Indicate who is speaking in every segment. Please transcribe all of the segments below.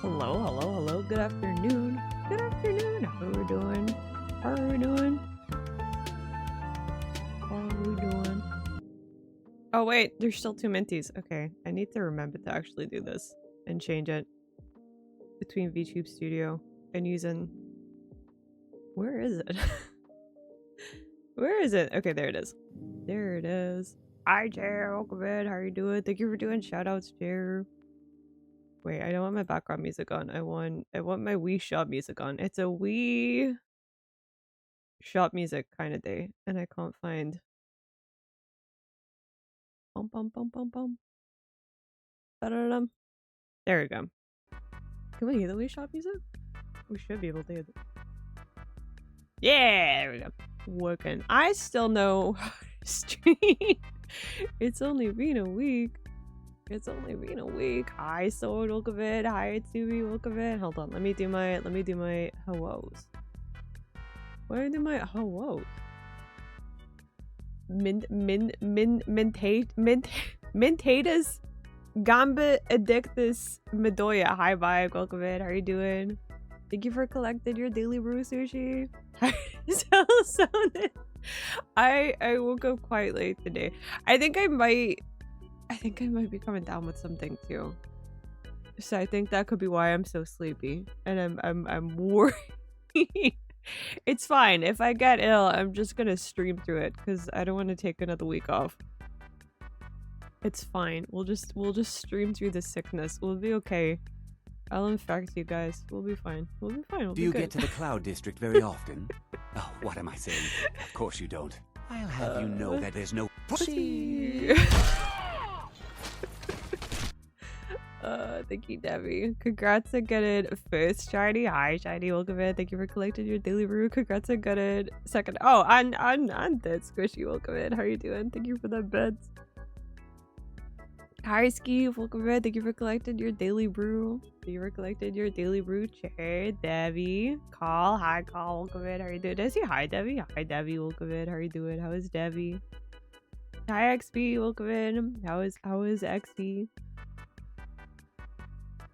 Speaker 1: Hello, hello, hello. Good afternoon. Good afternoon. How are we doing? How are we doing? How are we doing? Oh wait, there's still 2 Minties. Okay, I need to remember to actually do this and change it between VTube Studio and using... Where is it? Where is it? Okay, there it is. There it is. Hi, Jer. Welcome in. How are you doing? Thank you for doing shoutouts, Jer. Wait, I don't want my background music on. I want my Wii shop music on. It's a Wii shop music kind of day, and I can't find. Bum bum bum bum bum. Ba-da-dum. There we go. Can we hear the Wii shop music? We should be able to hear it. Yeah, there we go. Working. I still know how to stream. It's only been a week. It's only been a week. Hi, Sword, welcome in. Hi, Tsumi, welcome in. Hold on, let me do my hellos. Where do my hellos? Mentatus Gamba Addictus Medoya. Hi, bye, welcome in. How are you doing? Thank you for collecting your daily brew sushi. I woke up quite late today. I think I might be coming down with something too. So I think that could be why I'm so sleepy. And I'm worried. It's fine. If I get ill, I'm just gonna stream through it because I don't want to take another week off. It's fine. We'll just stream through the sickness. We'll be okay. I'll infect you guys. We'll be fine. We'll be fine.
Speaker 2: Do you get to the Cloud District very often? Oh, what am I saying? Of course you don't. I'll have you know that there's no pussy.
Speaker 1: Thank you, Debbie. Congrats on getting first shiny. Hi, shiny. Welcome in. Thank you for collecting your daily brew. Congrats on getting second. Oh, and dead squishy. Welcome in. How are you doing? Thank you for the beds. Hi, Ski. Welcome in. Thank you for collecting your daily brew. Thank you for collecting your daily brew. Chair, Debbie. Call. Hi, Call. Welcome in. How are you doing? Did I say hi, Debbie? Hi, Debbie. Welcome in. How are you doing? How is Debbie? Hi, XP. Welcome in. How is XP?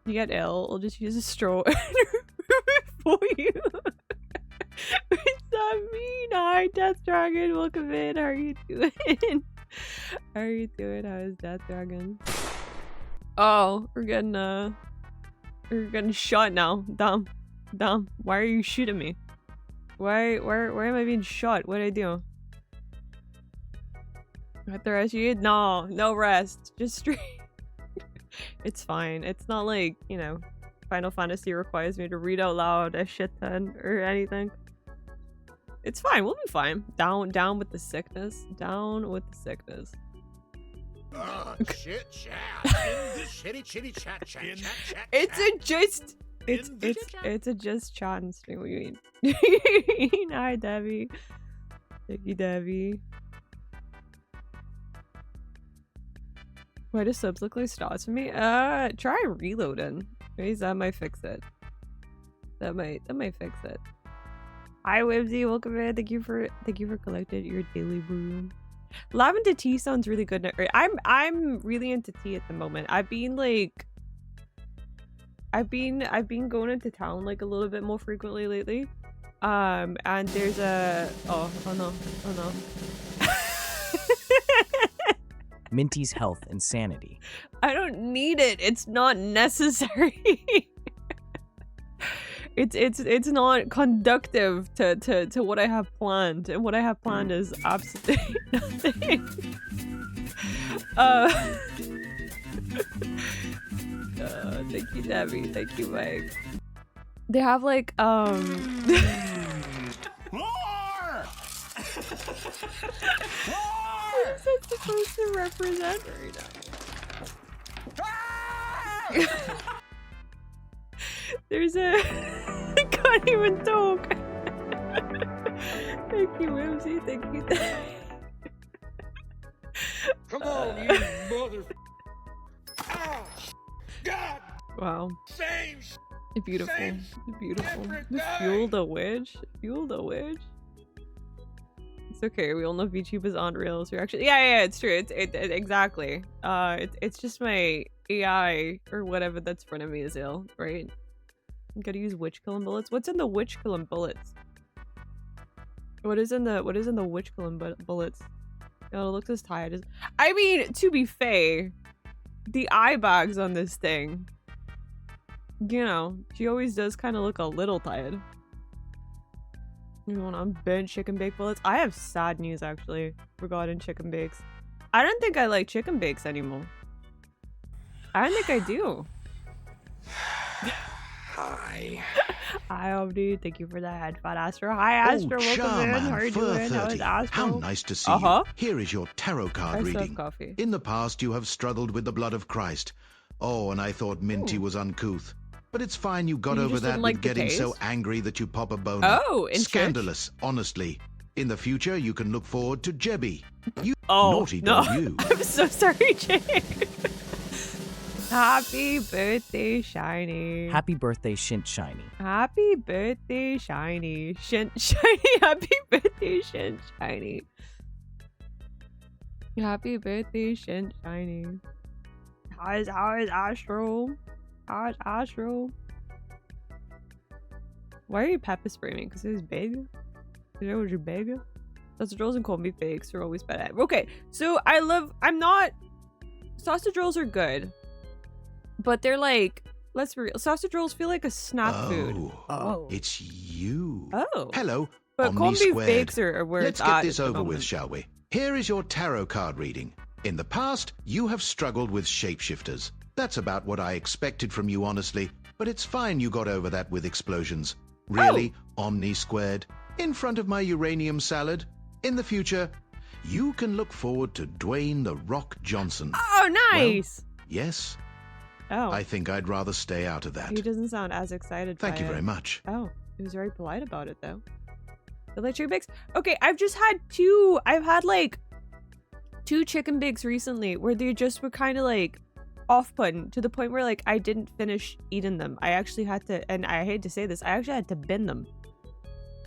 Speaker 1: You get ill, I'll just use a straw for you. What's that mean? Hi, Death Dragon. Welcome in. How are you doing? How are you doing? How is Death Dragon? Oh, we're getting shot now. Dumb. Why are you shooting me? Why am I being shot? What did I do? Got the rest of you? No rest. Just stream. It's fine. It's not like, you know, Final Fantasy requires me to read out loud a shit ton or anything. It's fine. We'll be fine. Down with the sickness. Down with the sickness.
Speaker 3: Chit chat. Chitty chat.
Speaker 1: It's a just chat and stream. What do you mean? Hi, Debbie. Thank you, Debbie. Why do subs look like stars for me? Try reloading. Maybe that might fix it. That might fix it. Hi, Wibsy, welcome in. Thank you for collecting your daily brew. Lavender tea sounds really good. I'm really into tea at the moment. I've been going into town like a little bit more frequently lately. And there's a oh no.
Speaker 4: Mintie's health and sanity.
Speaker 1: I don't need it. It's not necessary. It's not conductive to what I have planned, and what I have planned is absolutely nothing. Thank you, Debbie. Thank you, Mike. They have like
Speaker 3: More!
Speaker 1: What is that supposed to represent right now? There's a... I can't even talk. Thank you, Whimsy. Thank you.
Speaker 3: Come on, you mother... Oh, God!
Speaker 1: Wow.
Speaker 3: Same
Speaker 1: Beautiful.
Speaker 3: Same
Speaker 1: Beautiful.
Speaker 3: different
Speaker 1: You
Speaker 3: guy.
Speaker 1: fueled a witch? Fueled a witch? It's okay. We all know VTubers aren't real. So you're actually... Yeah, it's true. It's exactly. It's just my AI or whatever that's front of me is ill, right? I'm gotta use witch killing bullets. What's in the witch killing bullets? What is in the witch killing bullets? Oh, it looks as tired as. I mean, to be fair, the eye bags on this thing, you know, she always does kind of look a little tired. You want to unbend chicken bake bullets? I have sad news actually regarding chicken bakes. I don't think I like chicken bakes anymore. I don't think I do.
Speaker 3: Hi.
Speaker 1: Hi, Omni. Thank you for the headphone, Astro. Hi, Astro.
Speaker 4: Oh,
Speaker 1: Welcome in. How are you doing? How is
Speaker 4: 30.
Speaker 1: Astro?
Speaker 4: How nice to see
Speaker 1: Uh-huh.
Speaker 4: you. Here is your tarot card
Speaker 1: I still have
Speaker 4: reading.
Speaker 1: coffee.
Speaker 4: In the past, you have struggled with the blood of Christ. Oh, and I thought Minty was uncouth. But it's fine, you got
Speaker 1: You
Speaker 4: over
Speaker 1: just
Speaker 4: that
Speaker 1: didn't like
Speaker 4: with
Speaker 1: the
Speaker 4: getting so
Speaker 1: taste?
Speaker 4: angry that you pop a boner.
Speaker 1: Oh, in church?
Speaker 4: Scandalous, honestly. In the future, you can look forward to Jebby. You
Speaker 1: Oh,
Speaker 4: naughty
Speaker 1: no.
Speaker 4: dog you.
Speaker 1: I'm so sorry, Jake. Happy birthday, Shiny.
Speaker 5: Happy birthday, Shint Shiny.
Speaker 1: Happy birthday, Shiny. Shiny. Happy birthday, Shiny. Happy birthday, Shiny. How is Astro? How is Astro? Why are you pepper spraying me? Because it was big? You know, was you big? Sausage rolls and corned beef bakes are always better. Okay, so sausage rolls are good. But they're like, let's be real. Sausage rolls feel like a snack food.
Speaker 5: Oh.
Speaker 4: It's you.
Speaker 1: Oh.
Speaker 4: Hello,
Speaker 1: But
Speaker 4: Omni
Speaker 1: corned beef
Speaker 4: squared.
Speaker 1: bakes are where
Speaker 4: Let's
Speaker 1: it's
Speaker 4: get
Speaker 1: at
Speaker 4: this
Speaker 1: at the
Speaker 4: over with,
Speaker 1: moment.
Speaker 4: shall we? Here is your tarot card reading. In the past, you have struggled with shapeshifters. That's about what I expected from you, honestly. But it's fine you got over that with explosions. Really, Omni squared? In front of my uranium salad? In the future, you can look forward to Dwayne "The Rock" Johnson.
Speaker 1: Oh, nice.
Speaker 4: Yes,
Speaker 1: Oh,
Speaker 4: I think I'd rather stay out of that.
Speaker 1: he doesn't sound as excited.
Speaker 4: Thank
Speaker 1: by
Speaker 4: you
Speaker 1: it.
Speaker 4: very much.
Speaker 1: Oh, he was very polite about it though. The like chicken bakes. Okay, I've had like 2 chicken bakes recently where they just were kind of like off-putting to the point where like I didn't finish eating them. I actually had to, and I hate to say this, I actually had to bin them.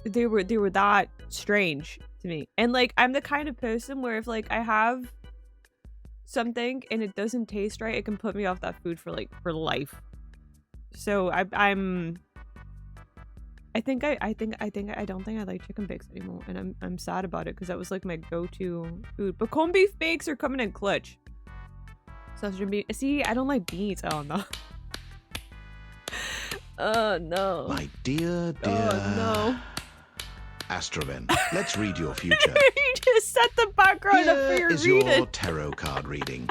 Speaker 1: They were that strange to me. And like I'm the kind of person where if like I have something and it doesn't taste right, it can put me off that food for life. So I don't think I like chicken bakes anymore, and I'm sad about it because that was like my go-to food. But corned beef bakes are coming in clutch. Sausage and beef. See, I don't like beans. Oh no. Oh no.
Speaker 4: My dear,
Speaker 1: Oh no.
Speaker 4: Astroven, let's read your future.
Speaker 1: You just set the background up for
Speaker 4: Here
Speaker 1: your
Speaker 4: is
Speaker 1: reading.
Speaker 4: your tarot card reading.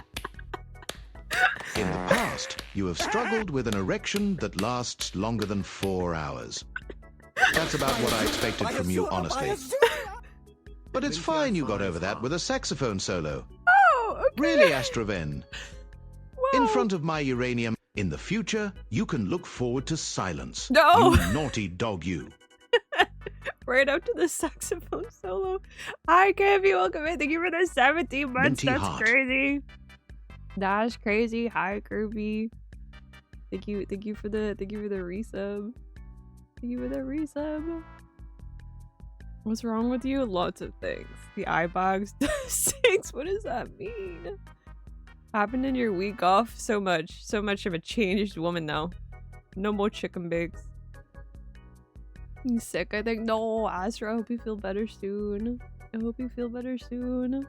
Speaker 4: In the past, you have struggled with an erection that lasts longer than 4 hours. That's about what I expected from you, honestly. But it's fine you got over that with a saxophone solo.
Speaker 1: Oh, okay.
Speaker 4: Really, Astroven?
Speaker 1: Whoa.
Speaker 4: In front of my uranium, in the future, you can look forward to silence.
Speaker 1: No.
Speaker 4: You naughty dog, you.
Speaker 1: Right up to the saxophone solo. Hi, Kevin. Welcome in. Thank you for the 17 months.
Speaker 4: Minty
Speaker 1: That's
Speaker 4: hot.
Speaker 1: crazy. That's crazy. Hi, Kirby. Thank you for the resub. Thank you for the resub. What's wrong with you? Lots of things. The eye bags. 6. What does that mean? Happened in your week off? So much of a changed woman now. No more chicken bakes. He's sick, I think. No, Astro, I hope you feel better soon. I hope you feel better soon.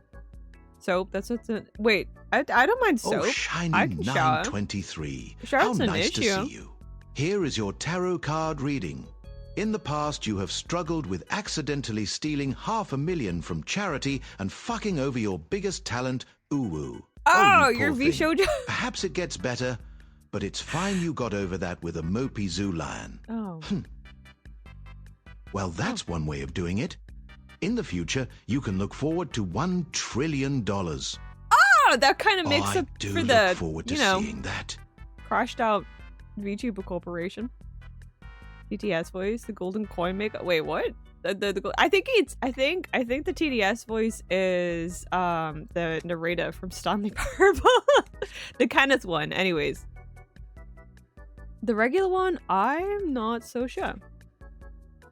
Speaker 1: Soap, that's what's in. Wait, I don't mind soap.
Speaker 4: Oh, shiny
Speaker 1: I can shower.
Speaker 4: 923. How
Speaker 1: Shower's an
Speaker 4: nice to
Speaker 1: issue.
Speaker 4: see you. Here is your tarot card reading. In the past, you have struggled with accidentally stealing $500,000 from charity and fucking over your biggest talent, Uwu.
Speaker 1: Oh,
Speaker 4: you
Speaker 1: your
Speaker 4: poor
Speaker 1: V
Speaker 4: thing.
Speaker 1: showed.
Speaker 4: Perhaps it gets better, but it's fine you got over that with a mopey zoo lion.
Speaker 1: Oh.
Speaker 4: Well, that's one way of doing it. In the future, you can look forward to $1 trillion.
Speaker 1: Oh, that kind of makes
Speaker 4: I
Speaker 1: up
Speaker 4: do
Speaker 1: for
Speaker 4: look
Speaker 1: the,
Speaker 4: forward to
Speaker 1: you know,
Speaker 4: seeing that.
Speaker 1: crashed out VTuber Corporation. TTS voice, the golden coin maker. Wait, what? I think the TDS voice is the narrator from Stanley Parable. The Kenneth one, anyways. The regular one, I'm not so sure.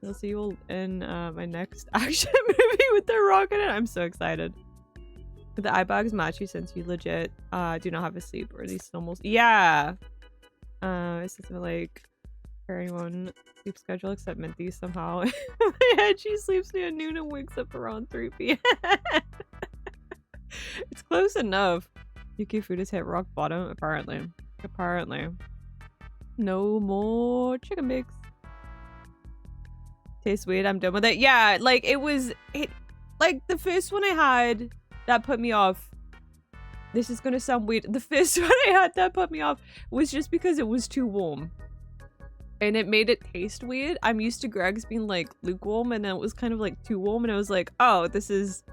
Speaker 1: I'll see you all in my next action movie with The Rock in it. I'm so excited. The eye bags match you since you legit do not have a sleep or at least almost. Yeah. It's something like everyone sleep schedule except Minty somehow. In my head, she sleeps near noon and wakes up around 3 p.m. It's close enough. Yuki food has hit rock bottom, apparently. Apparently. No more chicken mix. Tastes weird, I'm done with it. Yeah, like like the first one I had that put me off. This is gonna sound weird. The first one I had that put me off was just because it was too warm. And it made it taste weird. I'm used to Greg's being like lukewarm, and then it was kind of like too warm, and I was like, oh, this is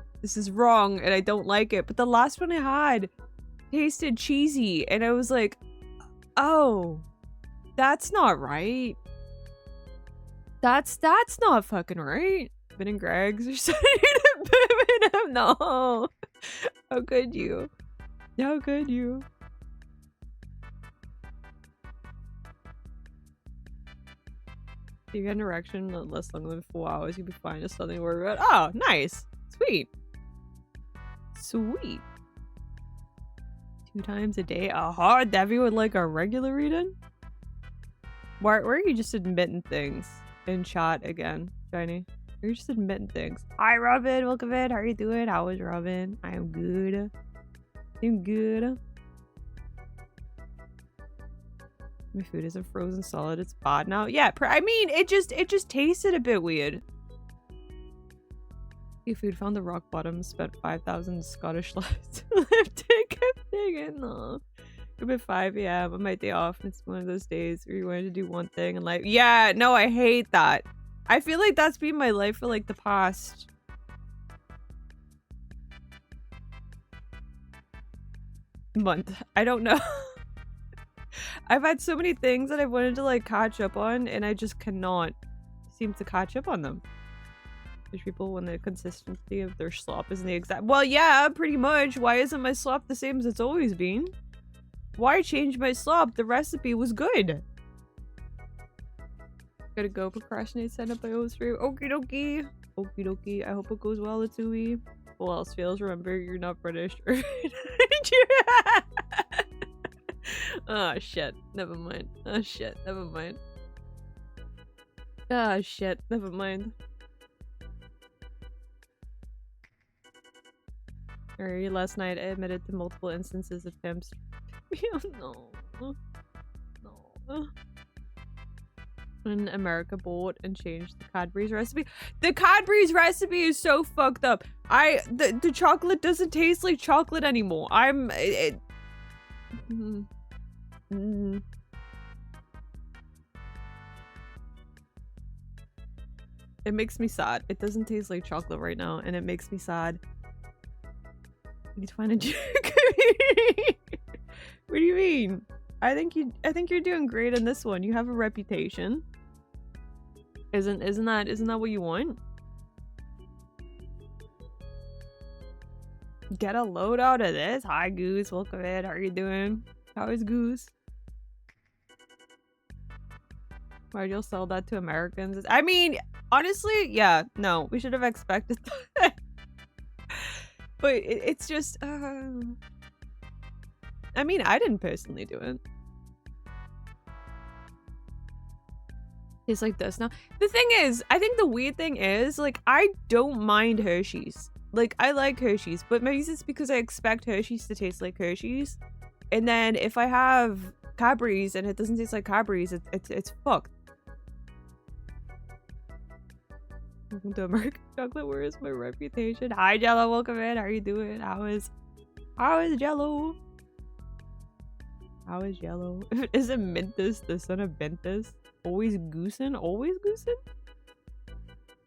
Speaker 1: wrong and I don't like it. But the last one I had tasted cheesy, and I was like, oh, that's not right. That's not fucking right. Ben and Greg's are starting to boom him. No. How could you? How could you? If you get an erection in less longer than 4 hours, you'll be fine. Just something to worry about. Oh, nice. Sweet. Sweet. 2 times a day? A hard Debbie would like a regular reading? Why are you just admitting things in chat again, Shiny? You're just admitting things. Hi, Robin. Welcome in. How are you doing? How is Robin? I am good. I'm good. My food isn't frozen solid. It's bad now. Yeah, I mean, it just tasted a bit weird. Your food found the rock bottom. Spent 5,000 Scottish lives to live to keep digging. No. About 5 a.m. on my day off. It's one of those days where you wanted to do one thing and like, yeah, no, I hate that. I feel like that's been my life for like the past month. I don't know. I've had so many things that I've wanted to like catch up on, and I just cannot seem to catch up on them. There's people when the consistency of their slop isn't the exact. Well, yeah, pretty much. Why isn't my slop the same as it's always been? Why change my slop? The recipe was good. Gotta go procrastinate, send up my own stream. Okie dokie. Okie dokie. I hope it goes well, Atsui. All else fails, remember you're not British. Oh shit. Never mind. Oh shit. Never mind. Oh shit. Never mind. Alright, last night I admitted to multiple instances of pimps. No. No. When America bought and changed the Cadbury's recipe. The Cadbury's recipe is so fucked up. The chocolate doesn't taste like chocolate anymore. It makes me sad. It doesn't taste like chocolate right now, and it makes me sad. I need to find a community. What do you mean? I think you're doing great in this one. You have a reputation. Isn't that what you want? Get a load out of this. Hi Goose, welcome in. How are you doing? How is Goose? Why'd you sell that to Americans? I mean, honestly, yeah, no, we should have expected that. But it's just, I mean, I didn't personally do it. It's like this now. The thing is, I think the weird thing is, like, I don't mind Hershey's. Like, I like Hershey's, but maybe it's because I expect Hershey's to taste like Hershey's. And then if I have Cadbury's and it doesn't taste like Cadbury's, it's fucked. Welcome to American Chocolate. Where is my reputation? Hi Jello, welcome in. How are you doing? How is Jello? How is Jello? Isn't Mintus the son of Bentus? Always goosin'? Always goosin'?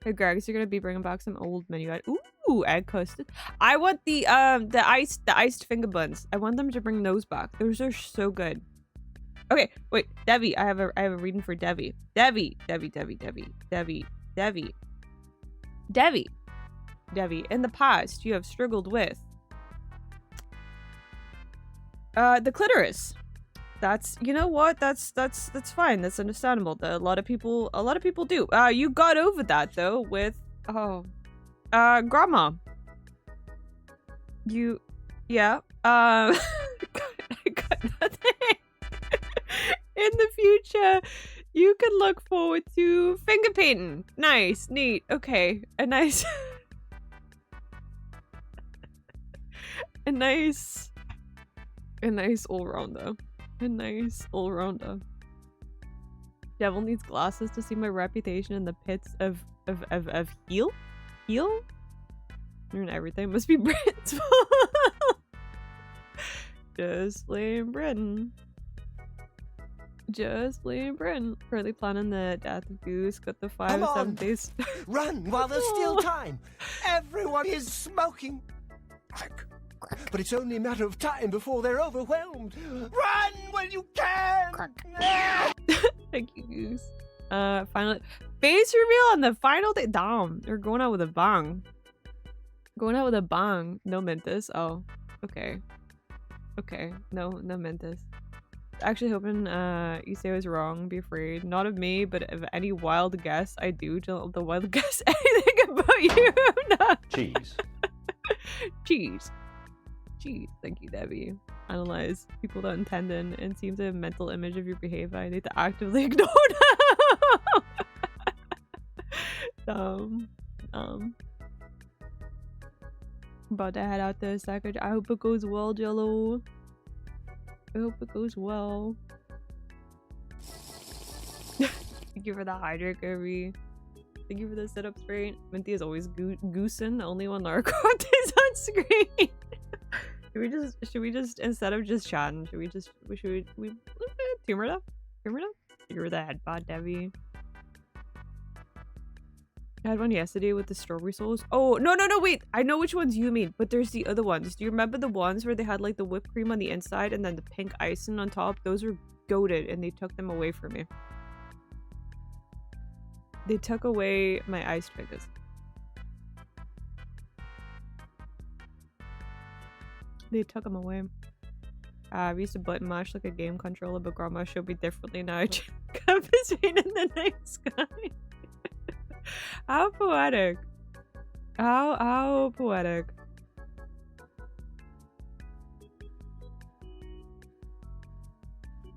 Speaker 1: Hey Gregs, you're gonna be bringing back some old menu items. Ooh, egg custard. I want the iced finger buns. I want them to bring those back. Those are so good. Okay, wait, Debbie. I have a reading for Debbie. Debbie. In the past, you have struggled with the clitoris. That's, you know what? That's fine. That's understandable. A lot of people do. You got over that though with grandma. You Yeah. I got nothing. In the future, you could look forward to finger painting. Nice, neat. Okay, a nice, a nice all-rounder. A nice all-rounder. Devil needs glasses to see my reputation in the pits of heel? Heel? And everything must be Britain's fault. Just blame Britain. Just blame Britain. Currently planning the death of Goose. Got the 5
Speaker 5: Come
Speaker 1: or 7
Speaker 5: on.
Speaker 1: days.
Speaker 5: Run while there's still time. Everyone is smoking. But it's only a matter of time before they're overwhelmed. Run when you can.
Speaker 1: Thank you, Goose. Final face reveal on the final day. Damn, they're going out with a bang. Going out with a bang. No Mentis. Oh, okay. Okay, no Mentis. Actually hoping you say I was wrong. Be afraid. Not of me, but of any wild guess I do. Don't the wild guess anything about you. No.
Speaker 6: Cheese.
Speaker 1: Cheese. Cheese. Thank you, Debbie. Analyze people that intend and seem to have mental image of your behavior. I need to actively ignore them. About to head out to a second. I hope it goes well, Jello. I hope it goes well. Thank you for the hydrate, Kirby. Thank you for the setup straight. Minty is always goosing. The only one Lara Croft is on screen. should we just instead of just chatting, should we humor it up? Humor it up? You're the head bod, Debbie. I had one yesterday with the strawberry souls. Oh, no, wait. I know which ones you mean, but there's the other ones. Do you remember the ones where they had like the whipped cream on the inside and then the pink icing on top? Those were goated and they took them away from me. They took away my ice triggers. They took them away. I used to button mash like a game controller, but grandma showed me differently now. I can't between in the night sky. How poetic. How poetic.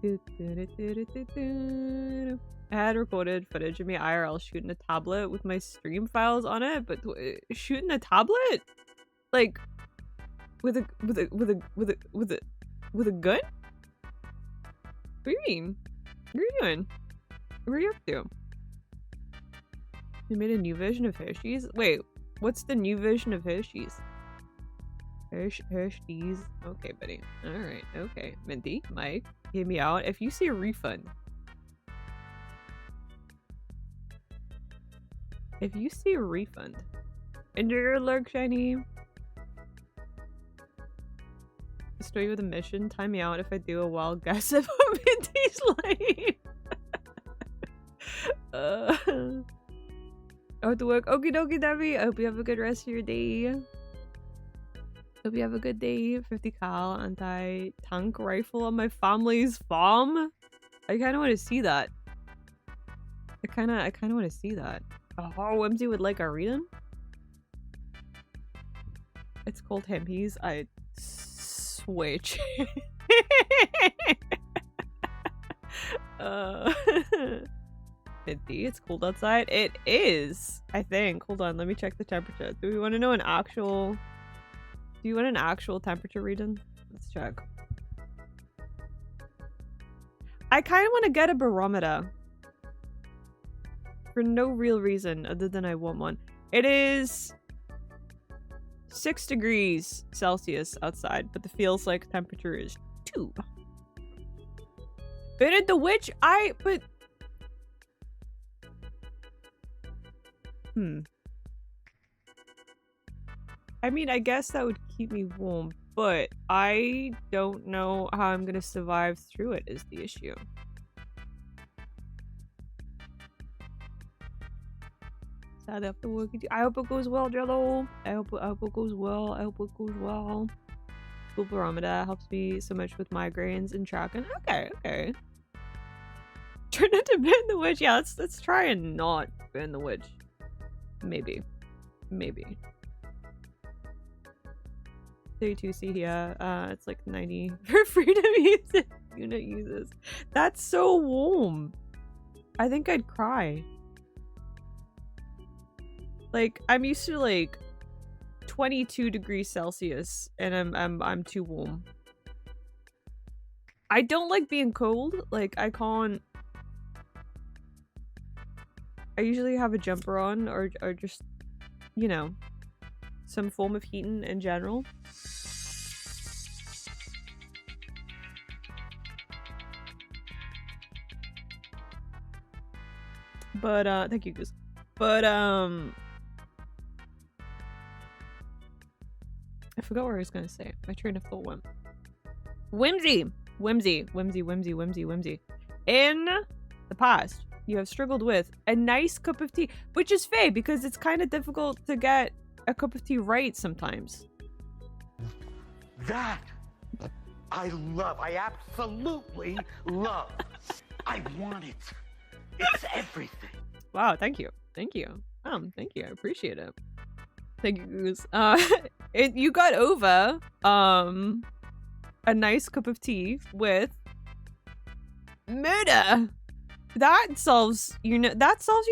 Speaker 1: I had recorded footage of me IRL shooting a tablet with my stream files on it, but shooting a tablet? Like with a gun? What do you mean? What are you doing? What are you up to? You made a new version of Hershey's? Wait, what's the new version of Hershey's? Hershey's. Okay, buddy. Alright, okay. Minty, Mike, hear me out. If you see a refund. If you see a refund. Enjoy your lurk, Shiny. Story with a mission. Time me out if I do a wild guess about Minty's life. I have to work. Okie dokie, Debbie. I hope you have a good rest of your day. Hope you have a good day. 50 cal anti-tank rifle on my family's farm. I kind of want to see that. I kind of want to see that. Oh, Whimsy would like our reading. It's called Hemppies. I switch. It's cold outside. It is, I think. Hold on, let me check the temperature. Do we want to know an actual... Do you want an actual temperature reading? Let's check. I kind of want to get a barometer. For no real reason other than I want one. It is 6 degrees Celsius outside, but the feels like temperature is 2. Bennett the Witch? but... I mean, I guess that would keep me warm, but I don't know how I'm gonna survive through it is the issue. Sad I have to work. I hope it goes well, Jello. I hope it goes well. I hope it goes well. School barometer helps me so much with migraines and tracking. Okay. Try not to burn the witch. Yeah, let's try and not burn the witch. Maybe. 32C here. It's like 90 for freedom unit uses. That's so warm. I think I'd cry. Like, I'm used to like 22 degrees Celsius and I'm too warm. I don't like being cold. Like, I can't. I usually have a jumper on or just, you know, some form of heating in general. But thank you, Goose. But I forgot what I was gonna say. My train of thought went. Whimsy. In the past, you have struggled with a nice cup of tea, which is fair because it's kind of difficult to get a cup of tea right sometimes.
Speaker 3: That I love. I absolutely love. I want it. It's everything.
Speaker 1: Wow, thank you. Thank you. Thank you. I appreciate it. Thank you, Goose. You got over a nice cup of tea with murder. That solves your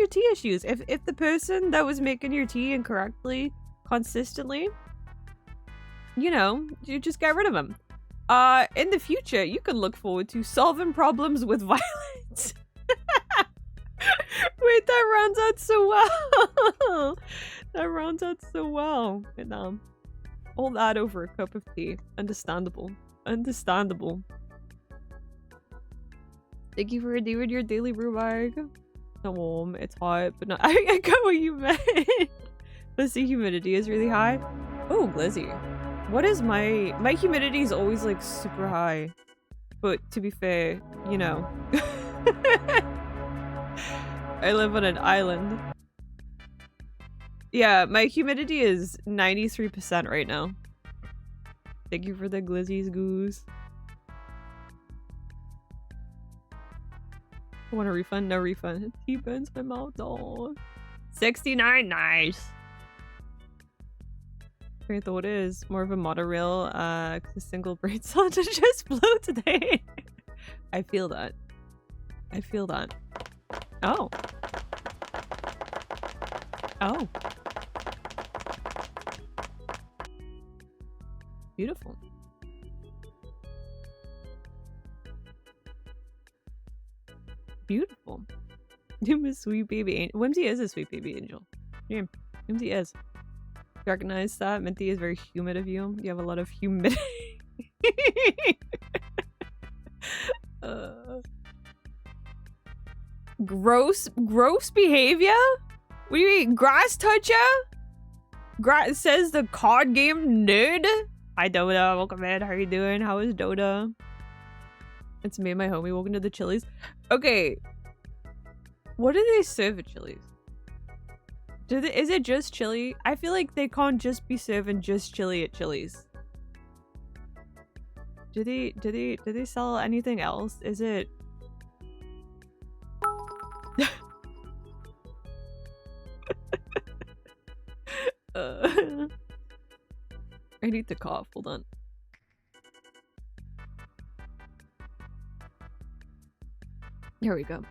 Speaker 1: tea issues. If the person that was making your tea incorrectly consistently, you know, you just get rid of them. In the future, you can look forward to solving problems with violence. Wait, that rounds out so well. That rounds out so well. And, all that over a cup of tea. Understandable. Understandable. Thank you for redeeming your daily brew bag. It's warm, it's hot, but not. I got what you meant. Plus the humidity is really high. Oh, Glizzy. What is my humidity is always like super high. But to be fair, you know. I live on an island. Yeah, my humidity is 93% right now. Thank you for the glizzies, Goose. I want a refund, no refund. Tea burns my mouth. Oh, 69, nice. I thought it is more of a monorail, cause a single brain cell just blew today. I feel that. I feel that. Oh. Oh. Beautiful. Beautiful. You miss sweet baby angel. Whimsy is a sweet baby angel. Yeah, Whimsy is. Recognize that? Minty is very humid of you. You have a lot of humidity. Gross behavior? What do you mean? Grass toucher? Says the card game nerd? Hi Dota, welcome in. How are you doing? How is Dota? It's me and my homie. Welcome to the Chili's. Okay. What do they serve at Chili's? Is it just chili? I feel like they can't just be serving just chili at Chili's. Do they sell anything else? Is it I need to cough. Hold on. Here we go.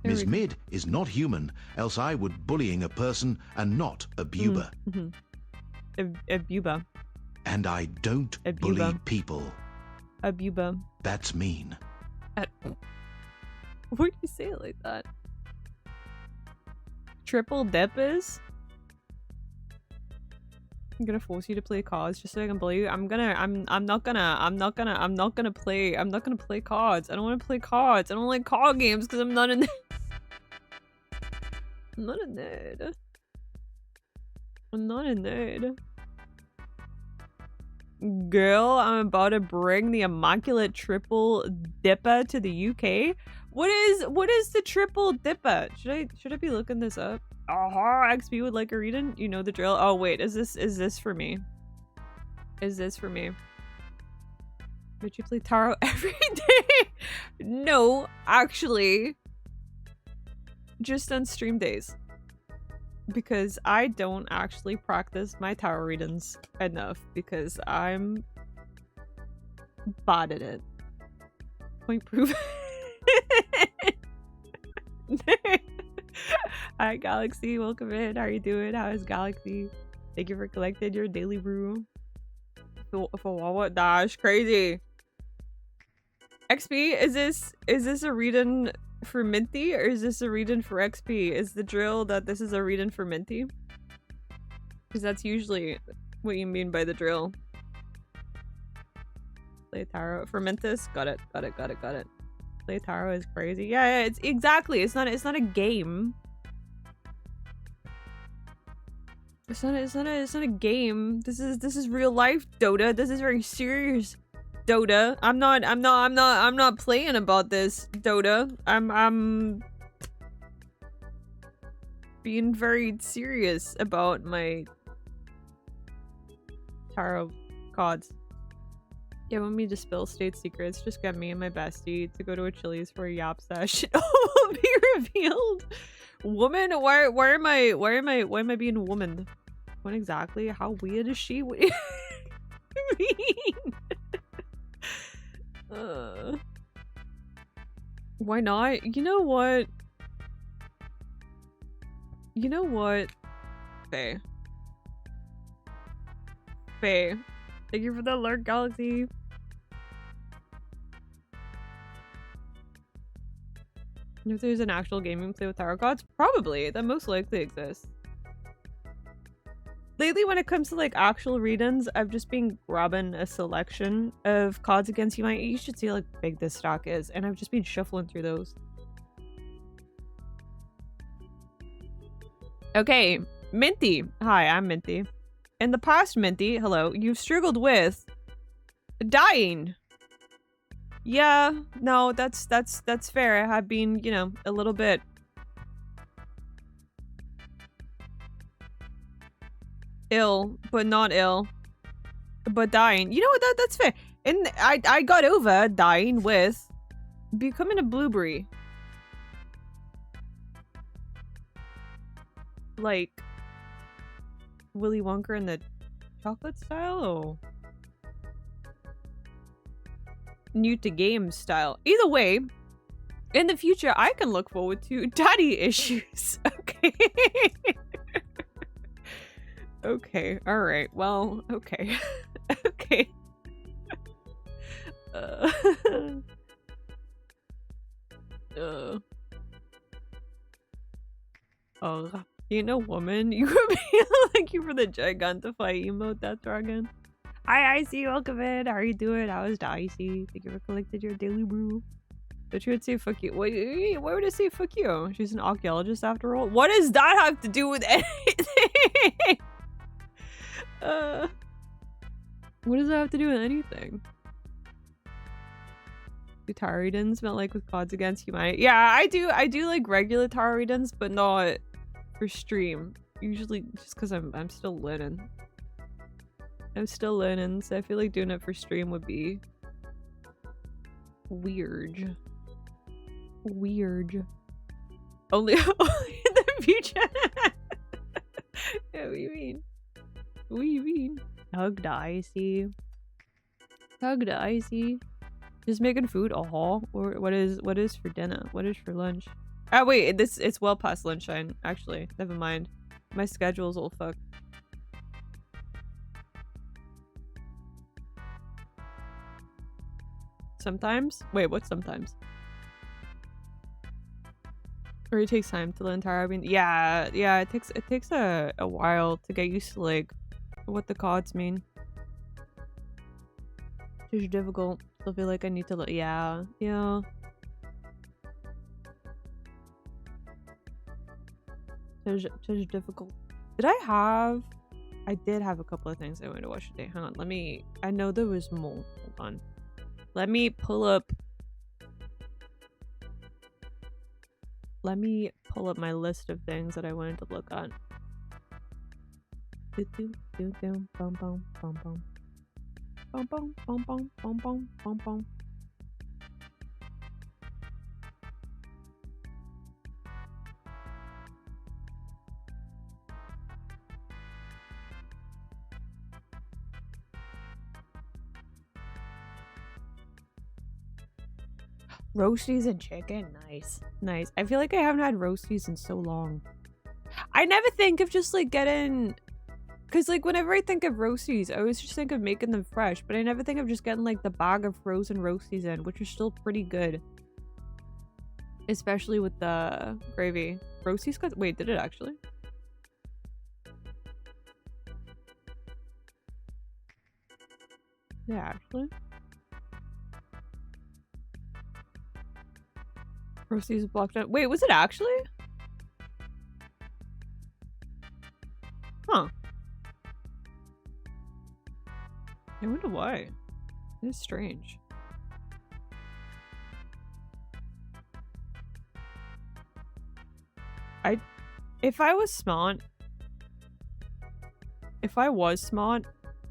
Speaker 4: Ms. Mid is not human, else I would bullying a person and not a buba.
Speaker 1: A buba.
Speaker 4: And I don't
Speaker 1: A
Speaker 4: bully
Speaker 1: buba.
Speaker 4: people.
Speaker 1: A buba.
Speaker 4: That's mean.
Speaker 1: Why do you say it like that? Triple dippers? I'm gonna force you to play cards just so I can bully you. I'm not gonna play cards. I don't want to play cards. I don't like card games because I'm not a I'm not a nerd. I'm not a nerd. Girl, I'm about to bring the immaculate triple dipper to the UK. What is the triple dipper? Should I be looking this up? XP would like a reading. You know the drill. Oh wait, is this for me? Is this for me? Would you play tarot every day? No, actually. Just on stream days. because I don't actually practice my tarot readings enough because I'm bad at it. Point proven. Hi Galaxy, welcome in. How are you doing? How is Galaxy? Thank you for collecting your daily brew. For what? Dash crazy. XP, is this a reading for Minty or is this a reading for XP? Is the drill that this is a reading for Minty? Because that's usually what you mean by the drill. Play tarot for Mentis. Got it. Play tarot is crazy. Yeah, it's exactly. It's not a game. It's not a game. This is real life, Dota. This is very serious, Dota. I'm not playing about this, Dota. I'm being very serious about my tarot cards. Yeah, want me to spill state secrets? Just get me and my bestie to go to a Chili's for a yap sesh. It will be revealed. Woman? Why am I being a woman? What exactly? How weird is she? What do you mean? Why not? You know what? Faye. Thank you for the alert, Galaxy. If there's an actual game you can play with tarot cards, probably. That most likely exists. Lately, when it comes to like actual readings, I've just been grabbing a selection of cards against humanity. You should see how like big this stock is, and I've just been shuffling through those. Okay, Minty. Hi, I'm Minty. In the past, Minty, hello, you've struggled with dying. Yeah, no, that's fair. I have been, you know, a little bit ill, but not ill, but dying. You know what? That's fair. And I got over dying with becoming a blueberry. Like Willy Wonka in the chocolate style, or new to game style. Either way, in the future, I can look forward to daddy issues. Okay. Okay. All right. Well. Okay. Okay. Oh, you know, woman, you could be like you for the gigantify emote, that dragon. Hi, Icy, welcome in. How are you doing? How is the Icy? Thank you for collected your daily brew. But you would say fuck you. Wait, why would I say fuck you? She's an archaeologist after all. What does that have to do with anything? What does that have to do with anything? Do tarot readings smell like with cards against humanity? Yeah, I do like regular tarot readings, but not for stream. Usually just because I'm still learning. I'm still learning, so I feel like doing it for stream would be weird. Weird. Only in the future. Yeah, what do you mean? What do you mean? Hug the Icy. Hug the Icy. Just making food. Or what is for dinner? What is for lunch? Oh wait, it's well past lunchtime. Actually, never mind. My schedule's all fucked. Sometimes? Wait, what sometimes? Or it takes time to learn tarot. I mean, yeah, it takes a while to get used to like what the cards mean. It's difficult. I feel like I need to yeah. It's difficult. I did have a couple of things I wanted to watch today. Hang on, I know there was more. Hold on. Let me pull up my list of things that I wanted to look at. Roasties and chicken. Nice. Nice. I feel like I haven't had roasties in so long. I never think of just like getting... Because like whenever I think of roasties, I always just think of making them fresh. But I never think of just getting like the bag of frozen roasties in, which are still pretty good. Especially with the gravy. Roasties got... Wait, did it actually? Yeah, actually. Roasties blocked out. Wait, was it actually? Huh. I wonder why. It's strange. If I was smart,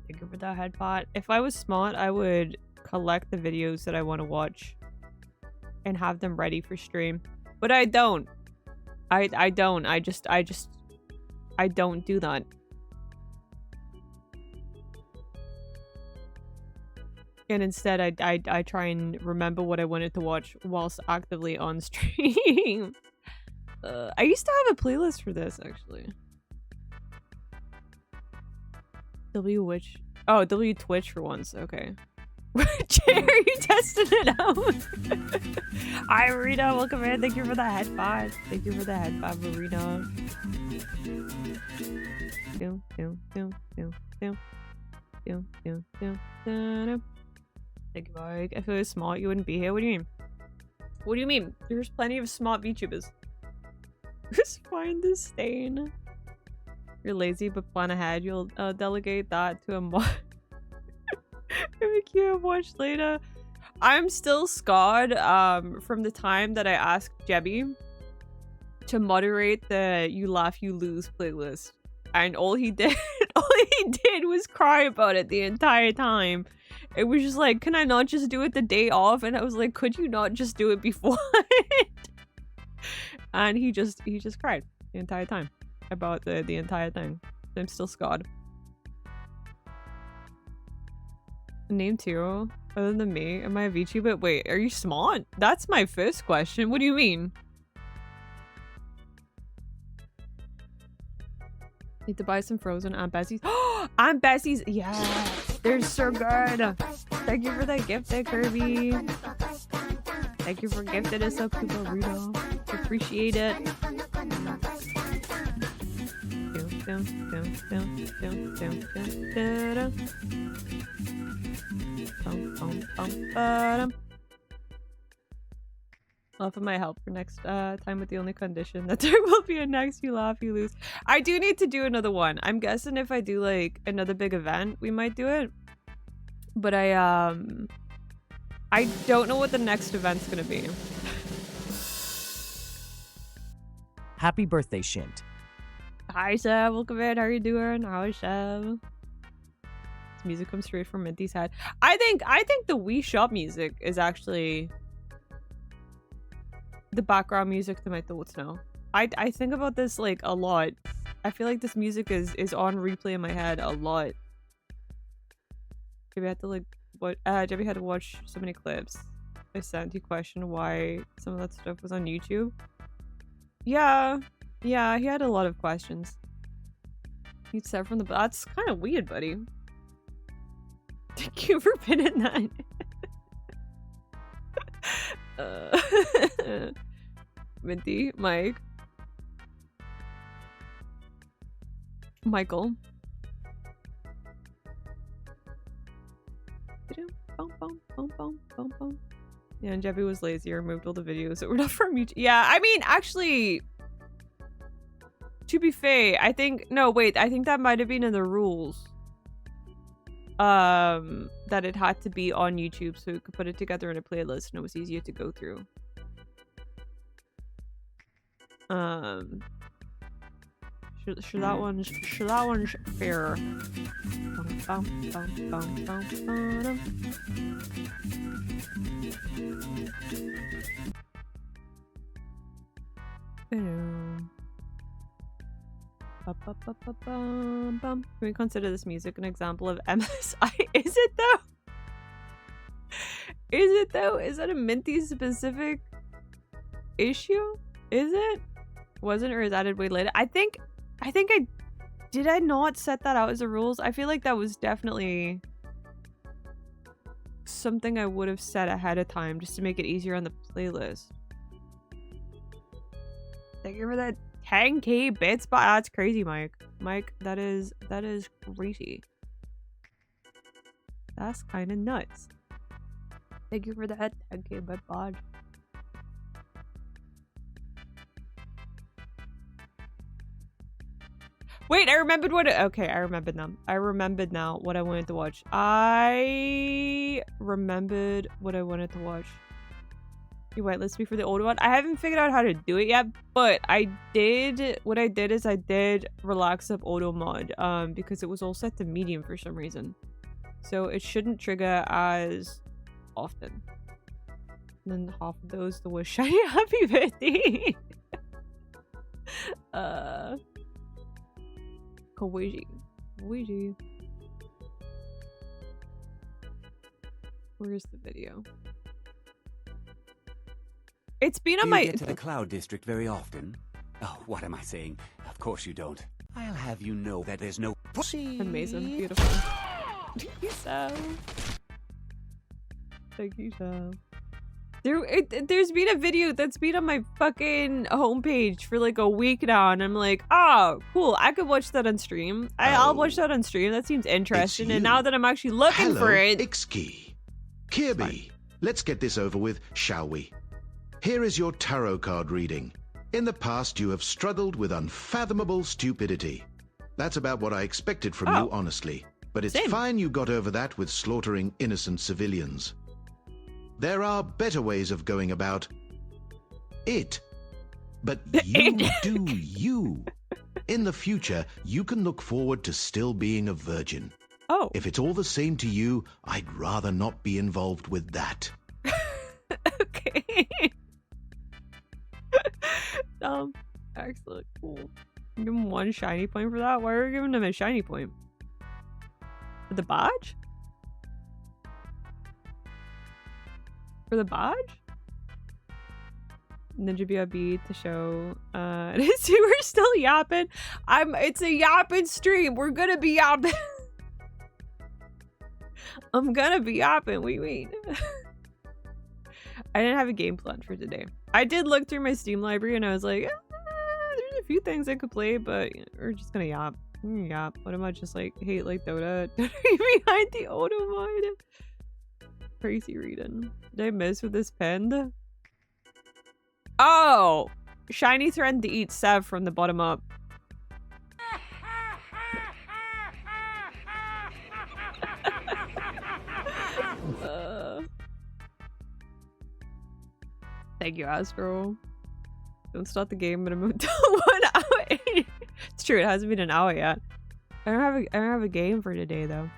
Speaker 1: thank you for that headpot. If I was smart, I would collect the videos that I want to watch and have them ready for stream. But I don't. I don't. I don't do that. And instead, I try and remember what I wanted to watch whilst actively on stream. I used to have a playlist for this, actually. W Twitch for once. Okay. Jay, are you testing it out? Hi, Marina. Welcome in. Thank you for the headphones. Thank you for the headphones, Marina. Thank you, Mike. If it was smart, you wouldn't be here. What do you mean? What do you mean? There's plenty of smart VTubers. Just find the stain. You're lazy, but plan ahead. You'll delegate that to a mod. If you watch later. I'm still scarred from the time that I asked Jebby to moderate the You Laugh You Lose playlist. And all he did was cry about it the entire time. It was just like, can I not just do it the day off? And I was like, could you not just do it before? And he just cried the entire time about the entire thing. I'm still scarred. Name two other than me. Am I a VTuber? Wait, are you smart? That's my first question. What do you mean? Need to buy some frozen Aunt Bessie's. Aunt Bessie's, yeah, they're so good. Thank you for that gift there, Kirby. Thank you for gifting us a burrito. Appreciate it. Offer my help for next time with the only condition that there will be a next You Laugh You Lose. I do need to do another one. I'm guessing if I do like another big event, we might do it. But I don't know what the next event's gonna be.
Speaker 6: Happy birthday, Shint.
Speaker 1: Hi, Seb. Welcome in. How are you doing? How is Seb? This music comes straight from Mintie's head. I think the Wii Shop music is actually the background music to my thoughts now. I think about this like a lot. I feel like this music is on replay in my head a lot. Maybe I had to like Jebby had to watch so many clips. I sent you question why some of that stuff was on YouTube. Yeah, he had a lot of questions. He said from the that's kind of weird, buddy. Thank you for pinning that. Minty, Mike, Michael. Yeah, and Jebby was lazy, removed all the videos that were not from YouTube. Yeah, I mean, actually, to be fair, I think that might have been in the rules. That it had to be on YouTube so we could put it together in a playlist and it was easier to go through. Should that one's fair. Can we consider this music an example of MSI? Is it though? Is it though? Is that a Minty specific issue? Is it? Wasn't, or is added way later? I think I did I not set that out as the rules? I feel like that was definitely something I would have set ahead of time just to make it easier on the playlist. Thank you for that 10k bits, but that's crazy, Mike. Mike, that is crazy. That's kind of nuts. Thank you for that 10k bit bod. Wait, I remembered what okay, I remembered now. I remembered now what I wanted to watch. I remembered what I wanted to watch. You whitelist me for the older one. I haven't figured out how to do it yet, but what I did is I did relax up auto mod because it was all set to medium for some reason. So it shouldn't trigger as often. And then half of those the wish shiny happy birthday. Kawaii. Where's the video? It's been on
Speaker 2: Do
Speaker 1: my.
Speaker 2: you get to the Cloud District very often? Oh, what am I saying? Of course you don't. I'll have you know that there's no pussy.
Speaker 1: Amazing, beautiful. Thank you, so. Thank you, so. There's been a video that's been on my fucking homepage for like a week now, and I'm like, oh, cool, I could watch that on stream. I'll watch that on stream. That seems interesting. And now that I'm actually looking for it.
Speaker 4: Ixki. Kirby, let's get this over with, shall we? Here is your tarot card reading. In the past, you have struggled with unfathomable stupidity. That's about what I expected from you, honestly. But it's fine you got over that with slaughtering innocent civilians. There are better ways of going about it. But you do you. In the future, you can look forward to still being a virgin.
Speaker 1: Oh.
Speaker 4: If it's all the same to you, I'd rather not be involved with that.
Speaker 1: Okay. Excellent. Cool. Give him one shiny point for that. Why are we giving him a shiny point? For the badge? For the badge? Ninja BRB to show we're still yapping. It's a yapping stream. We're gonna be yapping. I'm gonna be yapping. Wait. I didn't have a game plan for today. I did look through my Steam library and I was like, there's a few things I could play, but we're just gonna yap. Yap. What am I just like hate like Dota behind the auto mod? Crazy reading. Did I miss with this pen? Oh! Shiny threatened to eat Sev from the bottom up. Thank you, Astro. Don't start the game, but I'm moved to 1 hour. It's true, it hasn't been an hour yet. I don't have a game for today though.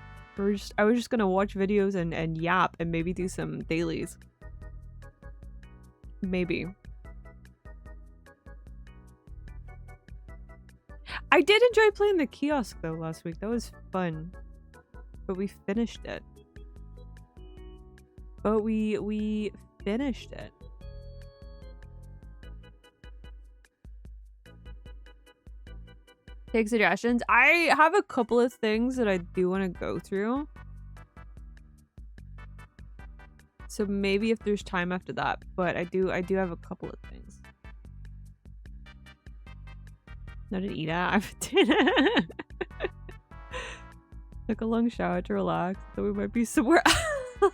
Speaker 1: I was just gonna watch videos and yap and maybe do some dailies. Maybe. I did enjoy playing the kiosk though last week. That was fun. But we finished it. We finished it. Take suggestions. I have a couple of things that I do want to go through. So maybe if there's time after that, but I do have a couple of things. Not an eat at. Took a long shower to relax, so we might be somewhere else.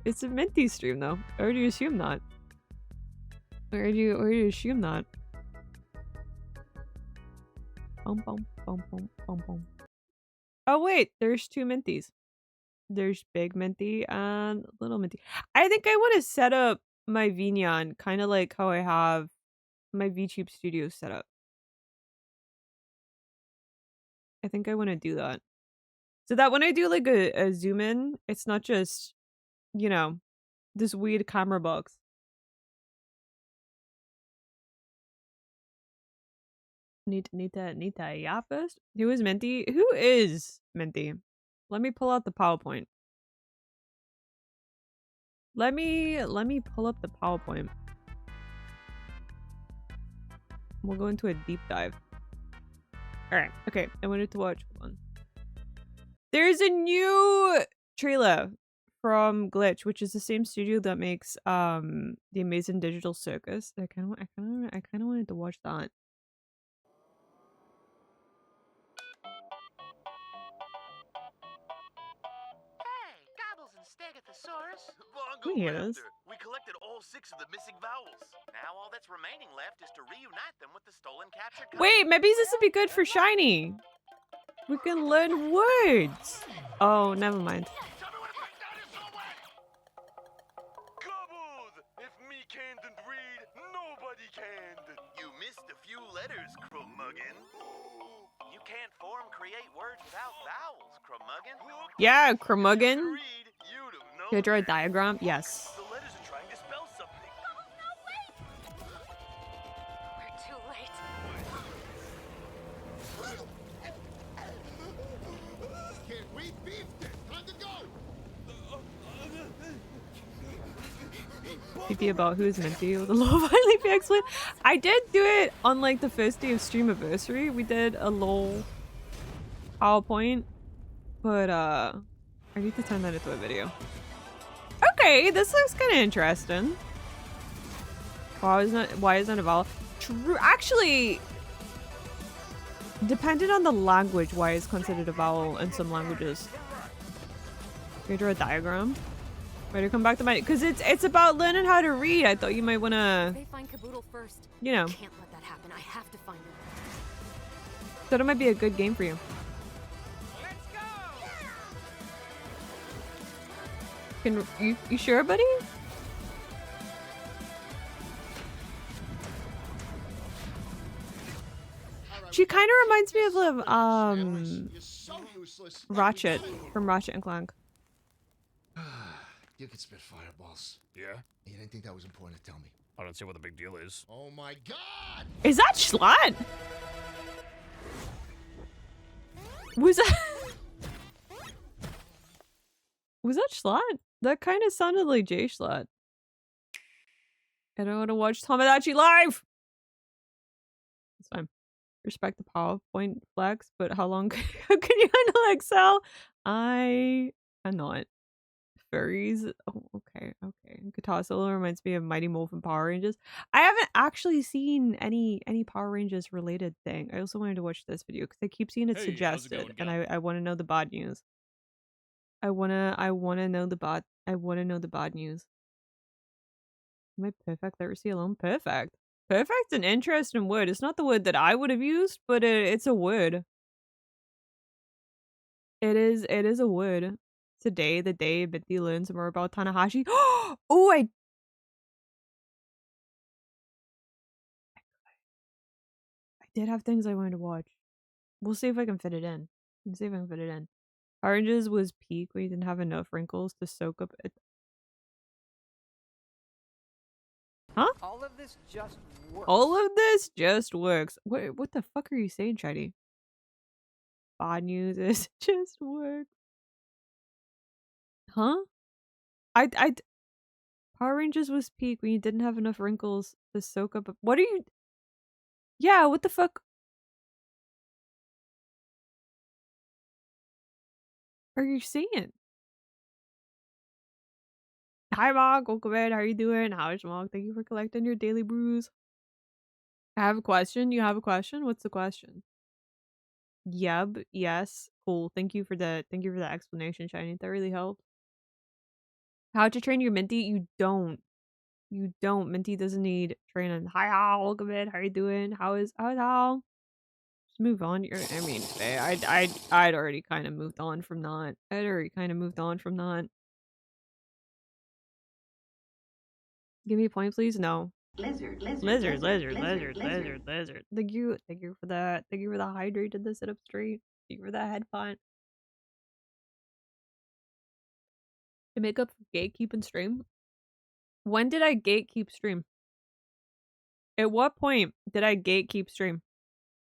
Speaker 1: It's a Minty stream though. Or do you assume that? Or do you assume that? Oh wait, there's two Minties. There's Big Minty and Little Minty. I think I want to set up my Vignon kind of like how I have my VTube studio set up. I think I want to do that. So that when I do like a zoom in, it's not just, you know, this weird camera box. Need to yeah first. Who is Minty? Who is Minty? Let me pull out the PowerPoint. Let me pull up the PowerPoint. We'll go into a deep dive. Alright, okay. I wanted to watch one. There's a new trailer from Glitch, which is the same studio that makes the Amazing Digital Circus. I kinda wanted to watch that.
Speaker 7: Hey, Gobbles and Stegosaurus.
Speaker 1: Can you hear this?
Speaker 7: We collected all 6 of the missing vowels. Now all that's remaining left is to reunite them with the stolen captured.
Speaker 1: Wait, maybe this would be good for Shiny. We can learn words. Oh, never mind.
Speaker 7: Gobbles! If me can't read, nobody can. You missed a few letters, Crummuggin. You can't create words without vowels, Crummuggin.
Speaker 1: Yeah, Crummuggin.
Speaker 7: Read, you'd have known.
Speaker 1: Can I draw a diagram? Yes.
Speaker 7: The letters are trying to spell something.
Speaker 8: No, wait! We're too late.
Speaker 9: Can't wait, beefed it. Time to go.
Speaker 1: PP about who's Minty with a low finally be explained. I did do it on like the first day of streamiversary. We did a low PowerPoint, but I need to turn that into a video. Okay, this looks kind of interesting. Why isn't a vowel? True, actually, depending on the language, why is considered a vowel in some languages. Can you draw a diagram? Ready to come back to my, because it's about learning how to read. I thought you might want to,
Speaker 8: They find Caboodle first.
Speaker 1: you know,
Speaker 8: Can't let that happen. I have to find him.
Speaker 1: thought it might be a good game for you. Can you sure, buddy? She kind of reminds me of
Speaker 9: You're so useless.
Speaker 1: Ratchet from Ratchet and Clank.
Speaker 9: You could spit fireballs.
Speaker 10: Yeah?
Speaker 9: You didn't think that was important to tell me.
Speaker 10: I don't see what the big deal is.
Speaker 9: Oh my god!
Speaker 1: Is that Schlatt? Was that was that Schlatt? That kind of sounded like Jay Schlatt. I don't want to watch Tomodachi live. It's fine. Respect the PowerPoint flex, but how long can you handle Excel? I cannot. Furries. Oh, okay. Guitar solo reminds me of Mighty Morphin Power Rangers. I haven't actually seen any Power Rangers related thing. I also wanted to watch this video because I keep seeing it
Speaker 10: Hey, how's it
Speaker 1: suggested,
Speaker 10: going,
Speaker 1: and
Speaker 10: Gal?
Speaker 1: I want to know the bad news. I wanna know the bad news. Am I perfect? Literacy alone? Perfect. Perfect's an interesting word. It's not the word that I would have used, but it's a word. It is a word. Today, the day Minty learns more about Tanahashi. Oh, I did have things I wanted to watch. We'll see if I can fit it in. Oranges was peak when you didn't have enough wrinkles to soak up it. Huh?
Speaker 11: All of this just works.
Speaker 1: All of this just works. What the fuck are you saying, Shady? Bad news is just works. Huh? Power Rangers was peak when you didn't have enough wrinkles to soak up. What are you? Yeah, what the fuck? Are you saying? Hi, Mog. Welcome in. How are you doing? How is Mog? Thank you for collecting your daily brews. I have a question. You have a question? What's the question? Yep. Yes. Cool. Thank you for the explanation, Shiny. That really helped. How to train your Minty? You don't. Minty doesn't need training. Hi, Hal. Welcome in. How are you doing? How's Hal? Just move on. I'd already kind of moved on from that. Give me a point, please. No. Lizard. Thank you for that. Thank you for the hydrated the sit up straight. Thank you for that head font. To make up for gatekeeping stream. When did I gatekeep stream? At what point did I gatekeep stream?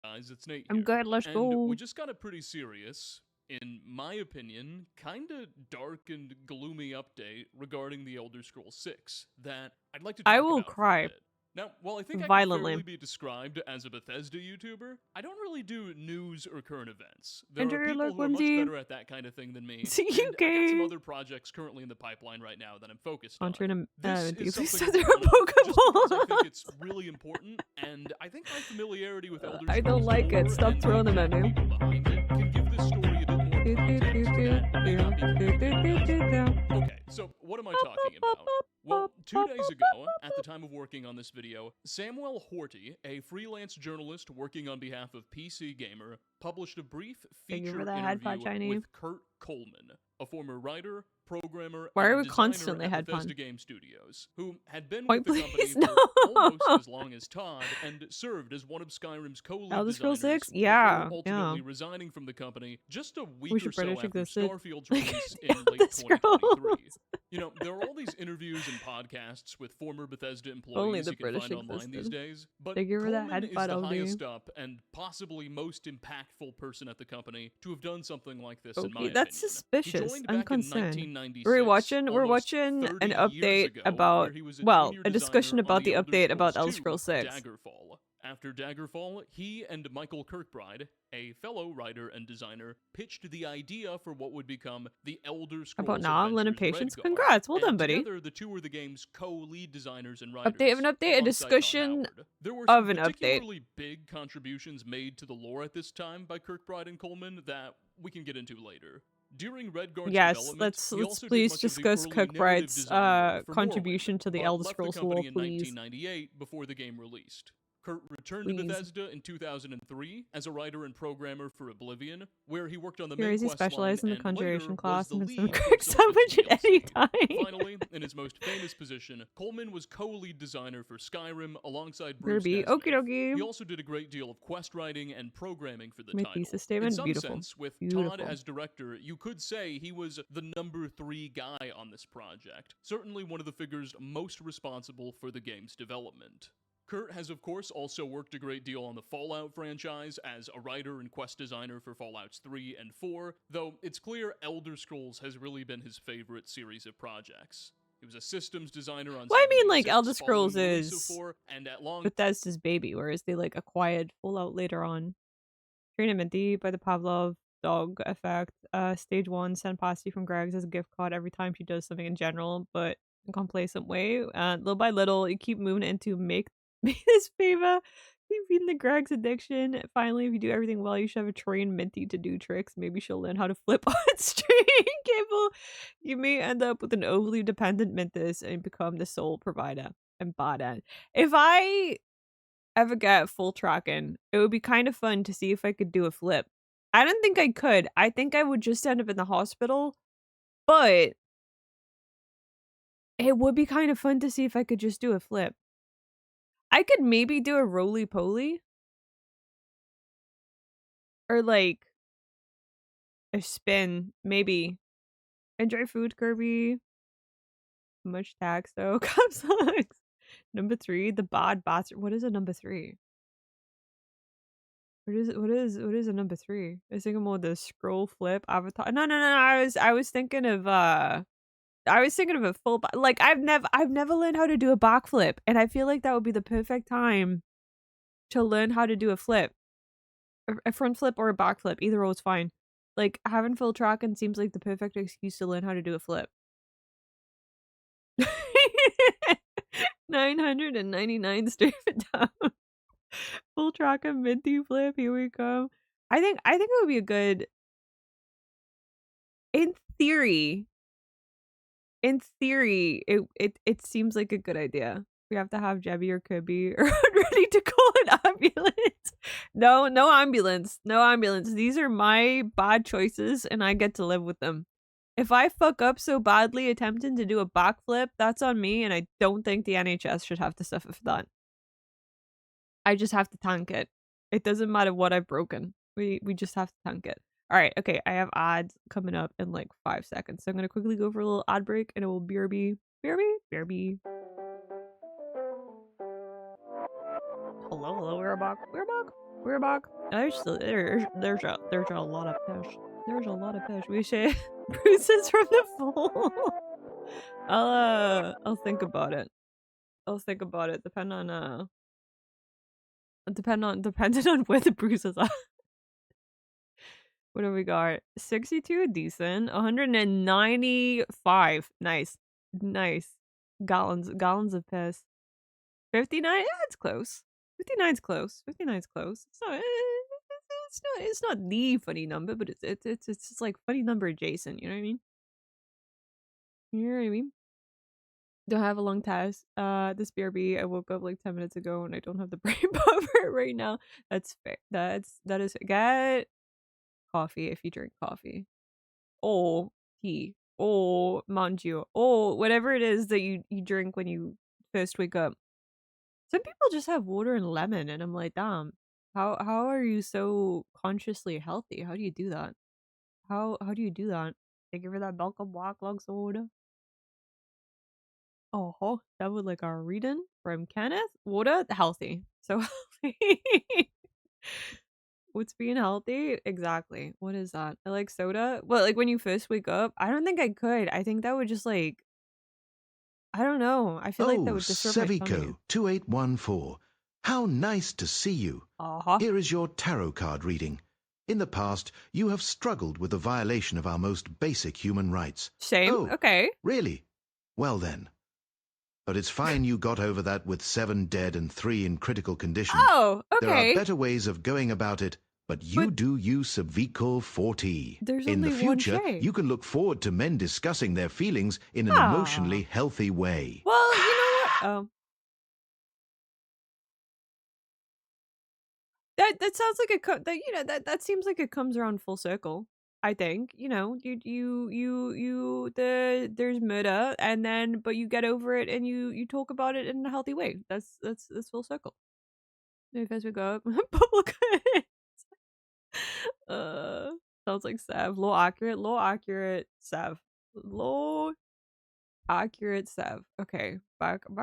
Speaker 10: Guys, it's Nate
Speaker 1: I'm
Speaker 10: here.
Speaker 1: good, let's
Speaker 10: and
Speaker 1: go.
Speaker 10: we just got it pretty serious. in my opinion, kinda dark and gloomy update regarding the Elder Scrolls 6 that I'd like to talk
Speaker 1: I will
Speaker 10: about for a
Speaker 1: cry
Speaker 10: bit. Now, while I think I can
Speaker 1: violently.
Speaker 10: fairly be described as a Bethesda YouTuber, I don't really do news or current events. There
Speaker 1: Enjoy
Speaker 10: are
Speaker 1: your
Speaker 10: people
Speaker 1: luck,
Speaker 10: who are much
Speaker 1: Minty.
Speaker 10: better at that kind of thing than me,
Speaker 1: See
Speaker 10: and
Speaker 1: you,
Speaker 10: I've got some
Speaker 1: Kay.
Speaker 10: other projects currently in the pipeline right now that I'm focused on.
Speaker 1: I'm trying to
Speaker 10: This
Speaker 1: please
Speaker 10: is
Speaker 1: stop
Speaker 10: something
Speaker 1: throwing
Speaker 10: I'm one of, just because I
Speaker 1: Pokeballs.
Speaker 10: think it's really important, and I think my familiarity with Elder Scrolls
Speaker 1: I don't like it.
Speaker 10: lore
Speaker 1: Stop
Speaker 10: and
Speaker 1: throwing
Speaker 10: the
Speaker 1: them at me.
Speaker 10: people behind it can give this story a bit more context that may not be communicated elsewhere. Okay, so what am I talking about? Well, 2 days ago, at the time of working on this video, Samuel Horty, a freelance journalist working on behalf of PC Gamer, published a brief
Speaker 1: Thank you for
Speaker 10: feature
Speaker 1: that head pot,
Speaker 10: interview
Speaker 1: Shiny.
Speaker 10: with Kurt Coleman, a former writer, programmer,
Speaker 1: Why are
Speaker 10: and
Speaker 1: we
Speaker 10: designer
Speaker 1: constantly
Speaker 10: at
Speaker 1: head
Speaker 10: Bethesda
Speaker 1: pun?
Speaker 10: Game Studios, who had been
Speaker 1: Point,
Speaker 10: with the company
Speaker 1: please,
Speaker 10: for
Speaker 1: no.
Speaker 10: almost as long as Todd and served as one of Skyrim's co-lead
Speaker 1: Elder Scrolls
Speaker 10: designers
Speaker 1: 6? Yeah,
Speaker 10: before ultimately resigning from the company just a week or so
Speaker 1: British
Speaker 10: after
Speaker 1: existed.
Speaker 10: Starfield's release in
Speaker 1: Elder
Speaker 10: late
Speaker 1: Scrolls.
Speaker 10: 2023. You know, there are all these interviews and podcasts with former Bethesda
Speaker 1: Only
Speaker 10: employees
Speaker 1: the
Speaker 10: you can
Speaker 1: British
Speaker 10: find online these
Speaker 1: existed.
Speaker 10: days, but
Speaker 1: Thank you for that
Speaker 10: Coleman
Speaker 1: head
Speaker 10: is
Speaker 1: pot,
Speaker 10: the
Speaker 1: OD.
Speaker 10: highest up and possibly most impactful person at the company to have done something like this, in my
Speaker 1: Okay, that's
Speaker 10: opinion. He
Speaker 1: suspicious.
Speaker 10: joined
Speaker 1: I'm
Speaker 10: back in
Speaker 1: concerned.
Speaker 10: 1996,
Speaker 1: We're watching
Speaker 10: almost
Speaker 1: an
Speaker 10: 30 years
Speaker 1: update
Speaker 10: ago,
Speaker 1: about,
Speaker 10: where he was a
Speaker 1: well,
Speaker 10: junior
Speaker 1: a discussion
Speaker 10: designer on
Speaker 1: about the
Speaker 10: Elder
Speaker 1: update about
Speaker 10: Scrolls
Speaker 1: Elder
Speaker 10: 2,
Speaker 1: Scrolls 6.
Speaker 10: Daggerfall. After Daggerfall, he and Michael Kirkbride, a fellow writer and designer, pitched the idea for what would become the Elder Scrolls
Speaker 1: About now, Lynn
Speaker 10: Adventures
Speaker 1: Patience.
Speaker 10: Redguard,
Speaker 1: Congrats, well
Speaker 10: and
Speaker 1: done, buddy.
Speaker 10: together the two were the game's co-lead designers and writers.
Speaker 1: Update of an update, a
Speaker 10: alongside
Speaker 1: discussion
Speaker 10: Todd Howard. There were
Speaker 1: of
Speaker 10: some
Speaker 1: an update.
Speaker 10: particularly big contributions made to the lore at this time by Kirkbride and Coleman that we can get into later. During Redguard's
Speaker 1: Yes,
Speaker 10: development,
Speaker 1: let's
Speaker 10: he also did
Speaker 1: please
Speaker 10: much of the
Speaker 1: discuss
Speaker 10: early narrative
Speaker 1: Kirkbride's
Speaker 10: design work for
Speaker 1: contribution
Speaker 10: Morrowind,
Speaker 1: to the
Speaker 10: but
Speaker 1: Elder
Speaker 10: left
Speaker 1: Scrolls
Speaker 10: the
Speaker 1: lore,
Speaker 10: company in
Speaker 1: please.
Speaker 10: 1998 before the game released. Kurt returned to
Speaker 1: Please.
Speaker 10: Bethesda in 2003 as a writer and programmer for Oblivion, where he worked on the
Speaker 1: Here
Speaker 10: main
Speaker 1: is he
Speaker 10: quest line
Speaker 1: specialized in the
Speaker 10: and
Speaker 1: conjuration
Speaker 10: later
Speaker 1: class
Speaker 10: was the
Speaker 1: and makes them
Speaker 10: lead
Speaker 1: quick
Speaker 10: for some of its
Speaker 1: sandwich at any
Speaker 10: DLC.
Speaker 1: time.
Speaker 10: Finally, in his most famous position, Coleman was co-lead designer for Skyrim alongside Bruce
Speaker 1: Kirby,
Speaker 10: Nesmith.
Speaker 1: okie dokie.
Speaker 10: He also did a great deal of quest writing and programming for the
Speaker 1: My
Speaker 10: title.
Speaker 1: thesis statement,
Speaker 10: In some
Speaker 1: beautiful.
Speaker 10: sense, with
Speaker 1: Beautiful.
Speaker 10: Todd as director, you could say he was the number 3 guy on this project. Certainly one of the figures most responsible for the game's development. Kurt has, of course, also worked a great deal on the Fallout franchise as a writer and quest designer for Fallouts 3 and 4, though it's clear Elder Scrolls has really been his favorite series of projects. He was a systems designer on
Speaker 1: Well, I mean, like,
Speaker 10: 76
Speaker 1: Elder
Speaker 10: following
Speaker 1: Scrolls
Speaker 10: the release of
Speaker 1: is
Speaker 10: 4, and at long
Speaker 1: Bethesda's baby, whereas they, like, acquired Fallout later on. Train Minty by the Pavlov dog effect. Stage 1, send pasti from Greg's as a gift card every time she does something in general, but in a complacent way. Little by little, you keep moving into make me this favor. Keep feeding the Greg's addiction. Finally, if you do everything well, you should have a trained Minty to do tricks. Maybe she'll learn how to flip on string cable. You may end up with an overly dependent Mintis and become the sole provider and bottom. If I ever get full tracking, it would be kind of fun to see if I could do a flip. I don't think I could. I think I would just end up in the hospital, but it would be kind of fun to see if I could just do a flip. I could maybe do a roly-poly. Or, like, a spin. Maybe. Enjoy food, Kirby. Much tax, though. Cop sucks. Number 3, the bod bastard. What is a number 3? What is a number 3? I was thinking more the scroll flip avatar. No. I was thinking of a full like I've never learned how to do a backflip, and I feel like that would be the perfect time to learn how to do a flip. A front flip or a backflip, either or is fine. Like, having full tracking seems like the perfect excuse to learn how to do a flip. 999 straight down. Full tracking Minty flip, here we come. I think it would be a good, in theory, it seems like a good idea. We have to have Jebby or Kirby ready to call an ambulance. No ambulance. No ambulance. These are my bad choices, and I get to live with them. If I fuck up so badly attempting to do a backflip, that's on me, and I don't think the NHS should have to suffer for that. I just have to tank it. It doesn't matter what I've broken. We just have to tank it. Alright, okay, I have ads coming up in like 5 seconds. So I'm gonna quickly go for a little ad break, and it will BRB. Hello, we're back. There's a lot of fish. There's a lot of fish. We should bruises from the fall. I'll think about it. I'll think about it. Depending on where the bruises are. What do we got? 62, decent. 195, nice, nice. Gallons of piss. 59, yeah, it's close. 59's close. 59's close. It's not the funny number, but it's just like funny number adjacent. You know what I mean? You know what I mean? Don't have a long test. This BRB, I woke up like 10 minutes ago and I don't have the brain power right now. That's fair. That is get coffee if you drink coffee. Or tea. Or Mountain Dew. Or whatever it is that you drink when you first wake up. Some people just have water and lemon and I'm like, damn, how are you so consciously healthy? How do you do that? How do you do that? Thank you for that bulk of black log soda. Oh, that would like our reading from Kenneth. Water, healthy. So healthy. What's being healthy? Exactly. What is that? I like soda. Well, like when you first wake up, I don't think I could. I think that would just like, I don't know. I feel like that
Speaker 4: Oh,
Speaker 1: would disturb my tummy.
Speaker 4: Sevico 2814. How nice to see you. Here is your tarot card reading. In the past, you have struggled with the violation of our most basic human rights.
Speaker 1: Shame.
Speaker 4: Oh,
Speaker 1: okay.
Speaker 4: Really? Well then. But it's fine you got over that with 7 dead and 3 in critical condition.
Speaker 1: Oh, okay.
Speaker 4: There are better ways of going about it, but you do use Sevico 40.
Speaker 1: There's
Speaker 4: In the
Speaker 1: only one
Speaker 4: future,
Speaker 1: J.
Speaker 4: you can look forward to men discussing their feelings in an emotionally healthy way.
Speaker 1: Well, you know what? Oh. That sounds like that seems like it comes around full circle. I think, there's murder and then but you get over it and you talk about it in a healthy way. That's full circle. Maybe as we go up, public sounds like Sav. Low accurate Sav. Low accurate Sav. Okay, back to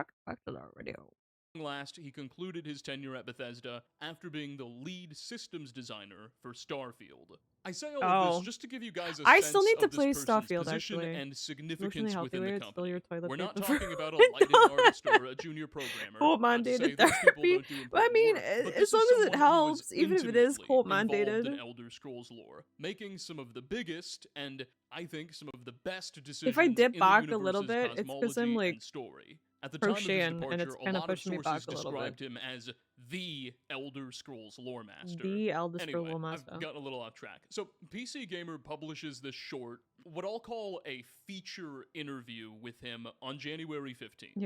Speaker 1: the radio.
Speaker 10: Last, he concluded his tenure at Bethesda after being the lead systems designer for Starfield. I say all of this just to give you guys a
Speaker 1: I
Speaker 10: sense
Speaker 1: still need to
Speaker 10: of this
Speaker 1: play
Speaker 10: person's
Speaker 1: Starfield,
Speaker 10: position
Speaker 1: actually.
Speaker 10: and significance within the company. We're not
Speaker 1: paper.
Speaker 10: talking about a lighting artist or a junior programmer.
Speaker 1: Court mandated therapy. But I mean, as long as it helps, even if it is court mandated.
Speaker 10: In Elder Scrolls lore, making some of the biggest and I think some of the best decisions.
Speaker 1: If I dip
Speaker 10: in
Speaker 1: back
Speaker 10: the
Speaker 1: a little bit, it's because I'm like
Speaker 10: story. At the time of his departure,
Speaker 1: and it's kind of pushing me back a little bit.
Speaker 10: Described him as the Elder Scrolls lore master.
Speaker 1: The Elder Scrolls lore master.
Speaker 10: I've gotten a little off track. So PC Gamer publishes this short, what I'll call a feature interview with him on January 15th.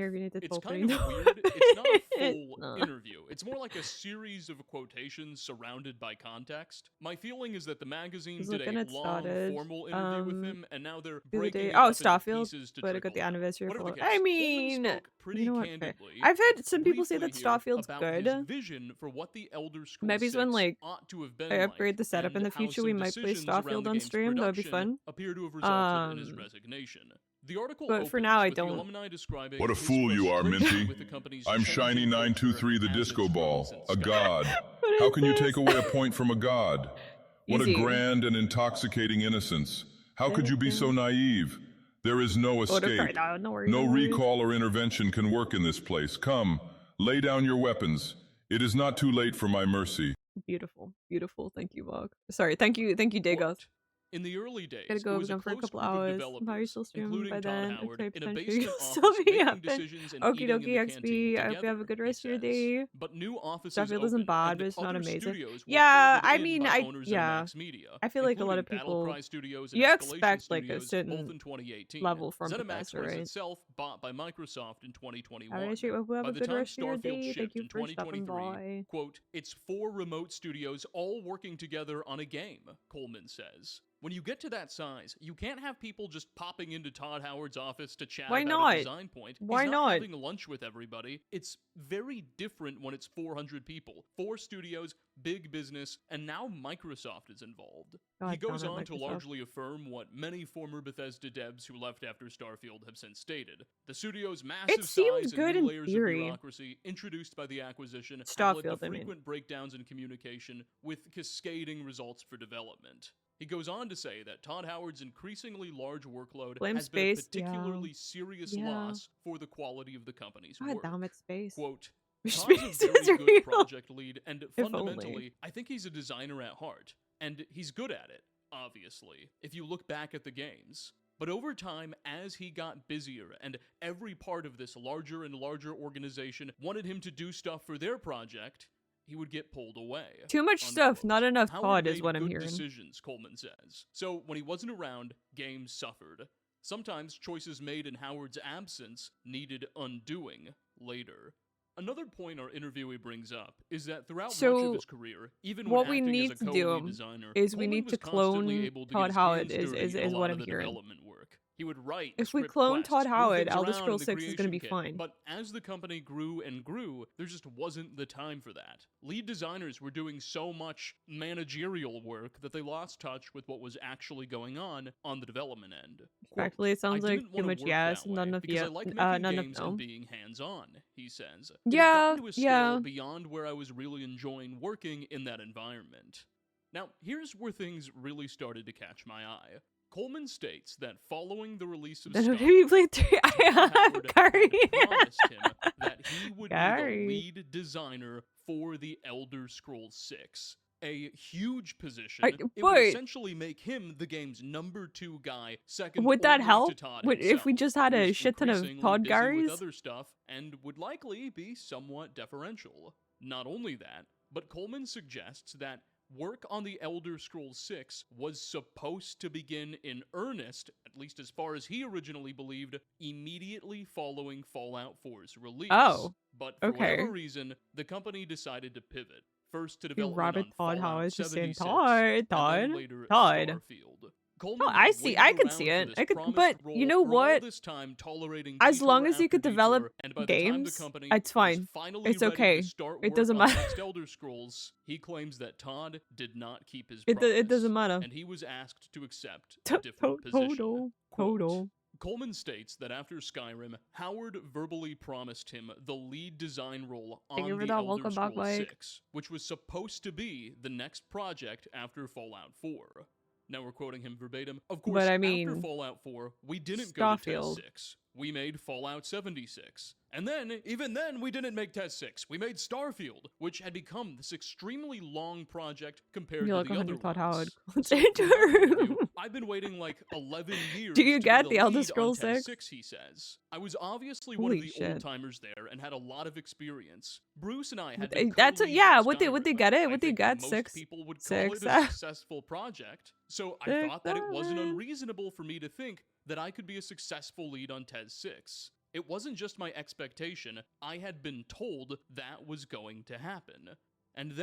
Speaker 10: It's kind of weird. It's not a full interview. It's more like a series of quotations surrounded by context. My feeling is that the magazine did a long formal interview with him, and now they're breaking it up into
Speaker 1: Starfield,
Speaker 10: pieces to
Speaker 1: but I got the anniversary for
Speaker 10: I
Speaker 1: mean,
Speaker 10: pretty
Speaker 1: you know what?
Speaker 10: candidly,
Speaker 1: I've heard some people say that Starfield's good.
Speaker 10: His vision for what the Elder Scrolls
Speaker 1: Maybe it's when like
Speaker 10: ought to have been
Speaker 1: I upgrade the setup in the future, we might play Starfield on stream. That would be fun.
Speaker 10: Appear to have resulted in his resignation. The article
Speaker 1: but for now, I don't.
Speaker 12: What a fool you are, Minty. I'm Shiny 923, the disco ball, a god. How can you take away a point from a god? What a grand and intoxicating innocence. How could you be so naive? There is no escape. No recall or intervention can work in this place. Come, lay down your weapons. It is not too late for my mercy.
Speaker 1: Beautiful, beautiful. Thank you, Bog. Sorry, thank you, Dagoth.
Speaker 10: In the early days,
Speaker 1: gotta go
Speaker 10: it was a
Speaker 1: for a
Speaker 10: close
Speaker 1: couple
Speaker 10: group of
Speaker 1: hours.
Speaker 10: developers,
Speaker 1: How are you still streaming by then?
Speaker 10: Howard,
Speaker 1: Okay,
Speaker 10: in a
Speaker 1: potentially
Speaker 10: basement
Speaker 1: still
Speaker 10: office,
Speaker 1: be
Speaker 10: making
Speaker 1: happen.
Speaker 10: decisions and
Speaker 1: Okie
Speaker 10: eating in
Speaker 1: dokie
Speaker 10: the
Speaker 1: XP.
Speaker 10: canteen
Speaker 1: I hope you have a good rest of your day.
Speaker 10: But new offices
Speaker 1: Starfield isn't
Speaker 10: opened,
Speaker 1: bad,
Speaker 10: and
Speaker 1: but it's not
Speaker 10: other
Speaker 1: amazing.
Speaker 10: studios were
Speaker 1: Yeah,
Speaker 10: folded
Speaker 1: I
Speaker 10: in
Speaker 1: mean,
Speaker 10: by owners of Max Media,
Speaker 1: I feel like a lot of
Speaker 10: including
Speaker 1: people.
Speaker 10: Battlecry Studios and
Speaker 1: You
Speaker 10: Escalation
Speaker 1: expect like a
Speaker 10: Studios,
Speaker 1: certain
Speaker 10: both in 2018.
Speaker 1: level from
Speaker 10: ZeniMax
Speaker 1: Bethesda,
Speaker 10: was
Speaker 1: right?
Speaker 10: itself bought by Microsoft in 2021.
Speaker 1: I wish you have
Speaker 10: By
Speaker 1: a
Speaker 10: the
Speaker 1: good
Speaker 10: time
Speaker 1: rest of your
Speaker 10: Starfield
Speaker 1: day.
Speaker 10: shipped
Speaker 1: Thank you
Speaker 10: in
Speaker 1: for stopping
Speaker 10: 2023,
Speaker 1: by.
Speaker 10: quote, it's 4 remote studios all working together on a game, Coleman says. When you get to that size, you can't have people just popping into Todd Howard's office to chat
Speaker 1: Why
Speaker 10: about
Speaker 1: not?
Speaker 10: a design point.
Speaker 1: Why
Speaker 10: He's
Speaker 1: not?
Speaker 10: having lunch with everybody. It's very different when it's 400 people. 4 studios, big business, and now Microsoft is involved.
Speaker 1: God
Speaker 10: He goes
Speaker 1: damn it,
Speaker 10: on to
Speaker 1: Microsoft.
Speaker 10: largely affirm what many former Bethesda devs who left after Starfield have since stated. The studio's massive
Speaker 1: seemed
Speaker 10: size
Speaker 1: good
Speaker 10: and
Speaker 1: in
Speaker 10: new layers
Speaker 1: theory.
Speaker 10: of bureaucracy introduced by the acquisition have led
Speaker 1: Starfield,
Speaker 10: to
Speaker 1: I mean.
Speaker 10: frequent breakdowns in communication with cascading results for development. He goes on to say that Todd Howard's increasingly large workload
Speaker 1: Blame
Speaker 10: has been a
Speaker 1: Space, yeah.
Speaker 10: particularly serious
Speaker 1: Yeah.
Speaker 10: loss for the quality of the company's
Speaker 1: God
Speaker 10: work.
Speaker 1: damn it, Space.
Speaker 10: Quote,
Speaker 1: Space
Speaker 10: Todd's a
Speaker 1: is
Speaker 10: very
Speaker 1: real.
Speaker 10: good project lead, and
Speaker 1: If
Speaker 10: fundamentally,
Speaker 1: only.
Speaker 10: I think he's a designer at heart. And he's good at it, obviously, if you look back at the games. But over time, as he got busier and every part of this larger and larger organization wanted him to do stuff for their project, he would get pulled away.
Speaker 1: Too much stuff, not enough
Speaker 10: Howard
Speaker 1: Todd is
Speaker 10: made
Speaker 1: what I'm
Speaker 10: good
Speaker 1: hearing.
Speaker 10: decisions, Coleman says. So when he wasn't around, games suffered. Sometimes choices made in Howard's absence needed undoing later. Another point our interviewee brings up is that throughout much of his career, even
Speaker 1: what
Speaker 10: when
Speaker 1: we
Speaker 10: acting
Speaker 1: need
Speaker 10: as a
Speaker 1: to
Speaker 10: co-lead
Speaker 1: do
Speaker 10: designer,
Speaker 1: is we
Speaker 10: Coleman
Speaker 1: need
Speaker 10: was
Speaker 1: to
Speaker 10: constantly
Speaker 1: clone
Speaker 10: able to
Speaker 1: Todd
Speaker 10: get his
Speaker 1: Howard
Speaker 10: hands dirty
Speaker 1: is
Speaker 10: in a
Speaker 1: what
Speaker 10: lot
Speaker 1: I'm
Speaker 10: of the
Speaker 1: hearing.
Speaker 10: development work. He would write
Speaker 1: If we
Speaker 10: script
Speaker 1: clone
Speaker 10: quests,
Speaker 1: Todd
Speaker 10: move
Speaker 1: Howard,
Speaker 10: things
Speaker 1: Elder
Speaker 10: around
Speaker 1: Scrolls
Speaker 10: in the
Speaker 1: 6 is gonna be
Speaker 10: creation kit.
Speaker 1: fine.
Speaker 10: But as the company grew and grew, there just wasn't the time for that. Lead designers were doing so much managerial work that they lost touch with what was actually going on the development end.
Speaker 1: Actually, it sounds
Speaker 10: I
Speaker 1: like
Speaker 10: didn't
Speaker 1: too
Speaker 10: wanna
Speaker 1: much
Speaker 10: work
Speaker 1: yes,
Speaker 10: that way
Speaker 1: none of
Speaker 10: because I
Speaker 1: yes,
Speaker 10: like making
Speaker 1: none of
Speaker 10: games
Speaker 1: no.
Speaker 10: and being hands-on, he says. It had
Speaker 1: Yeah,
Speaker 10: gotten to a scale
Speaker 1: yeah.
Speaker 10: beyond where I was really enjoying working in that environment. Now, here's where things really started to catch my eye. Coleman states that following the release of
Speaker 1: Then
Speaker 10: Star,
Speaker 1: who did we play 3? I
Speaker 10: Todd
Speaker 1: have
Speaker 10: Howard
Speaker 1: Gary.
Speaker 10: had promised him that he would be
Speaker 1: Gary.
Speaker 10: the lead designer for the Elder Scrolls 6. A huge position. It would
Speaker 1: but-
Speaker 10: essentially make him the game's #2 guy, second
Speaker 1: Would that
Speaker 10: only
Speaker 1: help?
Speaker 10: to Todd
Speaker 1: Would, if we
Speaker 10: himself,
Speaker 1: just had
Speaker 10: who
Speaker 1: a
Speaker 10: is
Speaker 1: shit ton of
Speaker 10: increasingly
Speaker 1: Todd
Speaker 10: busy with
Speaker 1: Garys?
Speaker 10: other stuff and would likely be somewhat deferential. Not only that, but Coleman suggests that work on the Elder Scrolls 6 was supposed to begin in earnest, at least as far as he originally believed, immediately following Fallout 4's release.
Speaker 1: Oh,
Speaker 10: But for
Speaker 1: okay.
Speaker 10: whatever reason, the company decided to pivot. First to
Speaker 1: You
Speaker 10: development
Speaker 1: rabbit
Speaker 10: on
Speaker 1: Todd
Speaker 10: Fallout
Speaker 1: Howard just saying
Speaker 10: 76,
Speaker 1: Todd,
Speaker 10: and then
Speaker 1: Todd,
Speaker 10: later
Speaker 1: Todd.
Speaker 10: Starfield. Coleman
Speaker 1: No, I
Speaker 10: had
Speaker 1: see.
Speaker 10: waited
Speaker 1: I could
Speaker 10: around
Speaker 1: see
Speaker 10: for
Speaker 1: it.
Speaker 10: this
Speaker 1: I could,
Speaker 10: promised
Speaker 1: but
Speaker 10: role
Speaker 1: you know
Speaker 10: for all
Speaker 1: what?
Speaker 10: this time, tolerating
Speaker 1: As
Speaker 10: detour
Speaker 1: long as you
Speaker 10: after
Speaker 1: could
Speaker 10: detour,
Speaker 1: develop
Speaker 10: and by the time the
Speaker 1: games,
Speaker 10: company
Speaker 1: it's
Speaker 10: was
Speaker 1: fine.
Speaker 10: finally
Speaker 1: It's
Speaker 10: ready
Speaker 1: okay.
Speaker 10: to start
Speaker 1: It
Speaker 10: work
Speaker 1: doesn't
Speaker 10: on the
Speaker 1: matter.
Speaker 10: next Elder Scrolls, he claims that Todd did not keep his
Speaker 1: It
Speaker 10: promise,
Speaker 1: doesn't matter.
Speaker 10: and he was asked to accept a different position. Quote, Coleman states that after Skyrim, Howard verbally promised him the lead design role
Speaker 1: Thank you
Speaker 10: on
Speaker 1: for
Speaker 10: the
Speaker 1: that.
Speaker 10: Elder
Speaker 1: Welcome back,
Speaker 10: Scrolls
Speaker 1: Mike.
Speaker 10: 6, which was supposed to be the next project after Fallout 4. Now we're quoting him verbatim. Of course,
Speaker 1: But I
Speaker 10: after
Speaker 1: mean,
Speaker 10: Fallout 4, we didn't go to
Speaker 1: Starfield.
Speaker 10: Test 6. We made Fallout 76. And then, even then, we didn't make Test 6. We made Starfield, which had become this extremely long project compared
Speaker 1: You're
Speaker 10: to
Speaker 1: like
Speaker 10: the other
Speaker 1: 100 Todd
Speaker 10: ones.
Speaker 1: Howard.
Speaker 10: So, from my point of view, I've been waiting like 11 years
Speaker 1: Do you
Speaker 10: to
Speaker 1: get
Speaker 10: be
Speaker 1: the Elder
Speaker 10: lead on
Speaker 1: Scrolls
Speaker 10: Test
Speaker 1: 6?
Speaker 10: 6, he says. I was obviously one of
Speaker 1: Holy
Speaker 10: the
Speaker 1: shit.
Speaker 10: old-timers there and had a lot of experience. Bruce and I had
Speaker 1: That's
Speaker 10: been
Speaker 1: yeah.
Speaker 10: co-leads on
Speaker 1: Would they
Speaker 10: Skyrim.
Speaker 1: get it?
Speaker 10: I
Speaker 1: Would they
Speaker 10: think
Speaker 1: get
Speaker 10: most
Speaker 1: 6?
Speaker 10: people would call it
Speaker 1: 6.
Speaker 10: a successful project. So I
Speaker 1: Six,
Speaker 10: thought that it wasn't
Speaker 1: 7.
Speaker 10: unreasonable for me to think that I could be a successful lead on TES 6. It wasn't just my expectation, I had been told that was going to happen. And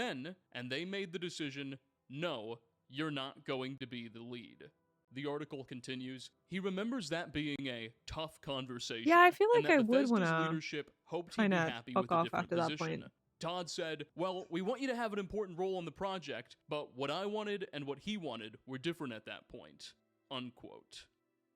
Speaker 10: they made the decision, no, you're not going to be the lead. The article continues, he remembers that being a tough conversation.
Speaker 1: Yeah, I feel
Speaker 10: and
Speaker 1: like
Speaker 10: that
Speaker 1: I would
Speaker 10: Bethesda's
Speaker 1: wanna
Speaker 10: leadership hoped he'd be
Speaker 1: kinda
Speaker 10: happy
Speaker 1: fuck
Speaker 10: with a
Speaker 1: off
Speaker 10: different
Speaker 1: after that
Speaker 10: position.
Speaker 1: point.
Speaker 10: Todd said, well, we want you to have an important role on the project, but what I wanted and what he wanted were different at that point. Unquote.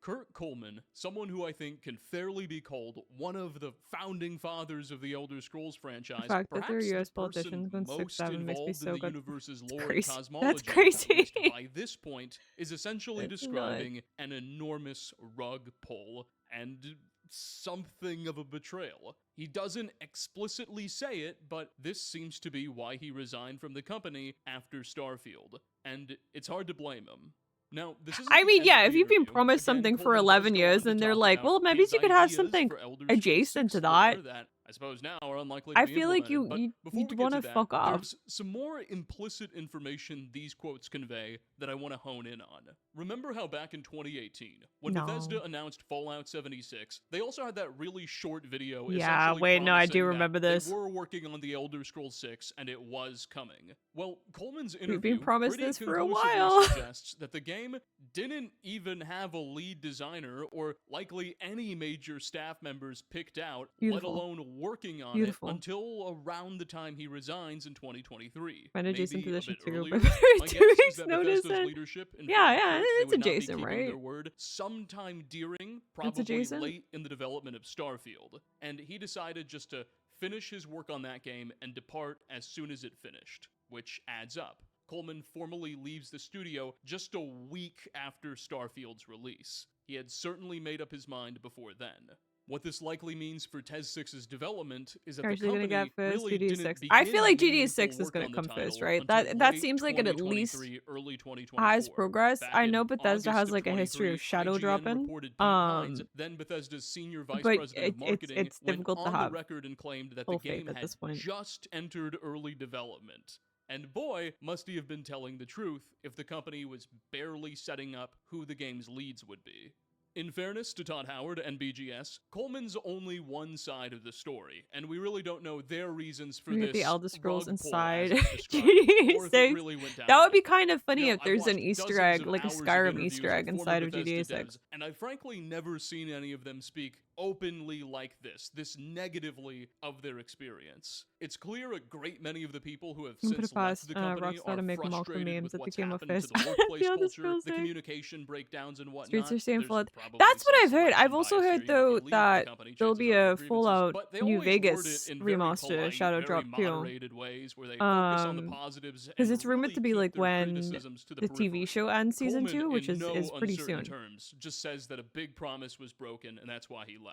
Speaker 10: Kurt Coleman, someone who I think can fairly be called one of the founding fathers of the Elder Scrolls franchise,
Speaker 1: The fact that
Speaker 10: perhaps
Speaker 1: they're US
Speaker 10: the person
Speaker 1: politicians when 6,
Speaker 10: most
Speaker 1: 7 makes me
Speaker 10: involved
Speaker 1: so
Speaker 10: in the
Speaker 1: good.
Speaker 10: universe's
Speaker 1: That's
Speaker 10: lore and
Speaker 1: crazy.
Speaker 10: cosmology,
Speaker 1: That's
Speaker 10: at
Speaker 1: crazy.
Speaker 10: least by this point, is essentially
Speaker 1: That's
Speaker 10: describing an enormous rug pull and something of a betrayal. He doesn't explicitly say it, but this seems to be why he resigned from the company after Starfield, and it's hard to blame him. Now, this isn't
Speaker 1: I
Speaker 10: the
Speaker 1: mean,
Speaker 10: end
Speaker 1: yeah,
Speaker 10: of
Speaker 1: if
Speaker 10: the
Speaker 1: you've been
Speaker 10: interview.
Speaker 1: promised
Speaker 10: Again,
Speaker 1: something for
Speaker 10: Coleman does
Speaker 1: 11
Speaker 10: go
Speaker 1: years
Speaker 10: on to
Speaker 1: and they're
Speaker 10: talk
Speaker 1: like,
Speaker 10: about
Speaker 1: well, maybe
Speaker 10: his
Speaker 1: you could have
Speaker 10: ideas
Speaker 1: something
Speaker 10: for Elder Scrolls
Speaker 1: adjacent
Speaker 10: 6
Speaker 1: to
Speaker 10: lore
Speaker 1: that.
Speaker 10: that I suppose now are unlikely to
Speaker 1: I
Speaker 10: be
Speaker 1: feel like
Speaker 10: implemented. But
Speaker 1: you'd
Speaker 10: before we get
Speaker 1: want to
Speaker 10: that,
Speaker 1: fuck off.
Speaker 10: There's some more implicit information these quotes convey that I want to hone in on. Remember how back in 2018, when
Speaker 1: No.
Speaker 10: Bethesda announced Fallout 76, they also had that really short video
Speaker 1: Yeah,
Speaker 10: essentially
Speaker 1: wait, no, I do
Speaker 10: promising that
Speaker 1: remember this.
Speaker 10: They were working on the Elder Scrolls 6 and it was coming. Well, Coleman's
Speaker 1: We've
Speaker 10: interview
Speaker 1: been promised
Speaker 10: pretty
Speaker 1: this for a
Speaker 10: conclusively
Speaker 1: while.
Speaker 10: suggests that the game didn't even have a lead designer or likely any major staff members picked out,
Speaker 1: Beautiful.
Speaker 10: let alone working on
Speaker 1: Beautiful.
Speaker 10: it until around the time he resigns in 2023.
Speaker 1: Find adjacent
Speaker 10: Maybe a
Speaker 1: position
Speaker 10: bit
Speaker 1: too,
Speaker 10: earlier.
Speaker 1: but
Speaker 10: My
Speaker 1: 2
Speaker 10: guess is
Speaker 1: weeks
Speaker 10: that
Speaker 1: notice
Speaker 10: Bethesda's
Speaker 1: it.
Speaker 10: leadership
Speaker 1: Yeah,
Speaker 10: informed
Speaker 1: yeah,
Speaker 10: Kurt they
Speaker 1: it's
Speaker 10: would not be
Speaker 1: adjacent,
Speaker 10: keeping
Speaker 1: right?
Speaker 10: their word sometime during, probably
Speaker 1: adjacent?
Speaker 10: late in the development of Starfield, and he decided just to finish his work on that game and depart as soon as it finished, which adds up. Coleman formally leaves the studio just a week after Starfield's release. He had certainly made up his mind before then. What this likely means for TES 6's development is that the
Speaker 1: Actually gonna
Speaker 10: company
Speaker 1: get first
Speaker 10: really
Speaker 1: GTA
Speaker 10: didn't
Speaker 1: 6.
Speaker 10: begin
Speaker 1: I feel like GTA
Speaker 10: meaningful
Speaker 1: 6 is
Speaker 10: work
Speaker 1: gonna
Speaker 10: on the
Speaker 1: come first,
Speaker 10: title
Speaker 1: right?
Speaker 10: until
Speaker 1: That
Speaker 10: late
Speaker 1: seems like it at least
Speaker 10: 2023, early 2024.
Speaker 1: has progress.
Speaker 10: Back
Speaker 1: I
Speaker 10: in
Speaker 1: know Bethesda
Speaker 10: August
Speaker 1: has
Speaker 10: of
Speaker 1: like a history
Speaker 10: 23,
Speaker 1: of shadow
Speaker 10: IGN
Speaker 1: dropping.
Speaker 10: reported Pete Hines, then Bethesda's senior vice
Speaker 1: But
Speaker 10: president of marketing,
Speaker 1: it's
Speaker 10: went
Speaker 1: difficult to
Speaker 10: on the
Speaker 1: have
Speaker 10: record and claimed that the
Speaker 1: full faith
Speaker 10: game
Speaker 1: at
Speaker 10: had
Speaker 1: this point.
Speaker 10: just entered early development. And boy, must he have been telling the truth if the company was barely setting up who the game's leads would be. In fairness to Todd Howard and BGS, Coleman's only one side of the story, and we really don't know their reasons for
Speaker 1: We
Speaker 10: this
Speaker 1: get the Elder Scrolls
Speaker 10: rug pull,
Speaker 1: inside
Speaker 10: as it's described,
Speaker 1: GTA
Speaker 10: or if it
Speaker 1: 6.
Speaker 10: really went down
Speaker 1: That would
Speaker 10: that
Speaker 1: be kind of funny
Speaker 10: You know,
Speaker 1: if there's
Speaker 10: I've
Speaker 1: an
Speaker 10: watched
Speaker 1: Easter
Speaker 10: dozens
Speaker 1: egg,
Speaker 10: of
Speaker 1: like a
Speaker 10: hours of
Speaker 1: Skyrim
Speaker 10: interviews
Speaker 1: Easter
Speaker 10: with
Speaker 1: egg
Speaker 10: former
Speaker 1: inside of
Speaker 10: Bethesda
Speaker 1: GTA 6.
Speaker 10: devs, and I've frankly never seen any of them speak openly like this negatively of their experience. It's clear a great many of the people who have
Speaker 1: I'm gonna
Speaker 10: since
Speaker 1: pass
Speaker 10: left the company
Speaker 1: Rockstar to
Speaker 10: are
Speaker 1: make Malcolm
Speaker 10: frustrated
Speaker 1: memes
Speaker 10: with
Speaker 1: that
Speaker 10: what's
Speaker 1: became a
Speaker 10: happened to
Speaker 1: fist.
Speaker 10: the workplace
Speaker 1: The Elder
Speaker 10: culture,
Speaker 1: Scrolls
Speaker 10: the
Speaker 1: thing.
Speaker 10: communication breakdowns and whatnot.
Speaker 1: Streets are saying
Speaker 10: There's
Speaker 1: Fallout.
Speaker 10: probably
Speaker 1: That's what
Speaker 10: some
Speaker 1: I've heard. I've
Speaker 10: selection
Speaker 1: also
Speaker 10: bias
Speaker 1: heard
Speaker 10: here. You know, if
Speaker 1: though
Speaker 10: you leave the
Speaker 1: that
Speaker 10: company,
Speaker 1: there'll
Speaker 10: chances
Speaker 1: be
Speaker 10: are there are
Speaker 1: a
Speaker 10: grievances,
Speaker 1: Fallout
Speaker 10: but they
Speaker 1: New
Speaker 10: always word
Speaker 1: Vegas
Speaker 10: it in very
Speaker 1: remaster
Speaker 10: polite,
Speaker 1: Shadow
Speaker 10: very
Speaker 1: Drop too.
Speaker 10: moderated ways where they focus on the positives
Speaker 1: Because
Speaker 10: and
Speaker 1: it's rumored
Speaker 10: really
Speaker 1: to be
Speaker 10: keep
Speaker 1: like
Speaker 10: their
Speaker 1: when
Speaker 10: criticisms to
Speaker 1: the TV show ends season
Speaker 10: Coleman,
Speaker 1: 2, which
Speaker 10: in
Speaker 1: is
Speaker 10: no
Speaker 1: pretty
Speaker 10: uncertain
Speaker 1: soon.
Speaker 10: terms, just says that a big promise was broken and that's why he left.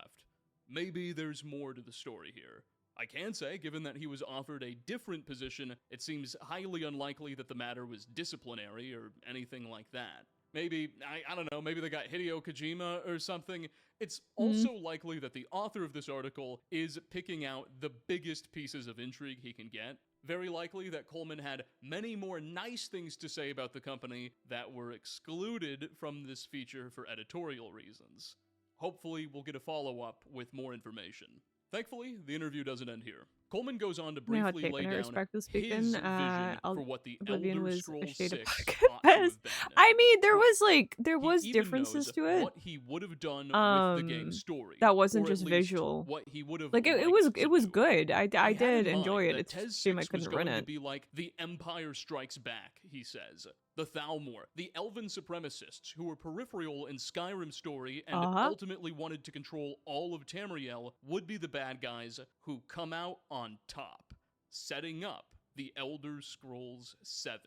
Speaker 10: Maybe there's more to the story here. I can say, given that he was offered a different position, it seems highly unlikely that the matter was disciplinary or anything like that. Maybe, I don't know, maybe they got Hideo Kojima or something. It's also likely that the author of this article is picking out the biggest pieces of intrigue he can get. Very likely that Coleman had many more nice things to say about the company that were excluded from this feature for editorial reasons. Hopefully, we'll get a follow-up with more information. Thankfully, the interview doesn't end here. Coleman goes on to
Speaker 1: You know how
Speaker 10: briefly lay down
Speaker 1: respectfully
Speaker 10: his
Speaker 1: speaking,
Speaker 10: vision for what the
Speaker 1: Oblivion
Speaker 10: Elder
Speaker 1: was a
Speaker 10: Scrolls
Speaker 1: shade of
Speaker 10: 6
Speaker 1: Pocket
Speaker 10: ought to
Speaker 1: Fest.
Speaker 10: have been.
Speaker 1: I mean, there
Speaker 10: He
Speaker 1: was
Speaker 10: even
Speaker 1: differences
Speaker 10: knows
Speaker 1: to it.
Speaker 10: what he would have done with the game's story,
Speaker 1: that wasn't
Speaker 10: or
Speaker 1: just
Speaker 10: at least
Speaker 1: visual.
Speaker 10: what he would have
Speaker 1: Like it was good. I
Speaker 10: He had
Speaker 1: did
Speaker 10: in
Speaker 1: enjoy
Speaker 10: mind
Speaker 1: it.
Speaker 10: that
Speaker 1: It's a
Speaker 10: TES
Speaker 1: shame I
Speaker 10: 6 was
Speaker 1: couldn't run
Speaker 10: going to
Speaker 1: it.
Speaker 10: be like the Empire Strikes Back, he says. The Thalmor, the Elven supremacists who were peripheral in Skyrim's story and ultimately wanted to control all of Tamriel, would be the bad guys who come out on top, setting up the Elder Scrolls 7.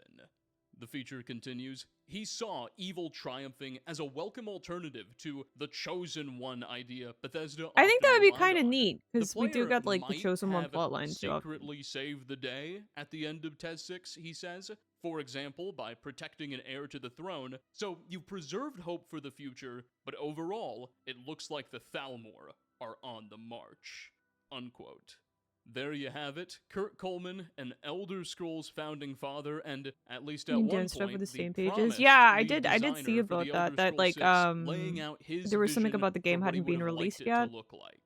Speaker 10: The feature continues. He saw evil triumphing as a welcome alternative to the Chosen One idea Bethesda
Speaker 1: I think that would be
Speaker 10: often
Speaker 1: kind of
Speaker 10: relied on.
Speaker 1: neat
Speaker 10: The
Speaker 1: because we do
Speaker 10: player
Speaker 1: got like the
Speaker 10: might
Speaker 1: Chosen One
Speaker 10: have
Speaker 1: plotline too.
Speaker 10: secretly saved the day at the end of TES 6, he says. For example, by protecting an heir to the throne. So you've preserved hope for the future, but overall, it looks like the Thalmor are on the march. Unquote. There you have it. Kurt Coleman, an Elder Scrolls founding father, and at least at
Speaker 1: You
Speaker 10: one
Speaker 1: done stuff
Speaker 10: point,
Speaker 1: with the same
Speaker 10: the
Speaker 1: pages.
Speaker 10: promised
Speaker 1: Yeah,
Speaker 10: lead
Speaker 1: I did see
Speaker 10: designer for
Speaker 1: about
Speaker 10: the
Speaker 1: that.
Speaker 10: Elder
Speaker 1: That
Speaker 10: Scrolls
Speaker 1: like
Speaker 10: 6, laying out his
Speaker 1: there was something
Speaker 10: vision
Speaker 1: about the game
Speaker 10: for what he
Speaker 1: hadn't been
Speaker 10: would have
Speaker 1: released
Speaker 10: liked it
Speaker 1: yet.
Speaker 10: to look like.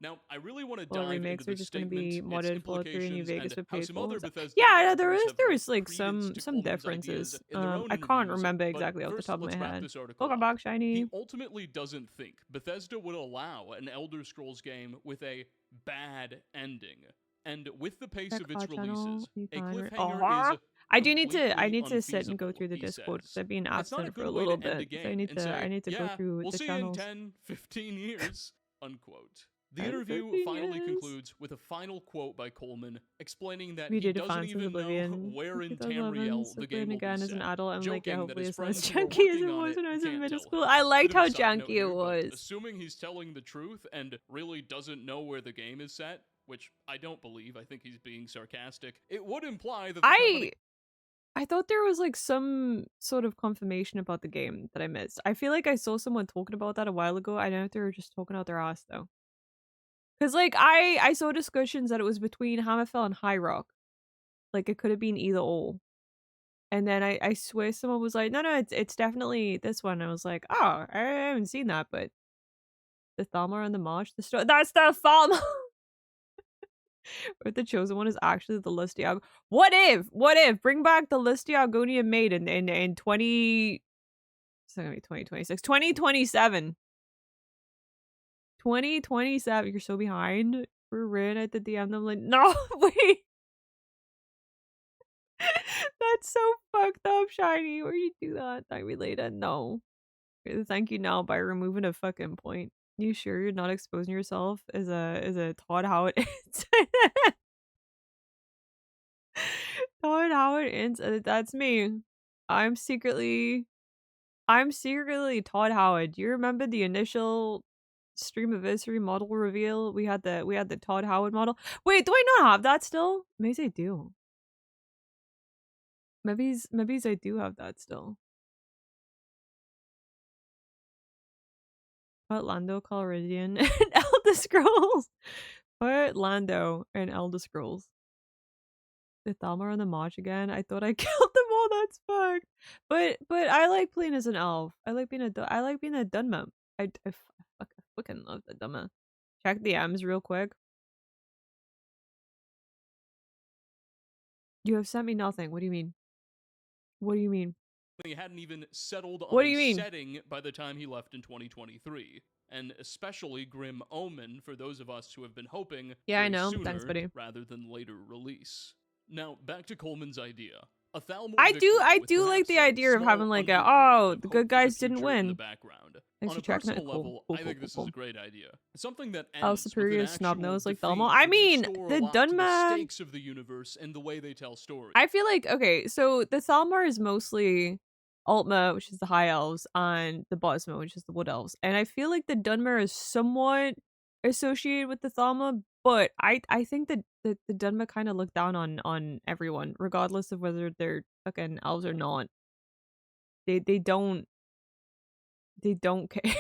Speaker 10: Now, I really want to
Speaker 1: Well,
Speaker 10: dive
Speaker 1: remakes
Speaker 10: into
Speaker 1: are
Speaker 10: the
Speaker 1: just going to
Speaker 10: statement,
Speaker 1: be
Speaker 10: its
Speaker 1: modded Fallout 3 New
Speaker 10: implications,
Speaker 1: Vegas
Speaker 10: and
Speaker 1: with
Speaker 10: how
Speaker 1: paid
Speaker 10: some other
Speaker 1: souls.
Speaker 10: Bethesda
Speaker 1: Yeah, there
Speaker 10: developers
Speaker 1: was
Speaker 10: have
Speaker 1: there
Speaker 10: laid
Speaker 1: was like
Speaker 10: credence to
Speaker 1: some
Speaker 10: Coleman's
Speaker 1: differences.
Speaker 10: ideas in their own
Speaker 1: I can't
Speaker 10: interviews,
Speaker 1: remember
Speaker 10: but
Speaker 1: exactly off the
Speaker 10: first,
Speaker 1: top of my
Speaker 10: let's wrap
Speaker 1: head.
Speaker 10: this article
Speaker 1: Welcome
Speaker 10: up.
Speaker 1: back, Shiny.
Speaker 10: He ultimately doesn't think Bethesda would allow an Elder Scrolls game with a bad ending. And with the pace of its releases, a cliffhanger is
Speaker 1: I need to
Speaker 10: completely
Speaker 1: sit and go
Speaker 10: unfeasible,
Speaker 1: through the
Speaker 10: he
Speaker 1: Discord because
Speaker 10: says.
Speaker 1: I've been
Speaker 10: That's not a
Speaker 1: absent for
Speaker 10: good
Speaker 1: a
Speaker 10: way
Speaker 1: little
Speaker 10: to end a
Speaker 1: bit. So
Speaker 10: game and say,
Speaker 1: I need to go
Speaker 10: yeah,
Speaker 1: through
Speaker 10: we'll
Speaker 1: the
Speaker 10: see
Speaker 1: channels.
Speaker 10: you in 10, 15 years, unquote. The
Speaker 1: 10,
Speaker 10: interview
Speaker 1: 15
Speaker 10: finally
Speaker 1: years.
Speaker 10: concludes with a final quote by Coleman explaining that
Speaker 1: We
Speaker 10: he
Speaker 1: did
Speaker 10: doesn't
Speaker 1: Advances
Speaker 10: even know
Speaker 1: Oblivion
Speaker 10: where in
Speaker 1: 2011,
Speaker 10: Tamriel
Speaker 1: so
Speaker 10: the
Speaker 1: playing
Speaker 10: game will
Speaker 1: again
Speaker 10: be
Speaker 1: as an
Speaker 10: set,
Speaker 1: adult. I'm like, yeah,
Speaker 10: joking that
Speaker 1: hopefully
Speaker 10: his
Speaker 1: it's not as
Speaker 10: friends who are
Speaker 1: junky as
Speaker 10: working
Speaker 1: it
Speaker 10: on
Speaker 1: was
Speaker 10: it
Speaker 1: when I was in
Speaker 10: can't
Speaker 1: middle
Speaker 10: tell
Speaker 1: school.
Speaker 10: him.
Speaker 1: I liked
Speaker 10: Bit of
Speaker 1: how
Speaker 10: a side note
Speaker 1: junky
Speaker 10: here,
Speaker 1: it
Speaker 10: but
Speaker 1: was.
Speaker 10: assuming he's telling the truth and really doesn't know where the game is set, which I don't believe, I think he's being sarcastic, it would imply that the company...
Speaker 1: I thought there was like some sort of confirmation about the game that I missed. I feel like I saw someone talking about that a while ago. I don't know if they were just talking out their ass though. Cause like I saw discussions that it was between Hammerfell and High Rock. Like it could have been either or. And then I swear someone was like, no, it's definitely this one. I was like, oh, I haven't seen that, but the Thalmor and the Marsh, that's the Thalmor. Or the Chosen One is actually the Listiag. What if bring back the Listiagonian Maiden in 20... It's not gonna be 2026. 2027. 2027. You're so behind. We're ran at the DM. I'm like, no, wait. That's so fucked up, Shiny. Where you do that? Time related? No. Thank you now by removing a fucking point. You sure you're not exposing yourself as a Todd Howard? Todd Todd Howard that's me. I'm secretly Todd Howard. Do you remember the initial Streamiversary model reveal? We had the Todd Howard model. Wait, do I not have that still? Maybe I do. Maybe I do have that still. Put Lando Calrissian and Elder Scrolls. Put Lando and Elder Scrolls. The Thalmor on the March again. I thought I killed them all. That's fucked. But I like playing as an elf. I like being a Dunman. I fucking love the Dunman. Check the M's real quick. You have sent me nothing. What do you mean? What do you mean?
Speaker 10: He hadn't even settled on
Speaker 1: What do
Speaker 10: a
Speaker 1: you mean?
Speaker 10: setting by the time he left in 2023. And especially Grim Omen for those of us who have been hoping
Speaker 1: Yeah,
Speaker 10: for
Speaker 1: I
Speaker 10: a
Speaker 1: know.
Speaker 10: sooner
Speaker 1: Thanks, buddy.
Speaker 10: rather than later release. Now, back to Coleman's idea. A Thalmor
Speaker 1: I
Speaker 10: victory with
Speaker 1: do like
Speaker 10: perhaps
Speaker 1: the
Speaker 10: a
Speaker 1: idea of
Speaker 10: small
Speaker 1: having like a
Speaker 10: undercurrent of
Speaker 1: the
Speaker 10: hope
Speaker 1: good
Speaker 10: for the
Speaker 1: guys didn't
Speaker 10: future in the
Speaker 1: win.
Speaker 10: background.
Speaker 1: Thanks
Speaker 10: On
Speaker 1: for
Speaker 10: a
Speaker 1: checking it.
Speaker 10: personal level,
Speaker 1: Cool,
Speaker 10: I think this
Speaker 1: cool.
Speaker 10: is a great idea. Something that
Speaker 1: El
Speaker 10: ends
Speaker 1: Superior
Speaker 10: with an
Speaker 1: snub
Speaker 10: actual
Speaker 1: nose like
Speaker 10: defeat
Speaker 1: Thelma. I
Speaker 10: would
Speaker 1: mean,
Speaker 10: restore
Speaker 1: the
Speaker 10: a lot to the
Speaker 1: Dunman.
Speaker 10: stakes of the universe and the way they tell stories.
Speaker 1: I feel like okay, so the Thalmor is mostly Altma, which is the High Elves, and the Bosma, which is the Wood Elves, and I feel like the Dunmer is somewhat associated with the Thalma, but I think that the Dunmer kind of look down on everyone, regardless of whether they're fucking elves or not. They don't care.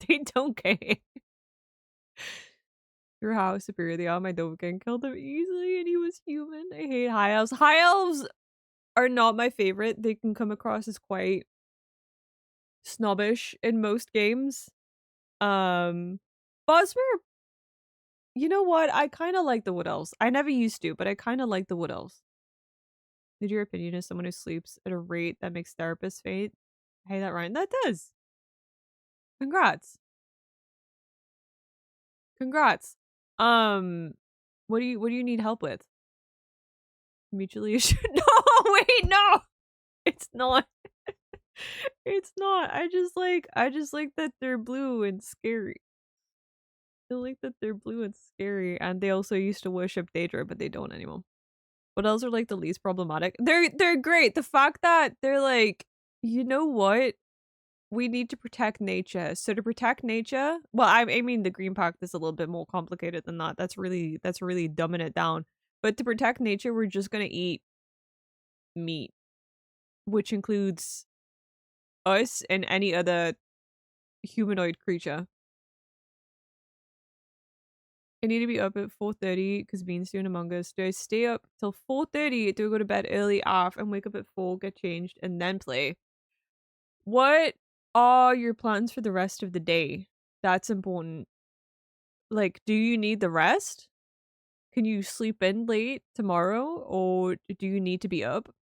Speaker 1: They don't care. Your house superior. The my Dovahkiin killed him easily, and he was human. I hate High Elves. High Elves are not my favorite. They can come across as quite snobbish in most games. Bosmer, you know what? I kind of like the Wood Elves. I never used to, but I kind of like the Wood Elves. Did your opinion is someone who sleeps at a rate that makes therapists faint? Hey, that Ryan. That does. Congrats. Congrats. What do you need help with? Mutually assured. No, wait, no. It's not. It's not. I just like that they're blue and scary. I like that they're blue and scary, and they also used to worship Daedra, but they don't anymore. What else are like the least problematic? They're great. The fact that they're like, you know what? We need to protect nature. So to protect nature, well, I mean the Green Pact is a little bit more complicated than that. That's really dumbing it down. But to protect nature, we're just gonna eat meat, which includes us and any other humanoid creature. I need to be up at 4:30 because Bean's doing Among Us. Do I stay up till 4:30? Do I go to bed early off and wake up at 4, get changed, and then play? What are your plans for the rest of the day? That's important. Like, do you need the rest? Can you sleep in late tomorrow, or do you need to be up?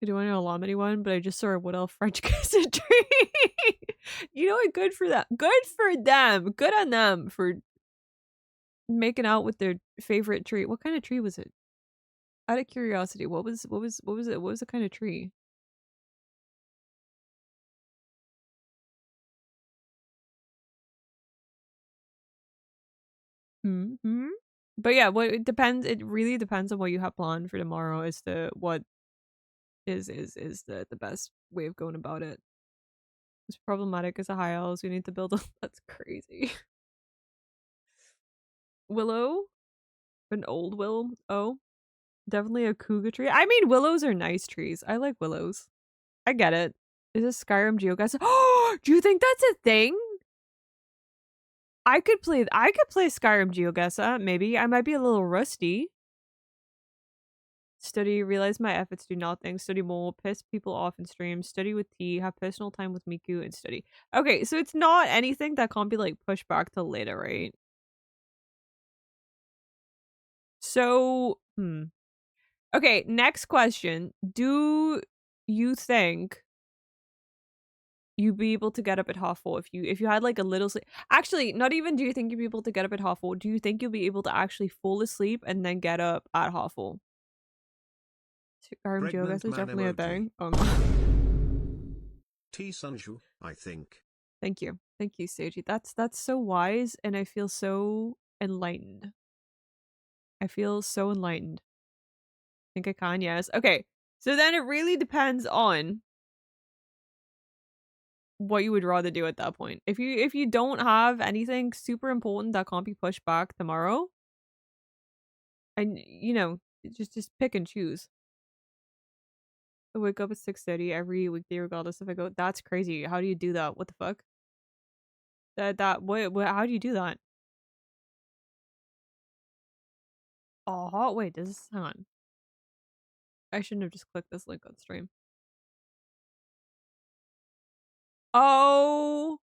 Speaker 1: I don't want to alarm anyone, but I just saw a Wood Elf French kiss a tree. You know what? Good for them. Good for them. Good on them for making out with their favorite tree. What kind of tree was it? Out of curiosity, what was it? What was the kind of tree? Hmm. But yeah, what it depends. It really depends on what you have planned for tomorrow as to what is the best way of going about it. It's problematic as a high elves. We need to build a that's crazy. Willow? An old willow? Oh. Definitely a cougar tree. I mean, willows are nice trees. I like willows. I get it. Is this Skyrim geoguessr? Oh, do you think that's a thing? I could play Skyrim geoguessr. Maybe I might be a little rusty. Study, realize my efforts do nothing. Study more, piss people off in streams. Study with T, have personal time with Miku, and study. Okay, so it's not anything that can't be like pushed back till later, right? So, okay, next question. Do you think you'd be able to get up at 4:30 if you had like a little sleep? Actually, not even do you think you'd be able to get up at 4:30? Do you think you'll be able to actually fall asleep and then get up at 4:30? Skyrim geoguessr is definitely a thing. Oh no.
Speaker 13: T Sanju, I think.
Speaker 1: Thank you. Thank you, Seiji. That's so wise, and I feel so enlightened. I feel so enlightened. Think I can, yes. Okay. So then it really depends on what you would rather do at that point. If you don't have anything super important that can't be pushed back tomorrow, and you know, just pick and choose. I wake up at 6:30 every weekday regardless if I go. That's crazy. How do you do that? What the fuck? What how do you do that? Oh, wait, does this hang on. I shouldn't have just clicked this link on stream. Oh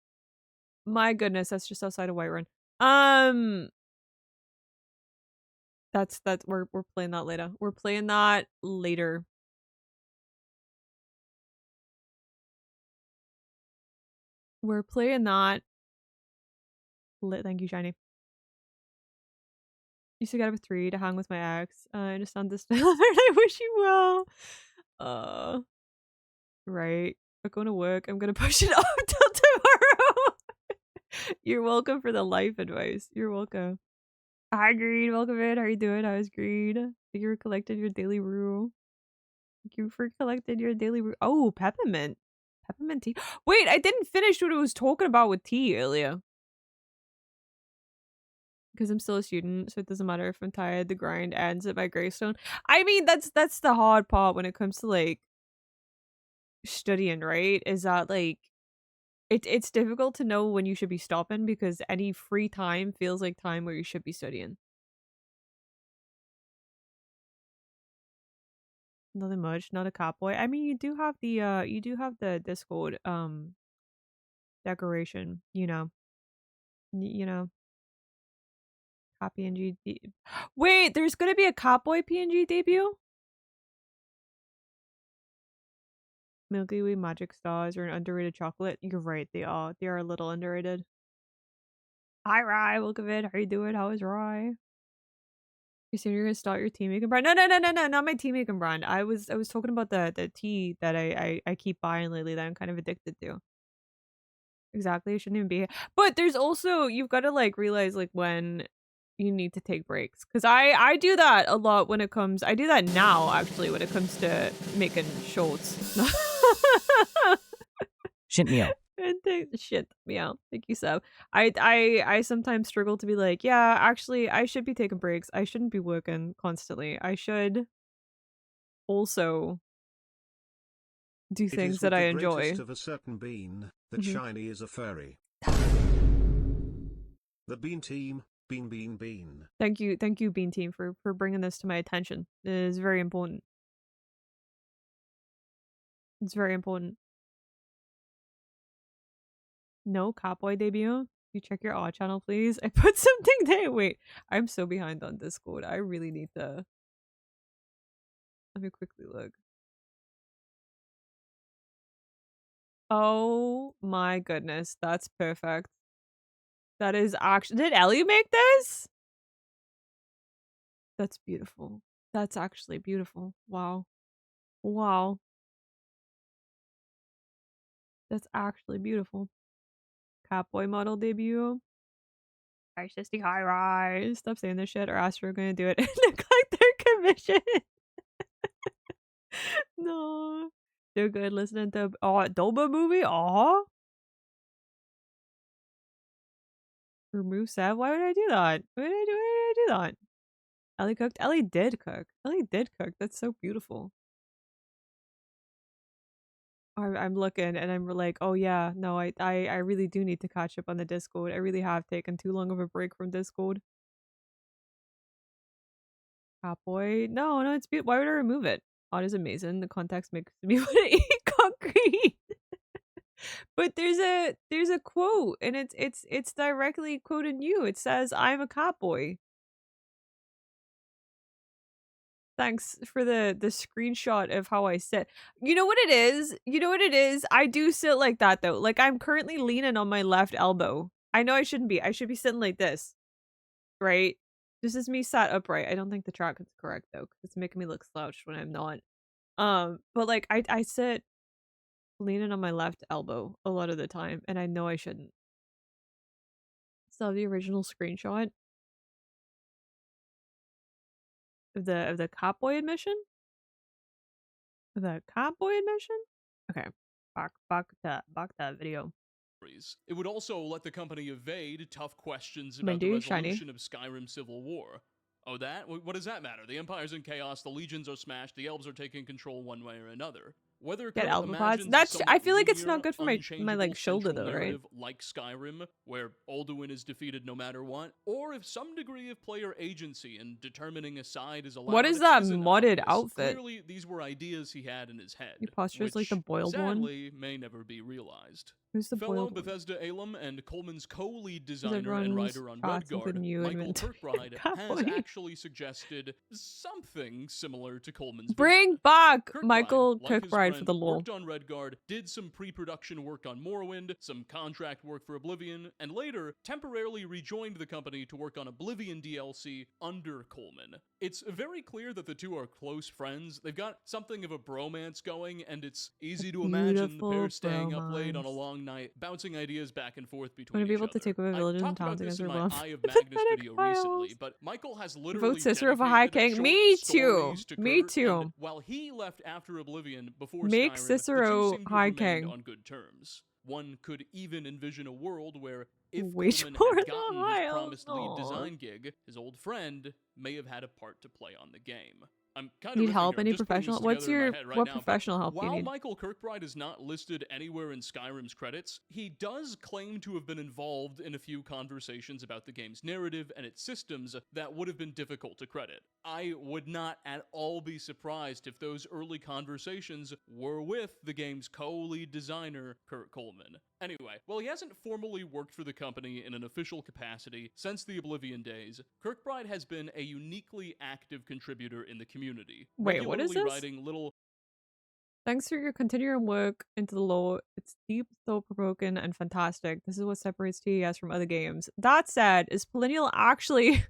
Speaker 1: my goodness, that's just outside of Whiterun. That's we're playing that later. We're playing that later. We're playing that. Thank you, Shiny. Used to get up at 3 to hang with my ex. I understand this. I wish you well. Right. I'm going to work. I'm gonna push it off till tomorrow. You're welcome for the life advice. You're welcome. Hi, Greed. Welcome in. How are you doing? How's Greed? Thank you for collecting your daily brew. Thank you for collecting your daily brew. Oh, peppermint. Peppermint tea. Wait, I didn't finish what I was talking about with tea earlier. Because I'm still a student, so it doesn't matter if I'm tired. The grind ends at my gravestone. I mean, that's the hard part when it comes to like studying, right? Is that like it's difficult to know when you should be stopping because any free time feels like time where you should be studying. Nothing much, not a cowboy. I mean, you do have the Discord decoration, you know. You know, cop PNG. Wait, there's gonna be a Cowboy PNG debut? Milky Way Magic Stars are an underrated chocolate. You're right, they are. They are a little underrated. Hi, Rye. Welcome in. How are you doing? How is Rye? You said you're gonna start your tea making brand? No, not my tea making brand. I was talking about the tea that I keep buying lately that I'm kind of addicted to. Exactly. It shouldn't even be here. But there's also you've got to like realize like when you need to take breaks. Cause I do that a lot when it comes I do that now actually when it comes to making shorts.
Speaker 6: Shit meow.
Speaker 1: And shit meow. Thank you, Seb. I sometimes struggle to be like, yeah, actually I should be taking breaks. I shouldn't be working constantly. I should also do things that I enjoy.
Speaker 13: It is with the greatest of a certain bean that Shiny is a furry. The Bean Team, bean.
Speaker 1: Thank you, Bean Team, for bringing this to my attention. It is very important. It's very important. No Cowboy debut? You check your odd channel, please. I put something there. Wait, I'm so behind on Discord. I really need to. Let me quickly look. Oh my goodness, that's perfect. That is actually. Did Ellie make this? That's beautiful. That's actually beautiful. Wow. Wow. That's actually beautiful. Catboy model debut. Hi, Shisty, hi, rise. Stop saying this shit or Astro gonna do it and neglect their commission. No. They're good listening to Doba movie? Remove Sev? Why would I do that? Why did I do that? Ellie cooked? Ellie did cook. Ellie did cook. That's so beautiful. I'm looking and I'm like, oh yeah, no, I really do need to catch up on the Discord. I really have taken too long of a break from Discord. Catboy? No, it's beautiful. Why would I remove it? Odd is amazing. The context makes me want to eat concrete. But there's a quote and it's directly quoting you. It says, I'm a catboy. Thanks for the screenshot of how I sit. You know what it is? You know what it is? I do sit like that though. Like I'm currently leaning on my left elbow. I know I shouldn't be. I should be sitting like this. Right? This is me sat upright. I don't think the track is correct though, because it's making me look slouched when I'm not. But like I sit leaning on my left elbow a lot of the time, and I know I shouldn't. So the original screenshot of the Catboy admission. The cowboy mission? Okay. Back that video.
Speaker 10: It would also let the company evade tough questions about
Speaker 1: Minty,
Speaker 10: the
Speaker 1: shiny.
Speaker 10: resolution of Skyrim Civil War. Oh, that? What does that matter? The Empire's in chaos, the legions are smashed, the elves are taking control one way or another. Whether
Speaker 1: Get
Speaker 10: Kurt
Speaker 1: elbow pods.
Speaker 10: imagines
Speaker 1: That's.
Speaker 10: somewhat
Speaker 1: I feel like it's
Speaker 10: linear,
Speaker 1: not good for my like
Speaker 10: unchangeable
Speaker 1: shoulder
Speaker 10: central
Speaker 1: though, right?
Speaker 10: narrative like Skyrim, where Alduin is defeated no matter what, or if some degree of player agency in determining a side is allowed.
Speaker 1: What is that
Speaker 10: isn't
Speaker 1: modded
Speaker 10: obvious.
Speaker 1: outfit?
Speaker 10: Clearly, these were ideas he had in his head,
Speaker 1: Your posture is
Speaker 10: which
Speaker 1: like the boiled
Speaker 10: sadly may never be realized.
Speaker 1: Who's the
Speaker 10: Fellow
Speaker 1: boiled one?
Speaker 10: Bethesda alum and Coleman's co-lead designer
Speaker 1: everyone's
Speaker 10: and writer on
Speaker 1: chats,
Speaker 10: Redguard,
Speaker 1: including you,
Speaker 10: Michael
Speaker 1: Edmund.
Speaker 10: Kirkbride, has
Speaker 1: Cowboy.
Speaker 10: actually suggested something similar to Coleman's
Speaker 1: Bring
Speaker 10: vision.
Speaker 1: back
Speaker 10: Kirkbride,
Speaker 1: Michael
Speaker 10: like his
Speaker 1: Kirkbride for
Speaker 10: friend,
Speaker 1: the lore.
Speaker 10: worked on Redguard, did some pre-production work on Morrowind, some contract work for Oblivion, and later temporarily rejoined the company to work on Oblivion DLC under Coleman. It's very clear that the two are close friends. They've got something of a bromance going, and it's easy to imagine the pair staying up late on a long night, bouncing ideas back and forth between
Speaker 1: Want to be
Speaker 10: each
Speaker 1: able to take over
Speaker 10: other.
Speaker 1: villages
Speaker 10: I
Speaker 1: and
Speaker 10: talked about
Speaker 1: towns
Speaker 10: this
Speaker 1: against
Speaker 10: in
Speaker 1: their
Speaker 10: my
Speaker 1: will.
Speaker 10: Eye of Magnus video
Speaker 1: Files.
Speaker 10: recently, but Michael has literally
Speaker 1: Vote Cicero for High
Speaker 10: dedicated
Speaker 1: King. Me
Speaker 10: short
Speaker 1: too.
Speaker 10: stories to
Speaker 1: Me
Speaker 10: Kurt,
Speaker 1: too.
Speaker 10: and while he left after Oblivion before
Speaker 1: Make
Speaker 10: Skyrim,
Speaker 1: Cicero
Speaker 10: the two seem to have
Speaker 1: High
Speaker 10: remained
Speaker 1: King.
Speaker 10: on good terms. One could even envision a world where if
Speaker 1: Wait
Speaker 10: Coleman
Speaker 1: for
Speaker 10: had
Speaker 1: the
Speaker 10: gotten his
Speaker 1: Hiles.
Speaker 10: promised lead
Speaker 1: Aw.
Speaker 10: design gig, his old friend may have had a part to play on the game. I'm kind
Speaker 1: Need
Speaker 10: of
Speaker 1: help?
Speaker 10: here,
Speaker 1: Any
Speaker 10: just putting
Speaker 1: professional?
Speaker 10: this
Speaker 1: What's
Speaker 10: together in
Speaker 1: your
Speaker 10: my head right
Speaker 1: what
Speaker 10: now, but
Speaker 1: professional help do you
Speaker 10: while
Speaker 1: need?
Speaker 10: Michael Kirkbride is not listed anywhere in Skyrim's credits, he does claim to have been involved in a few conversations about the game's narrative and its systems that would have been difficult to credit. I would not at all be surprised if those early conversations were with the game's co-lead designer, Kurt Coleman. Anyway, while he hasn't formally worked for the company in an official capacity since the Oblivion days, Kirkbride has been a uniquely active contributor in the community.
Speaker 1: Wait, what is
Speaker 10: regularly
Speaker 1: this?
Speaker 10: writing little
Speaker 1: Thanks for your continuing work into the lore. It's deep, thought-provoking, and fantastic. This is what separates TES from other games. That said, is Pollennial actually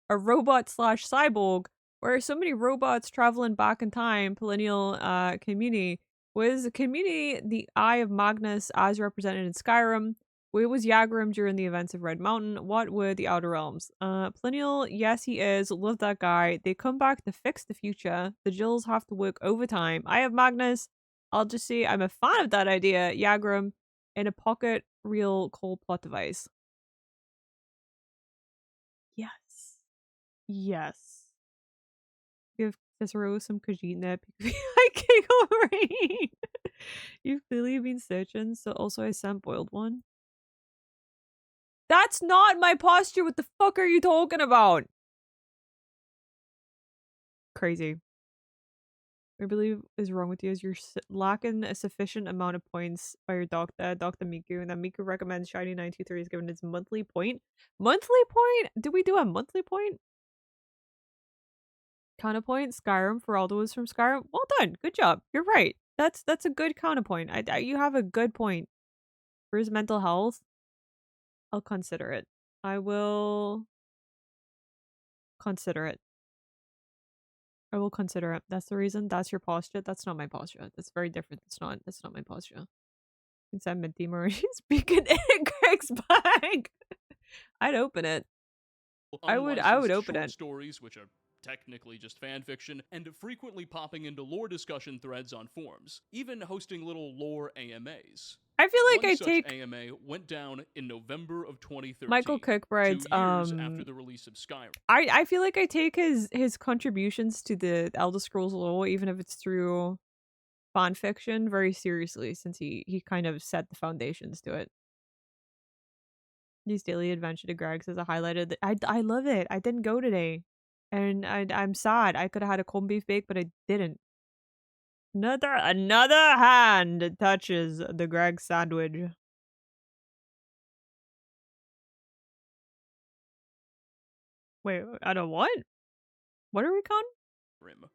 Speaker 1: a robot/cyborg? Where are so many robots traveling back in time? Pollennial community. Was the community the Eye of Magnus as represented in Skyrim? Where was Yagrim during the events of Red Mountain? What were the Outer Realms? Pollennial, yes he is. Love that guy. They come back to fix the future. The Jills have to work overtime. Eye of Magnus, I'll just say I'm a fan of that idea. Yagrim in a pocket real cold plot device. Yes. Yes. Give Cicero some Khajiit I can't go right. You've clearly been searching, so also I sent boiled one. That's not my posture. What the fuck are you talking about? Crazy. I believe is wrong with you is you're lacking a sufficient amount of points by your Dr. Miku, and that Miku recommends Shiny 923 is given its monthly point. Monthly point? Did we do a monthly point? Counterpoint, Skyrim for all those from Skyrim. Well done. Good job. You're right. That's a good counterpoint. You have a good point. For his mental health, I'll consider it. I will consider it. I will consider it. That's the reason. That's your posture. That's not my posture. That's very different. That's not my posture. Since I'm Minty Marie speaking in Greg's bag. I'd open it. I would open
Speaker 10: short
Speaker 1: it.
Speaker 10: stories, which are technically just fan fiction, and frequently popping into lore discussion threads on forums, even hosting little lore AMAs.
Speaker 1: I feel like
Speaker 10: One
Speaker 1: I
Speaker 10: such
Speaker 1: take
Speaker 10: AMA went down in November of 2013.
Speaker 1: Michael Kirkbride's
Speaker 10: 2 years after the release of Skyrim.
Speaker 1: I feel like I take his contributions to the Elder Scrolls lore, even if it's through fan fiction, very seriously, since he kind of set the foundations to it. These daily adventure to Greg says I highlighted. I love it. I didn't go today, and I'm sad. I could have had a corned beef bake, but I didn't. Another hand touches the Greg sandwich. Wait, I don't what? What are we con?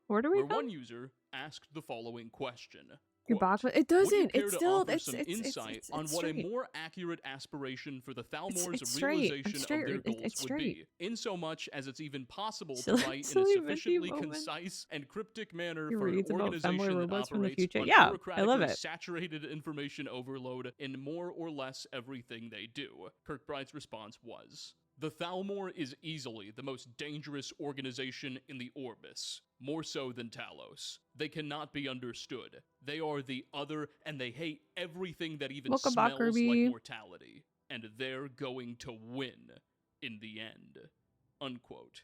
Speaker 1: What are we
Speaker 10: where
Speaker 1: con?
Speaker 10: one user asked the following question.
Speaker 1: You're
Speaker 10: Quote,
Speaker 1: back with it
Speaker 10: "Would you
Speaker 1: doesn't.
Speaker 10: care
Speaker 1: It's
Speaker 10: to
Speaker 1: still
Speaker 10: offer
Speaker 1: it's
Speaker 10: some insight on what
Speaker 1: straight.
Speaker 10: a more accurate aspiration for the Thalmor's
Speaker 1: it's straight. I'm
Speaker 10: realization
Speaker 1: straight.
Speaker 10: of their goals
Speaker 1: It's
Speaker 10: would
Speaker 1: straight.
Speaker 10: be, in so much as it's even possible to
Speaker 1: Silly-
Speaker 10: write in a
Speaker 1: silly Minty
Speaker 10: sufficiently
Speaker 1: moment.
Speaker 10: concise and cryptic manner
Speaker 1: He
Speaker 10: for an
Speaker 1: reads about
Speaker 10: organization
Speaker 1: femboy
Speaker 10: that
Speaker 1: robots from the
Speaker 10: operates
Speaker 1: future.
Speaker 10: on
Speaker 1: Yeah, I love
Speaker 10: bureaucratically
Speaker 1: it.
Speaker 10: saturated information overload in more or less everything they do." Kirkbride's response was, The Thalmor is easily the most dangerous organization in the Orbis, more so than Talos. They cannot be understood. They are the other, and they hate everything that even
Speaker 1: Welcome back,
Speaker 10: smells like
Speaker 1: Kirby.
Speaker 10: mortality. And they're going to win in the end. Unquote.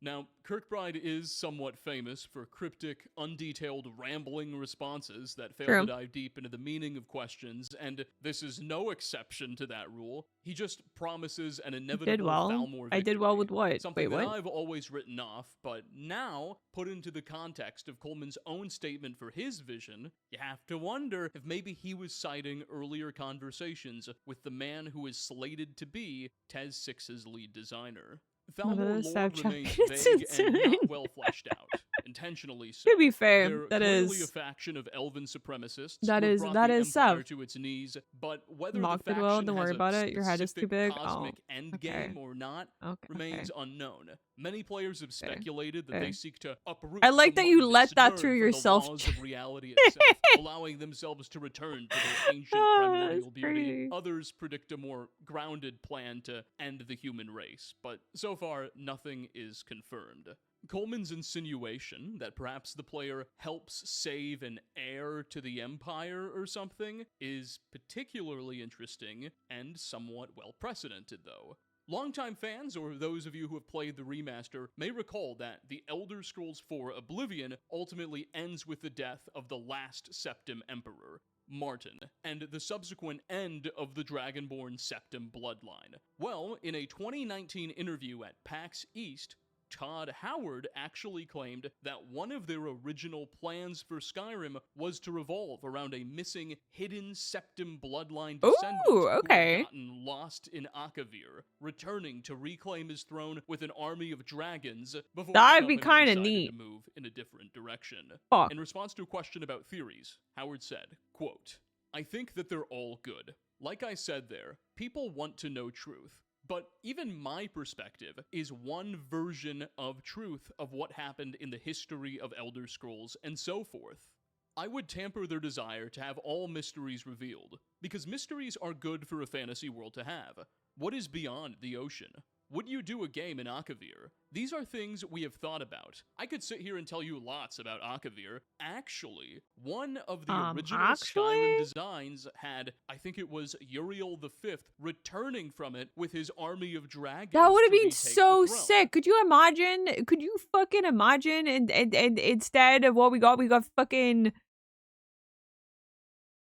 Speaker 10: Now, Kirkbride is somewhat famous for cryptic, undetailed, rambling responses that fail
Speaker 1: True.
Speaker 10: to dive deep into the meaning of questions, and this is no exception to that rule. He just promises an inevitable
Speaker 1: Did well.
Speaker 10: Thalmor victory.
Speaker 1: I did well with what?
Speaker 10: Something
Speaker 1: Wait,
Speaker 10: that
Speaker 1: what?
Speaker 10: I've always written off, but now, put into the context of Coleman's own statement for his vision, you have to wonder if maybe he was citing earlier conversations with the man who is slated to be Tez 6's lead designer. Thalmor lore remains vague and not well fleshed out, intentionally so.
Speaker 1: To be fair,
Speaker 10: They're
Speaker 1: that
Speaker 10: clearly
Speaker 1: is
Speaker 10: a faction of elven supremacists
Speaker 1: that
Speaker 10: who have
Speaker 1: is
Speaker 10: brought
Speaker 1: that
Speaker 10: the
Speaker 1: is
Speaker 10: Empire
Speaker 1: Sev.
Speaker 10: to its knees, but whether
Speaker 1: Mocked
Speaker 10: the
Speaker 1: it well,
Speaker 10: faction
Speaker 1: don't
Speaker 10: has
Speaker 1: worry
Speaker 10: a
Speaker 1: about it. Your head is too
Speaker 10: specific
Speaker 1: big.
Speaker 10: cosmic
Speaker 1: Oh,
Speaker 10: endgame
Speaker 1: okay.
Speaker 10: or not
Speaker 1: Okay,
Speaker 10: remains unknown. Many players have speculated that
Speaker 1: Okay.
Speaker 10: they seek to uproot
Speaker 1: I like
Speaker 10: the
Speaker 1: that you
Speaker 10: Mundus
Speaker 1: let that
Speaker 10: nerd
Speaker 1: through
Speaker 10: from
Speaker 1: yourself.
Speaker 10: the laws of reality itself, allowing themselves to return to their ancient primordial beauty.
Speaker 1: crazy.
Speaker 10: Others predict a more grounded plan to end the human race, but so far, nothing is confirmed. Coleman's insinuation that perhaps the player helps save an heir to the Empire or something is particularly interesting and somewhat well precedented, though. Longtime fans, or those of you who have played the remaster, may recall that The Elder Scrolls IV Oblivion ultimately ends with the death of the last Septim Emperor, Martin, and the subsequent end of the Dragonborn Septim bloodline. Well, in a 2019 interview at PAX East, Todd Howard actually claimed that one of their original plans for Skyrim was to revolve around a missing hidden Septim bloodline descendant who had gotten lost in Akavir, returning to reclaim his throne with an army of dragons before
Speaker 1: That'd
Speaker 10: the
Speaker 1: be
Speaker 10: company
Speaker 1: kinda
Speaker 10: decided
Speaker 1: neat.
Speaker 10: to move in a different direction.
Speaker 1: Fuck.
Speaker 10: In response to a question about theories, Howard said, quote, "I think that they're all good. Like I said there, people want to know truth. But even my perspective is one version of truth of what happened in the history of Elder Scrolls and so forth. I would tamper their desire to have all mysteries revealed, because mysteries are good for a fantasy world to have. What is beyond the ocean? Would you do a game in Akavir? These are things we have thought about. I could sit here and tell you lots about Akavir. Actually, one of the original Skyrim designs had, I think it was Uriel V, returning from it with his army of dragons.
Speaker 1: That would have
Speaker 10: to
Speaker 1: been
Speaker 10: retake
Speaker 1: so
Speaker 10: the throne.
Speaker 1: sick. Could you imagine? Could you fucking imagine? And instead of what we got fucking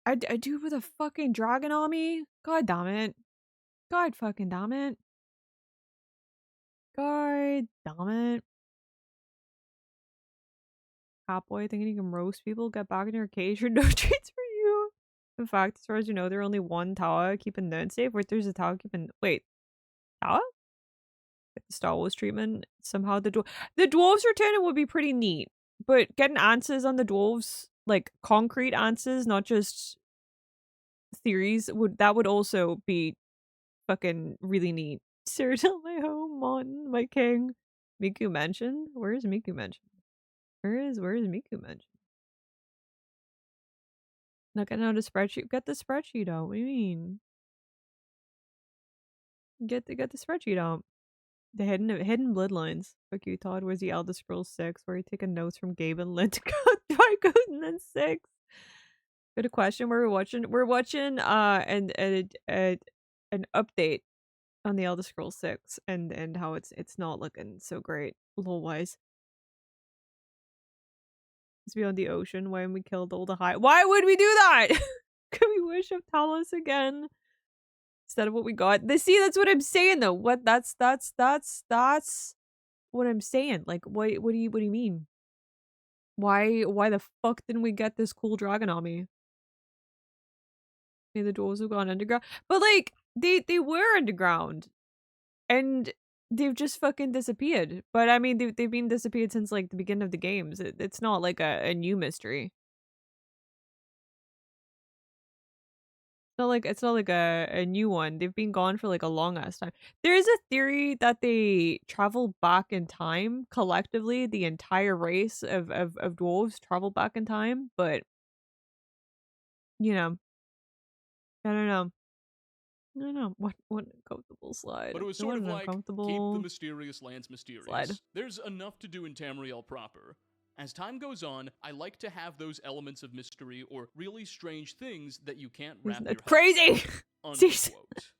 Speaker 1: a dude with a fucking dragon army. God damn it. God fucking damn it. God damn it. Hot boy thinking he can roast people, get back in your cage or no treats for you. In fact, as far as you know, there's only one tower keeping nerd safe. Wait, there's a tower keeping tower? Get the Star Wars treatment. Somehow the dwarves returning would be pretty neat. But getting answers on the dwarves, like concrete answers, not just theories, would also be fucking really neat. Cyril, my home, Mon, my king. Miku Mansion? Where is Miku Mansion? Where is Miku Mansion? Not getting out a spreadsheet. Get the spreadsheet out. What do you mean? Get the spreadsheet out. The hidden bloodlines. Fuck you, Todd. Where's the Elder Scrolls 6? Where you taking notes from Gabe and Lynn to go try coding then 6? Good question. We're watching an update on the Elder Scrolls 6 and how it's not looking so great lol wise. It's beyond the ocean when we killed all the high. Why would we do that? Could we wish of Talos again instead of what we got? See, that's what I'm saying though. What that's what I'm saying. Like, what do you mean? Why the fuck didn't we get this cool dragon army? Maybe the dwarves have gone underground, but like they were underground, and they've just fucking disappeared. But I mean, they've been disappeared since like the beginning of the games. It's not like a new mystery. It's not like a new one. They've been gone for like a long ass time. There is a theory that they travel back in time collectively. The entire race of dwarves travel back in time, but you know, I don't know. I don't know. What uncomfortable slide.
Speaker 10: But it was
Speaker 1: There
Speaker 10: sort of
Speaker 1: wasn't
Speaker 10: like, keep
Speaker 1: uncomfortable
Speaker 10: the mysterious lands mysterious.
Speaker 1: slide.
Speaker 10: There's enough to do in Tamriel proper. As time goes on, I like to have those elements of mystery or really strange things that you can't wrap your head
Speaker 1: Crazy!
Speaker 10: around,
Speaker 1: Jeez.
Speaker 10: unquote.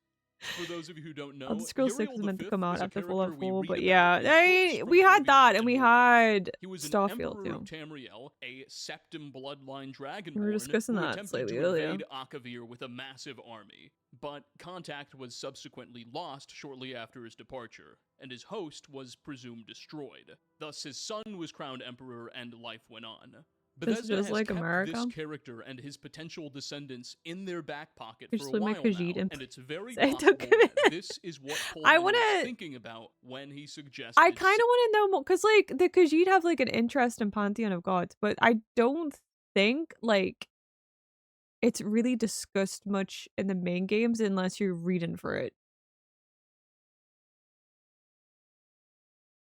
Speaker 10: For those of you who don't know,
Speaker 1: Elder Scrolls 6
Speaker 10: Uriel
Speaker 1: was meant to
Speaker 10: V
Speaker 1: come out
Speaker 10: is a
Speaker 1: after
Speaker 10: character
Speaker 1: Fallout
Speaker 10: we
Speaker 1: 4,
Speaker 10: read
Speaker 1: but
Speaker 10: about
Speaker 1: yeah,
Speaker 10: in books from
Speaker 1: we had
Speaker 10: Caribbean
Speaker 1: that, and we
Speaker 10: to
Speaker 1: had
Speaker 10: He was an
Speaker 1: Starfield
Speaker 10: emperor
Speaker 1: too.
Speaker 10: of Tamriel, a Septim bloodline dragonborn
Speaker 1: We were discussing
Speaker 10: who
Speaker 1: that
Speaker 10: attempted
Speaker 1: slightly
Speaker 10: to
Speaker 1: earlier.
Speaker 10: invade Akavir with a massive army. But contact was subsequently lost shortly after his departure, and his host was presumed destroyed. Thus, his son was crowned emperor, and life went on. Bethesda has
Speaker 1: like
Speaker 10: kept
Speaker 1: America.
Speaker 10: this character and his potential descendants in their back pocket
Speaker 1: We
Speaker 10: for
Speaker 1: just
Speaker 10: a
Speaker 1: leave my
Speaker 10: while now,
Speaker 1: Khajiit in
Speaker 10: and it's very
Speaker 1: place.
Speaker 10: possible that this is what
Speaker 1: I
Speaker 10: Pullman was
Speaker 1: wanna-
Speaker 10: thinking about when he suggested.
Speaker 1: I kind of want to know more, because like the Khajiit have like an interest in Pantheon of Gods, but I don't think like it's really discussed much in the main games unless you're reading for it.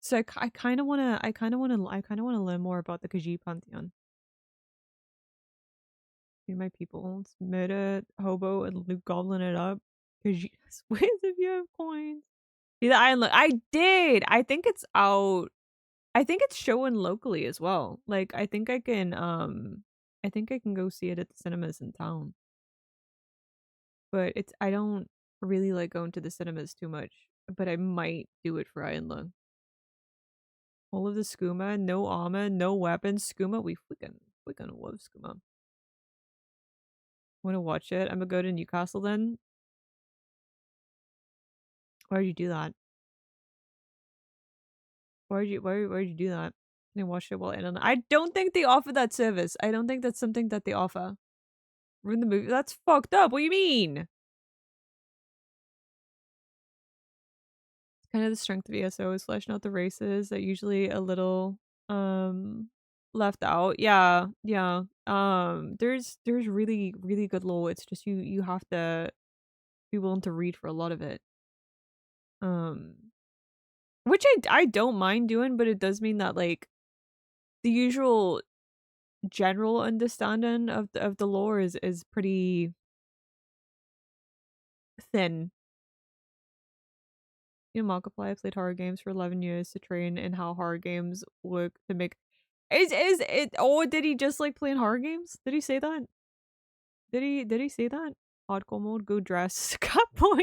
Speaker 1: So I kind of want to learn more about the Khajiit Pantheon. My people, it's murder, hobo, and loot goblin it up. Khajiit, where's if you have coins? See the Iron Look. I did. I think it's out. I think it's showing locally as well. Like I think I can go see it at the cinemas in town. But I don't really like going to the cinemas too much. But I might do it for Iron Lung. All of the skooma, no armor, no weapons. Skooma, we freaking love skooma. Wanna watch it? I'm gonna go to Newcastle then. Why'd you do that? Why'd you do that? I watched it while in. I don't think they offer that service. I don't think that's something that they offer. Ruin the movie. That's fucked up. What do you mean? It's kind of the strength of ESO is fleshing out the races that usually a little left out. Yeah. There's really, really good lore. It's just you have to be willing to read for a lot of it. Which I don't mind doing, but it does mean that like the usual general understanding of the lore is pretty thin. You know, Markiplier played horror games for 11 years to train in how horror games work to make. Is it? Or did he just like playing horror games? Did he say that? Did he say that? Hardcore mode, go dress, cut boy.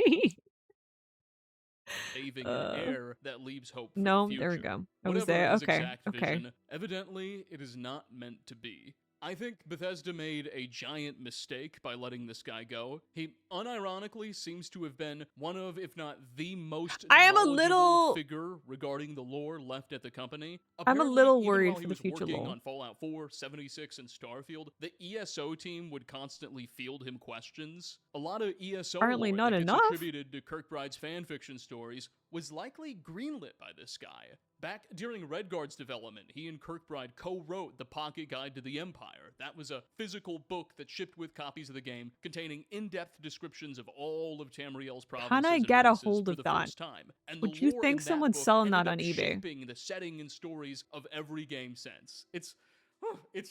Speaker 10: Paving an air that leaves hope for
Speaker 1: No,
Speaker 10: the future.
Speaker 1: there we go. I
Speaker 10: Whatever
Speaker 1: was there.
Speaker 10: his
Speaker 1: Okay.
Speaker 10: exact
Speaker 1: Okay.
Speaker 10: vision, evidently it is not meant to be. I think Bethesda made a giant mistake by letting this guy go. He unironically seems to have been one of, if not the most
Speaker 1: I am a
Speaker 10: knowledgeable
Speaker 1: little-
Speaker 10: figure regarding the lore left at the company.
Speaker 1: I'm a
Speaker 10: Apparently,
Speaker 1: little
Speaker 10: even
Speaker 1: worried
Speaker 10: while
Speaker 1: for
Speaker 10: he
Speaker 1: the
Speaker 10: was
Speaker 1: future
Speaker 10: working
Speaker 1: lore.
Speaker 10: on Fallout 4, 76, and Starfield, the ESO team would constantly field him questions. A lot of ESO
Speaker 1: Apparently
Speaker 10: lore
Speaker 1: not
Speaker 10: that gets
Speaker 1: enough.
Speaker 10: attributed to Kirkbride's fanfiction stories was likely greenlit by this guy. Back during Redguard's development, he and Kirkbride co-wrote the Pocket Guide to the Empire. That was a physical book that shipped with copies of the game, containing in-depth descriptions of all of Tamriel's provinces.
Speaker 1: Can I
Speaker 10: and
Speaker 1: get a
Speaker 10: races
Speaker 1: hold
Speaker 10: for
Speaker 1: of
Speaker 10: the
Speaker 1: that?
Speaker 10: first time. And
Speaker 1: Would
Speaker 10: the
Speaker 1: you
Speaker 10: lore
Speaker 1: think
Speaker 10: in that
Speaker 1: someone's
Speaker 10: book
Speaker 1: selling that
Speaker 10: ended
Speaker 1: on
Speaker 10: up
Speaker 1: eBay?
Speaker 10: shaping the setting and stories of every game since. It's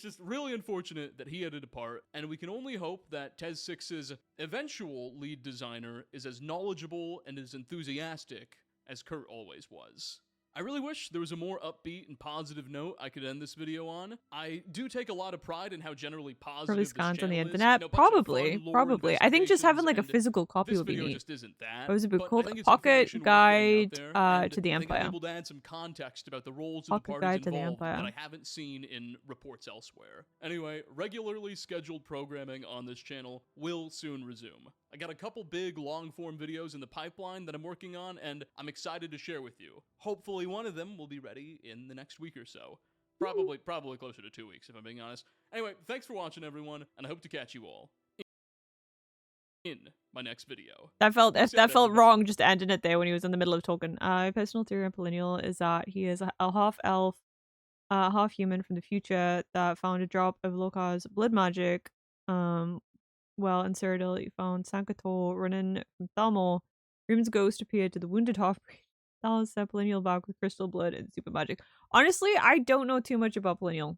Speaker 10: just really unfortunate that he had to depart, and we can only hope that Tez 6's eventual lead designer is as knowledgeable and as enthusiastic as Kurt always was. I really wish there was a more upbeat and positive note I could end this video on. I do take a lot of pride in how generally positive
Speaker 1: Probably
Speaker 10: this
Speaker 1: scans on the
Speaker 10: channel is.
Speaker 1: internet.
Speaker 10: You know, a bunch of
Speaker 1: Probably,
Speaker 10: fun lore
Speaker 1: probably. I think just having like a
Speaker 10: investigations,
Speaker 1: physical copy
Speaker 10: this
Speaker 1: would be
Speaker 10: video
Speaker 1: neat.
Speaker 10: just isn't that.
Speaker 1: What was it book
Speaker 10: but I
Speaker 1: called?
Speaker 10: think it's
Speaker 1: Pocket
Speaker 10: information worth getting out
Speaker 1: Guide
Speaker 10: there, and
Speaker 1: to the
Speaker 10: I think I'm
Speaker 1: Empire.
Speaker 10: able to add some context about the roles of
Speaker 1: Pocket
Speaker 10: the
Speaker 1: Guide
Speaker 10: parties
Speaker 1: to the
Speaker 10: involved that
Speaker 1: Empire.
Speaker 10: I haven't seen in reports elsewhere. Anyway, regularly scheduled programming on this channel will soon resume. I got a couple big long-form videos in the pipeline that I'm working on, and I'm excited to share with you. Hopefully one of them will be ready in the next week or so. Probably closer to 2 weeks, if I'm being honest. Anyway, thanks for watching, everyone, and I hope to catch you all in my next video.
Speaker 1: That felt
Speaker 10: Peace out, everybody.
Speaker 1: wrong just ending it there when he was in the middle of talking. My personal theory on Polinial is that he is a half elf, half human from the future that found a drop of Lokar's blood magic. Well, in Cyrodiil, he found Sankator running from Thalmor. Grim's ghost appeared to the wounded half-breed. Thal set Polinial back with crystal blood and super magic. Honestly, I don't know too much about Polinial.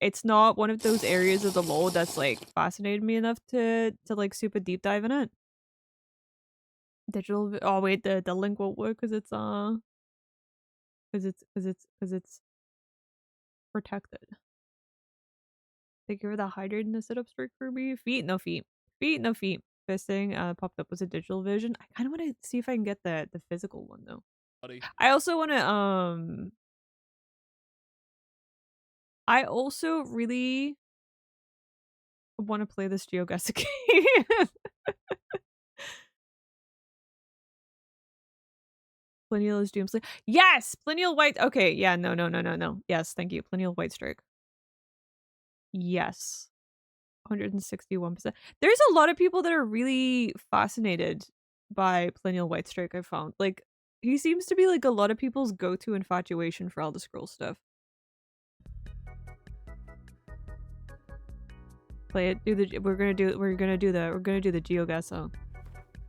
Speaker 1: It's not one of those areas of the lore that's like fascinated me enough to like super deep dive in it. Digital. Oh wait, the link won't work because it's protected. Thank you for the hydrated in the setup streak, Kirby. Feet, no feet. Feet, no feet. Fisting popped up as a digital version. I kind of want to see if I can get the physical one though.
Speaker 10: Buddy.
Speaker 1: I also want to I also really want to play this GeoGuessr game. Plenial is Doomslayer. Yes! Plenial White. Okay, yeah, no. Yes, thank you. Plenial White Strike. Yes. 161%. There's a lot of people that are really fascinated by Plenial White Strike, I've found. Like, he seems to be like a lot of people's go-to infatuation for Elder Scrolls stuff. Play it. We're gonna do the GeoGuessr.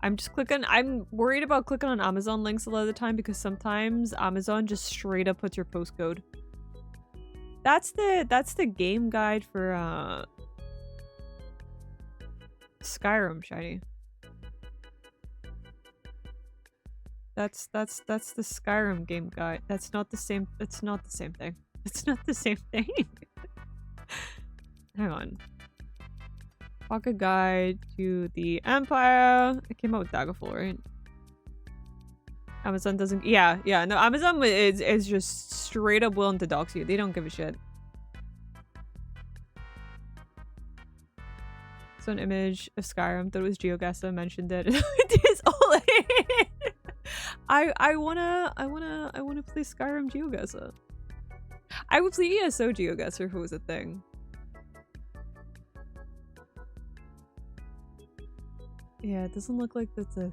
Speaker 1: I'm worried about clicking on Amazon links a lot of the time because sometimes Amazon just straight up puts your postcode. That's the game guide for Skyrim, Shiny. That's the Skyrim game guide. That's not the same. It's not the same thing. It's not the same thing. Hang on. Pocket Guide to the Empire. It came out with Daggerfall, right? Amazon doesn't. Yeah. No, Amazon is just straight up willing to dox you. They don't give a shit. So an image of Skyrim. Thought it was GeoGuessr. Mentioned it. It is all. I wanna play Skyrim GeoGuessr. I would play ESO GeoGuessr if it was a thing. Yeah, it doesn't look like that's a...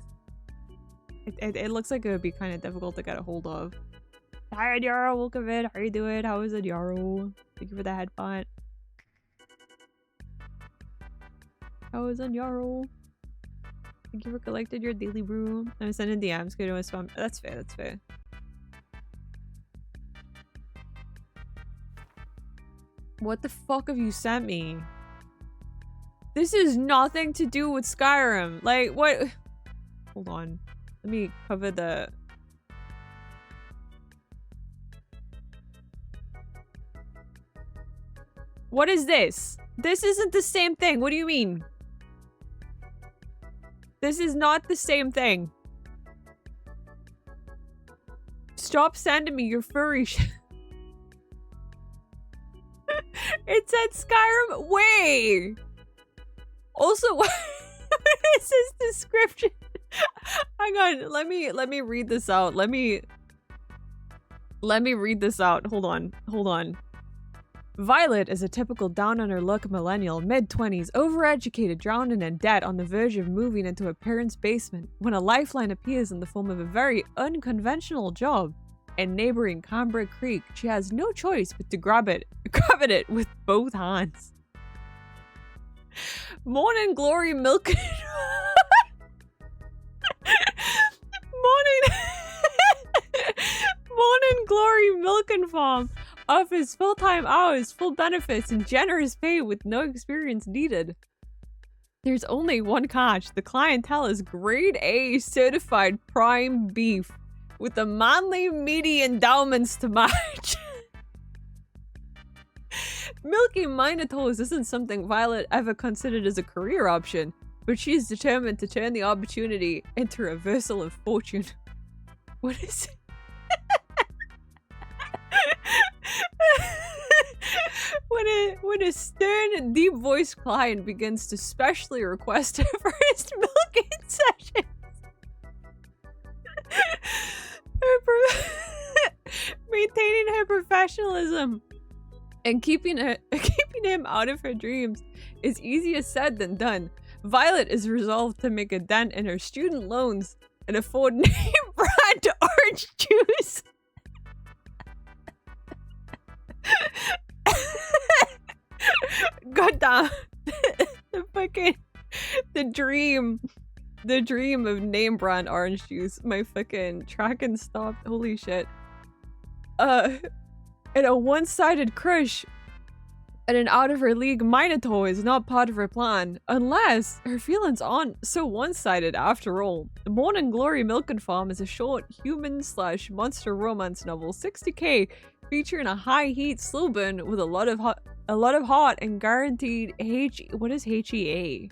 Speaker 1: It looks like it would be kind of difficult to get a hold of. Hi, Yarrow, welcome in. How are you doing? How is it, Yarrow? Thank you for the headbot. How is it, Yarrow? Thank you for collecting your daily brew. I'm sending DMs. Go to my spam. That's fair, that's fair. What the fuck have you sent me? This is nothing to do with Skyrim. Like, what? Hold on. Let me cover the... What is this? This isn't the same thing. What do you mean? This is not the same thing. Stop sending me your furry shit. It said Skyrim. Wait. Also, what is this description? Hang on, let me read this out. Let me read this out. Hold on. Violet is a typical down-on-her-luck millennial, mid-20s, overeducated, drowning in debt, on the verge of moving into her parents' basement, when a lifeline appears in the form of a very unconventional job in neighboring Canberra Creek. She has no choice but to grab it with both hands. Morning Glory Milk. Morning Glory Milk and Farm offers full-time hours, full benefits, and generous pay with no experience needed. There's only one catch. The clientele is grade A certified prime beef with the manly meaty endowments to match. Milky Minotaurs isn't something Violet ever considered as a career option, but she's determined to turn the opportunity into a reversal of fortune. What is it? When a stern, deep-voiced client begins to specially request her first milking session, maintaining her professionalism and keeping him out of her dreams is easier said than done. Violet is resolved to make a dent in her student loans and afford name brand orange juice. God damn. The dream of name brand orange juice. My fucking tracking stopped. Holy shit. And a one-sided crush and an out-of-her-league Minotaur is not part of her plan, unless her feelings aren't so one-sided after all. Morning Glory Milk and Farm is a short human/monster romance novel, 60k, featuring a high-heat slow burn with a lot of heart and guaranteed what is HEA?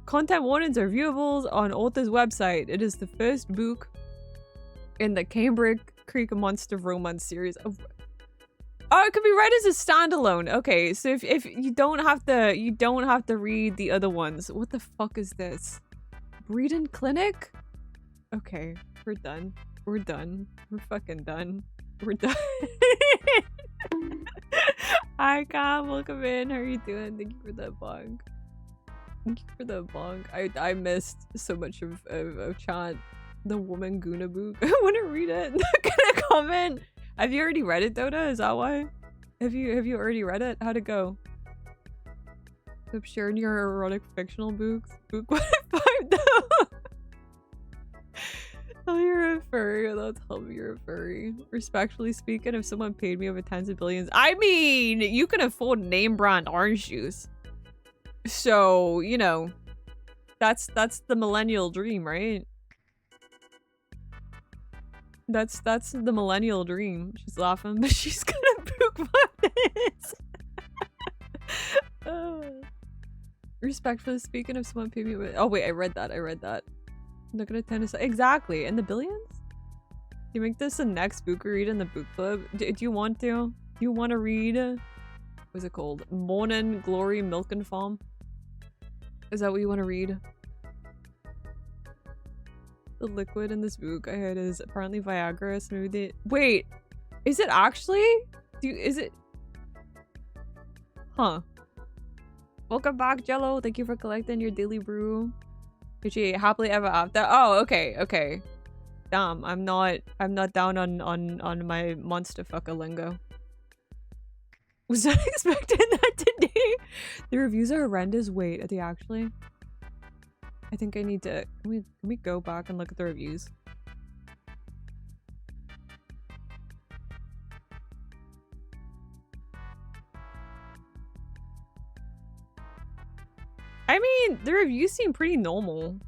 Speaker 1: Content warnings are viewable on author's website. It is the first book in the Cambric Creek Monster Romance series. Oh, it could be read as a standalone. Okay, so if you don't have to read the other ones. What the fuck is this? Breeding Clinic? Okay, we're done. We're done. We're fucking done. We're done. Hi, Cam. Welcome in. How are you doing? Thank you for that bong. Thank you for the bong. I missed so much of chat. The Woman Guna book. I want to read it. I'm not gonna comment. Have you already read it, Dota? Is that why? Have you already read it? How'd it go? Stop sharing your erotic fictional books. Book 1.5 though. Tell you're a furry. That's tell me you're a furry. Respectfully speaking, if someone paid me over tens of billions, I mean, you can afford name brand orange juice. So, you know, that's the millennial dream, right? That's the millennial dream. She's laughing, but she's gonna book this. Respectfully speaking, if someone paid me with— oh wait, I read that. I'm not gonna tend to say exactly in the billions. You make this the next book we read in the book club. Do you want to? Do you want to read? What's it called? Morning Glory Milk and Farm. Is that what you want to read? The liquid in this book I heard is apparently Viagra, so maybe they— wait, is it actually? Is it? Huh. Welcome back, Jello. Thank you for collecting your daily brew. Appreciate happily ever after. Oh, okay. Damn, I'm not down on my monster fucker lingo. Was not expecting that today. The reviews are horrendous. Wait, are they actually? I think I need to— can we go back and look at the reviews? I mean, the reviews seem pretty normal.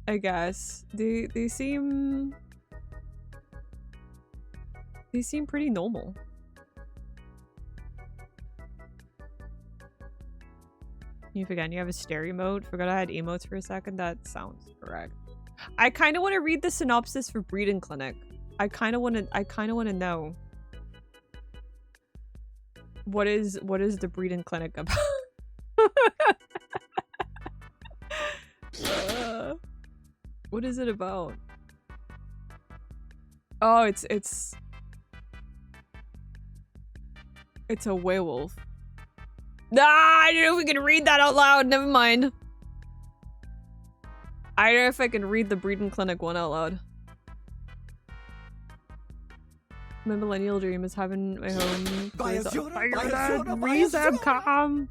Speaker 1: I guess. They seem pretty normal. You forget you have a stereo mode. Forgot I had emotes for a second. That sounds correct. I kind of want to read the synopsis for Breeding Clinic. I kind of want to know what is the Breeding Clinic about. What is it about? Oh, it's a werewolf. Nah, I don't know if we can read that out loud. Never mind. I don't know if I can read the Breeding Clinic one out loud. My millennial dream is having my home. Reason, calm.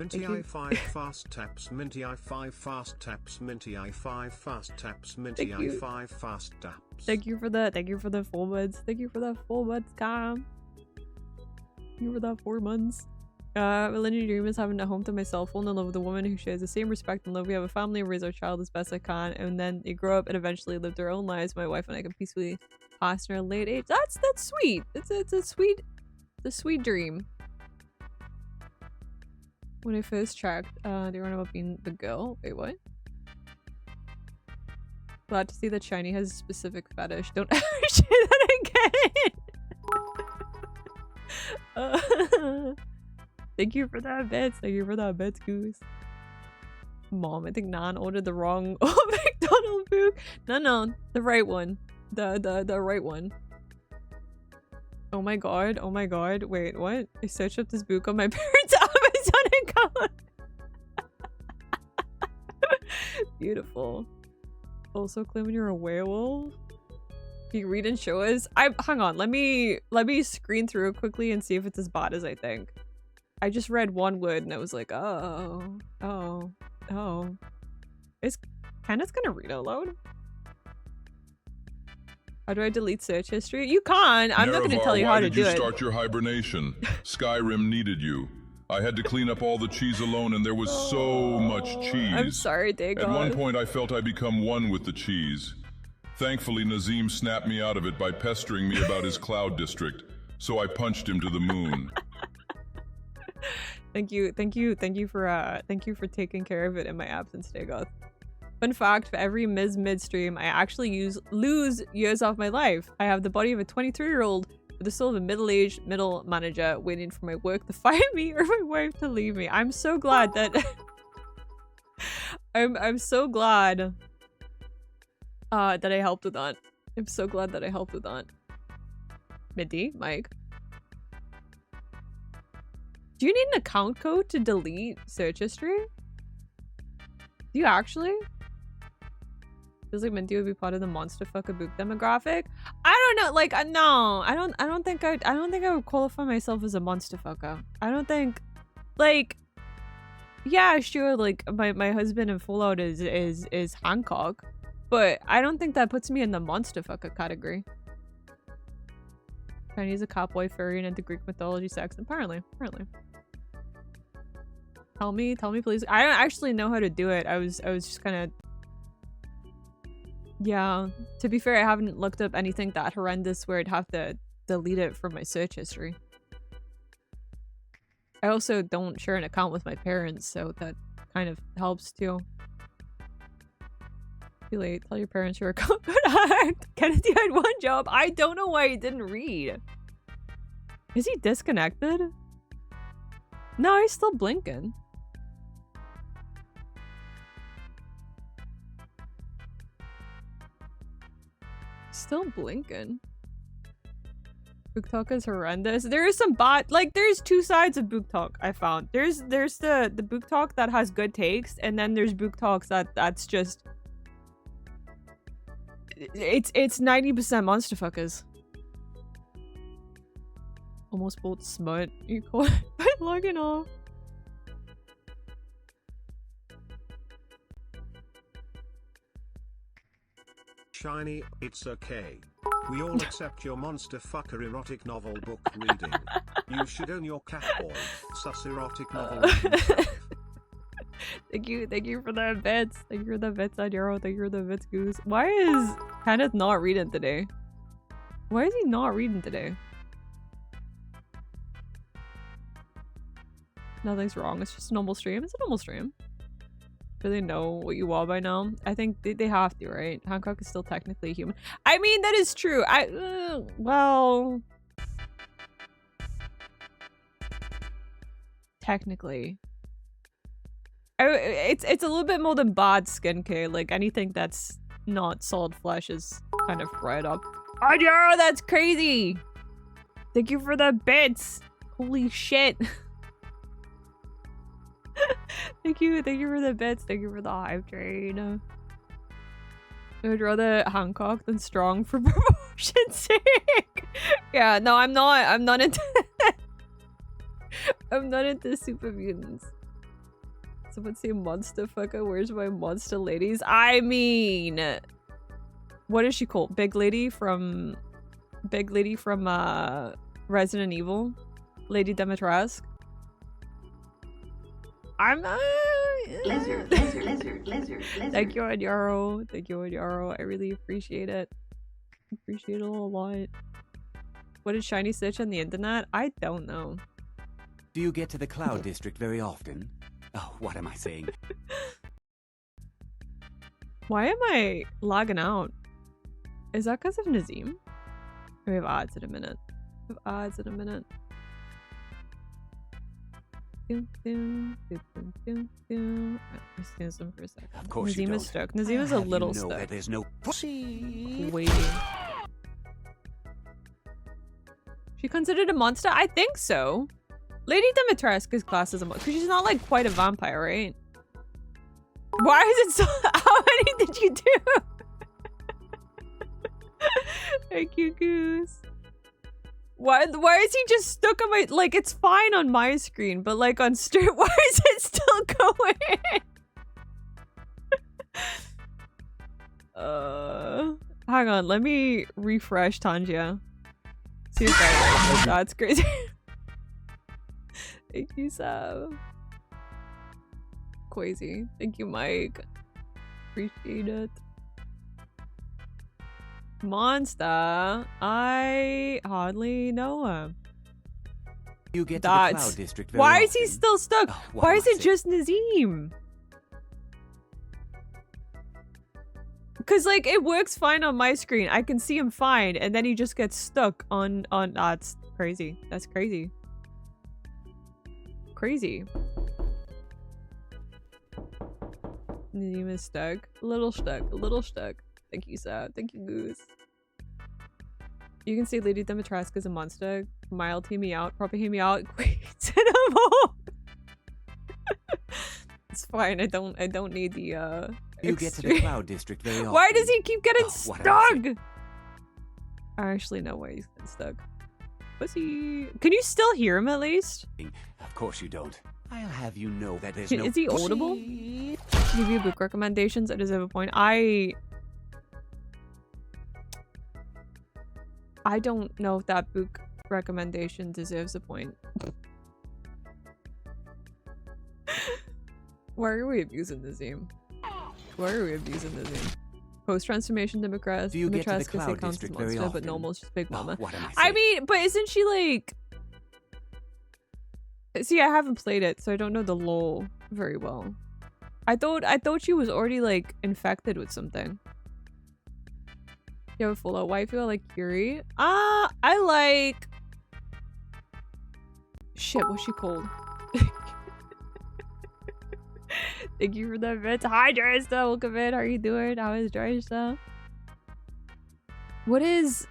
Speaker 13: Minty I5 fast taps, Minty I5 fast taps, Minty I5 fast taps, Minty I5 fast taps.
Speaker 1: Thank you for the 4 months. Thank you for the 4 months, calm. Thank you for that 4 months. Millennial dream is having a home to myself, fall in love with a woman who shares the same respect and love. We have a family and raise our child as best I can, and then they grow up and eventually live their own lives. My wife and I can peacefully pass in our late age. That's sweet. It's a sweet dream. When I first checked, they were about being the girl. Wait, what? Glad to see that Shiny has a specific fetish. Don't ever say that again. Thank you for that, Bets. Thank you for that, Bets Goose. Mom, I think Nan ordered the wrong McDonald's food. No, the right one. The right one. Oh my god. Wait, what? I searched up this book on my parents' Amazon account. Beautiful. Also claiming you're a werewolf. Can you read and show us? Hang on, let me screen through it quickly and see if it's as bad as I think. I just read one word and I was like, oh. Is Kenneth gonna read out loud? How do I delete search history? You can't. I'm not going to tell you how to do it.
Speaker 12: Why did you start your hibernation? Skyrim needed you. I had to clean up all the cheese alone, and there was so much cheese.
Speaker 1: I'm sorry, Dagon.
Speaker 12: At one point, I felt I become one with the cheese. Thankfully, Nazim snapped me out of it by pestering me about his cloud district, so I punched him to the moon.
Speaker 1: Thank you for taking care of it in my absence, Dagoth. Fun fact, for every midstream, I actually lose years off my life. I have the body of a 23-year-old with the soul of a middle-aged middle manager waiting for my work to fire me or my wife to leave me. I'm so glad that I'm so glad that I helped with that. I'm so glad that I helped with that. Minty, Mike. Do you need an account code to delete search history? Do you actually? Feels like Minty would be part of the monster fucker book demographic. I don't know, like no, I don't think I would qualify myself as a monster fucker. I don't think, like, yeah, sure, like my husband in Fallout is Hancock, but I don't think that puts me in the monster fucker category. Chinese, a cowboy, furry, and into Greek mythology, sex. Apparently. Tell me, please. I don't actually know how to do it. I was just kind of. Yeah. To be fair, I haven't looked up anything that horrendous where I'd have to delete it from my search history. I also don't share an account with my parents, so that kind of helps too. Too late. Tell your parents your account could act. Kennedy had one job. I don't know why he didn't read. Is he disconnected? No, he's still blinking. Still blinking. Book Talk is horrendous. There is some bot, like there's two sides of Book Talk I found. There's the Book Talk that has good takes, and then there's Book Talks that's just it's 90% monster fuckers. Almost both smut. You call it by logging off.
Speaker 13: Shiny, it's okay. We all accept your monster fucker erotic novel book reading. You should own your catboy, sus erotic novel reading stuff.
Speaker 1: Thank you for the bits. Thank you for the bits, Adiro. Thank you for the bits, Goose. Why is Kenneth not reading today? Why is he not reading today? Nothing's wrong. It's just a normal stream. It's a normal stream. Do they know what you want by now? I think they have to, right? Hancock is still technically human. I mean, that is true. Well, technically, it's a little bit more than bad skincare. Like anything that's not solid flesh is kind of right up. Oh, yeah, that's crazy. Thank you for the bits. Holy shit. Thank you for the bits. Thank you for the hive train. I would rather Hancock than Strong for promotion's sake. Yeah, no, I'm not into I'm not into super mutants. Someone say monster fucker. Where's my monster ladies? I mean, what is she called? Big lady from Resident Evil, Lady Dimitrescu. I'm lizard. Thank you, Adiro. Thank you, Adiro. I really appreciate it. Appreciate it a lot. What is Shiny Stitch on the internet? I don't know.
Speaker 2: Do you get to the Cloud District very often? Oh, what am I saying?
Speaker 1: Why am I logging out? Is that because of Nazim? We have odds in a minute. I'm just gonna zoom for a second.
Speaker 2: Of course
Speaker 1: Nazim
Speaker 2: you
Speaker 1: is
Speaker 2: don't.
Speaker 1: stuck. Nazim is a little
Speaker 2: you know
Speaker 1: stuck.
Speaker 2: That there's no pussy.
Speaker 1: Waiting. She considered a monster? I think so. Lady Dimitrescu is classed as a monster because she's not like quite a vampire, right? Why is it so? How many did you do? Thank you, Goose. Why is he just stuck on my, like, it's fine on my screen, but like on stream, why is it still going? Hang on, let me refresh Tangia. See if that works. That's crazy. Thank you, Sam. Crazy. Thank you, Mike. Appreciate it. Monster. I hardly know him.
Speaker 2: You get to the Cloud District very
Speaker 1: Why
Speaker 2: often.
Speaker 1: is he still stuck? Why is it just Nazim? Because, like, it works fine on my screen. I can see him fine, and then he just gets stuck on that's crazy. That's crazy. Crazy. Nazim is stuck. A little stuck. A little stuck. Thank you, Sab. Thank you, Goose. You can say Lady Dimitrescu is a monster. Mild, hear me out. Proper, hear me out. Wait, it's fine. I don't need the
Speaker 2: You get to the Cloud District very often.
Speaker 1: Why does he keep getting stuck? I actually know why he's getting stuck. Pussy. Can you still hear him at least?
Speaker 2: Of course you don't. I'll have you know that there's
Speaker 1: Is he audible? Give you book recommendations. I deserve a point. I don't know if that book recommendation deserves a point. Why are we abusing Nazim? Why are we abusing Nazim? Post-transformation Dimitrescu.
Speaker 2: Do you get to the
Speaker 1: Dimitrescu
Speaker 2: Cloud
Speaker 1: say counts as
Speaker 2: District very
Speaker 1: monster, but
Speaker 2: often?
Speaker 1: normal is just Big Mama.
Speaker 2: What am I
Speaker 1: I
Speaker 2: saying?
Speaker 1: mean, but isn't she like... See, I haven't played it, so I don't know the lore very well. I thought she was already like infected with something. You have a Fallout waifu? I like Yuri. I like... Shit, what's she called? Thank you for that vent. Hi, Drista. Welcome in. How are you doing? How is Drista? What is...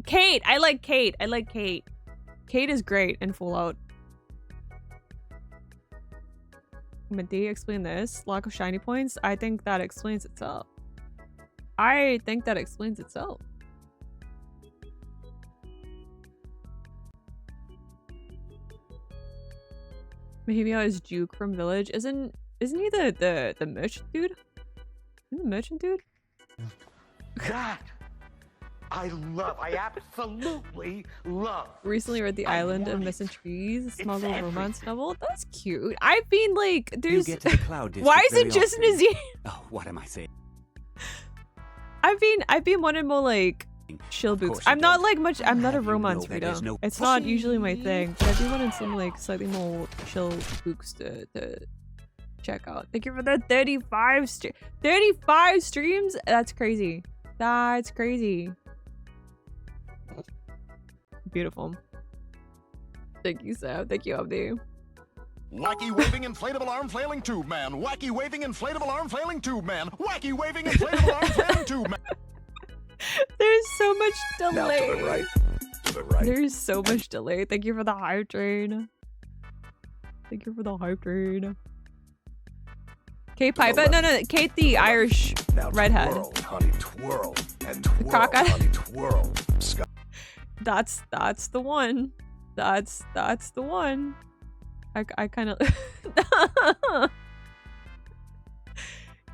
Speaker 1: Kate. I like Kate. I like Kate. Kate is great in Fallout. Mintii, explain this. Lack of shiny points. I think that explains itself. I think that explains itself. Mahimia is Juke from Village. Isn't he the merchant dude? Isn't the merchant dude?
Speaker 3: That I love. I absolutely love.
Speaker 1: Recently read The Island of Missing Trees, a small little romance novel. That's cute. I've been like, there's.
Speaker 2: You get to the Cloud District
Speaker 1: Why is it
Speaker 2: very
Speaker 1: just
Speaker 2: often.
Speaker 1: Nazim?
Speaker 2: Oh, what am I saying?
Speaker 1: I've been wanting more like chill books. I'm not like much. I'm not a romance reader. It's not usually my thing, but I've been wanting some like slightly more chill books to check out. Thank you for the 35 streams. That's crazy. That's crazy. Beautiful. Thank you, Sam. Thank you, Abdi.
Speaker 9: Wacky waving inflatable arm flailing tube man. Wacky waving inflatable arm flailing tube man. Wacky waving inflatable arm flailing tube man.
Speaker 1: There's so much delay.
Speaker 9: Now to the right. To the right.
Speaker 1: There's so much delay. Thank you for the hype train. Thank you for the hype train. Kate Piper? No. Kate the Irish redhead.
Speaker 9: Twirl, honey, twirl. And twirl,
Speaker 1: Crocodile.
Speaker 9: honey, twirl.
Speaker 1: That's the one. That's the one. I kind of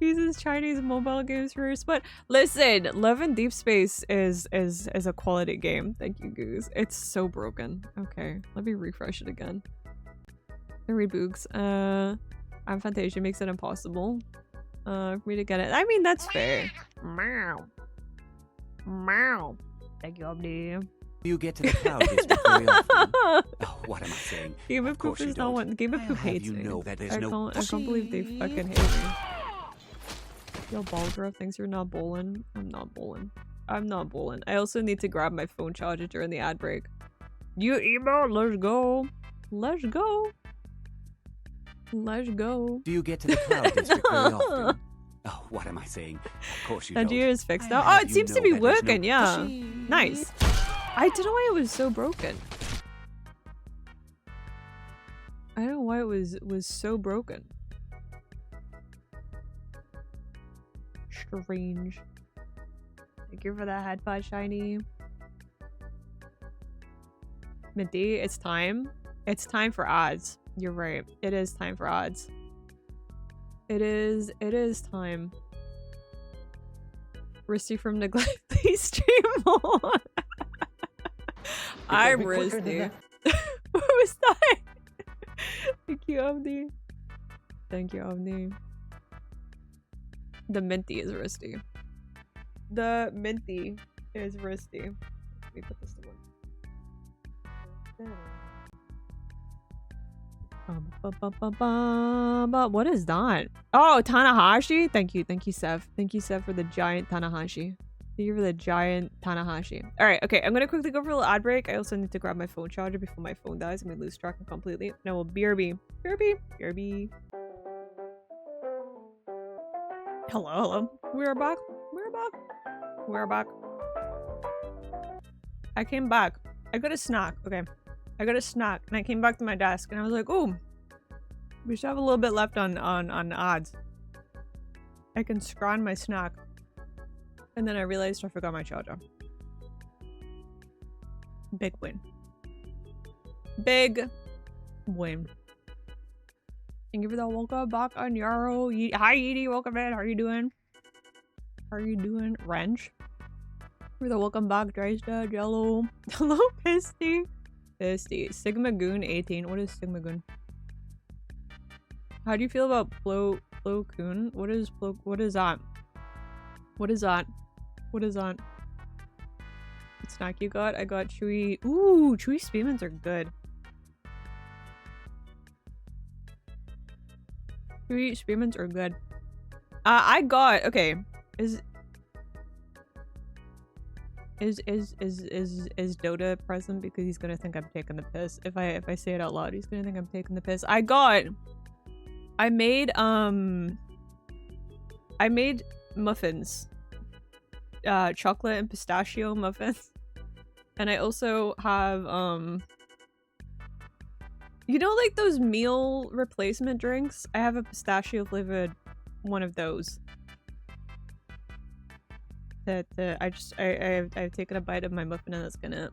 Speaker 1: uses Chinese mobile games first, but listen, Love in Deep Space is a quality game. Thank you, Goose. It's so broken. Okay, let me refresh it again. The rebooks. I'm Fantasia makes it impossible for me to get it. I mean, that's fair. Meow. Meow. Thank you, Abdi.
Speaker 2: You get to the Cloud District very often. Oh, what am I saying?
Speaker 1: Game of Poop is not one. Game of Poop hates me.
Speaker 2: That
Speaker 1: I can't believe they fucking hate me. Yo, Balgrove thinks you're not bowling. I'm not bowling. I'm not bowling. I also need to grab my phone charger during the ad break. You emo, let's go. Let's go. Let's go.
Speaker 2: Do you get to the Cloud District very often? Oh, what am I saying? Of course you don't.
Speaker 1: Nigeria is fixed now. Oh, it seems to be working. Yeah. Nice. I don't know why it was so broken. I don't know why it was so broken. Strange. Thank you for that headpad, Shiny. Mintii, it's time. It's time for odds. You're right. It is time for odds. It is time. Risty from neglect. Please stream more. I'm Risty. What was that? Thank you, Omni. Thank you, Omni. The Minty is Risty. The Minty is Risty. Let me put this to one. What is that? Oh, Tanahashi? Thank you, Sev. Thank you, Sev, for the giant Tanahashi. Thank you for the giant Tanahashi. Alright, okay, I'm gonna quickly go for a little ad break. I also need to grab my phone charger before my phone dies. I'm gonna lose track completely. Now we'll BRB. BRB. Hello. We're back. I came back. I got a snack. Okay. I got a snack and I came back to my desk and I was like, oh, we should have a little bit left on odds. I can scran my snack. And then I realized I forgot my charger. Big win. Big win. Thank you for the welcome back on Yarrow. Hi Edie, welcome in. How are you doing? Wrench. For the welcome back, Drysta, Jello. Hello, Pisty. Sigma Goon 18. What is Sigma Goon? How do you feel about Plo Koon? What is that? What snack you got? I got chewy. Ooh, chewy spearmins are good. Chewy spearmins are good. I got, okay. Is Dota present because he's gonna think I'm taking the piss? If I say it out loud, he's gonna think I'm taking the piss. I made muffins. Chocolate and pistachio muffins. And I also have you know, like those meal replacement drinks? I have a pistachio flavored one of those. That I've taken a bite of my muffin and that's gonna.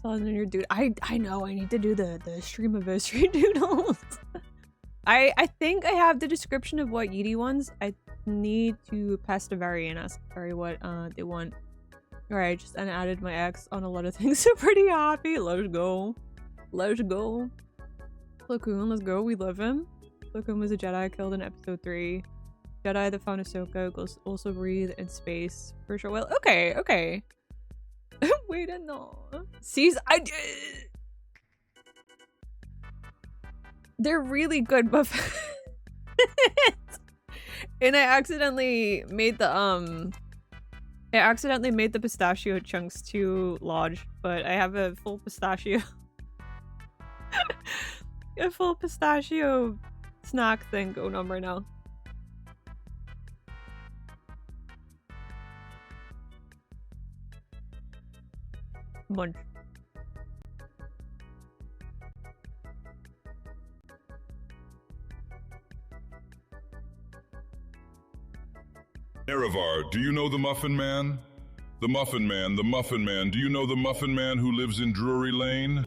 Speaker 1: Your dude. I know I need to do the streamiversary doodles. I think I have the description of what Yeetie wants. I need to pass to Vari and ask Vari what they want. Alright, just added my ex on a lot of things, so pretty happy. Let's go. Let's go. Plo-Koon, let's go. We love him. Plo-Koon was a Jedi killed in episode 3. Jedi that found Ahsoka goes also breathe in space. For sure. Well, okay. Wait, no. I did. They're really good muffins. And I accidentally made the pistachio chunks too large, but I have a full pistachio snack thing going on right now. Munch.
Speaker 12: Erevar, do you know the Muffin Man? The Muffin Man, do you know the Muffin Man who lives in Drury Lane?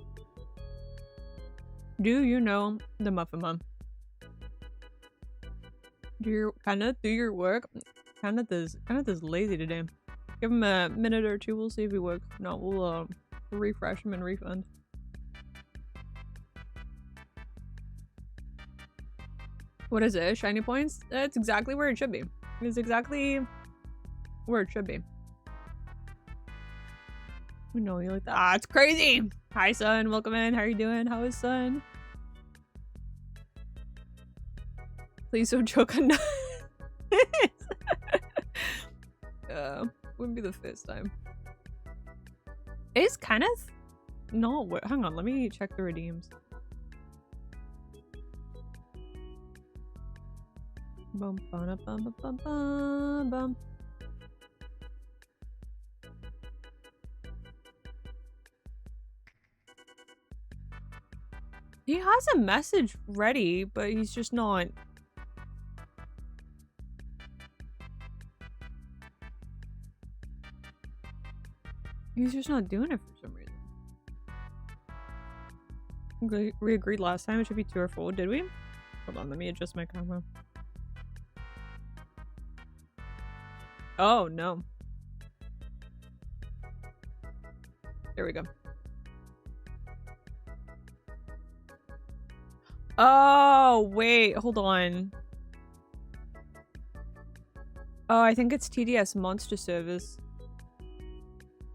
Speaker 1: Do you know the Muffin Man? Kenneth, do your work. Kenneth is lazy today. Give him a minute or two, we'll see if he works. No, we'll refresh him and refund. What is it? Shiny points? That's exactly where it should be. It's exactly where it should be. No, you like that? Ah, it's crazy! Hi, son. Welcome in. How are you doing? How is son? Please don't choke on wouldn't be the first time. Is Kenneth? No, wait, hang on. Let me check the redeems. Bum, bum, bum, bum, bum, bum. He has a message ready, but he's just not. He's just not doing it for some reason. We agreed last time it should be 2 or 4, did we? Hold on, let me adjust my camera. Oh, no. There we go. Oh, wait, hold on. Oh, I think it's TDS Monster Service.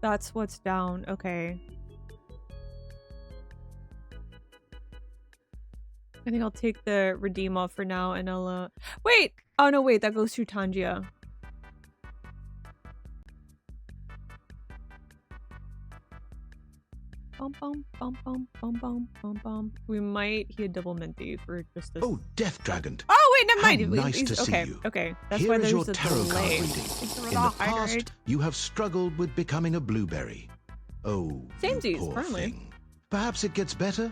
Speaker 1: That's what's down. Okay. I think I'll take the redeem off for now and I'll, wait! Oh, no, wait, that goes through Tangia. Bum, bum, bum, bum, bum, bum, bum, bum. We might hit double Minty for just this.
Speaker 4: Oh, Death Dragon.
Speaker 1: Oh, wait, never mind.
Speaker 4: How nice to see you.
Speaker 1: Okay, that's
Speaker 4: Here
Speaker 1: why
Speaker 4: is
Speaker 1: there's
Speaker 4: your
Speaker 1: a
Speaker 4: tarot
Speaker 1: delay.
Speaker 4: card reading. In the past, you have struggled with becoming a blueberry. Oh, you poor thing. Perhaps it gets better?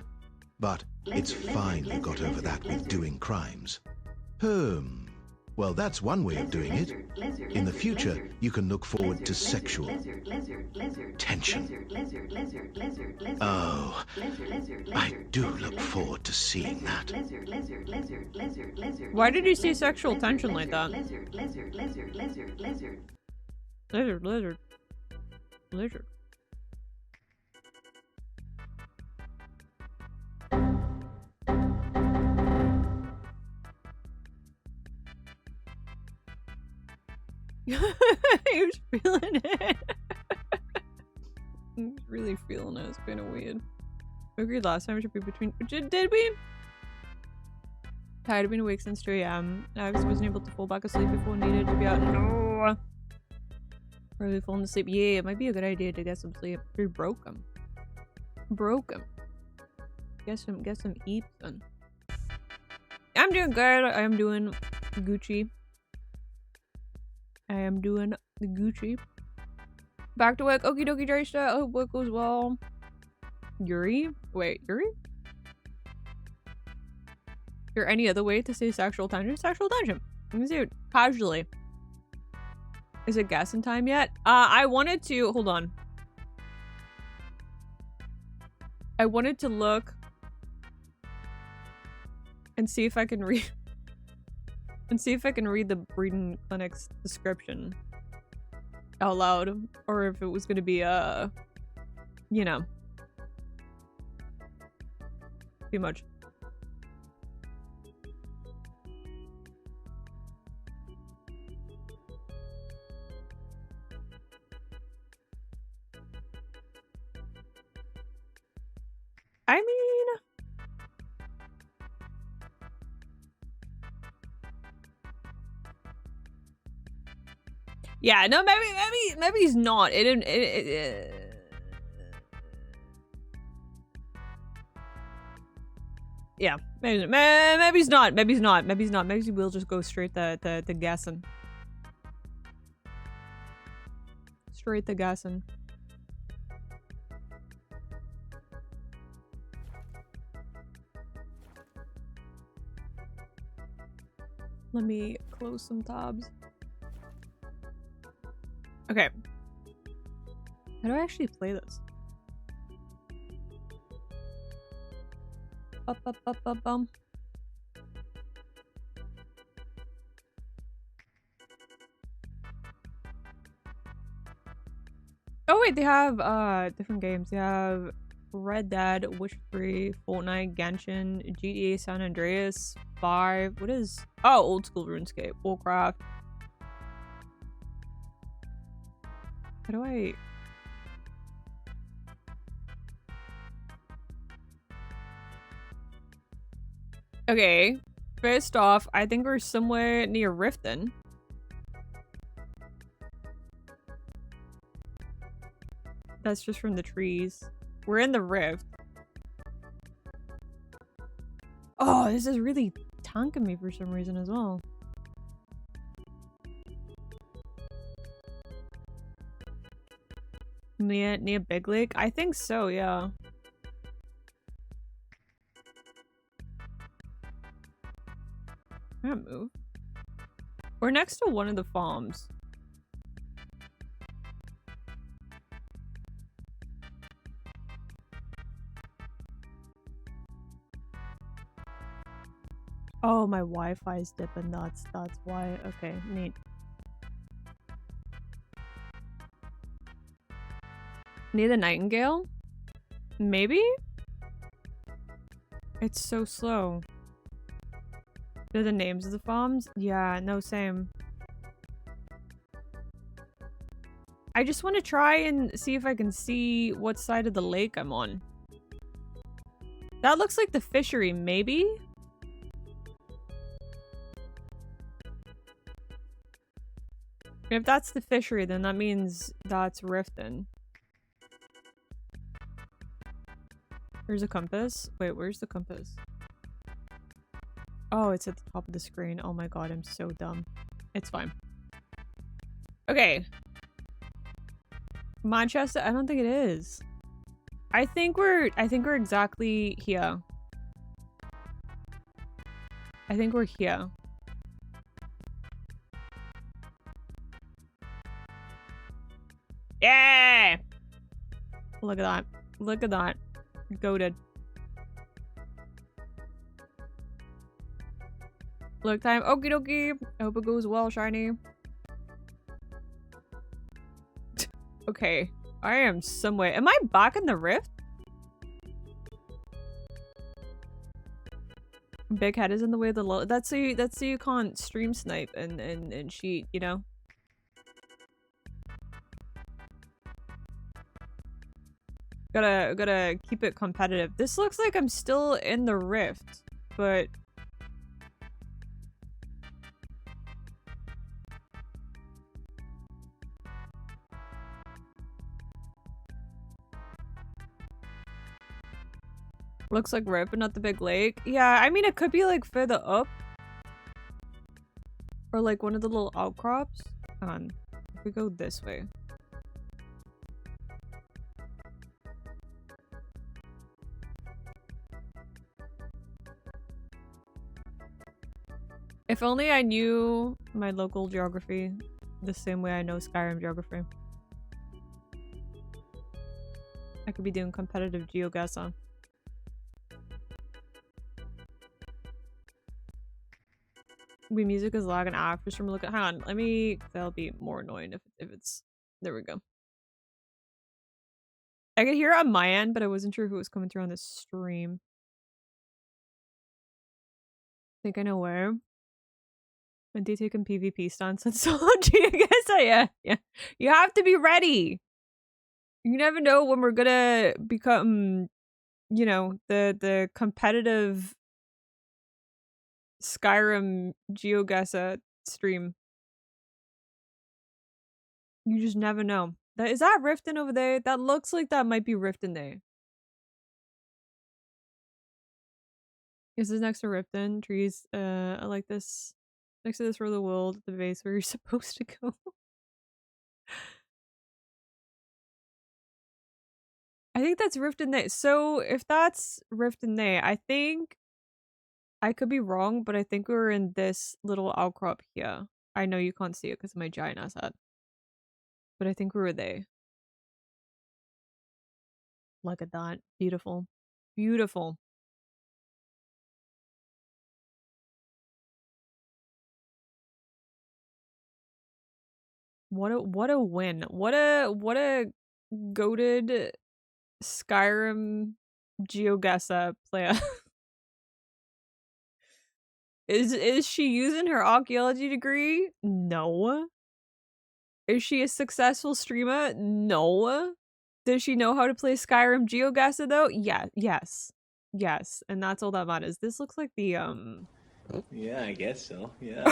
Speaker 4: But it's fine you got over that with doing crimes. Well, that's one way of doing it. In the future, you can look forward to sexual tension. Oh, I do look forward to seeing that.
Speaker 1: Why did you say sexual tension like that? Lizard. He was feeling it. He was really feeling it. It's kind of weird. We agreed last time we should be between. Did we? Tired of being awake since 2 a.m. I wasn't able to fall back asleep before needed to be out. No. Really falling asleep. Yeah, it might be a good idea to get some sleep. We broke him. Get some eats then. I'm doing good. I am doing Gucci. I am doing the Gucci. Back to work. Okie dokie, Draysta. I hope work goes well. Yuri? Wait, Yuri? Is there any other way to say sexual tension? Sexual tension. Let me see it casually. Is it guessing time yet? I wanted to... Hold on. I wanted to look and see if I can read... And see if I can read the breeding clinic's description out loud, or if it was gonna be you know, too much. I mean, yeah, no, maybe he's not. Yeah, maybe he's not. Maybe he will just go straight the guessing. Straight the guessing. Let me close some tabs. Okay. How do I actually play this? Bum. Oh wait, they have different games. They have Red Dead, Witcher 3, Fortnite, Genshin, GTA San Andreas, 5. What is... Oh, old school RuneScape, Warcraft. How do I... Okay, first off, I think we're somewhere near Riften. That's just from the trees. We're in the Rift. Oh, this is really tanking me for some reason as well. Near Big Lake? I think so, yeah. Can't move. We're next to one of the farms. Oh, my Wi-Fi is dipping. That's why. Okay, neat. Need a nightingale? Maybe? It's so slow. They're the names of the farms? Yeah, no, same. I just want to try and see if I can see what side of the lake I'm on. That looks like the fishery, maybe? If that's the fishery, then that means that's Riften. There's a compass. Wait, where's the compass? Oh, it's at the top of the screen. Oh my god, I'm so dumb. It's fine. Okay. Manchester? I don't think it is. I think we're exactly here. I think we're here. Yeah! Look at that. Look at that. Goated. Look time. Okie dokie. I hope it goes well, Shiny. Okay. I am somewhere. Am I back in the rift? Big head is in the way of the low. That's so you can't stream snipe and cheat, you know? Gotta keep it competitive. This looks like I'm still in the rift, but looks like rift, but not the big lake. Yeah, I mean it could be like further up. Or like one of the little outcrops. Hang on. If we go this way. If only I knew my local geography the same way I know Skyrim geography. I could be doing competitive GeoGuessr. Music is lagging after from looking. Hang on, let me. That'll be more annoying if it's. There we go. I could hear it on my end, but I wasn't sure if it was coming through on the stream. Think I know where. Mintii taking PvP stance on solo GeoGuessr. Yeah. You have to be ready. You never know when we're gonna become, you know, the competitive Skyrim GeoGuessr stream. You just never know. Is that Riften over there? That looks like that might be Riften there. Is this next to Riften? Trees. I like this. Next to this row of the world, the base where you're supposed to go. I think that's Riften there. So if that's Riften there, I think I could be wrong, but I think we were in this little outcrop here. I know you can't see it because of my giant ass head. But I think we were there. Look at that. Beautiful. Beautiful. What a win. What a goated Skyrim GeoGuessr player. Is she using her archaeology degree? No. Is she a successful streamer? No. Does she know how to play Skyrim GeoGuessr though? Yeah, yes. Yes, and that's all that matters. This looks like the
Speaker 14: Yeah, I guess so. Yeah.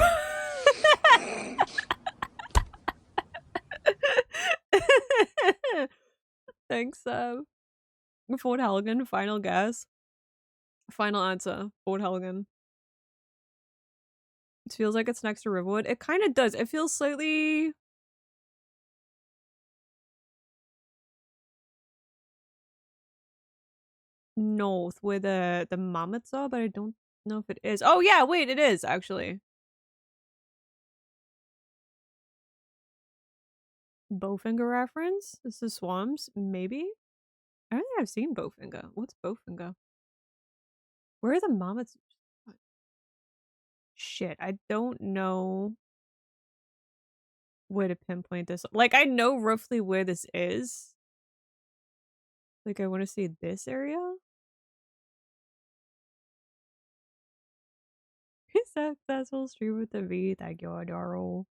Speaker 1: Thanks, Fort Helgen, final guess. Final answer, Fort Helgen. It feels like it's next to Riverwood. It kind of does. It feels slightly... north where the mammoths are, but I don't know if it is. Oh yeah, wait, it is actually. Bowfinger reference? This is Swamps? Maybe? I don't think I've seen Bowfinger. What's Bowfinger? Where are the mammoths? shit. I don't know where to pinpoint this. Like, I know roughly where this is. Like, I want to say this area. Successful stream with the V. Thank you, Adaro.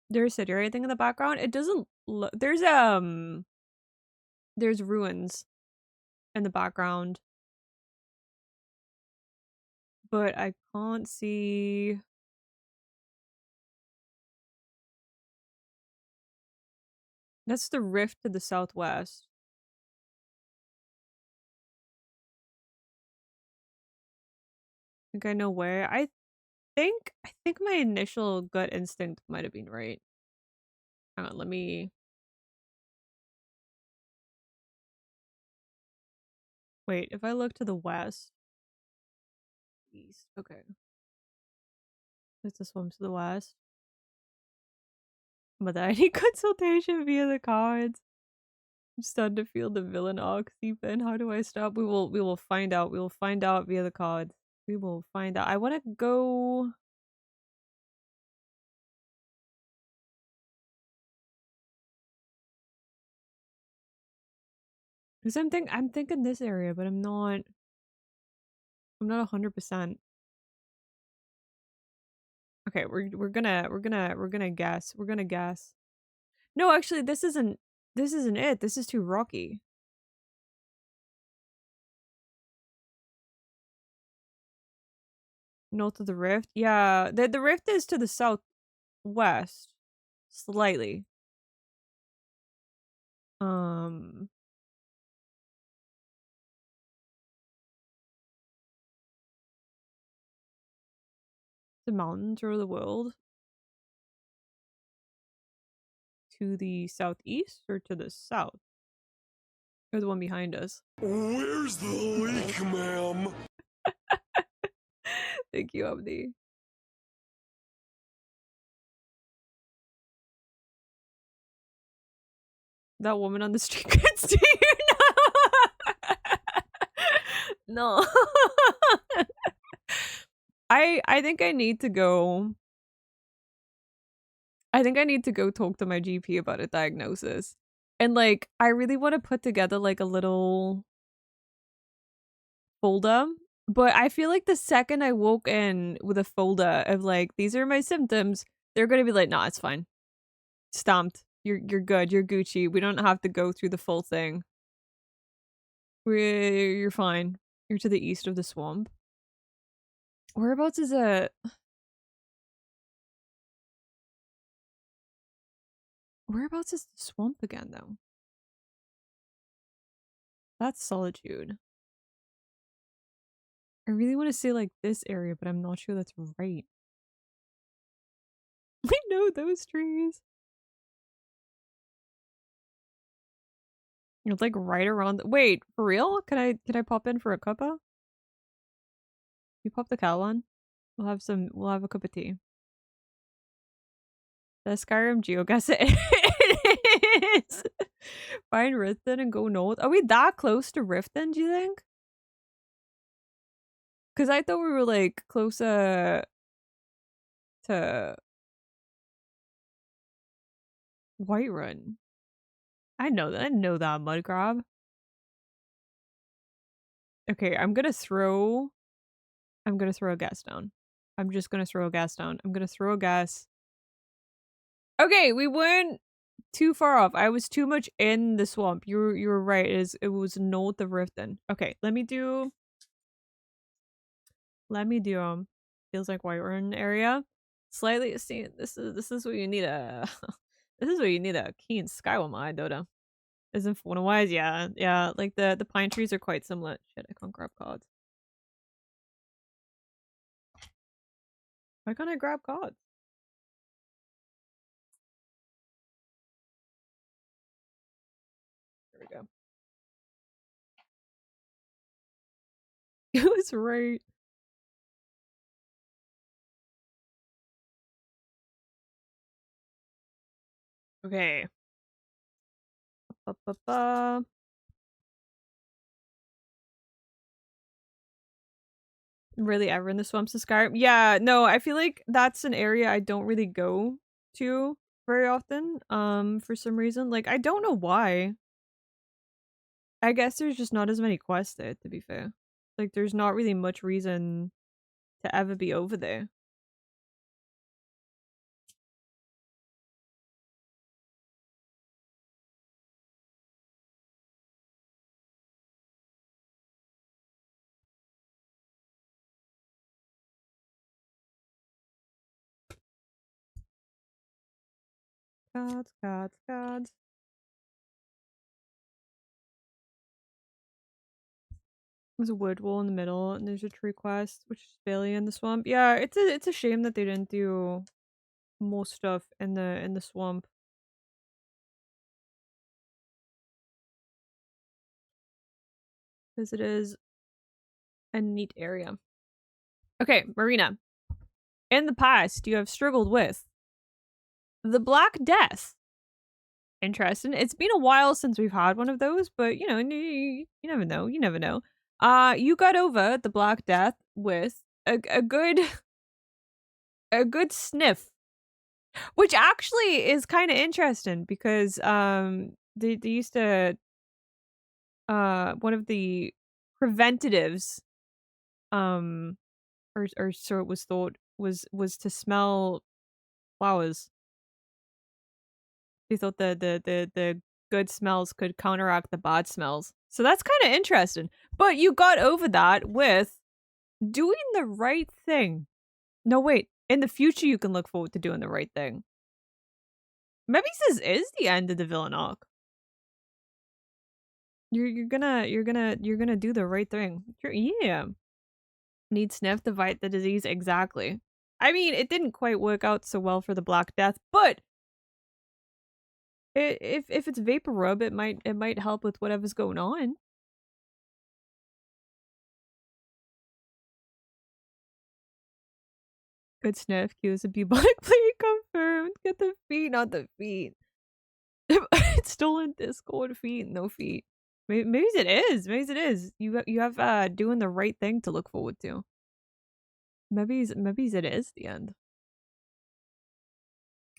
Speaker 1: There's city or anything in the background. It doesn't look. There's ruins in the background, but I can't see. That's the rift to the southwest. I think I know where. I think my initial gut instinct might have been right. Hang on, let me. Wait, if I look to the west. East. Okay. There's this one to the west. But I need consultation via the cards. I'm starting to feel the villain arc seep in. How do I stop? We will find out. We will find out via the cards. We will find out. I want to go. Because I'm thinking this area, but I'm not 100%. Okay, we're gonna guess. We're gonna guess. No, actually this isn't it. This is too rocky. North of the rift? Yeah, the rift is to the southwest. Slightly. The mountains rule the world. To the southeast or to the south? Or the one behind us?
Speaker 15: Where's the leak, ma'am?
Speaker 1: Thank you, Abdi. That woman on the street could see you now. No. I think I need to go. I think I need to go talk to my GP about a diagnosis. And like, I really want to put together like a little folder. But I feel like the second I woke in with a folder of like, these are my symptoms, they're gonna be like, nah, it's fine. Stamped. You're good. You're Gucci. We don't have to go through the full thing. You're fine. You're to the east of the swamp. Whereabouts is it? Whereabouts is the swamp again, though? That's Solitude. I really want to say like this area, but I'm not sure that's right. I know those trees. It's like right around the— wait, for real? Can I pop in for a cuppa? You pop the cow on? We'll have a cup of tea. The Skyrim geoguess it is. Find Riften and go north. Are we that close to Riften, do you think? Because I thought we were like closer to Whiterun. I know that Mudgrab. Okay, I'm gonna throw a gas down. I'm just gonna throw a gas down. I'm gonna throw a gas. Okay, we weren't too far off. I was too much in the swamp. You were right. It was north of Riften. Okay, let me do feels like Whiterun area. Slightly see this is what you need a this is what you need a keen Skywalker eye, Dota. Isn't fauna wise, yeah. Like the pine trees are quite similar. Shit, I can't grab cards. Why can't I grab cards? There we go. It was right. Okay. Ba-ba-ba. Really ever in the swamps of Skyrim? Yeah, no, I feel like that's an area I don't really go to very often, for some reason. Like, I don't know why. I guess there's just not as many quests there, to be fair. Like, there's not really much reason to ever be over there. Gods. There's a wood wall in the middle, and there's a tree quest, which is Bailey in the swamp. Yeah, it's a shame that they didn't do more stuff in the swamp. Because it is a neat area. Okay, Marina. In the past, you have struggled with the Black Death. Interesting. It's been a while since we've had one of those, but you know, you never know. You never know. You got over the Black Death with a good sniff, which actually is kind of interesting because they used to one of the preventatives or so it was thought was to smell flowers. They thought the good smells could counteract the bad smells. So that's kind of interesting. But you got over that with doing the right thing. No, wait. In the future, you can look forward to doing the right thing. Maybe this is the end of the villain arc. You're gonna do the right thing. Yeah. Need sniff to fight the disease exactly. I mean, it didn't quite work out so well for the Black Death, but if it's vapor rub, it might help with whatever's going on. Good sniff. Cues a bubonic plague confirmed. Get the feet, not the feet. It's stolen Discord feet, no feet. Maybe it is. Maybe it is. You have doing the right thing to look forward to. Maybe it is the end.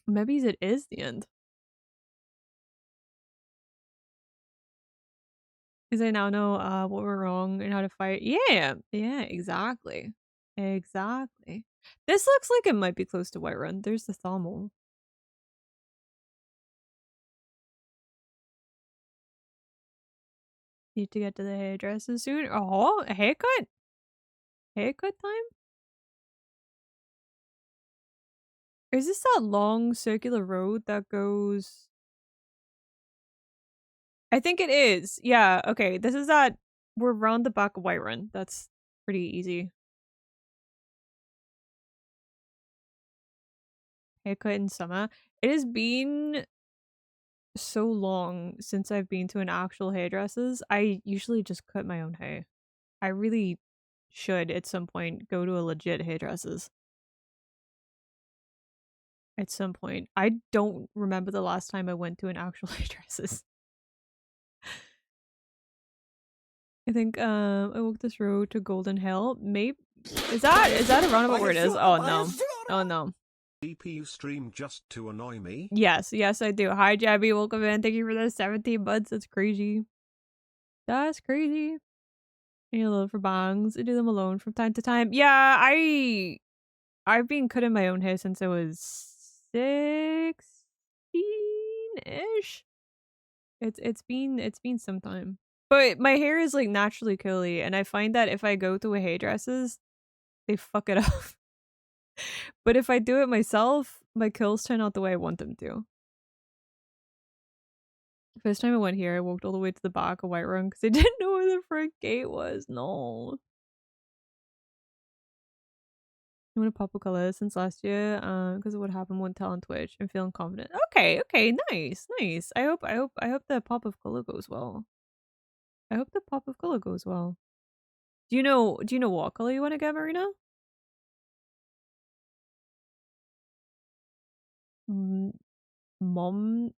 Speaker 1: Maybe it is the end. Because I now know what we're wrong and how to fight. Yeah, exactly. Exactly. This looks like it might be close to Whiterun. There's the Thaumal. Need to get to the hairdresser soon. Oh, a haircut? Haircut time? Is this that long circular road that goes... I think it is. Yeah, okay. This is that... We're around the back of Whiterun. That's pretty easy. Haircut in summer. It has been so long since I've been to an actual hairdresser's. I usually just cut my own hair. I really should at some point go to a legit hairdresser's. At some point. I don't remember the last time I went to an actual hairdresser's. I think I walked this road to Golden Hill. Maybe is that a roundabout where it is? Oh no. Oh no.
Speaker 13: CPU stream just to annoy me?
Speaker 1: Yes, I do. Hi Jabby, welcome in. Thank you for the 17 months. That's crazy. That's crazy. I need a little for bangs. I do them alone from time to time. Yeah, I've been cutting my own hair since I was 16-ish. It's been some time. But my hair is like naturally curly, and I find that if I go to a hairdresser's, they fuck it up. But if I do it myself, my curls turn out the way I want them to. First time I went here, I walked all the way to the back of Whiterun because I didn't know where the front gate was. No. I want to pop a color since last year, because of what happened won't tell on Twitch. I'm feeling confident. Okay, nice. I hope the pop of color goes well. I hope the pop of color goes well. Do you know what color you want to get, Marina? Mom,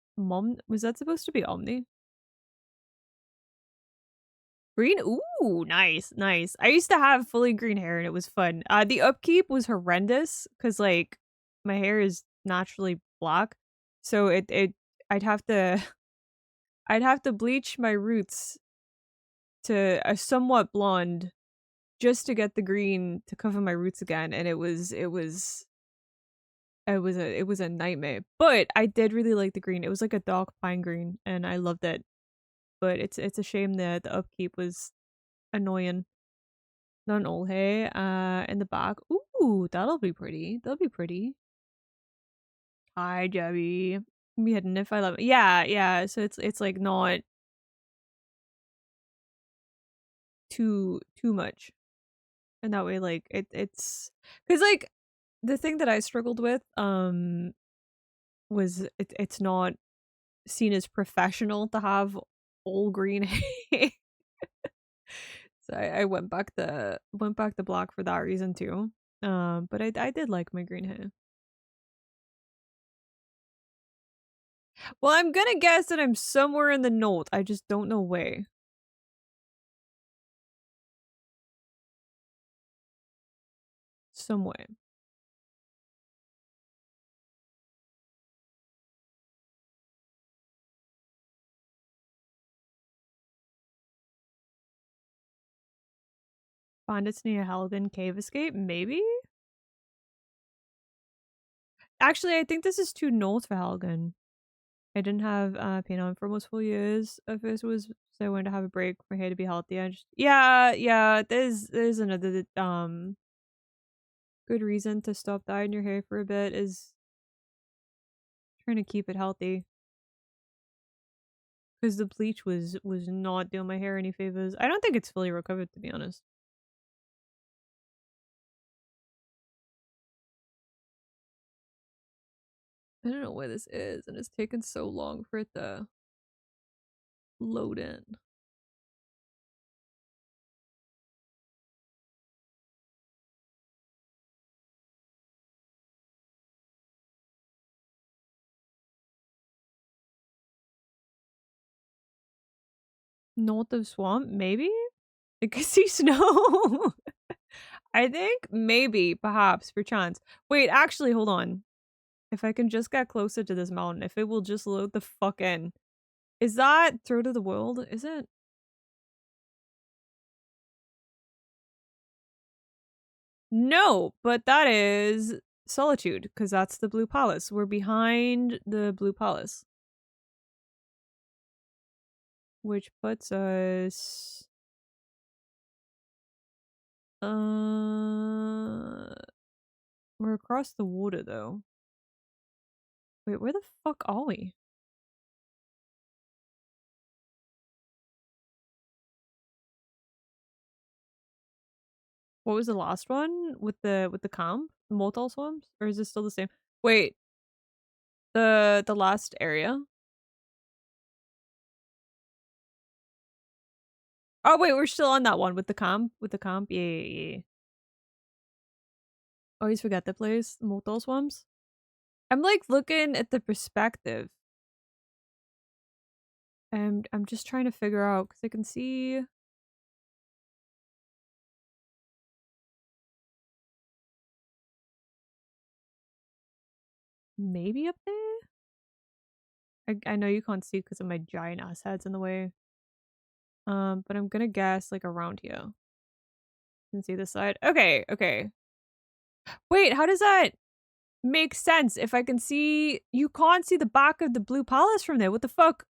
Speaker 1: was that supposed to be Omni? Green? Ooh, nice, nice. I used to have fully green hair and it was fun. The upkeep was horrendous because like my hair is naturally black, so I'd have to I'd have to bleach my roots to a somewhat blonde just to get the green to cover my roots again, and it was a nightmare. But I did really like the green. It was like a dark pine green, and I loved it. But it's a shame that the upkeep was annoying. Not an old hair. In the back. Ooh, that'll be pretty. That'll be pretty. Hi, Jabby. Be hidden if I love it. Yeah, yeah. So it's like not too much. And that way, like it's because like the thing that I struggled with was it's not seen as professional to have all green hair. So I went back to black for that reason too. But I did like my green hair. Well, I'm gonna guess that I'm somewhere in the note. I just don't know where. Somewhere. Bandits near Helgen Cave Escape? Maybe? Actually, I think this is too north for Helgen. I didn't have pain on for almost 4 years. If this was so I wanted to have a break for my hair to be healthy. I just yeah, there's another good reason to stop dyeing your hair for a bit is trying to keep it healthy. Because the bleach was not doing my hair any favors. I don't think it's fully recovered, to be honest. I don't know where this is, and it's taken so long for it to load in. North of Swamp? Maybe? I can see snow. I think maybe, perhaps, for chance. Wait, actually, hold on. If I can just get closer to this mountain, if it will just load the fuck in. Is that Throat of the World? Is it? No, but that is Solitude, because that's the Blue Palace. We're behind the Blue Palace. Which puts us... We're across the water, though. Wait, where the fuck are we? What was the last one with the camp? The Mortal Swamps? Or is it still the same? Wait. The last area? Oh wait, we're still on that one with the camp? With the camp? Yeah. Always forget the place. Mortal Swamps? I'm like looking at the perspective. And I'm just trying to figure out because I can see maybe up there? I know you can't see because of my giant ass heads in the way. But I'm gonna guess like around here. You can see this side. Okay. Wait, how does that make sense? If I can see, you can't see the back of the Blue Palace from there. What the fuck?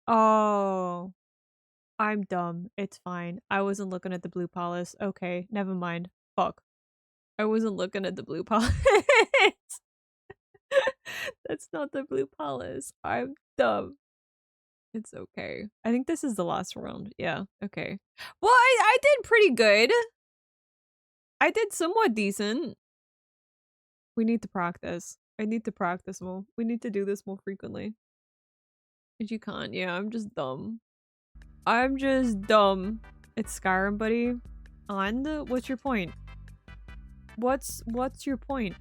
Speaker 1: Oh, I'm dumb. It's fine. I wasn't looking at the Blue Palace. Okay, never mind. Fuck. I wasn't looking at the Blue Palace. That's not the Blue Palace. I'm dumb. It's okay. I think this is the last round. Yeah, okay. Well, I did pretty good. I did somewhat decent. We need to practice. I need to practice more. We need to do this more frequently. But you can't. Yeah, I'm just dumb. I'm just dumb. It's Skyrim, buddy. And what's your point? What's your point?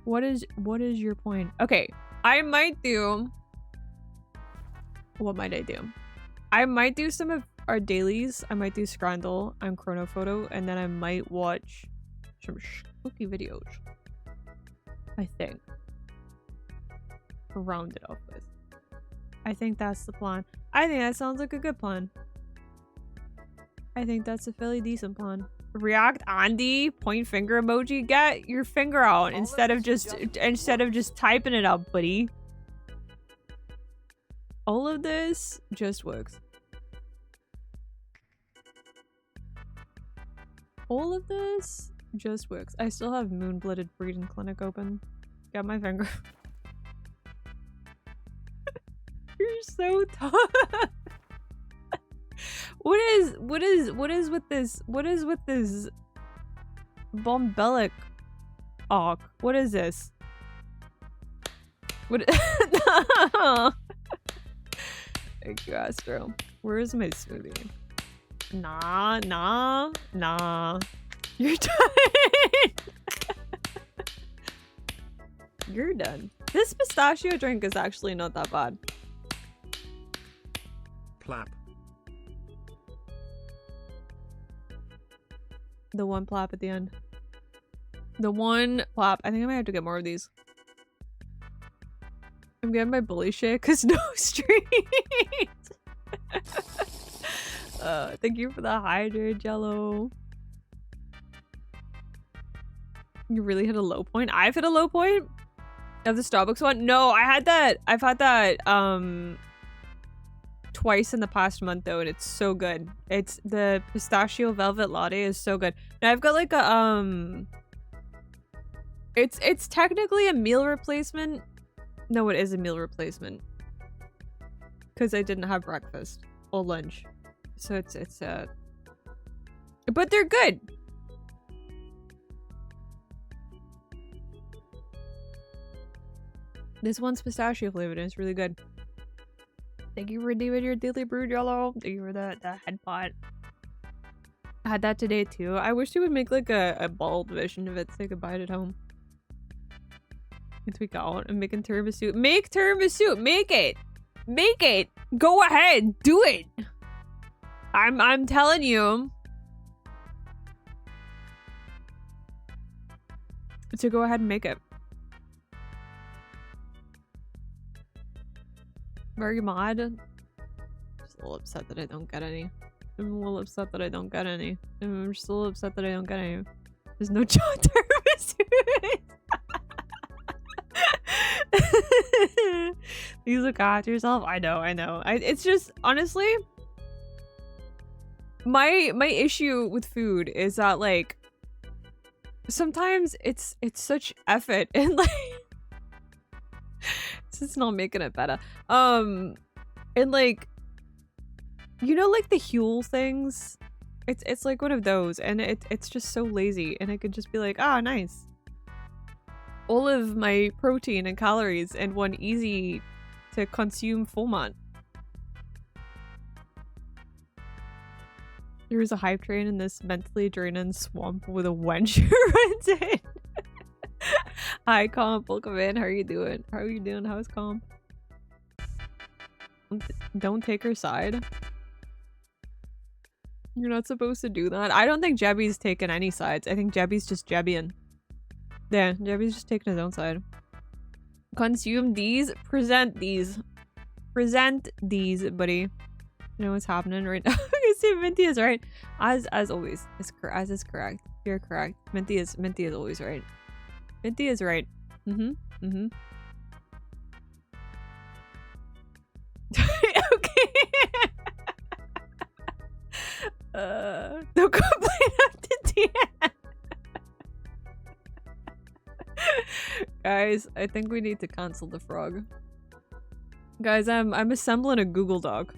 Speaker 1: What is your point? Okay, I might do What might I do? I might do some of our dailies. I might do Scrandle and Chronophoto, and then I might watch some spooky videos. I think. Round it off with. I think that's the plan. I think that sounds like a good plan. I think that's a fairly decent plan. React Andy, point finger emoji. Get your finger out instead of just typing it out, buddy. All of this just works. All of this just works. I still have Moon-Blooded Breeding Clinic open. Got my finger. You're so tough. What is with this? What is with this Bombellic Arc? What is this? What? Thank you, Astro. Where is my smoothie? Nah. You're done. You're done. This pistachio drink is actually not that bad.
Speaker 13: Plap.
Speaker 1: The one plap at the end. The one plap. I think I might have to get more of these. I'm getting my bully shit because no street. Thank you for the hydrate, Jello. You really hit a low point? I've hit a low point of the Starbucks one? No, I had that. I've had that twice in the past month though, and it's so good. It's the pistachio velvet latte is so good. Now I've got like a it's technically a meal replacement. No, it is a meal replacement because I didn't have breakfast or lunch, so it's but they're good. This one's pistachio flavored and it's really good. Thank you for David, your daily brew, Jello. Thank you for the head pot. I had that today too. I wish they would make like a bald version of it so I could buy it at home. And tweak out and making tiramisu. Make tiramisu! Make it! Make it! Go ahead! Do it! I'm telling you. So go ahead and make it. Very mad. Just a little upset that I don't get any. I'm a little upset that I don't get any. I'm just a little upset that I don't get any. There's no John tiramisu. You look after yourself. I know. It's just honestly my issue with food is that like sometimes it's such effort and like it's not making it better. And like you know like the Huel things? It's like one of those and it's just so lazy and I could just be like, ah, nice. All of my protein and calories in one easy to consume format. There is a hype train in this mentally draining swamp with a wench runs in. Hi Comp, welcome in. How are you doing? How's Comp? Don't take her side. You're not supposed to do that. I don't think Jebby's taken any sides. I think Jebby's just Jebbying. Yeah, Jebby's just taking his own side. Consume these. Present these. Present these, buddy. You know what's happening right now. You see, Minty is right. As always. As is correct. You're correct. Minty is always right. Minty is right. Okay. Don't complain after DM. Guys, I think we need to cancel the frog. Guys, I'm assembling a Google Doc.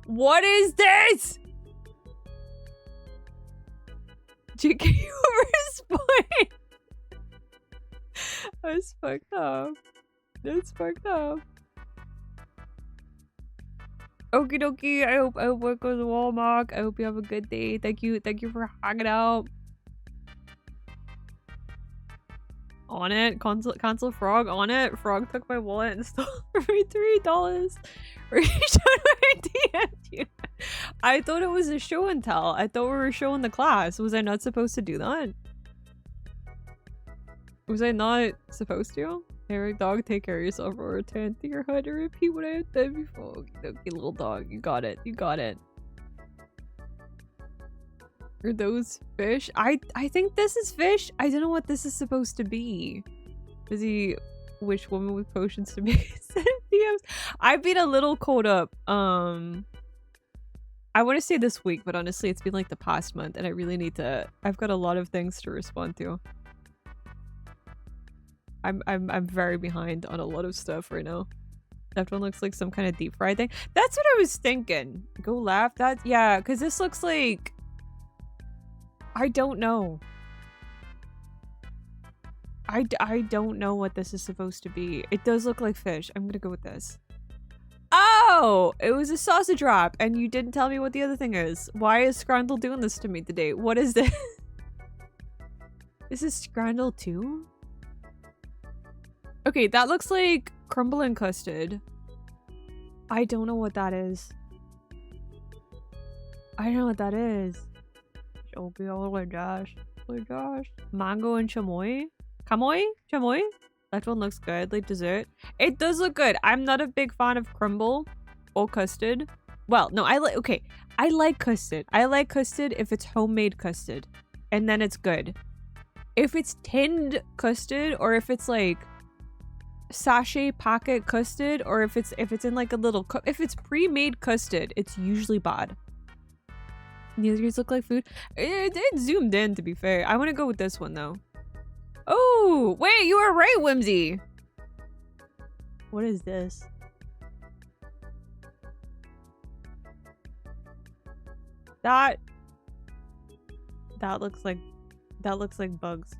Speaker 1: What is this? GK over his point. That's fucked up. That's fucked up. Okie dokie. I hope it goes well, Mark. I hope you have a good day. Thank you for hanging out. On it. Cancel frog. On it. Frog took my wallet and stole for me $3. Reach out my DM'd you. I thought it was a show and tell. I thought we were showing the class. Was I not supposed to do that? Was I not supposed to? Eric, dog, take care of yourself or return to your hut and repeat what I have done before. Okay, little dog. You got it. You got it. Are those fish? I think this is fish. I don't know what this is supposed to be. Does he wish woman with potions to be DMs? I've been a little caught up. I want to say this week, but honestly it's been like the past month and I really need to. I've got a lot of things to respond to. I'm very behind on a lot of stuff right now. That one looks like some kind of deep fried thing. That's what I was thinking. Go left. That, yeah, because this looks like, I don't know. I don't know what this is supposed to be. It does look like fish. I'm gonna go with this. Oh, it was a sausage wrap, and you didn't tell me what the other thing is. Why is Scrandle doing this to me today? What is this? Is this Scrandle too? Okay, that looks like crumble and custard. I don't know what that is. I don't know what that is. Oh my gosh. Oh my gosh. Mango and chamoy? Chamoy? Chamoy? That one looks good, like dessert. It does look good. I'm not a big fan of crumble or custard. Well, no, I like custard. I like custard if it's homemade custard. And then it's good. If it's tinned custard or if it's like sachet packet custard or if it's in like a little if it's pre-made custard, it's usually bad. These guys look like food. It zoomed in, to be fair. I want to go with this one though. Oh wait, you were right, Whimsy. What is this? That looks like bugs.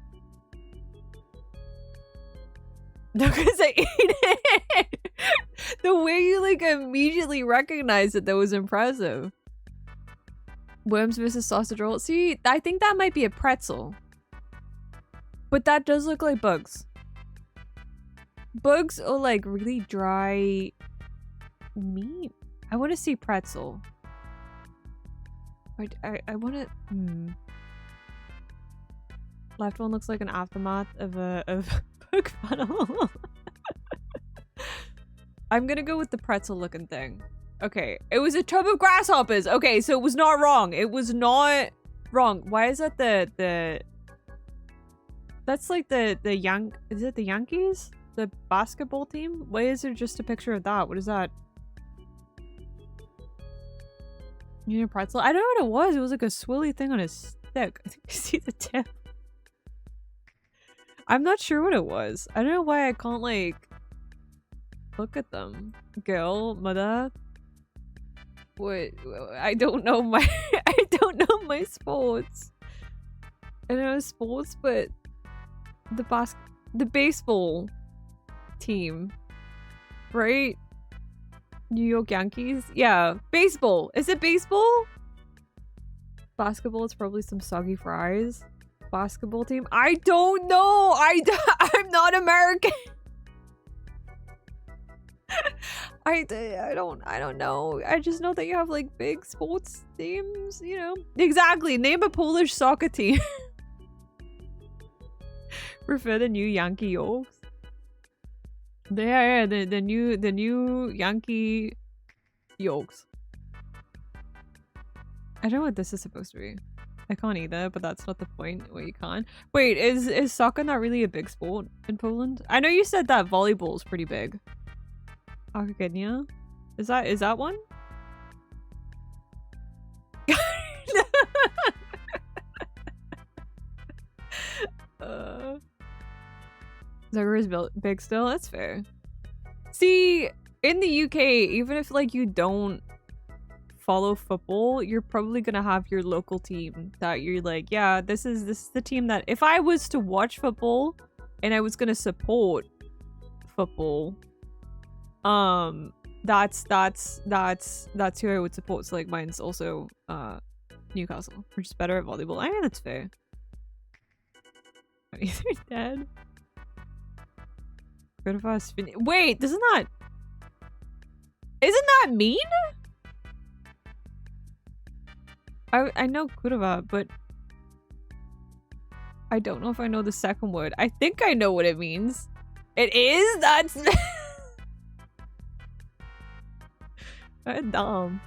Speaker 1: No, because I ate it. The way you like immediately recognized it, that was impressive. Worms versus sausage roll. See, I think that might be a pretzel. But that does look like bugs. Bugs or like really dry meat. I want to see pretzel. I want to. Left one looks like an aftermath of bug funnel. I'm gonna go with the pretzel looking thing. Okay, it was a tub of grasshoppers. Okay, so it was not wrong. It was not wrong. Why is that the that's like the is it the Yankees? The basketball team? Why is there just a picture of that? What is that? You need a pretzel? I don't know what it was. It was like a swirly thing on a stick. I think you see the tip. I'm not sure what it was. I don't know why I can't like look at them. Girl, mother. What? I don't know my I don't know my sports. I know sports, but the baseball team, right? New York Yankees? Yeah, baseball. Is it baseball? Basketball is probably some soggy fries. Basketball team? I don't know. I'm not American. I don't know. I just know that you have like big sports teams, you know. Exactly. Name a Polish soccer team. Prefer the new Yankee Yorks. Yeah, the new Yankee Yorks. I don't know what this is supposed to be. I can't either, but that's not the point where you can't. Wait, is soccer not really a big sport in Poland? I know you said that volleyball is pretty big. Argentina? Is that one? Zucker is big still? That's fair. See, in the UK, even if like you don't follow football, you're probably gonna have your local team that you're like, yeah, this is the team that if I was to watch football and I was gonna support football, that's who I would support. So like mine's also Newcastle, which is better at volleyball. I mean, that's fair. They're dead. Kurva spin. Wait, isn't that mean? I know Kurva, but I don't know if I know the second word. I think I know what it means. It is? That's dumb.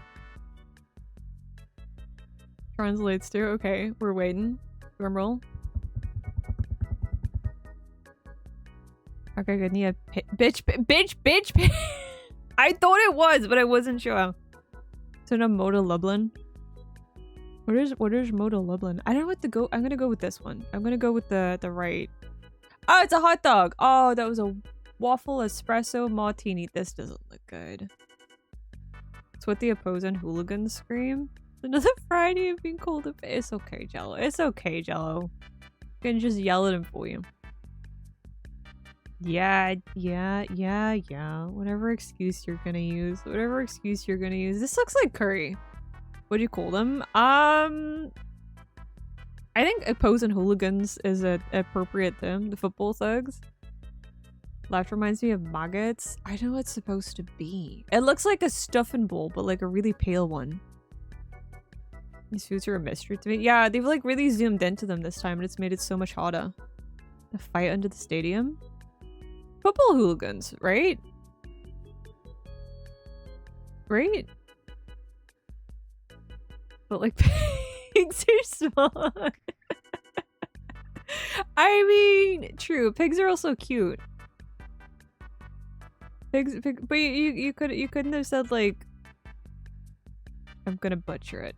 Speaker 1: Translates to, okay, we're waiting. Drumroll. Okay, good. Yeah, bitch. I thought it was, but I wasn't sure. So no Moda Lublin. What is Moda Lublin? I don't know what to go. I'm gonna go with this one. I'm gonna go with the right. Oh, it's a hot dog. Oh, that was a waffle espresso martini. This doesn't look good. It's what the opposing hooligans scream. Another Friday of being called a. It's okay, Jello. It's okay, Jello. You can just yell at him for you. Yeah. Whatever excuse you're gonna use. This looks like curry. What do you call them? I think opposing hooligans is an appropriate term. The football thugs. Left reminds me of maggots. I know what it's supposed to be. It looks like a stuffing bowl, but like a really pale one. These foods are a mystery to me. Yeah, they've like really zoomed into them this time and it's made it so much hotter. The fight under the stadium? Football hooligans, right? Right? But like pigs are small. I mean, true. Pigs are also cute. But you couldn't have said like. I'm gonna butcher it.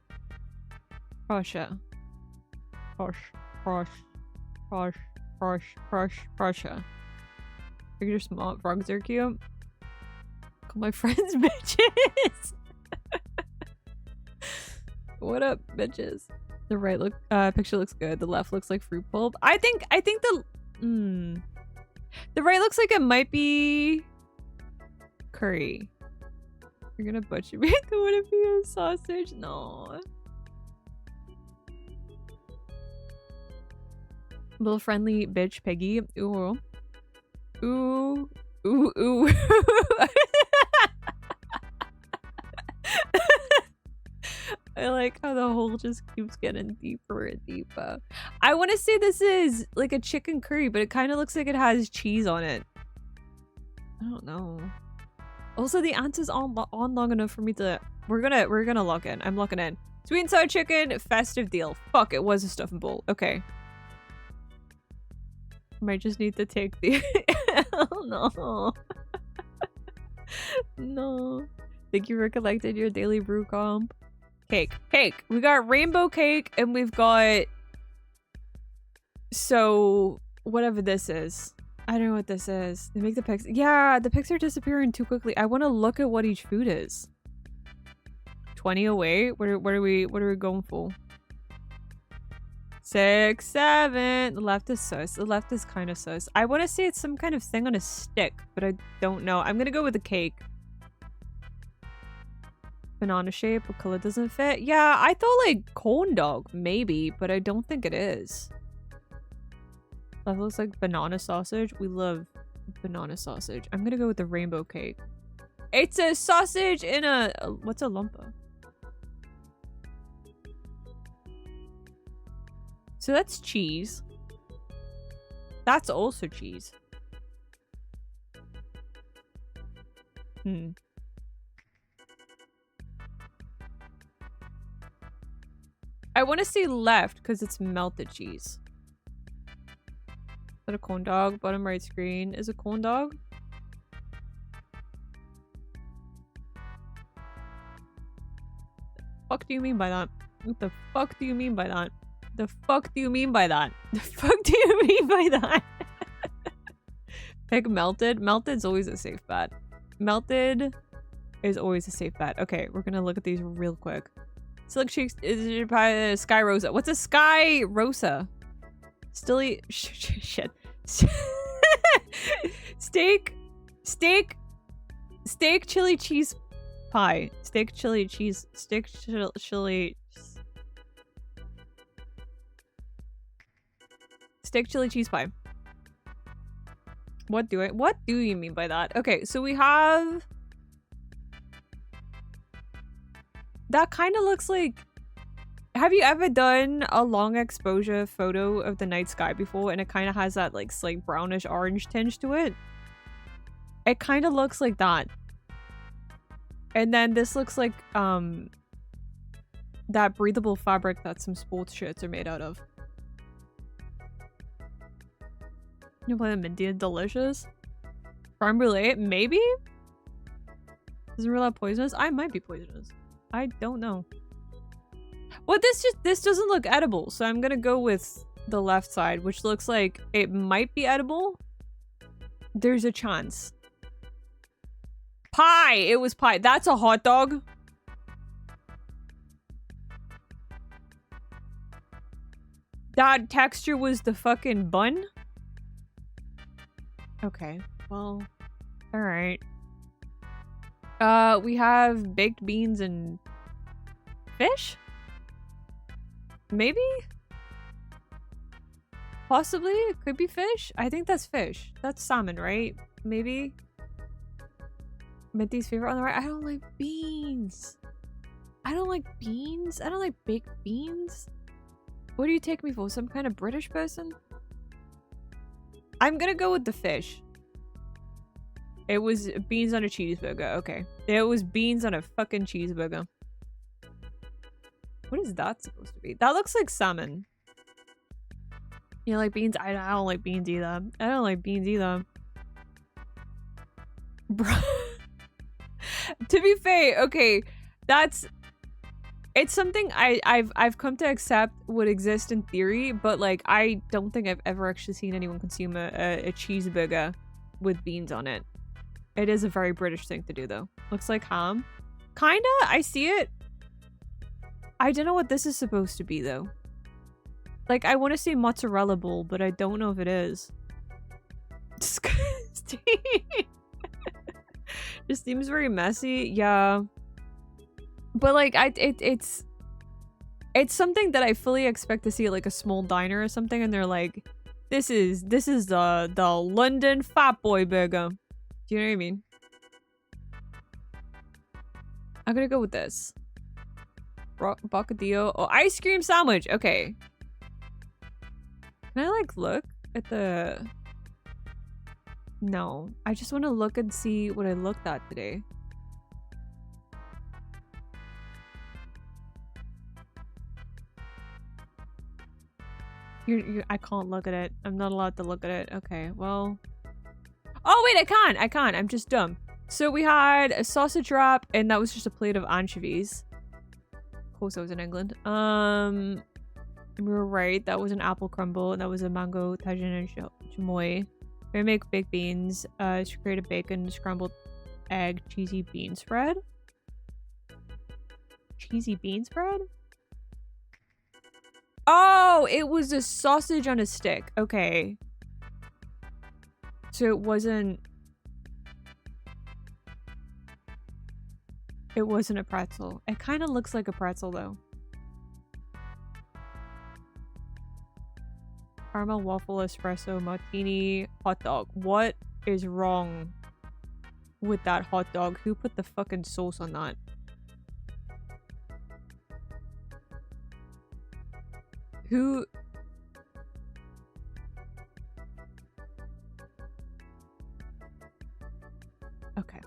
Speaker 1: Prussia. Prussia. Pigs are small. Frogs are cute. Call my friends bitches. What up, bitches? The right picture looks good. The left looks like fruit pulp. I think the right looks like it might be curry. You're gonna butcher me. Would it be a sausage? No. Little friendly bitch piggy. Ooh. Ooh. Ooh. Ooh. I like how the hole just keeps getting deeper and deeper. I want to say this is like a chicken curry, but it kind of looks like it has cheese on it. I don't know. Also, the answers aren't long enough for me to. We're gonna lock in. I'm locking in. Sweet and sour chicken, festive deal. Fuck, it was a stuffing bowl. Okay. Might just need to take the. Oh no. No. Think you recollected your daily brew comp? Cake. We got rainbow cake and we've got. So whatever this is. I don't know what this is. They make the pics. Yeah, the pics are disappearing too quickly. I want to look at what each food is. 20 away. What are we going for? 6, 7. The left is sus. The left is kind of sus. I want to say it's some kind of thing on a stick, but I don't know. I'm gonna go with the cake. Banana shape, but color doesn't fit. Yeah, I thought like corn dog, maybe, but I don't think it is. That looks like banana sausage. We love banana sausage. I'm gonna go with the rainbow cake. It's a sausage in a what's a lumpa? So that's cheese. That's also cheese. I want to say left because it's melted cheese. Is that a corn dog? Bottom right screen is a corn dog. What do you mean by that? What the fuck do you mean by that? The fuck do you mean by that? The fuck do you mean by that? Pick melted. Melted's always a safe bet. Melted is always a safe bet. Okay, we're gonna look at these real quick. Silk cheeks is Sky Rosa. What's a Sky Rosa? Stilly shit. Steak chili cheese pie. Steak chili cheese What do you mean by that? Okay, so we have... That kind of looks like... Have you ever done a long exposure photo of the night sky before and it kind of has that like slight brownish orange tinge to it? It kind of looks like that. And then this looks like that breathable fabric that some sports shirts are made out of. You play the Mintii, delicious. Creme brulee, maybe? Doesn't rule out poisonous? I might be poisonous. I don't know. Well, this doesn't look edible, so I'm gonna go with the left side, which looks like it might be edible. There's a chance. Pie! It was pie. That's a hot dog. That texture was the fucking bun? Okay, well, alright. We have baked beans and fish? Maybe? Possibly? It could be fish? I think that's fish. That's salmon, right? Maybe? Minty's favorite on the right? I don't like beans. I don't like beans? I don't like baked beans? What do you take me for? Some kind of British person? I'm gonna go with the fish. It was beans on a cheeseburger. Okay. It was beans on a fucking cheeseburger. What is that supposed to be? That looks like salmon. You like beans? I don't like beans either. I don't like beans either. Bro. To be fair, okay, it's something I've come to accept would exist in theory, but like I don't think I've ever actually seen anyone consume a cheeseburger with beans on it. It is a very British thing to do though. Looks like ham. Kinda, I see it. I don't know what this is supposed to be though. Like I want to say mozzarella bowl, but I don't know if it is. Disgusting. Just seems very messy. Yeah. But like it's something that I fully expect to see at like a small diner or something, and they're like, this is the London Fat Boy Burger. Do you know what I mean? I'm gonna go with this. Bocadillo. Oh, ice cream sandwich. Okay. Can I like look at the... No. I just want to look and see what I looked at today. I can't look at it. I'm not allowed to look at it. Okay, well... Oh, wait, I can't. I'm just dumb. So we had a sausage wrap, and that was just a plate of anchovies. Of course, I was in England. We were right. That was an apple crumble, and that was a mango tajin and chamoy. We make baked beans. To create a bacon scrambled egg cheesy bean spread. Cheesy bean spread? Oh, it was a sausage on a stick. Okay. So it wasn't a pretzel. It kind of looks like a pretzel though. Caramel waffle espresso martini hot dog. What is wrong with that hot dog? Who put the fucking sauce on that? Who... Okay.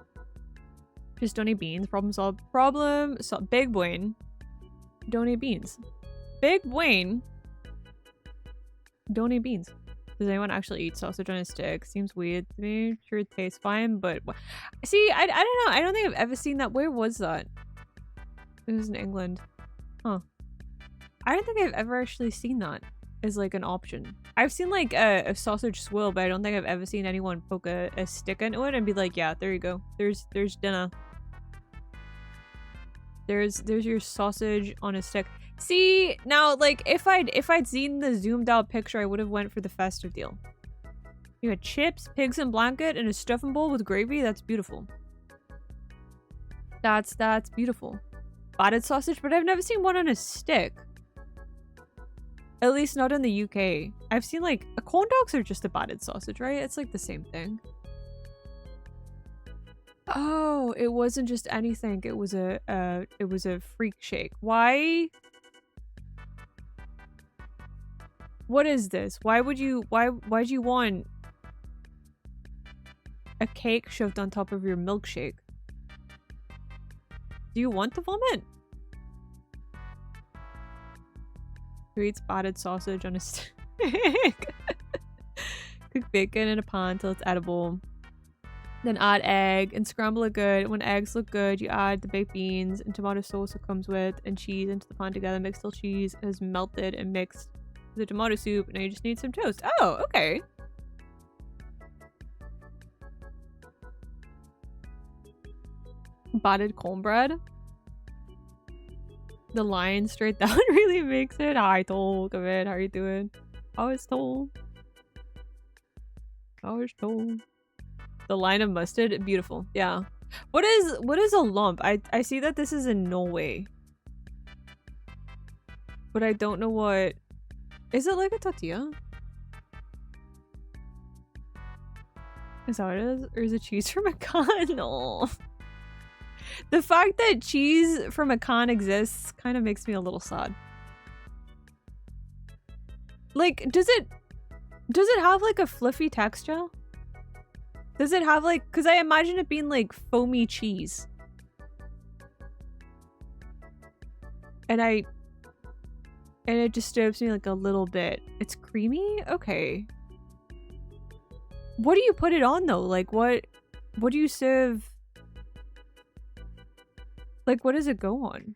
Speaker 1: Just don't eat beans. Problem solved. Problem solved. Big Wayne. Don't eat beans. Big Wayne. Don't eat beans. Does anyone actually eat sausage on a stick? Seems weird to me. Sure, it tastes fine, but... See, I don't know. I don't think I've ever seen that. Where was that? It was in England. Huh. I don't think I've ever actually seen that as like an option. I've seen like a sausage swirl, but I don't think I've ever seen anyone poke a stick into it and be like, yeah, there you go. There's dinner. There's your sausage on a stick. See, now like if I'd seen the zoomed out picture, I would have went for the festive deal. You had chips, pigs in blanket, and a stuffing bowl with gravy. That's beautiful. That's beautiful. Battered sausage, but I've never seen one on a stick. At least not in the UK. I've seen like corn dogs are just a battered sausage, right? It's like the same thing. Oh, it wasn't just anything. It was a freak shake. Why? What is this? Why'd you want a cake shoved on top of your milkshake? Do you want to vomit? Who eats battered sausage on a stick? Cook bacon in a pan till it's edible. Then add egg and scramble it good. When eggs look good, you add the baked beans and tomato sauce it comes with and cheese into the pan together. Mix till cheese is melted and mixed with the tomato soup. Now you just need some toast. Oh, okay. Battered cornbread. The line straight down really makes it. Hi, Toll. Come in. How are you doing? How is Toll? How is Toll? The line of mustard. Beautiful. Yeah. What is a lump? I see that this is in Norway. But I don't know what... Is it like a tortilla? Is that what it is? Or is it cheese from a can? No. The fact that cheese from a can exists kind of makes me a little sad. Like, does it have like a fluffy texture? Does it have like, because I imagine it being like foamy cheese. And it disturbs me like a little bit. It's creamy? Okay. What do you put it on though? Like what do you serve? Like, what does it go on?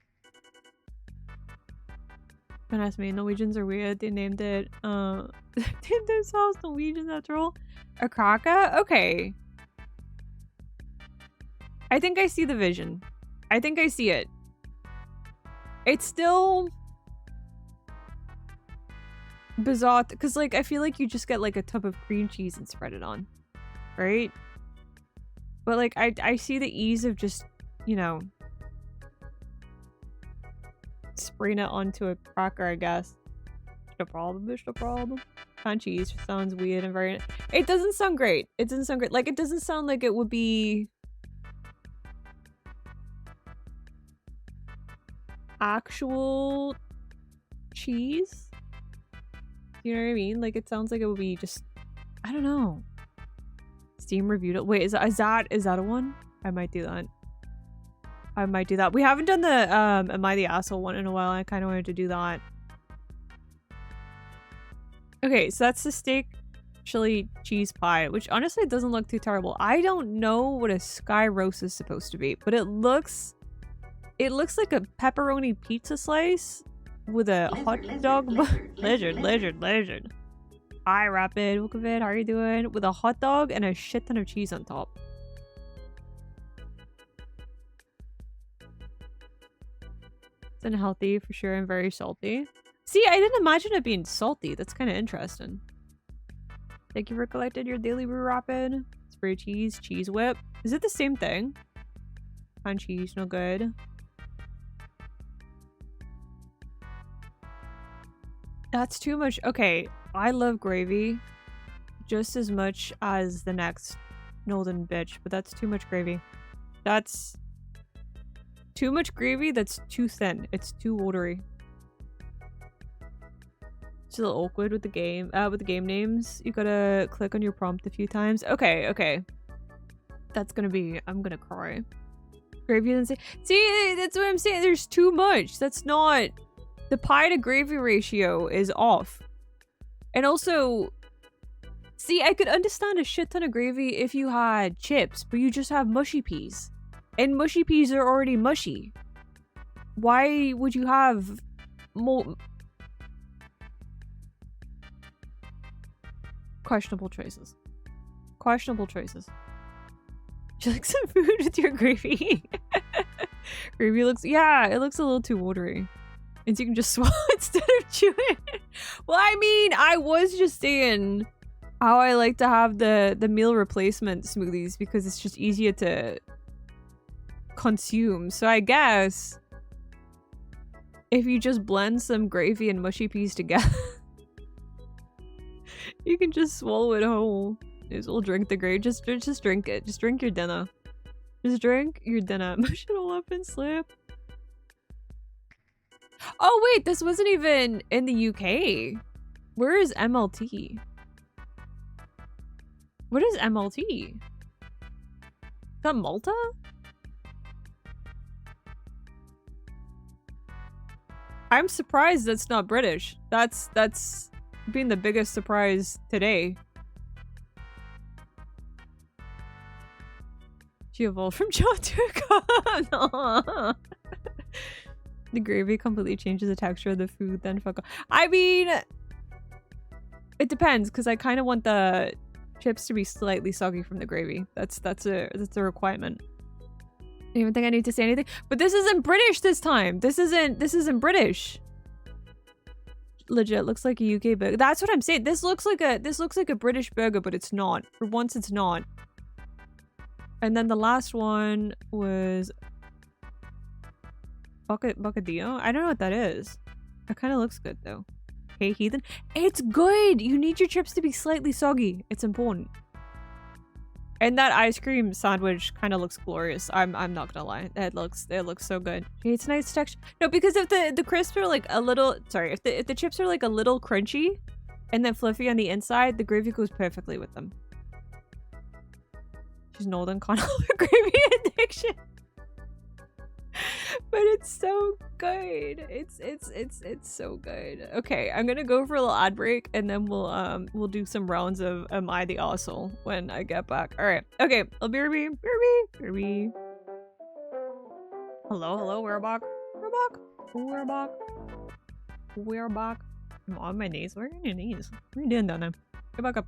Speaker 1: Don't ask me. Norwegians are weird. They named it, named themselves Norwegian, that's all. A cracker? Okay. I think I see the vision. I think I see it. It's still bizarre, because, like, I feel like you just get, like, a tub of cream cheese and spread it on. Right? But, like, I see the ease of just, you know... spraying it onto a cracker, I guess. No problem, it's no problem. Canned cheese sounds weird and very... It doesn't sound great. It doesn't sound great. Like, it doesn't sound like it would be... actual... cheese? You know what I mean? Like, it sounds like it would be just... I don't know. Steam reviewed it. Wait, is that a one? I might do that. I might do that. We haven't done the Am I the Asshole one in a while. I kind of wanted to do that. Okay, so that's the steak chili cheese pie, which honestly doesn't look too terrible. I don't know what a sky roast is supposed to be, but it looks like a pepperoni pizza slice with a hot dog. Lizard. Hi, Rapid. Welcome in. How are you doing? With a hot dog and a shit ton of cheese on top. It's unhealthy for sure and very salty. See, I didn't imagine it being salty. That's kind of interesting. Thank you for collecting your daily brew rapid. Spray cheese, cheese whip. Is it the same thing? Canned cheese, no good. That's too much. Okay, I love gravy just as much as the next northern bitch, but that's too much gravy. That's too much gravy. That's too thin. It's too watery. It's a little awkward with the game names. You gotta click on your prompt a few times. Okay. That's gonna be... I'm gonna cry. Gravy doesn't say... See, that's what I'm saying. There's too much. That's not... The pie to gravy ratio is off. And also... See, I could understand a shit ton of gravy if you had chips, but you just have mushy peas. And mushy peas are already mushy. Why would you have more... Questionable choices. Questionable choices. Would you like some food with your gravy? Gravy looks... Yeah, it looks a little too watery. And so you can just swallow instead of chew it. Well, I mean, I was just saying how I like to have the meal replacement smoothies because it's just easier to consume. So I guess if you just blend some gravy and mushy peas together, you can just swallow it whole. Just will drink the gravy. Just drink it. Just drink your dinner. Just drink your dinner. Mush it all up and slip. Oh wait, this wasn't even in the UK. Where is MLT? What is MLT? Is that Malta? I'm surprised that's not British. That's been the biggest surprise today. She evolved from John to a con. The gravy completely changes the texture of the food, then fuck off. I mean, it depends, because I kind of want the chips to be slightly soggy from the gravy. That's a requirement. I don't even think I need to say anything. But this isn't British this time. This isn't British. Legit looks like a UK burger. That's what I'm saying. This looks like a British burger, but it's not. For once it's not. And then the last one was Bocadillo. I don't know what that is. It kind of looks good though. Hey heathen. It's good! You need your chips to be slightly soggy. It's important. And that ice cream sandwich kind of looks glorious. I'm not gonna lie. It looks so good. It's nice texture. No, because if the crisps are like a little, sorry, if the chips are like a little crunchy and then fluffy on the inside, the gravy goes perfectly with them. She's Northern Connell gravy addiction. But it's so good. It's so good. Okay, I'm gonna go for a little ad break and then we'll do some rounds of Am I the Arsehole when I get back. Alright. Okay, I'll be right back. Hello, we're back. I'm on my knees. Where are your knees? What are you doing down there? Get back up.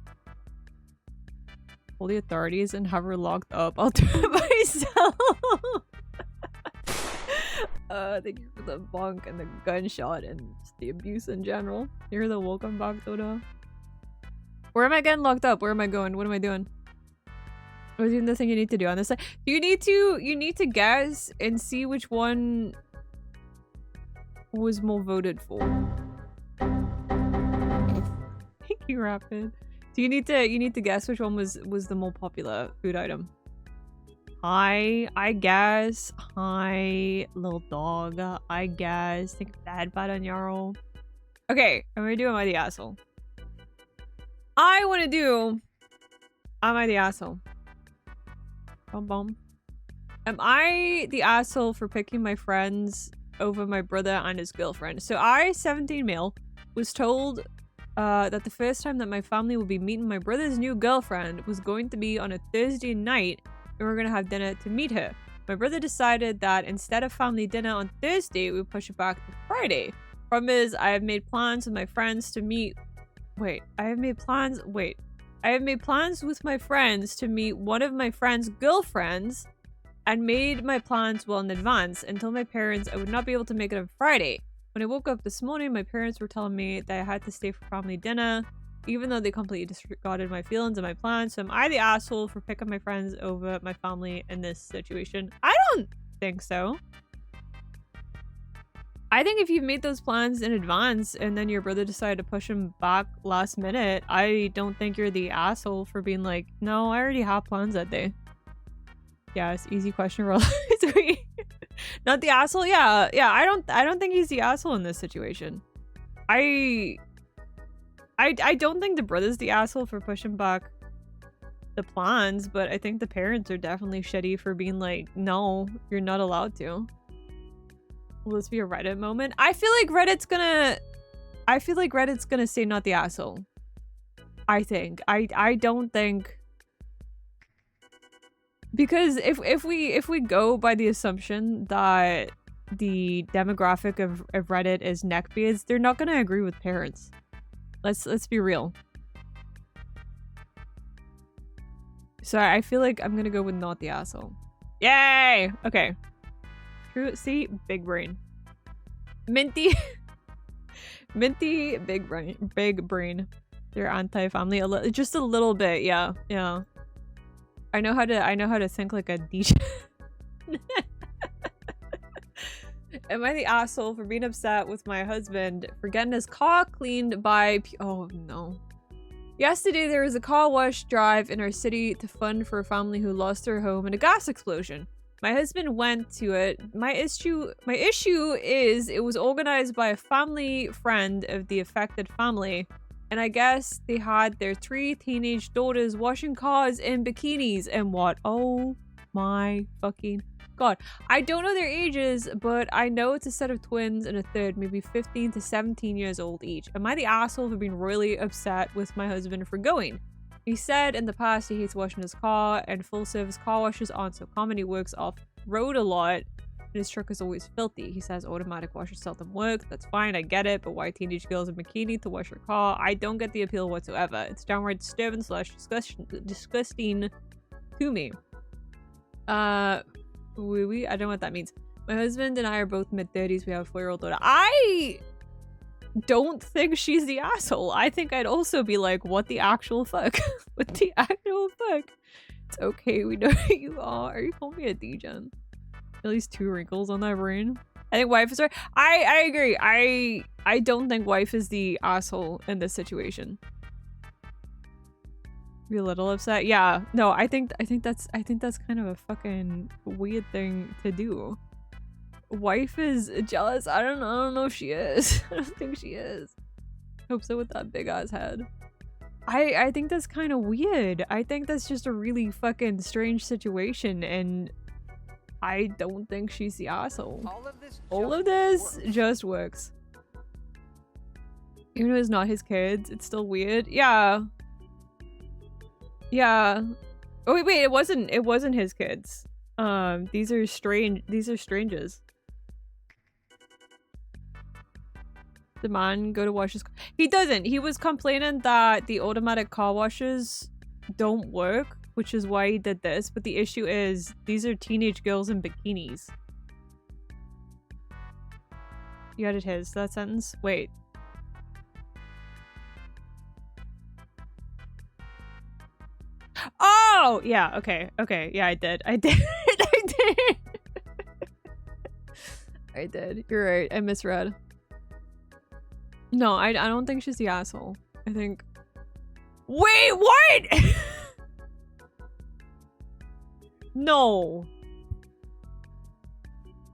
Speaker 1: Call the authorities and have her locked up. I'll do it myself. Thank you for the bunk and the gunshot and just the abuse in general. You're the welcome back, Dodo. Where am I getting locked up? Where am I going? What am I doing? What is even the thing you need to do on this side? You need to guess and see which one was more voted for. Thank you, Rapid. So you need to guess which one was the more popular food item. Hi, I guess. Hi, little dog. I guess. Think bad on Yarrow. Okay, I'm gonna do Am I the Asshole? I want to do Am I the Asshole? Bum bum. Am I the asshole for picking my friends over my brother and his girlfriend? So I, 17 male, was told that the first time that my family will be meeting my brother's new girlfriend was going to be on a Thursday night, and we're gonna have dinner to meet her. My brother decided that instead of family dinner on Thursday, we would push it back to Friday. Problem is, I have made plans with my friends to meet... I have made plans with my friends to meet one of my friend's girlfriends and made my plans well in advance and told my parents I would not be able to make it on Friday. When I woke up this morning, my parents were telling me that I had to stay for family dinner, even though they completely disregarded my feelings and my plans. So am I the asshole for picking my friends over my family in this situation? I don't think so. I think if you've made those plans in advance and then your brother decided to push them back last minute, I don't think you're the asshole for being like, no, I already have plans that day. Yeah, it's easy question roll. Not the asshole? Yeah, I don't think he's the asshole in this situation. I don't think the brother's the asshole for pushing back the plans, but I think the parents are definitely shitty for being like, no, you're not allowed to. Will this be a Reddit moment? I feel like Reddit's gonna say not the asshole. I think. I don't think, because if we go by the assumption that the demographic of Reddit is neckbeards, they're not gonna agree with parents. Let's be real. So I feel like I'm gonna go with not the asshole. Yay! Okay. True. See, big brain. Minty. Minty, big brain. They're anti-family, just a little bit. Yeah. I know how to think like a DJ. Am I the asshole for being upset with my husband for getting his car cleaned by... Oh, no. Yesterday, there was a car wash drive in our city to fund for a family who lost their home in a gas explosion. My husband went to it. My issue is it was organized by a family friend of the affected family. And I guess they had their 3 teenage daughters washing cars in bikinis and what? Oh my fucking God. I don't know their ages, but I know it's a set of twins and a third, maybe 15 to 17 years old each. Am I the asshole for being really upset with my husband for going? He said in the past he hates washing his car and full service car washes aren't so common. He works off road a lot and his truck is always filthy. He says automatic washers seldom work. That's fine, I get it, but why teenage girls in bikini to wash your car? I don't get the appeal whatsoever. It's downright disturbing / disgusting to me. Wee-wee? I don't know what that means. My husband and I are both mid-30s. We have a 4-year-old daughter. I don't think she's the asshole. I think I'd also be like, what the actual fuck? What the actual fuck? It's okay, we know who you are. You call me a degen. At least 2 wrinkles on that brain. I think wife is right. I agree. I don't think wife is the asshole in this situation. Be a little upset. Yeah. No, I think that's kind of a fucking weird thing to do. Wife is jealous. I don't know if she is. I don't think she is. Hope so with that big ass head. I think that's kind of weird. I think that's just a really fucking strange situation and I don't think she's the asshole. All of this just works. Even though it's not his kids, it's still weird. Yeah. Yeah. Oh wait, it wasn't his kids. These are strangers. The man go to wash his car. He doesn't. He was complaining that the automatic car washes don't work, which is why he did this. But the issue is these are teenage girls in bikinis. You added that sentence? Wait. Oh! Yeah, okay. Okay, yeah, I did. I did. I did. You're right. I misread. No, I don't think she's the asshole. I think... Wait, what?! No.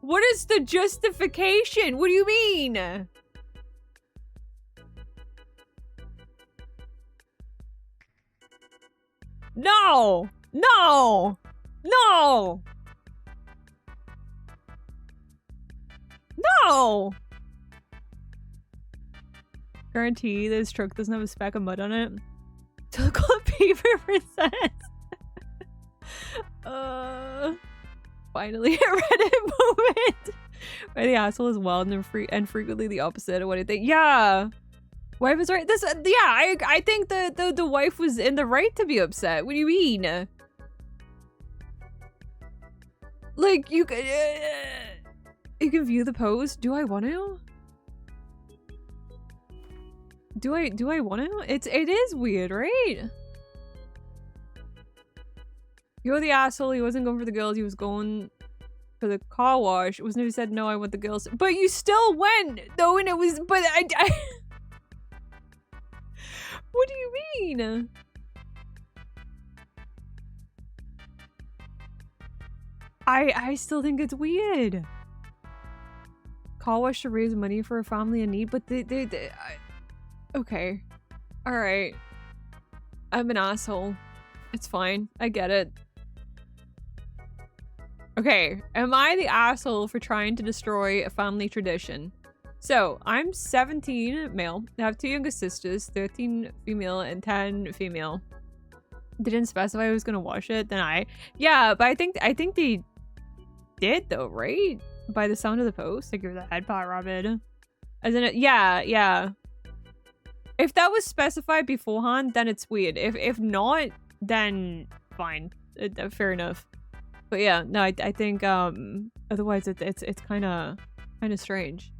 Speaker 1: What is the justification? What do you mean? No! No! No! No! Guarantee this truck doesn't have a speck of mud on it. Toilet paper percent. Finally a Reddit moment where the asshole is wild and frequently the opposite of what I think. Yeah, wife is right. I think the wife was in the right to be upset. What do you mean? Like you can view the post. Do I want to? Do I want to? It is weird, right? You're the asshole. He wasn't going for the girls. He was going for the car wash. It wasn't who said no. I want the girls. But you still went though, and it was. But I What do you mean? I still think it's weird. Car wash to raise money for a family in need, but okay. All right. I'm an asshole. It's fine. I get it. Okay. Am I the asshole for trying to destroy a family tradition? So, I'm 17 male. I have 2 younger sisters, 13 female and 10 female. They didn't specify who was gonna wash it, then yeah, but I think they did though, right? By the sound of the post, like you're the head pot rabbit. As in yeah. If that was specified beforehand, then it's weird. If not, then fine. Fair enough. But yeah, no, I think otherwise it's kind of strange.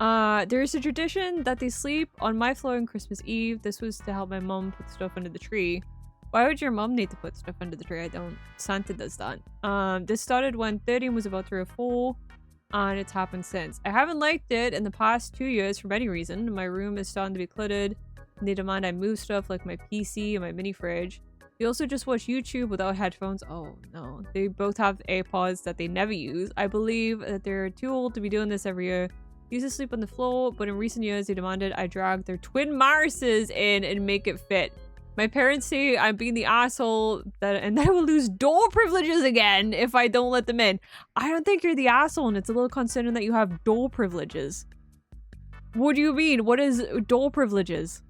Speaker 1: There is a tradition that they sleep on my floor on Christmas Eve. This was to help my mom put stuff under the tree. Why would your mom need to put stuff under the tree? I don't. Santa does that. This started when 13 was about 3 or 4. and it's happened since. I haven't liked it in the past 2 years for any reason. My room is starting to be cluttered, and they demand I move stuff like my PC and my mini fridge. They also just watch YouTube without headphones. Oh no. They both have AirPods that they never use. I believe that they're too old to be doing this every year. They used to sleep on the floor, but in recent years they demanded I drag their twin Marises in and make it fit. My parents say I'm being the asshole and that I will lose door privileges again if I don't let them in. I don't think you're the asshole, and it's a little concerning that you have door privileges. What do you mean? What is door privileges?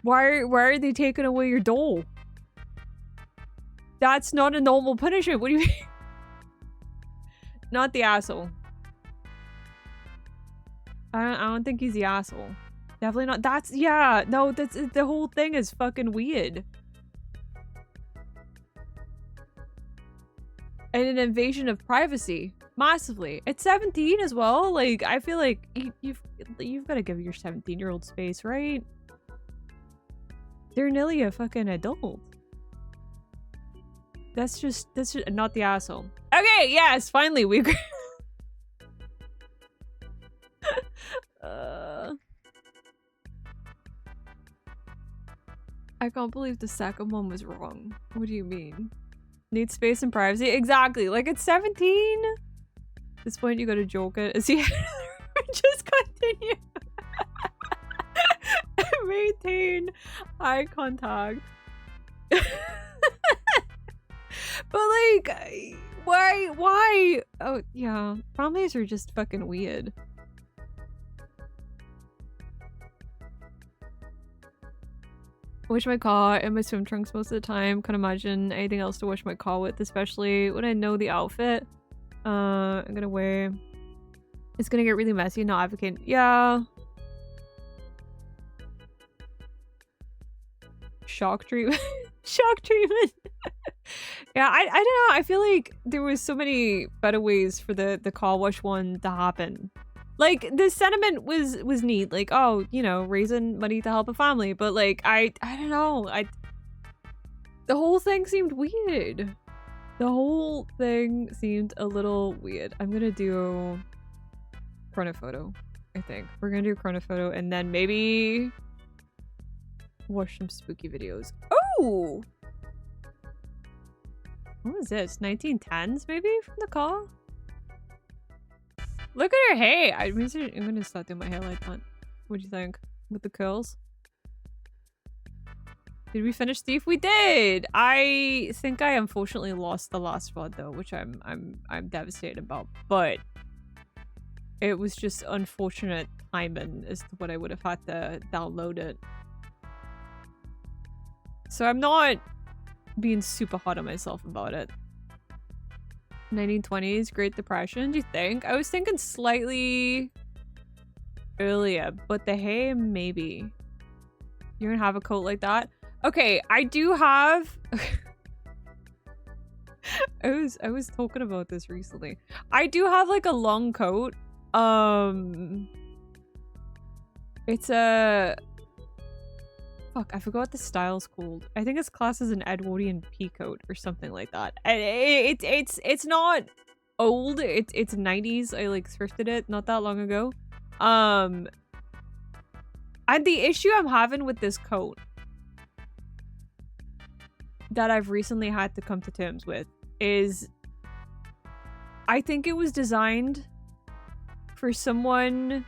Speaker 1: Why are they taking away your door? That's not a normal punishment. What do you mean? Not the asshole. I don't think he's the asshole. Definitely not. That's, yeah, no, that's, the whole thing is fucking weird. And an invasion of privacy. Massively. It's 17 as well. Like, I feel like you've got to give your 17-year-old space, right? They're nearly a fucking adult. That's just not the asshole. Okay, yes, finally we agree. I can't believe the second one was wrong. What do you mean? Need space and privacy? Exactly. Like, it's 17. At this point, you gotta joke it. Is he just continue? Maintain eye contact. But like, why? Oh, yeah. Families are just fucking weird. Wash my car in my swim trunks most of the time. Can't imagine anything else to wash my car with, especially when I know the outfit I'm gonna wear. It's gonna get really messy. Not advocating. Yeah. Shock treatment. Shock treatment. Yeah, I don't know. I feel like there was so many better ways for the car wash one to happen. Like, the sentiment was neat. Like, oh, you know, raising money to help a family. But like, I don't know. The whole thing seemed weird. The whole thing seemed a little weird. I'm gonna do chrono photo, I think. We're gonna do chrono photo and then maybe watch some spooky videos. Oh! What was this? 1910s maybe from the car? Look at her hair! I'm gonna start doing my hair like that. What do you think? With the curls? Did we finish Thief? We did! I think I unfortunately lost the last one though, which I'm devastated about. But it was just unfortunate timing as to what I would have had to download it. So I'm not being super hard on myself about it. 1920s, Great Depression, do you think? I was thinking slightly earlier, but the hair, maybe. You're gonna have a coat like that? Okay, I do have... I was talking about this recently. I do have like a long coat. It's a... Fuck, I forgot what the style's called. I think it's classed as an Edwardian peacoat or something like that. And it's not old. It's 90s. I like thrifted it not that long ago. And the issue I'm having with this coat that I've recently had to come to terms with is I think it was designed for someone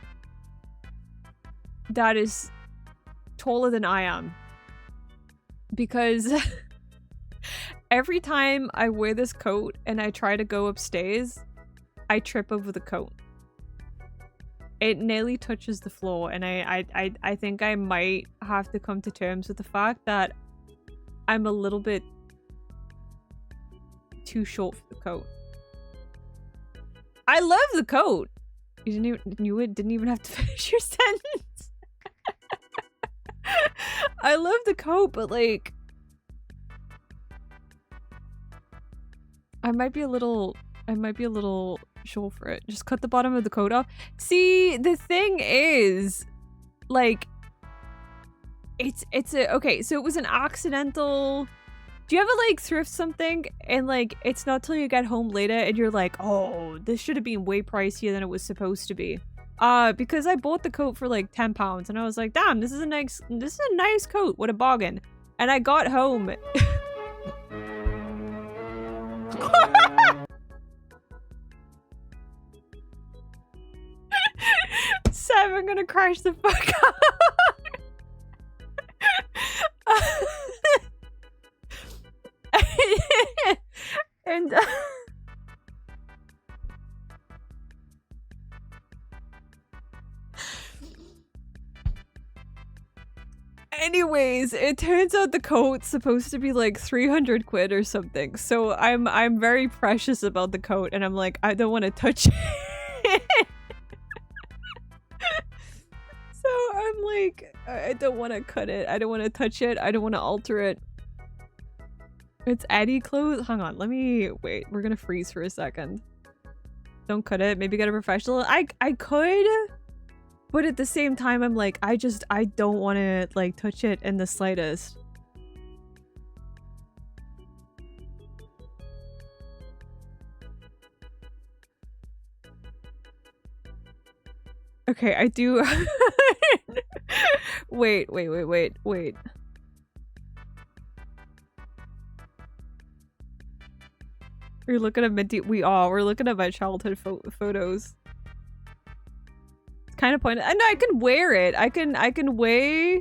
Speaker 1: that is taller than I am, because every time I wear this coat and I try to go upstairs, I trip over the coat. It nearly touches the floor, and I think I might have to come to terms with the fact that I'm a little bit too short for the coat. I love the coat. You didn't even have to finish your sentence. I love the coat, but like, I might be a little short for it. Just cut the bottom of the coat off. See, the thing is, like, it's a okay. So it was an accidental Do you ever like thrift something and like it's not till you get home later and you're like, oh, this should have been way pricier than it was supposed to be? Because I bought the coat for like £10 and I was like, damn, this is a nice coat. What a bargain. And I got home. Sam, I'm gonna crash the fuck out. And anyways, it turns out the coat's supposed to be like 300 quid or something. So I'm very precious about the coat and I'm like, I don't want to touch it. So I'm like, I don't want to cut it. I don't want to touch it. I don't want to alter it. It's Eddie clothes. Hang on, let me wait. We're gonna freeze for a second. Don't cut it. Maybe get a professional. I could, but at the same time, I'm like, I don't want to like touch it in the slightest. Okay, I do. Wait. We're looking at Minty. We're looking at my childhood photos. It's kind of pointless. And I can wear it. I can wear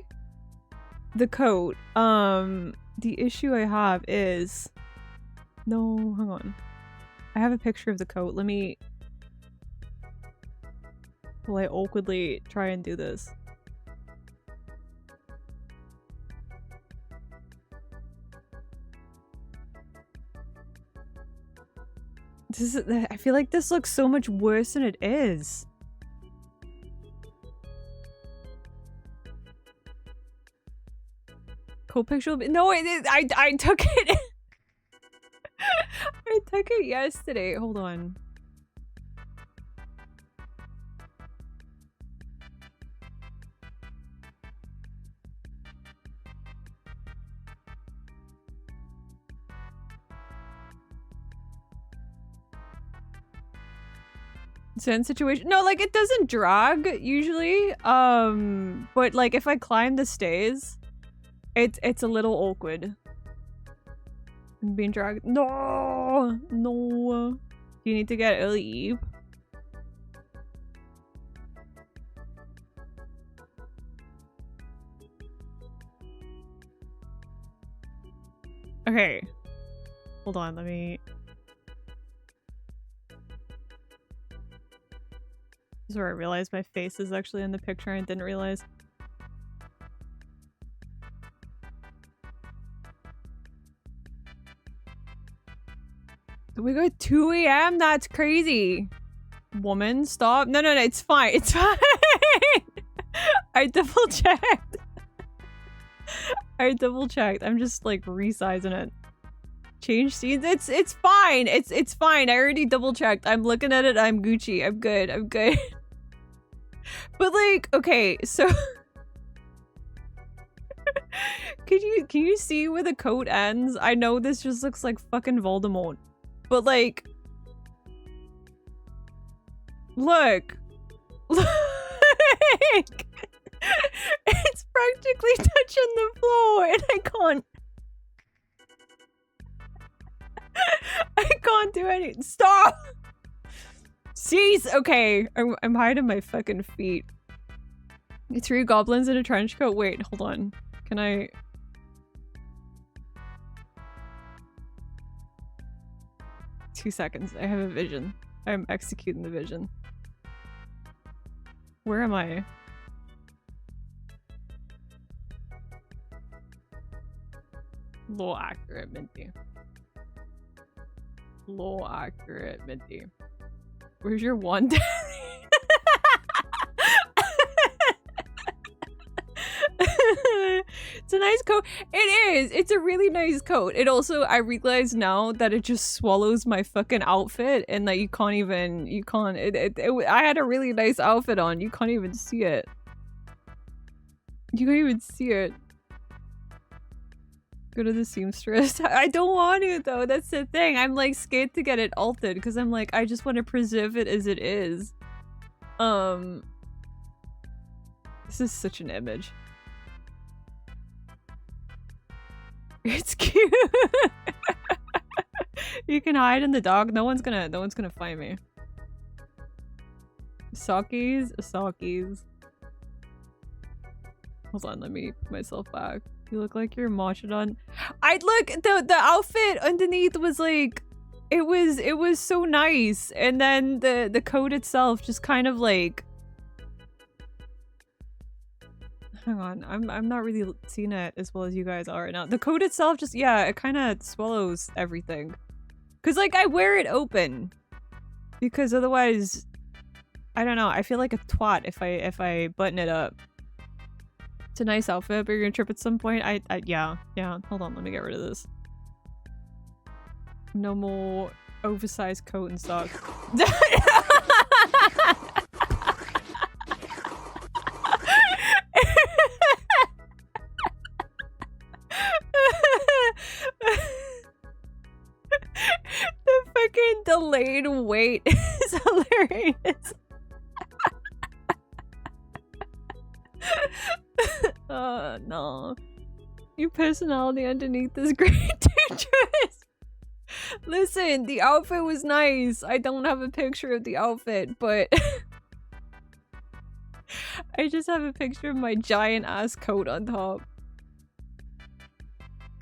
Speaker 1: the coat. The issue I have is... No, hang on. I have a picture of the coat. Let me... Will I awkwardly try and do this? I feel like this looks so much worse than it is. Cool picture. No, I took it. I took it yesterday. Hold on. Certain situation. No, like it doesn't drag usually. But like if I climb the stairs, it's a little awkward. I'm being dragged. No. You need to get early Eve. Okay. Hold on, let me... This is where I realized my face is actually in the picture and didn't realize. We got 2 AM? That's crazy. Woman, stop. No, it's fine. It's fine. I double checked. I'm just like resizing it. Change scenes. It's fine. It's fine. I already double checked. I'm looking at it. I'm Gucci. I'm good. But like, okay, so can you see where the coat ends? I know this just looks like fucking Voldemort. But like, look. It's practically touching the floor and I can't do anything. Stop! Cease! Okay, I'm hiding my fucking feet. 3 goblins in a trench coat? Wait, hold on. Can I... Two seconds. I have a vision. I'm executing the vision. Where am I? Low accurate, Minty. Low accurate, Minty. Where's your wand? It's a nice coat. It is. It's a really nice coat. It also, I realize now that it just swallows my fucking outfit and that I had a really nice outfit on. You can't even see it. You can't even see it. Go to the seamstress. I don't want to though. That's the thing. I'm like scared to get it altered because I'm like I just want to preserve it as it is. This is such an image. It's cute. You can hide in the dog. No one's gonna find me. Sakis. Hold on, let me put myself back. You look like you're Machidon. I look the outfit underneath was like it was so nice, and then the coat itself just kind of like, hang on, I'm not really seeing it as well as you guys are right now. The coat itself just, yeah, it kind of swallows everything. Cause like I wear it open because otherwise, I don't know, I feel like a twat if I button it up. It's a nice outfit, but you're gonna trip at some point. Yeah. Hold on, let me get rid of this. No more oversized coat and socks. The fucking delayed wait is hilarious. No. Your personality underneath is great, dangerous. Listen, the outfit was nice. I don't have a picture of the outfit, but I just have a picture of my giant ass coat on top.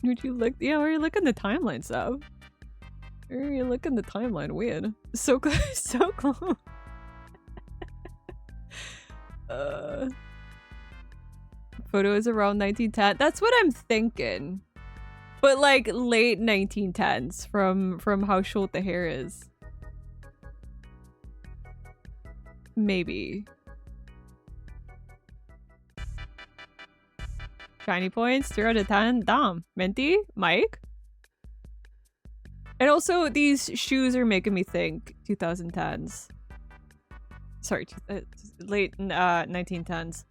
Speaker 1: Would you look? Yeah, where are you looking the timeline stuff? Where are you looking the timeline? Weird. So close, so close. Photos around 1910. That's what I'm thinking. But like late 1910s from how short the hair is. Maybe. Shiny points, 3 out of 10. Damn. Minty? Mike? And also, these shoes are making me think 2010s. Sorry, late 1910s.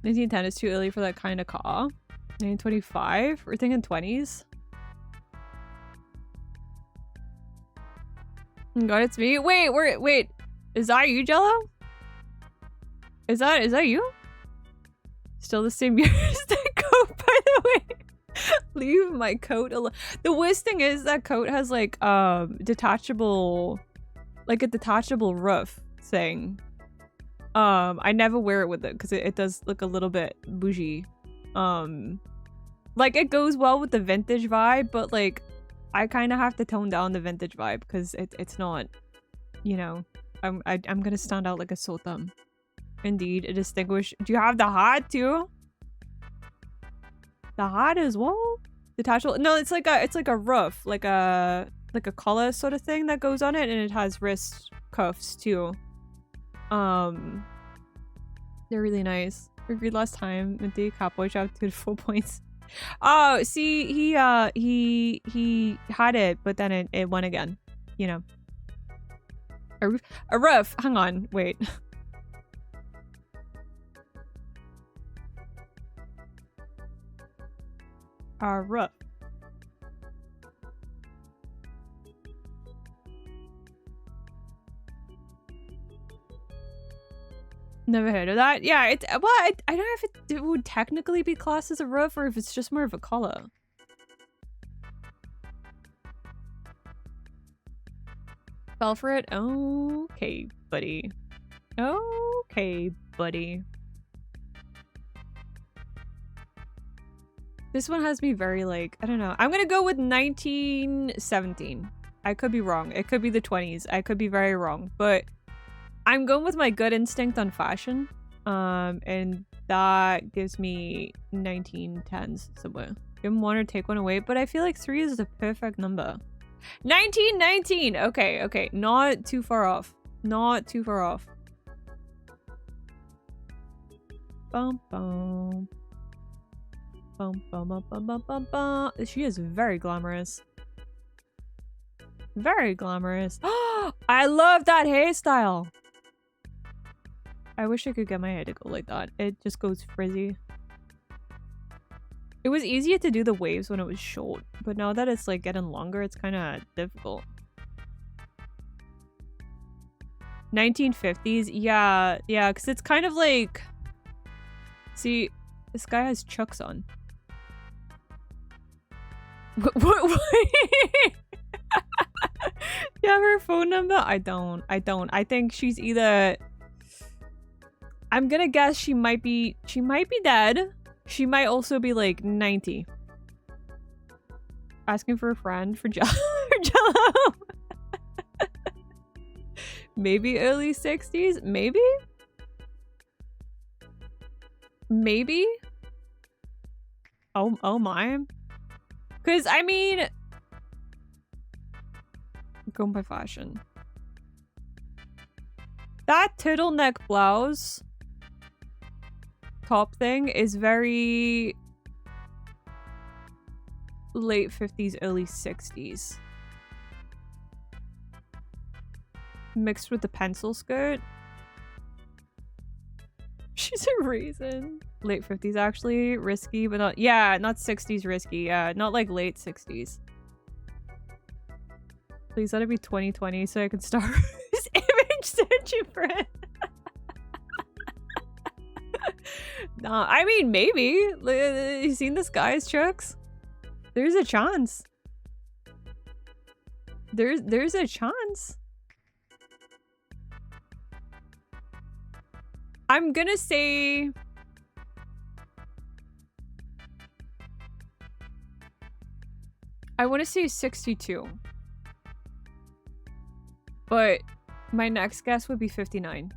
Speaker 1: 1910 is too early for that kind of car. 1925? We're thinking 20s. Oh God, it's me. Wait. Is that you, Jello? Is that you? Still the same year as the coat, by the way. Leave my coat alone. The worst thing is that coat has like detachable, like a detachable roof thing. I never wear it with it because it does look a little bit bougie. Like it goes well with the vintage vibe, but like I kind of have to tone down the vintage vibe because it's not, you know, I'm gonna stand out like a sore thumb. Indeed, a distinguished. Do you have the hat too? The hat as well? Detachable? No, it's like a roof, like a collar sort of thing that goes on it, and it has wrist cuffs too. They're really nice. We agreed last time. Minty Catboy shop 2 to 4 points. Oh, see, he had it, but then it went again. You know. A roof. Hang on, wait. A roof. Never heard of that. Yeah, it's well, I don't know if it would technically be classed as a roof or if it's just more of a collar. Fell for it? Okay, buddy. Okay, buddy. This one has me very like, I don't know. I'm gonna go with 1917. I could be wrong. It could be the 20s. I could be very wrong, but I'm going with my gut instinct on fashion, and that gives me 1910s somewhere. Give them one or take one away, but I feel like 3 is the perfect number. 1919! Okay. Not too far off. Not too far off. Bum bum. Bum bum bum bum bum bum bum. She is very glamorous. Very glamorous. I love that hairstyle! I wish I could get my hair to go like that. It just goes frizzy. It was easier to do the waves when it was short, but now that it's like getting longer, it's kind of difficult. 1950s, yeah, because it's kind of like, see, this guy has Chucks on. What? You have her phone number? I don't. I think she's either, I'm gonna guess she might be dead. She might also be like 90. Asking for a friend for Jello. Maybe early 60s? Maybe? Maybe? Oh my. Because, I mean... Going by fashion. That turtleneck blouse top thing is very... late 50s, early 60s. Mixed with the pencil skirt. She's a raisin. Late 50s actually. Risky, but not... yeah, not 60s risky. Yeah, not like late 60s. Please let it be 2020 so I can start this image searching for it. Nah, I mean, maybe. You seen this guy's Chucks? There's a chance. There's a chance. I'm gonna say... I want to say 62. But my next guess would be 59.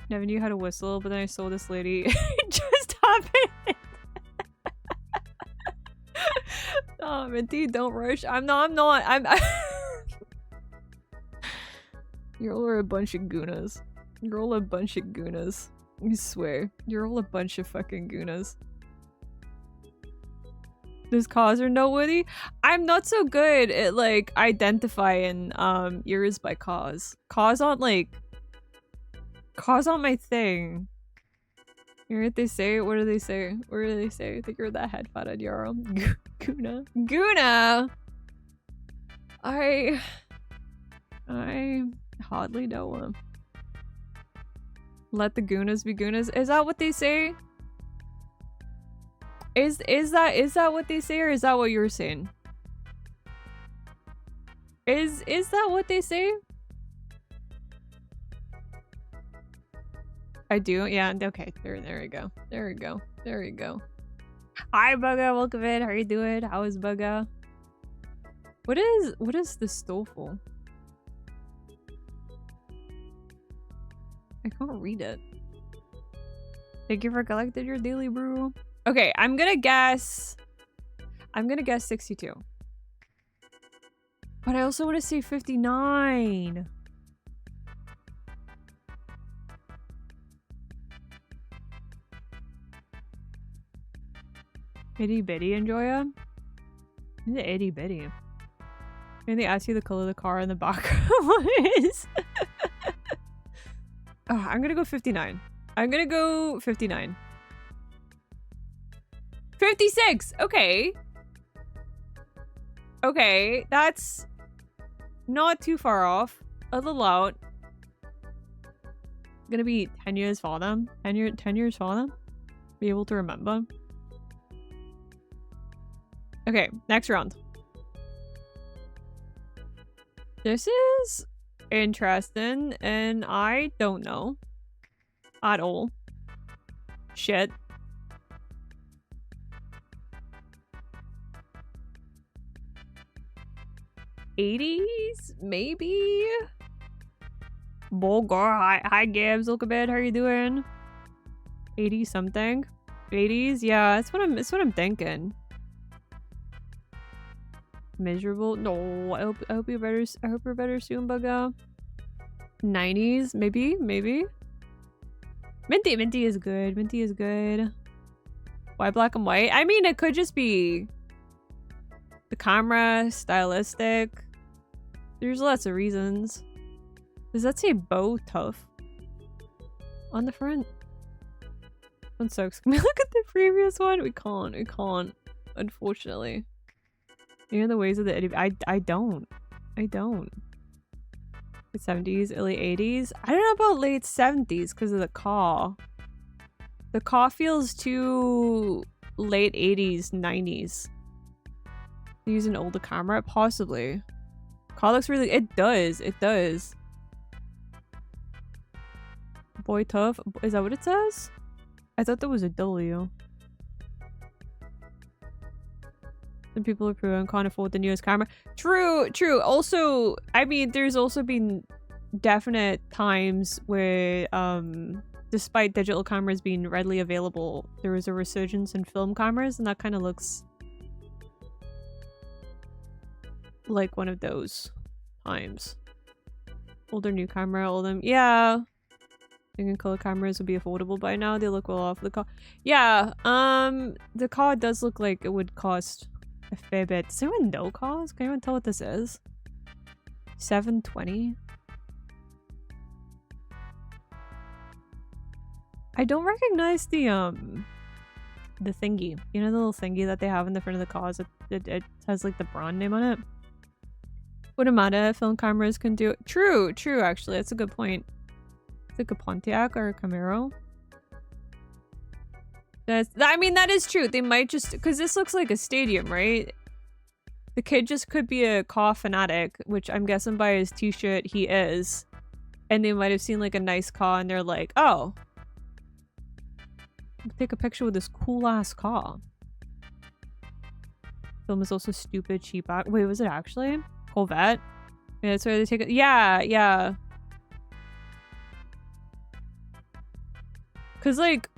Speaker 1: Never knew how to whistle, but then I saw this lady just happened. Oh, Minty, don't rush. I'm not. You're all a bunch of goonas. You're all a bunch of goonas. I swear. You're all a bunch of fucking goonas. Those cause are noteworthy? I'm not so good at, like, identifying, eras by cause. Cause aren't my thing. You hear what they say? What do they say? What do they say? I think you're that head fatted Yarrow. Guna. Guna! I hardly know him. Let the Goonas be Goonas. Is that what they say? Is that what they say, or is that what you're saying? Is that what they say? I do, yeah. Okay, there we go. There we go. There we go. Hi, Bugga. Welcome in. How are you doing? How is Bugga? What is the stoffel? I can't read it. Thank you for collecting your daily brew. Okay, I'm gonna guess 62. But I also want to say 59. Itty bitty, Enjoya? Who's the itty bitty? And they ask you the color of the car in the background is. Oh, I'm gonna go 59. I'm gonna go 59. 56! Okay. Okay, that's not too far off. A little out. Gonna be 10 years for them. 10 years for them. Be able to remember. Okay, next round. This is interesting, and I don't know at all. Shit. '80s, maybe. Bulgar, hi Gibbs, look a bit. How are you doing? 80 something, 80s. Yeah, that's what I'm thinking. Miserable. No, I hope you're better. I hope you're better soon, Bugga. 90s, maybe. Minty is good. Minty is good. Why black and white? I mean, it could just be the camera, stylistic. There's lots of reasons. Does that say bow tough on the front? One sucks. Can we look at the previous one? We can't. We can't. Unfortunately. You know the ways of the idiot. I don't. I don't. The 70s, early 80s. I don't know about late 70s because of the car. The car feels too late 80s, 90s. Use an older camera? Possibly. Car looks really... It does. It does. Boy tough. Is that what it says? I thought that was a W. Some people are poor and can't afford the newest camera. True, true. Also, I mean, there's also been definite times where, despite digital cameras being readily available, there was a resurgence in film cameras, and that kind of looks like one of those times. Older new camera, all them. Yeah. Thinking color cameras would be affordable by now. They look well off the car. Yeah, the car does look like it would cost a fair bit. Does anyone know cars? Can anyone tell what this is? 720? I don't recognize the thingy. You know the little thingy that they have in the front of the cars? It has like the brand name on it. Wouldn't matter. Film cameras can do it. True, true, actually. That's a good point. It's like a Pontiac or a Camaro. I mean, that is true. They might just... Because this looks like a stadium, right? The kid just could be a car fanatic, which I'm guessing by his t-shirt he is. And they might have seen like a nice car and they're like, oh, I'll take a picture with this cool-ass car. Film is also stupid, cheap. Wait, was it actually? Corvette? Yeah, that's where they take it. Yeah, yeah. Cause like,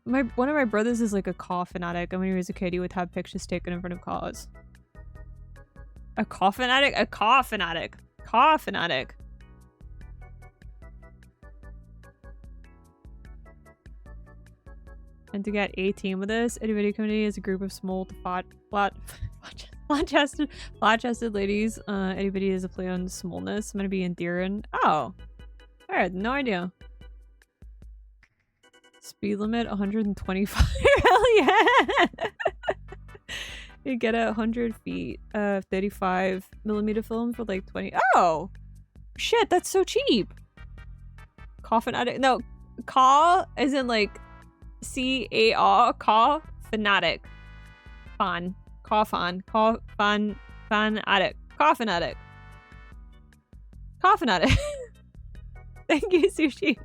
Speaker 1: one of my brothers is like a car fanatic, and when he was a kid, he would have pictures taken in front of cars. A car fanatic? A car fanatic. Car fanatic. And to get 18 with this, Itty Bitty Community is a group of small to flat-chested ladies. Itty Bitty is a play on smallness. I'm gonna be endearing. Oh. I had no idea. Speed limit 125. Hell yeah! You get 100 feet of 35mm film for like 20. Oh! Shit, that's so cheap! Coffin addict. No, car as in like C-A-R. Car fanatic. Fan. Car fan. Car fan. Fan addict. Coffin addict. Coffin addict. Thank you, Sushi.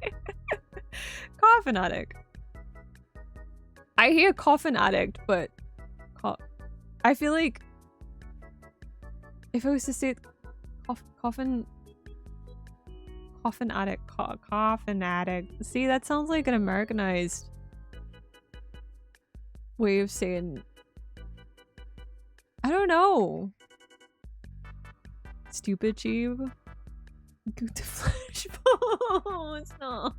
Speaker 1: Coffin addict. I hear coffin addict, but I feel like if I was to say coffin addict, coffin addict. See, that sounds like an Americanized way of saying. I don't know. Stupid cheap. Go to flash. Oh, it's not.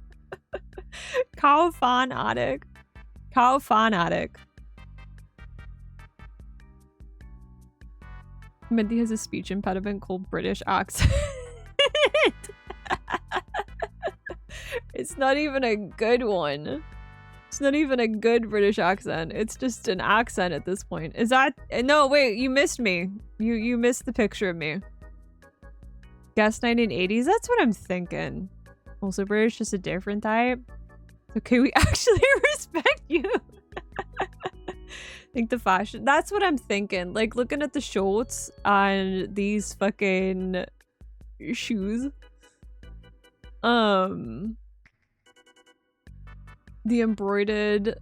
Speaker 1: Cow fan addict. Cow fan addict. Minty has a speech impediment called British accent. It's not even a good one. It's not even a good British accent. It's just an accent at this point. Is that... No, wait, you missed me. You missed the picture of me. Guess 1980s? That's what I'm thinking. Also British, just a different type. Okay, we actually respect you. I think the fashion... That's what I'm thinking. Like, looking at the shorts and these fucking shoes. The embroidered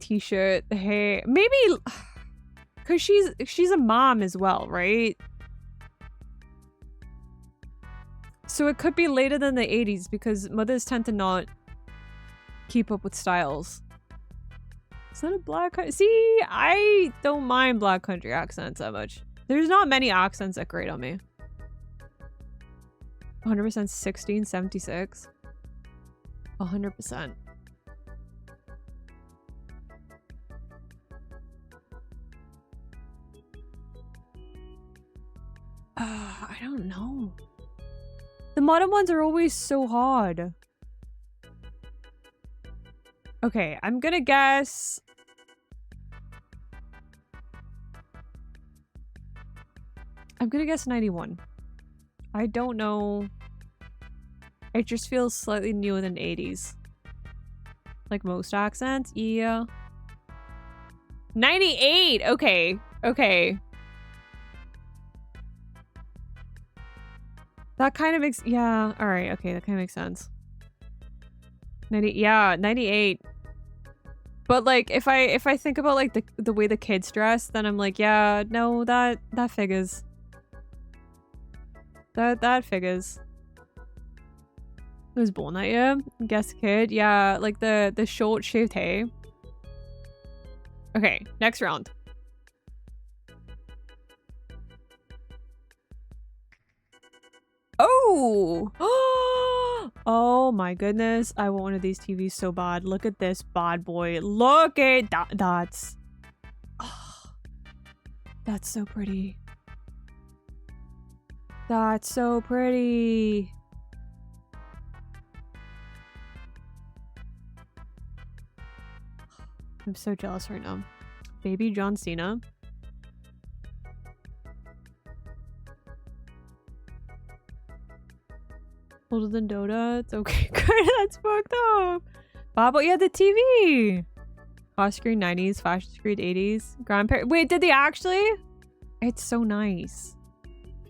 Speaker 1: t-shirt, the hair. Maybe because she's a mom as well, right? So it could be later than the 80s because mothers tend to not keep up with styles. Is that a black country? See, I don't mind black country accents that much. There's not many accents that grate on me. 100% 1676. 100%. I don't know. The modern ones are always so hard. Okay, I'm gonna guess... I'm gonna guess 91. I don't know. It just feels slightly newer than 80s. Like most accents? Yeah. 98! Okay. Okay. That kind of makes... Yeah, alright. Okay, that kind of makes sense. 90... Yeah, 98. But like, if I think about like the way the kids dress, then I'm like, yeah, no, that figures. That figures. I was born that year. Guess kid. Yeah, like the short shaved hair. Okay, next round. Oh! Oh my goodness. I want one of these TVs so bad. Look at this bad boy. Look at that. That's... Oh, that's so pretty. That's so pretty. I'm so jealous right now. Baby John Cena. Older than Dota. It's okay. That's fucked up. Bobo, yeah, the TV. Cross screen 90s, fashion screen 80s. Grandparent. Wait, did they actually? It's so nice.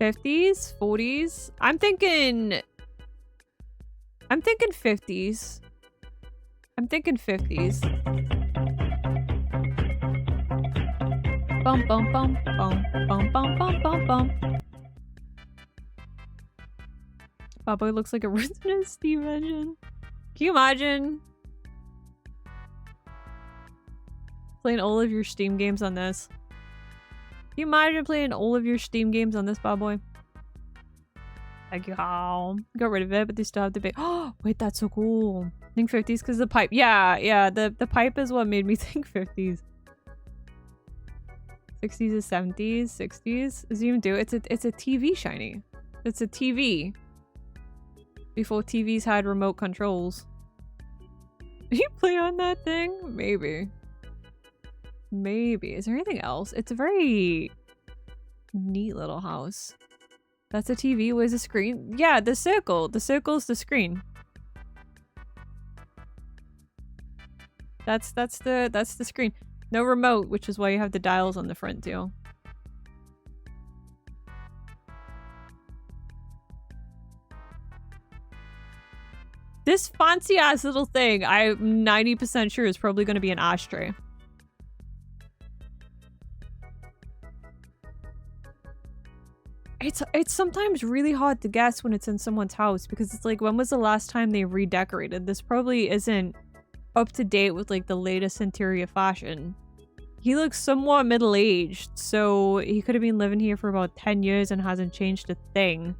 Speaker 1: 50s, 40s. I'm thinking 50s. I'm thinking 50s. Bum bum bum bum bum bum bum bum bum. Boy looks like a original Steam engine. Can you imagine playing all of your Steam games on this? Can you imagine playing all of your Steam games on this bad boy? Like, how? Got rid of it, but they still have the big. Oh, wait, that's so cool. I think 50s because the pipe. Yeah, the pipe is what made me think 50s. 60s is 70s, 60s. Does it even do it? It's a TV, Shiny. It's a TV. Before TVs had remote controls. You play on that thing? Maybe. Maybe. Is there anything else? It's a very neat little house. That's a TV. Where's the screen? Yeah, the circle. The circle's the screen. That's the screen. No remote, which is why you have the dials on the front too. This fancy ass little thing, I'm 90% sure is probably going to be an ashtray. It's sometimes really hard to guess when it's in someone's house because it's like, when was the last time they redecorated? This probably isn't up to date with like the latest interior fashion. He looks somewhat middle-aged, so he could have been living here for about 10 years and hasn't changed a thing.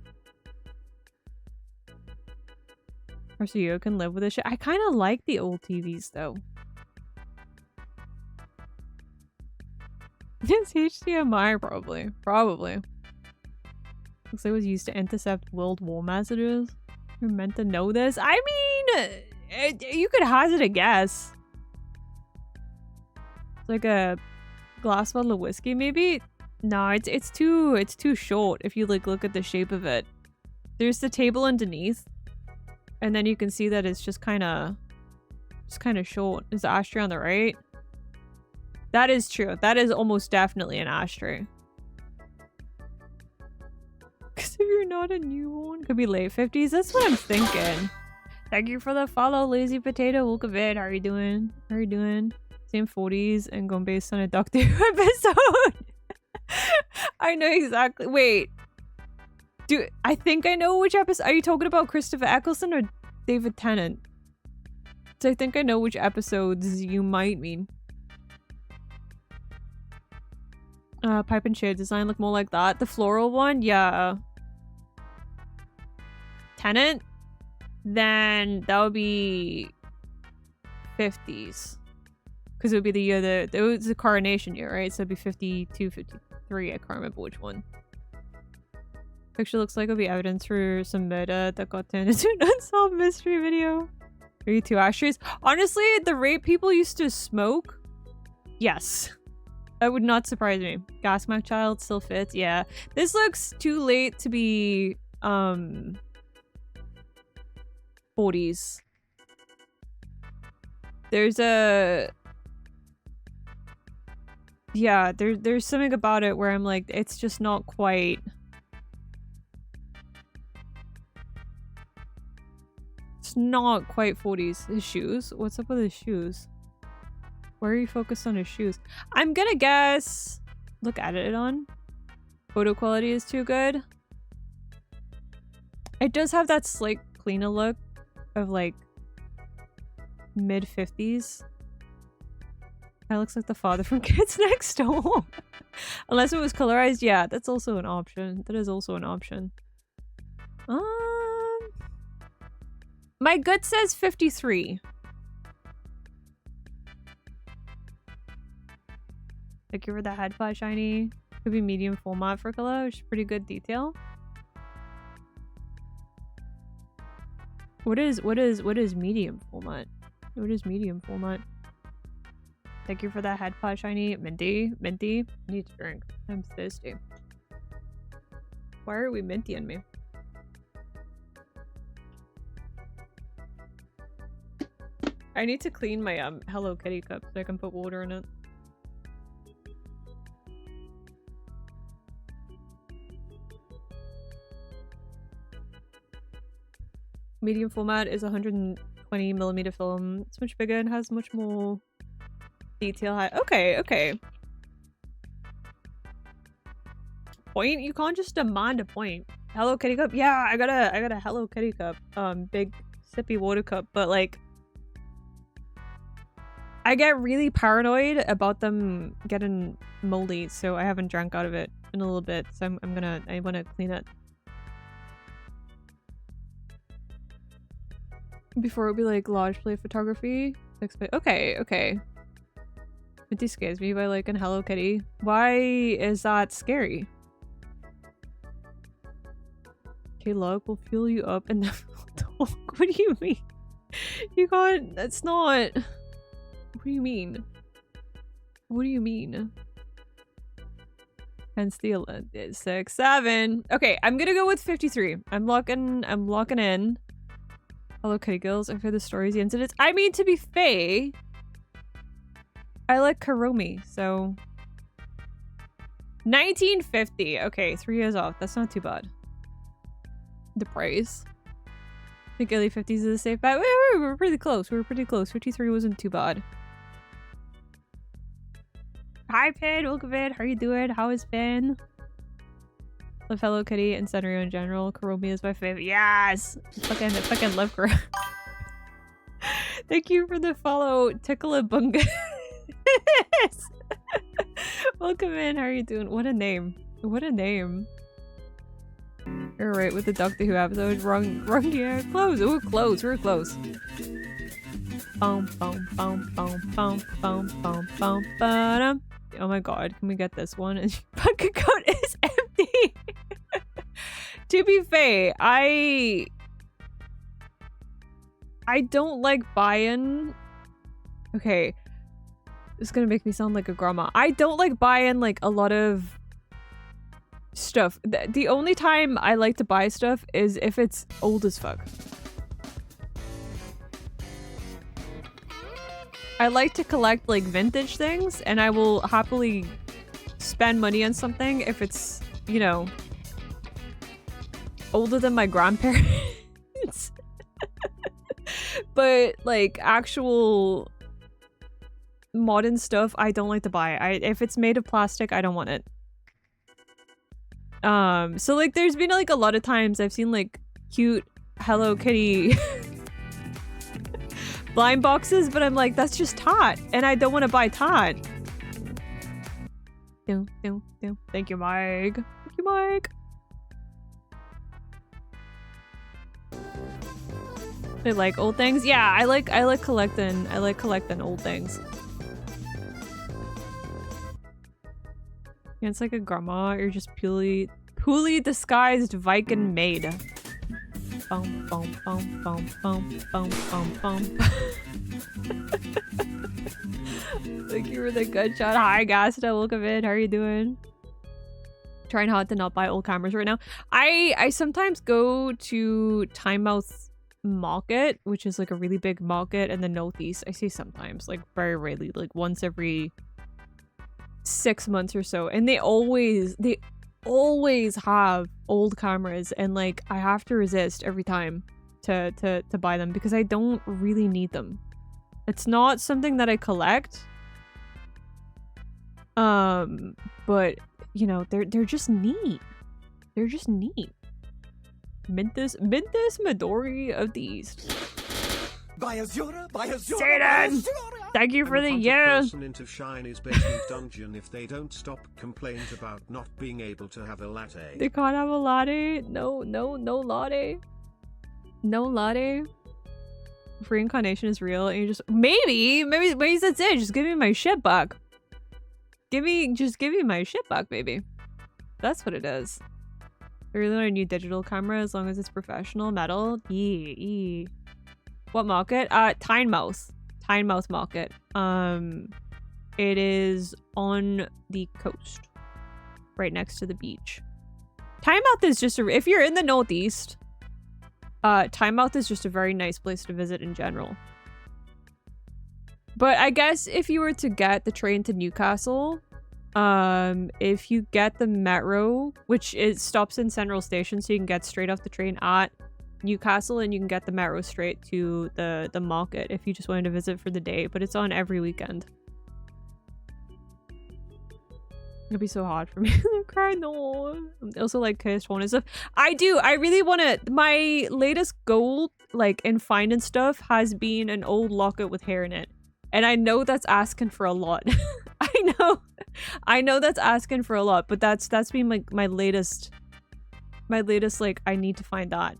Speaker 1: Or so you can live with this shit. I kind of like the old TVs though. It's HDMI probably. Probably. Looks like it was used to intercept World War messages. You're meant to know this. I mean, you could hazard a guess. It's like a glass bottle of whiskey, maybe? No, it's too short if you like look at the shape of it. There's the table underneath. And then you can see that it's just kind of short. Is the ashtray on the right? That is true. That is almost definitely an ashtray. Because if you're not a newborn, could be late 50s. That's what I'm thinking. Thank you for the follow, Lazy Potato. Welcome in. How are you doing? How are you doing? Same 40s and going based on a Doctor Who episode. I know exactly. Wait. Dude, I think I know which episode. Are you talking about Christopher Eccleston or David Tennant? So I think I know which episodes you might mean. Pipe and shade design look more like that. The floral one, yeah. Tennant? Then that would be 50s. Because it would be the year that it was the coronation year, right? So it'd be 52, 53. I can't remember which one. Picture looks like it'll be evidence for some murder that got turned into an unsolved mystery video. 32 ashtrays. Honestly, at the rate people used to smoke, yes. That would not surprise me. Gasmack child still fits. Yeah. This looks too late to be 40s. There's a yeah, there's something about it where I'm like, it's just not quite. It's not quite 40s. His shoes? What's up with his shoes? Why are you focused on his shoes? I'm gonna guess... Look at it on. Photo quality is too good. It does have that slick, cleaner look of like mid-50s. That looks like the father from Kids Next Door. Unless it was colorized. Yeah, that's also an option. That is also an option. My gut says 53. Thank you for the head flash shiny. Could be medium format for color, which is pretty good detail. What is medium format? What is medium format? Thank you for that head flash shiny. Minty. Need to drink. I'm thirsty. Why are we minty on me? I need to clean my Hello Kitty cup so I can put water in it. Medium format is 120mm film. It's much bigger and has much more detail. Okay. Point? You can't just demand a point. Hello Kitty cup? Yeah, I got a Hello Kitty cup. Big sippy water cup, but like I get really paranoid about them getting moldy, so I haven't drank out of it in a little bit. So I wanna clean it. Before it would be like large play photography. Okay. Minty scares me by like an Hello Kitty. Why is that scary? Okay, luck will fuel you up and never talk. What do you mean? You can't. That's not. What do you mean? What do you mean? And steal it. 6, 7. Okay, I'm gonna go with 53. I'm locking in. Hello Kitty girls, I've heard the stories, the incidents. I mean, to be fair, I like Karomi, so 1950. Okay, 3 years off. That's not too bad. The price. I think early 50s is a safe bet. We were pretty close. 53 wasn't too bad. Hi, Pin. Welcome in. How are you doing? How has been? Love Hello Kitty and Sanrio in general. Karomi is my favorite. Yes! Fucking love Karomi. Thank you for the follow, Ticklabunga. Welcome in. How are you doing? What a name. What a name. You're right with the Doctor Who episode. Wrong year. Close. Ooh, close. We're close. Boom. Oh my god, can we get this one? And bank account is empty. To be fair, I don't like buying. Okay, it's gonna make me sound like a grandma. I don't like buying like a lot of stuff. The only time I like to buy stuff is if it's old as fuck. I like to collect like vintage things, and I will happily spend money on something if it's, you know, older than my grandparents. But like actual modern stuff, I don't like to buy. If it's made of plastic, I don't want it. So like there's been like a lot of times I've seen like cute Hello Kitty blind boxes, but I'm like, that's just Tot, and I don't want to buy Tot. Thank you, Mike. Thank you, Mike. I like old things. Yeah, I like collecting. I like collecting old things. Yeah, it's like a grandma. You're just poorly disguised Viking maid. boom, boom, boom, boom, boom, boom, boom, boom. Thank you for the good shot. Hi, Gasta. Welcome in. How are you doing? Trying hard to not buy old cameras right now. I sometimes go to Timemouth Market, which is like a really big market in the Northeast. I see sometimes, like very rarely, like once every 6 months or so, and they always have old cameras, and like I have to resist every time to buy them because I don't really need them. It's not something that I collect. But you know, they're just neat. They're just neat. Mintis Midori of the East. Satan! Thank you for the year.
Speaker 13: Into Shiny's basement dungeon if they don't stop complaint about not being able to have a latte.
Speaker 1: They can't have a latte. No latte. No latte. If reincarnation is real, and you just maybe that's it. Just give me my shit back. Just give me my shit back, baby. That's what it is. I really want a new digital camera as long as it's professional metal. Yeah. What market? Tynemouth Market. It is on the coast, right next to the beach. Tynemouth is just if you're in the Northeast, Tynemouth is just a very nice place to visit in general. But I guess if you were to get the train to Newcastle, if you get the metro, which it stops in Central Station, so you can get straight off the train at Newcastle, and you can get the metro straight to the market if you just wanted to visit for the day, but it's on every weekend. It'd be so hard for me to cry. No. I also like Kiss One and stuff. I do. I really want to. My latest goal, like in finding stuff, has been an old locket with hair in it. And I know that's asking for a lot. I know that's asking for a lot, but that's been like my latest like I need to find that.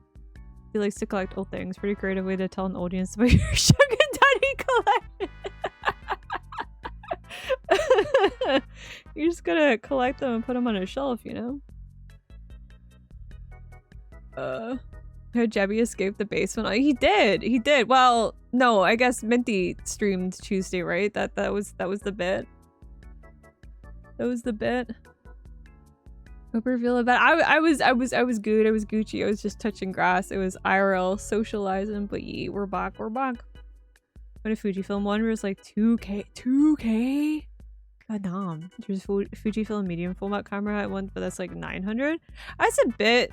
Speaker 1: He likes to collect old things. Pretty creative way to tell an audience about your sugar daddy collection. You're just gonna collect them and put them on a shelf, you know? How Jebby escaped the basement? Oh, he did. Well, no, I guess Minty streamed Tuesday, right? That was the bit. That was the bit. Hope you're feeling bad. I was good. I was Gucci. I was just touching grass. It was IRL socializing, but yeah, we're back. When a Fujifilm one was like 2K. God damn. There's Fujifilm medium format camera at one, but that's like 900. That's a bit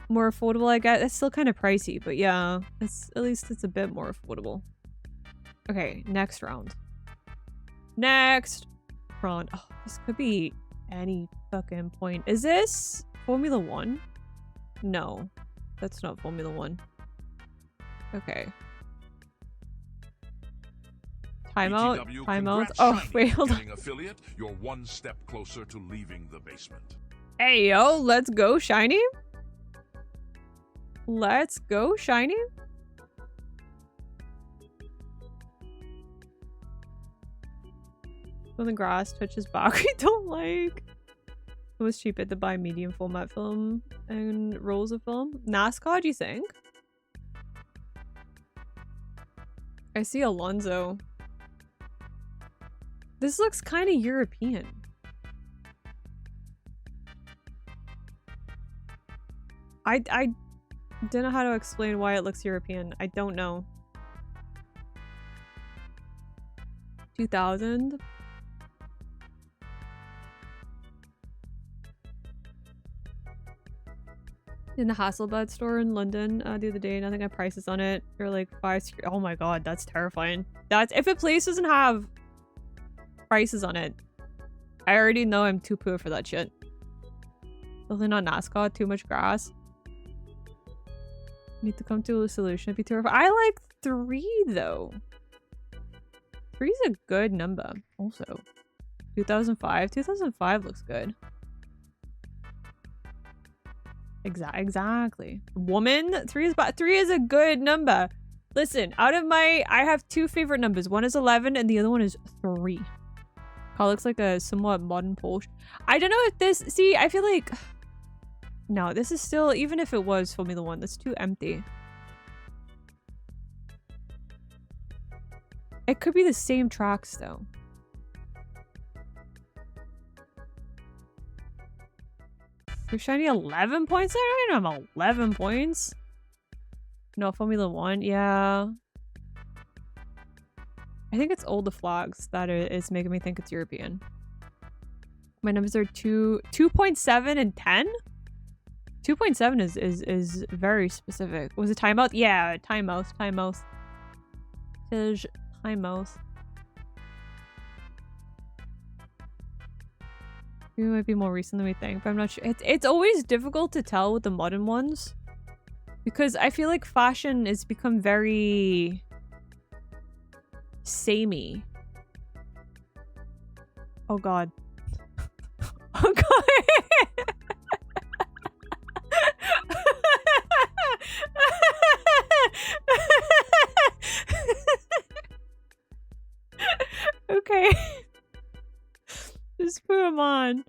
Speaker 1: more affordable, I guess. That's still kind of pricey, but yeah, at least it's a bit more affordable. Okay, next round. Oh, this could be any fucking point. Is this Formula 1? No, that's not Formula 1. Okay. Timeout. Oh, wait, hold on.
Speaker 15: Affiliate, you're one step closer to leaving the basement.
Speaker 1: Hey, yo, let's go, Shiny. Let's go, Shiny. On the grass, touches back. We don't like. It was cheaper to buy medium format film and rolls of film. NASCAR, do you think? I see Alonso. This looks kind of European. I don't know how to explain why it looks European. I don't know. 2000? In the Hasselblad store in London the other day, and I think I prices on it. They're like 5. Oh my god, that's terrifying. That's if a place doesn't have prices on it, I already know I'm too poor for that shit. Definitely not NASCAR. Too much grass. Need to come to a solution. It'd be terrifying. I like 3 though. 3 is a good number. Also, 2005. 2005 looks good. Exactly. Woman, 3 is a good number. Listen, out of I have 2 favorite numbers. One is 11 and the other one is 3. Car looks like a somewhat modern Porsche. I don't know if this, see, I feel like No, this is still, even if it was Formula 1, that's too empty. It could be the same tracks though. You're shiny 11 points? I don't have 11 points. No, Formula 1, yeah. I think it's all the flags that is making me think it's European. My numbers are 2.7 and 10? 2.7 is very specific. Was it timeout? Yeah, timeout. Timeout. It might be more recent than we think, but I'm not sure. It's always difficult to tell with the modern ones. Because I feel like fashion has become very samey. Oh god. Oh god. Okay. Just put them on.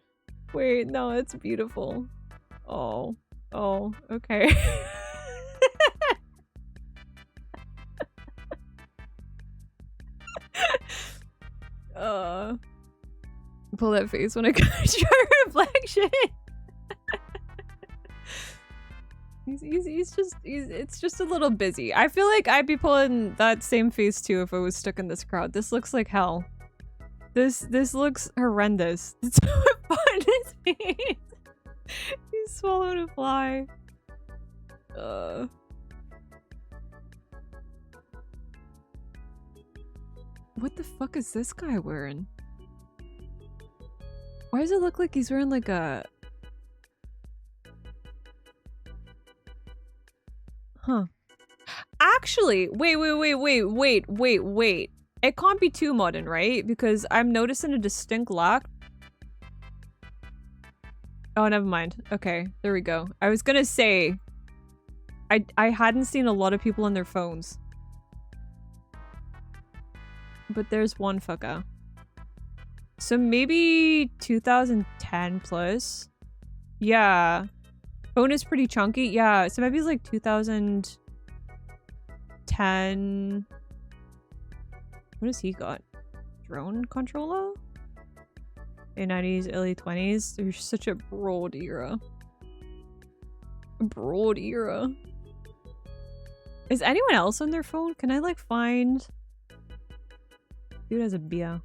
Speaker 1: Wait, no, it's beautiful. Oh. Oh, okay. Pull that face when I got your reflection. It's just a little busy. I feel like I'd be pulling that same face too if I was stuck in this crowd. This looks like hell. This looks horrendous. It's so fun. His face. He swallowed a fly. What the fuck is this guy wearing? Why does it look like he's wearing like a... Huh. Actually, wait. It can't be too modern, right? Because I'm noticing a distinct lack. Oh, never mind. Okay, there we go. I was gonna say... I hadn't seen a lot of people on their phones. But there's one fucker. So maybe 2010 plus? Yeah. Phone is pretty chunky. Yeah, so maybe it's like 2010. What has he got? Drone controller? Late 90s, early 20s. There's such a broad era. Broad era. Is anyone else on their phone? Can I like find... Dude has a beer.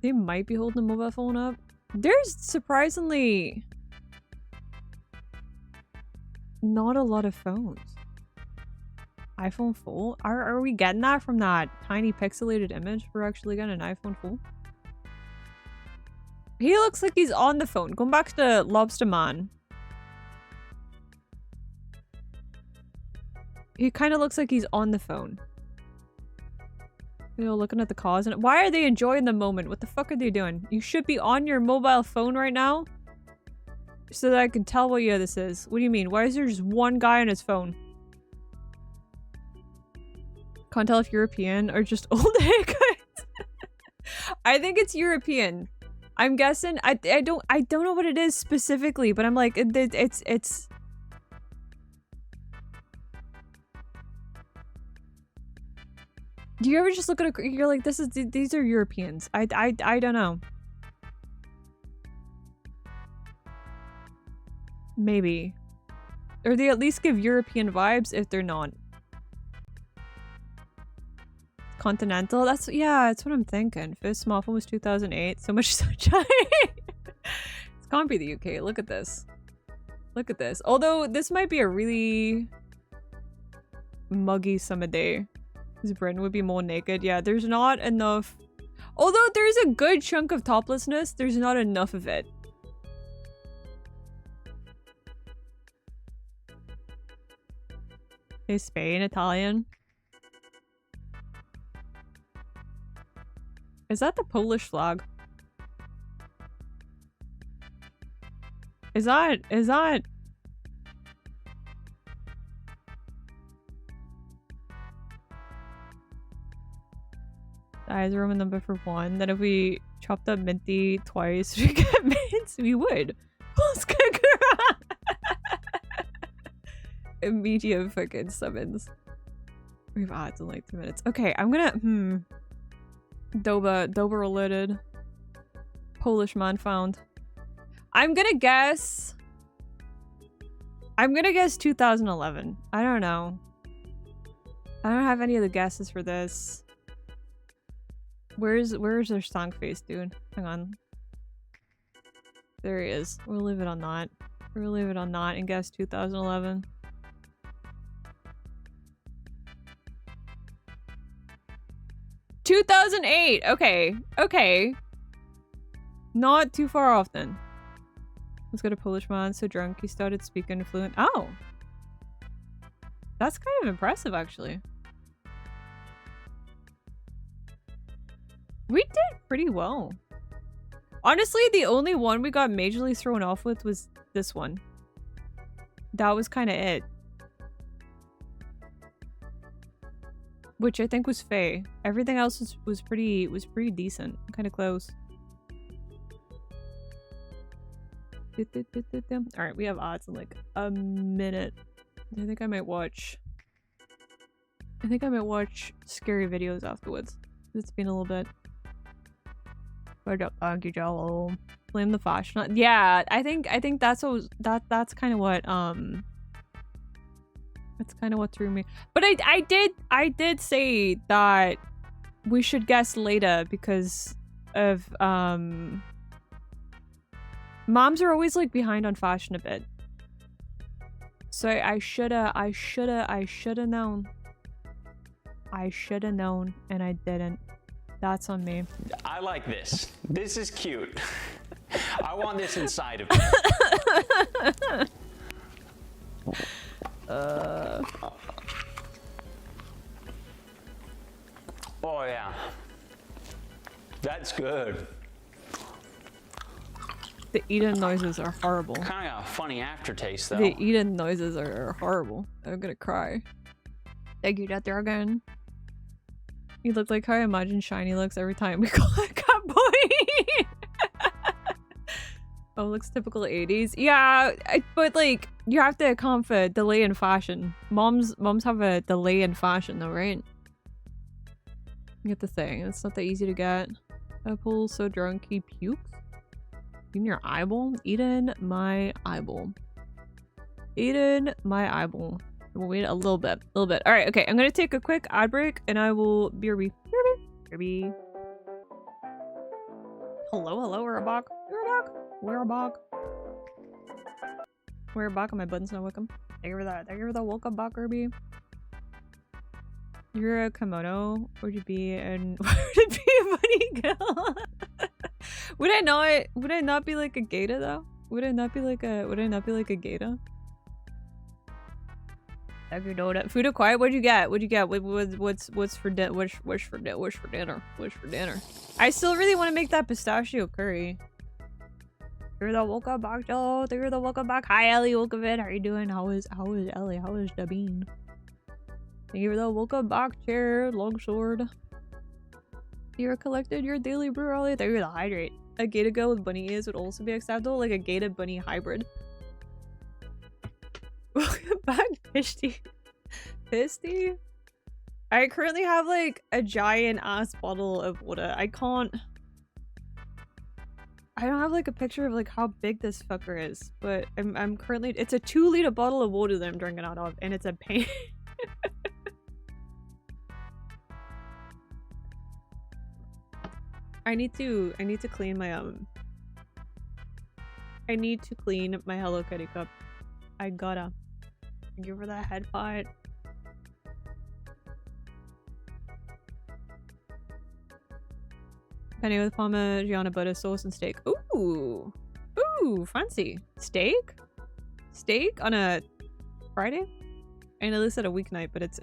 Speaker 1: They might be holding a mobile phone up. There's surprisingly not a lot of phones. iPhone 4? Are we getting that from that tiny pixelated image? We're actually getting an iPhone 4? He looks like he's on the phone. Going back to Lobster Man. He kind of looks like he's on the phone. You know, looking at the cause. And why are they enjoying the moment? What the fuck are they doing? You should be on your mobile phone right now. So that I can tell what year this is. What do you mean? Why is there just one guy on his phone? Can't tell if European or just old haircuts. I think it's European. I'm guessing. I don't know what it is specifically, but I'm like, it's... Do you ever just look at a... You're like, these are Europeans. I don't know. Maybe. Or they at least give European vibes if they're not. Continental? That's... Yeah, that's what I'm thinking. First smartphone was 2008. So much sunshine. It can't be the UK. Look at this. Look at this. Although, this might be a really... muggy summer day. His Bryn would be more naked. Yeah, there's not enough. Although there's a good chunk of toplessness, there's not enough of it. Is Spain Italian? Is that the Polish flag? Is that... Eyes Roman number for 1. Then if we chopped up Minty twice to get mints, we would. Immediate fucking summons. We have odds in like 2 minutes. Okay, I'm gonna Doba related. Polish man found. I'm gonna guess 2011. I don't know. I don't have any of the guesses for this. Where's their song face, dude? Hang on. There he is. We'll leave it on that. We'll leave it on that and guess 2011. $2008. Okay. Okay. Not too far off then. Let's go to Polish man. So drunk he started speaking fluent. Oh. That's kind of impressive, actually. We did pretty well. Honestly, the only one we got majorly thrown off with was this one. That was kind of it. Which I think was Faye. Everything else was pretty decent. Kind of close. Alright, we have odds in like a minute. I think I might watch scary videos afterwards. It's been a little bit. Thank you, Jello. Blame the fashion. Yeah, I think that's what was, that's kind of what that's kind of what threw me. But I did say that we should guess later because of moms are always like behind on fashion a bit. So I shoulda known. I shoulda known and I didn't. That's on me.
Speaker 16: I like this. This is cute. I want this inside of me. Oh yeah. That's good.
Speaker 1: The Eden noises are horrible.
Speaker 16: Kind of got a funny aftertaste though.
Speaker 1: The Eden noises are horrible. I'm gonna cry. Thank you, Death Dragon. You look like how I imagine Shiny looks every time we call it Cat Boy. Oh, looks typical 80s. Yeah, but like you have to account for delay in fashion. Moms have a delay in fashion though, right? You get the thing. It's not that easy to get. Apple's so drunk he pukes. In your eyeball? Eden, my eyeball. Eden, my eyeball. We'll wait a little bit. All right, okay. I'm gonna take a quick ad break, and I will BRB. Hello, we're back. We're back. On my buttons now, welcome. Thank you for that. Welcome back, Irby. You're a kimono. Would you be a bunny girl? Would I not be like a gator though? Would I not be like a gator? Food acquired. What'd you get? What's for dinner? I still really want to make that pistachio curry. You're the welcome back, Joe. You're the welcome back. Hi, Ellie. Welcome in. How are you doing? How is Ellie? How is Dabine? Thank you for the welcome back, chair. Longsword. You're collected your daily brew early. Thank you for the hydrate. A gator girl with bunny ears would also be acceptable, like a gator bunny hybrid. Welcome back, Pisty. Pisty? I currently have like a giant ass bottle of water. I don't have like a picture of like how big this fucker is, but I'm currently, it's a 2-liter bottle of water that I'm drinking out of, and it's a pain. I need to clean my I need to clean my Hello Kitty cup. I gotta. Give her that head pot. Penny with Parmigiana butter sauce and steak. Ooh, fancy steak. Steak on a Friday. I know they said a weeknight, but it's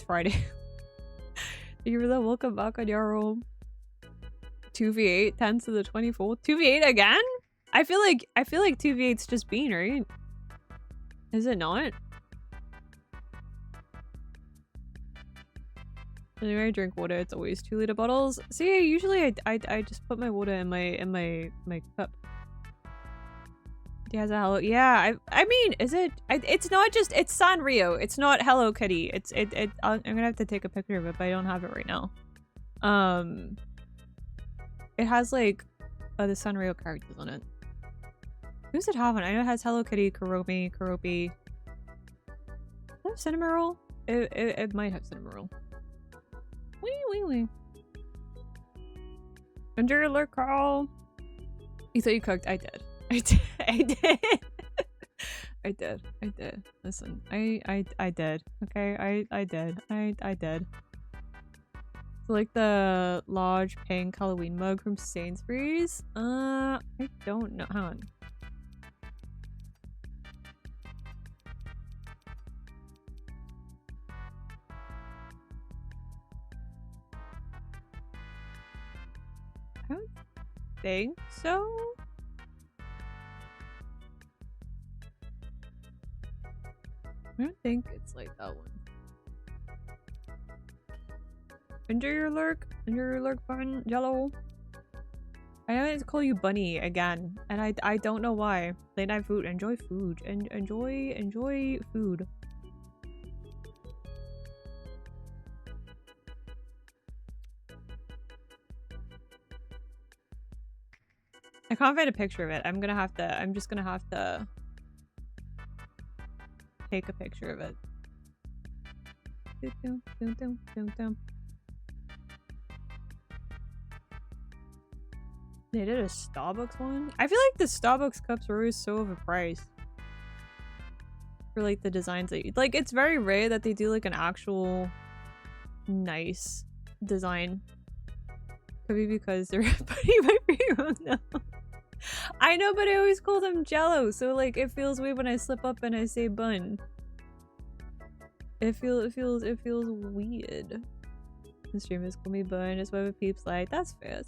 Speaker 1: Friday. You're the welcome back on your room. 2v8, 10 to the 24th. 2v8 again? I feel like 2v8's just been, right? Is it not? Whenever I drink water, it's always 2-liter bottles. See, usually I just put my water in my cup. It has a hello. Yeah, I mean, is it? It's not just. It's Sanrio. It's not Hello Kitty. I'm gonna have to take a picture of it, but I don't have it right now. It has like, the Sanrio characters on it. Who's it have on? I know it has Hello Kitty, Kuromi. Does it have Cinnamoroll? It might have Cinnamoroll. Wee. Endure alert, Carl. You thought you cooked? I did. I did. Listen, I did. Okay, I did. I did. So like the large pink Halloween mug from Sainsbury's? I don't know. Hang on. I don't think so. I don't think it's like that one. Endure your lurk button, Jello. I know to call you Bunny again, and I don't know why. Late night food, enjoy food, and enjoy food. I can't find a picture of it. I'm just gonna have to take a picture of it. They did a Starbucks one? I feel like the Starbucks cups are always so overpriced. For like the designs that like, it's very rare that they do like an actual nice design. Could be because they're putting my finger on them. I know, but I always call them Jello, so like it feels weird when I slip up and I say bun. It feels weird. The streamers call me bun. It's whatever peeps like. That's fair.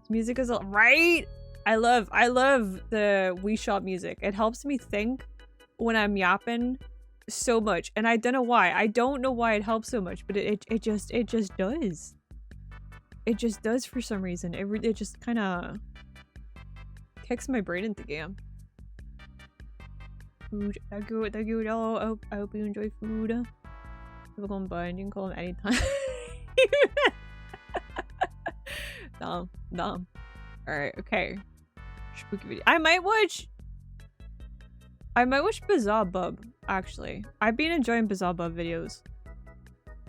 Speaker 1: Music is right. I love the Wii Shop music. It helps me think when I'm yapping so much, and I don't know why. I don't know why it helps so much, but it just does. It just does for some reason. It just kind of kicks my brain into game. Food. Thank you, y'all. I hope you enjoy food. People call him bun. You can call him anytime. Dumb. Alright, okay. Spooky video. I might watch Bizarre Bub, actually. I've been enjoying Bizarre Bub videos.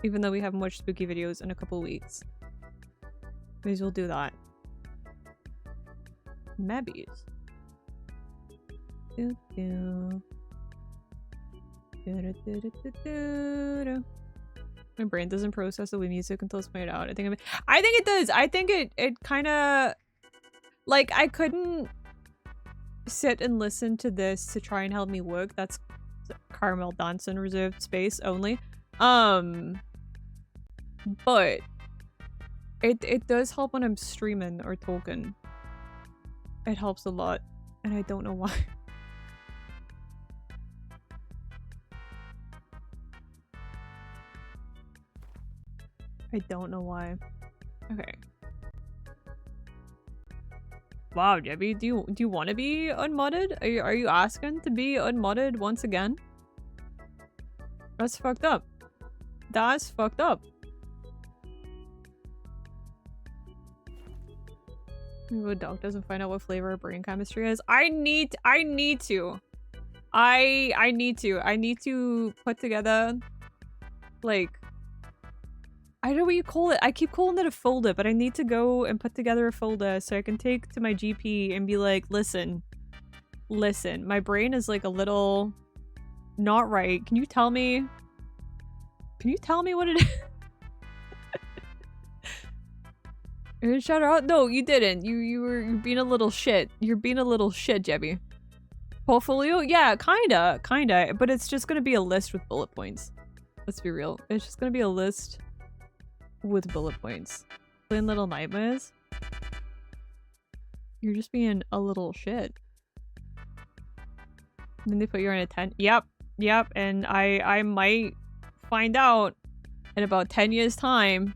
Speaker 1: Even though we haven't watched spooky videos in a couple weeks. May as well do that. Mabbies. My brain doesn't process the Wii music until it's played out. I think it does. I think it kind of like, I couldn't sit and listen to this to try and help me work. That's Caramel Danson reserved space only. But it does help when I'm streaming or talking. It helps a lot, and I don't know why. I don't know why. Okay. Wow, Debbie, do you want to be unmodded? Are you asking to be unmodded once again? That's fucked up. That's fucked up. Maybe a dog doesn't find out what flavor of brain chemistry is. I need to. I need to put together, like, I don't know what you call it. I keep calling it a folder, but I need to go and put together a folder so I can take to my GP and be like, listen, my brain is like a little not right. Can you tell me what it is? You didn't shout her out? No, you didn't. You're being a little shit. You're being a little shit, Jebby. Portfolio? Yeah, kinda. But it's just gonna be a list with bullet points. Let's be real. It's just gonna be a list with bullet points. Playing Little Nightmares? You're just being a little shit. And then they put you in a tent. Yep. And I might find out in about 10 years' time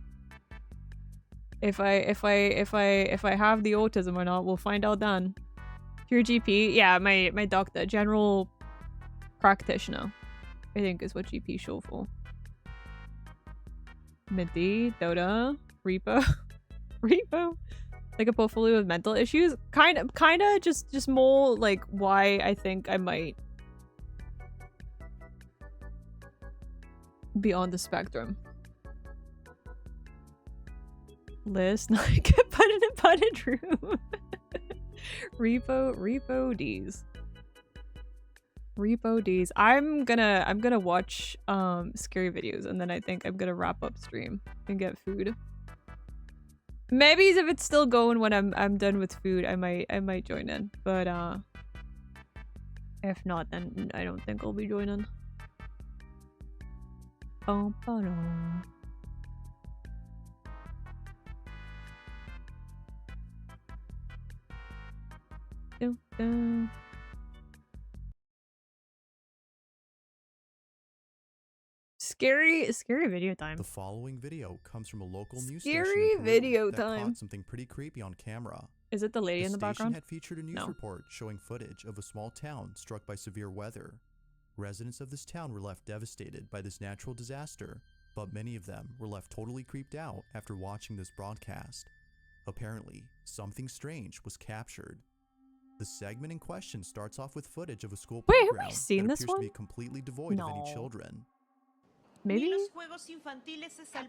Speaker 1: If I have the autism or not, we'll find out then. Your GP? Yeah, my doctor, general practitioner, I think is what GP show for. Minty, Dota, Repo, Repo. Like a portfolio with mental issues? Kinda, just more like why I think I might be on the spectrum. List, not get put in a butted room. Repo D's. Repo D's. I'm gonna watch scary videos, and then I think I'm gonna wrap up stream and get food. Maybe if it's still going when I'm done with food, I might join in. But if not, then I don't think I'll be joining. Scary video time.
Speaker 17: The following video comes from a local news
Speaker 1: Scary
Speaker 17: station in Peru
Speaker 1: video
Speaker 17: that
Speaker 1: time.
Speaker 17: caught something pretty creepy on camera.
Speaker 1: Is it the lady in the
Speaker 17: station
Speaker 1: background?
Speaker 17: had featured a news report showing footage of a small town struck by severe weather. Residents of this town were left devastated by this natural disaster, but many of them were left totally creeped out after watching this broadcast. Apparently, something strange was captured. The segment in question starts off with footage of a school
Speaker 1: Wait, have
Speaker 17: playground
Speaker 1: we seen
Speaker 17: that
Speaker 1: this
Speaker 17: appears to
Speaker 1: one?
Speaker 17: be completely devoid of any children.
Speaker 1: Maybe?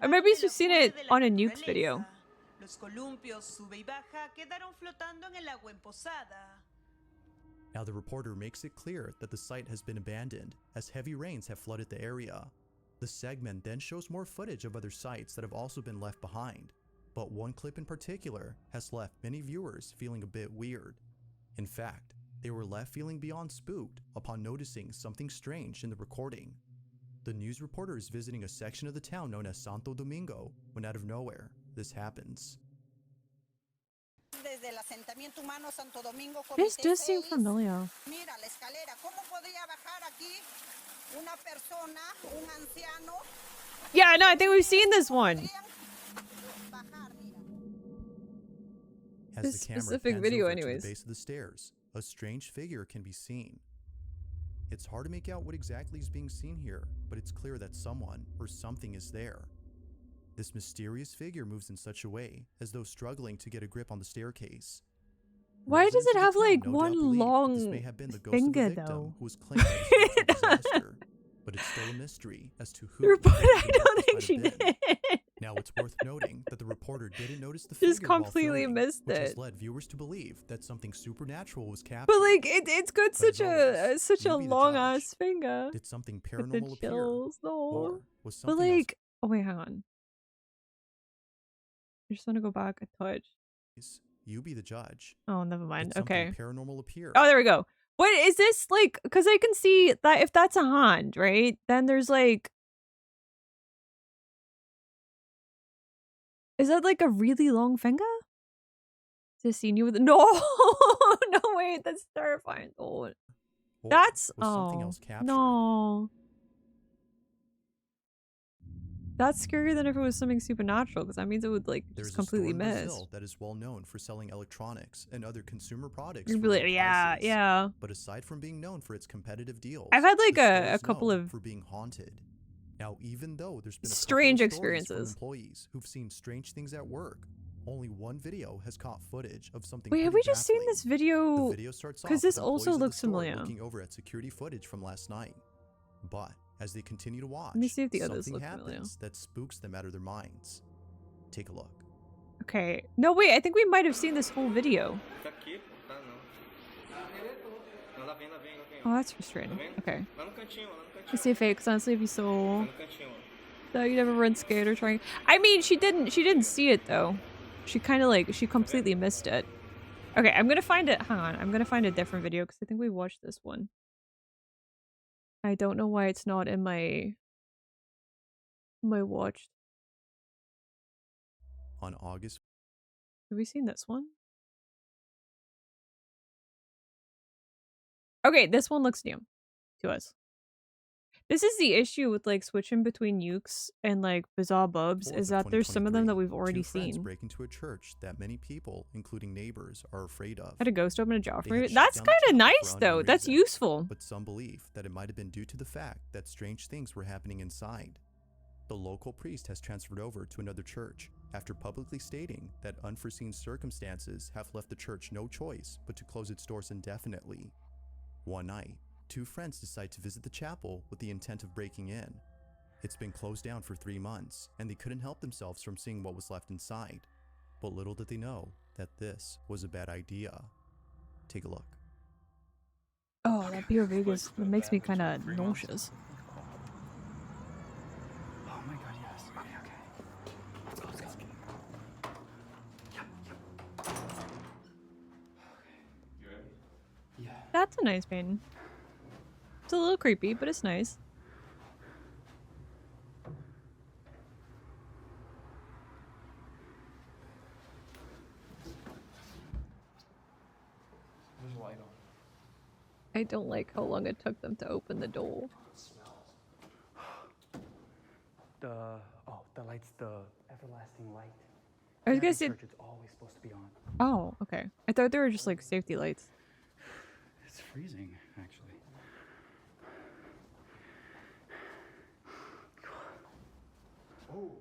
Speaker 1: Or maybe we've seen it on a Nukes video.
Speaker 18: Los columpios sube y baja quedaron flotando en el agua emposada.
Speaker 17: Now the reporter makes it clear that the site has been abandoned as heavy rains have flooded the area. The segment then shows more footage of other sites that have also been left behind, but one clip in particular has left many viewers feeling a bit weird. In fact, they were left feeling beyond spooked upon noticing something strange in the recording. The news reporter is visiting a section of the town known as Santo Domingo when out of nowhere, this happens.
Speaker 19: Desde el asentamiento humano Santo Domingo,
Speaker 1: This
Speaker 19: Comité
Speaker 1: does seem
Speaker 19: 6.
Speaker 1: familiar.
Speaker 19: Mira la escalera, ¿cómo podría bajar aquí una persona, un anciano?
Speaker 1: Yeah, no, I think we've seen this one.
Speaker 17: As
Speaker 1: This
Speaker 17: the camera
Speaker 1: specific
Speaker 17: pans
Speaker 1: video
Speaker 17: over
Speaker 1: anyways.
Speaker 17: to the base of the stairs, a strange figure can be seen. It's hard to make out what exactly is being seen here, but it's clear that someone or something is there. This mysterious figure moves in such a way as though struggling to get a grip on the staircase.
Speaker 1: Why does it have like
Speaker 17: no doubt
Speaker 1: one
Speaker 17: believe that this may
Speaker 1: long
Speaker 17: have been the ghost
Speaker 1: finger
Speaker 17: of a victim
Speaker 1: though?
Speaker 17: who was claimed by this natural disaster, but it's still a mystery as to who.
Speaker 1: The reporter, I
Speaker 17: exactly
Speaker 1: don't
Speaker 17: this
Speaker 1: think
Speaker 17: might
Speaker 1: she
Speaker 17: have been.
Speaker 1: did.
Speaker 17: Now it's worth noting that the reporter didn't notice the figure
Speaker 1: Just completely
Speaker 17: while filming,
Speaker 1: missed
Speaker 17: which
Speaker 1: it.
Speaker 17: has led viewers to believe that something supernatural was captured.
Speaker 1: But like it's got
Speaker 17: But
Speaker 1: such
Speaker 17: as always,
Speaker 1: a
Speaker 17: you be the
Speaker 1: long
Speaker 17: judge.
Speaker 1: ass finger.
Speaker 17: Did something
Speaker 1: With the
Speaker 17: paranormal appear?
Speaker 1: chills, no.
Speaker 17: Or was
Speaker 1: But
Speaker 17: something
Speaker 1: like, oh wait, hang on. I just want to go back a touch.
Speaker 17: else? You be the judge.
Speaker 1: Oh, never mind.
Speaker 17: Did something
Speaker 1: Okay.
Speaker 17: paranormal appear?
Speaker 1: Oh, there we go. What is this like? Because I can see that if that's a hand, right? Then there's like, is that like a really long finger? To see you with no, no wait, that's terrifying. Oh,
Speaker 17: Or
Speaker 1: that's
Speaker 17: was something
Speaker 1: oh
Speaker 17: else captured?
Speaker 1: no. That's scarier than if it was something supernatural, because that means it would like
Speaker 17: There's
Speaker 1: just completely
Speaker 17: a store in
Speaker 1: miss.
Speaker 17: Brazil that is well known for selling electronics and other consumer products.
Speaker 1: You'd
Speaker 17: for
Speaker 1: be like,
Speaker 17: low
Speaker 1: yeah,
Speaker 17: prices.
Speaker 1: yeah.
Speaker 17: But aside from being known for its competitive deals,
Speaker 1: I've had like
Speaker 17: the store
Speaker 1: a
Speaker 17: is
Speaker 1: couple
Speaker 17: known
Speaker 1: of
Speaker 17: for being haunted. Now, even though there's been a
Speaker 1: strange
Speaker 17: couple of stories
Speaker 1: experiences.
Speaker 17: from employees who've seen strange things at work, only one video has caught footage of something.
Speaker 1: Wait, have
Speaker 17: pretty
Speaker 1: we just seen
Speaker 17: baffling.
Speaker 1: this video?
Speaker 17: The video starts off
Speaker 1: Because this
Speaker 17: with
Speaker 1: also
Speaker 17: employees of the
Speaker 1: looks
Speaker 17: store
Speaker 1: familiar.
Speaker 17: looking over at security footage from last night, but as they continue to watch,
Speaker 1: me see if the others
Speaker 17: something
Speaker 1: look familiar.
Speaker 17: happens that spooks them out of their minds. Take a look.
Speaker 1: Okay. No, wait, I think we might have seen this whole video.
Speaker 20: Tá aqui, tá não. Não, lá vem,
Speaker 1: Oh, that's frustrating. Okay.
Speaker 20: Lá no cantinho, lá no cantinho.
Speaker 1: Let's see if it, because honestly, if you saw
Speaker 20: Lá no cantinho.
Speaker 1: that you never run skate or trying. I mean, she didn't see it though. She kind of like, she completely missed it. Okay, I'm gonna find it. Hang on, I'm gonna find a different video because I think we watched this one. I don't know why it's not in my watched.
Speaker 17: On August.
Speaker 1: Have we seen this one? Okay, this one looks new to us. This is the issue with like switching between Ukes and like Bizarre Bubs, is that there's some of them that we've already
Speaker 17: two friends
Speaker 1: seen.
Speaker 17: break into a church that many people, including neighbors, are afraid of.
Speaker 1: Had a ghost open a jar for
Speaker 17: They
Speaker 1: me.
Speaker 17: had shut
Speaker 1: That's
Speaker 17: down the
Speaker 1: kind of
Speaker 17: chapel
Speaker 1: nice
Speaker 17: for
Speaker 1: though.
Speaker 17: unknown
Speaker 1: That's
Speaker 17: reason,
Speaker 1: useful.
Speaker 17: But some believe that it might have been due to the fact that strange things were happening inside. The local priest has transferred over to another church after publicly stating that unforeseen circumstances have left the church no choice but to close its doors indefinitely. One night, two friends decide to visit the chapel with the intent of breaking in. It's been closed down for 3 months, and they couldn't help themselves from seeing what was left inside. But little did they know that this was a bad idea. Take a look.
Speaker 1: Oh, that Beer Vegas makes me kind of nauseous.
Speaker 20: Oh my god, yes. Okay, okay. Let's go, let's go. Yep, yep. Okay. You ready? Yeah.
Speaker 1: That's a nice painting. It's a little creepy, but it's nice.
Speaker 20: There's a light on.
Speaker 1: I don't like how long it took them to open the door.
Speaker 20: The light's the everlasting light.
Speaker 1: I was
Speaker 20: In
Speaker 1: gonna
Speaker 20: every
Speaker 1: say.
Speaker 20: church, it's always supposed to be on.
Speaker 1: Oh, okay. I thought they were just like safety lights.
Speaker 20: It's freezing, actually. Oh.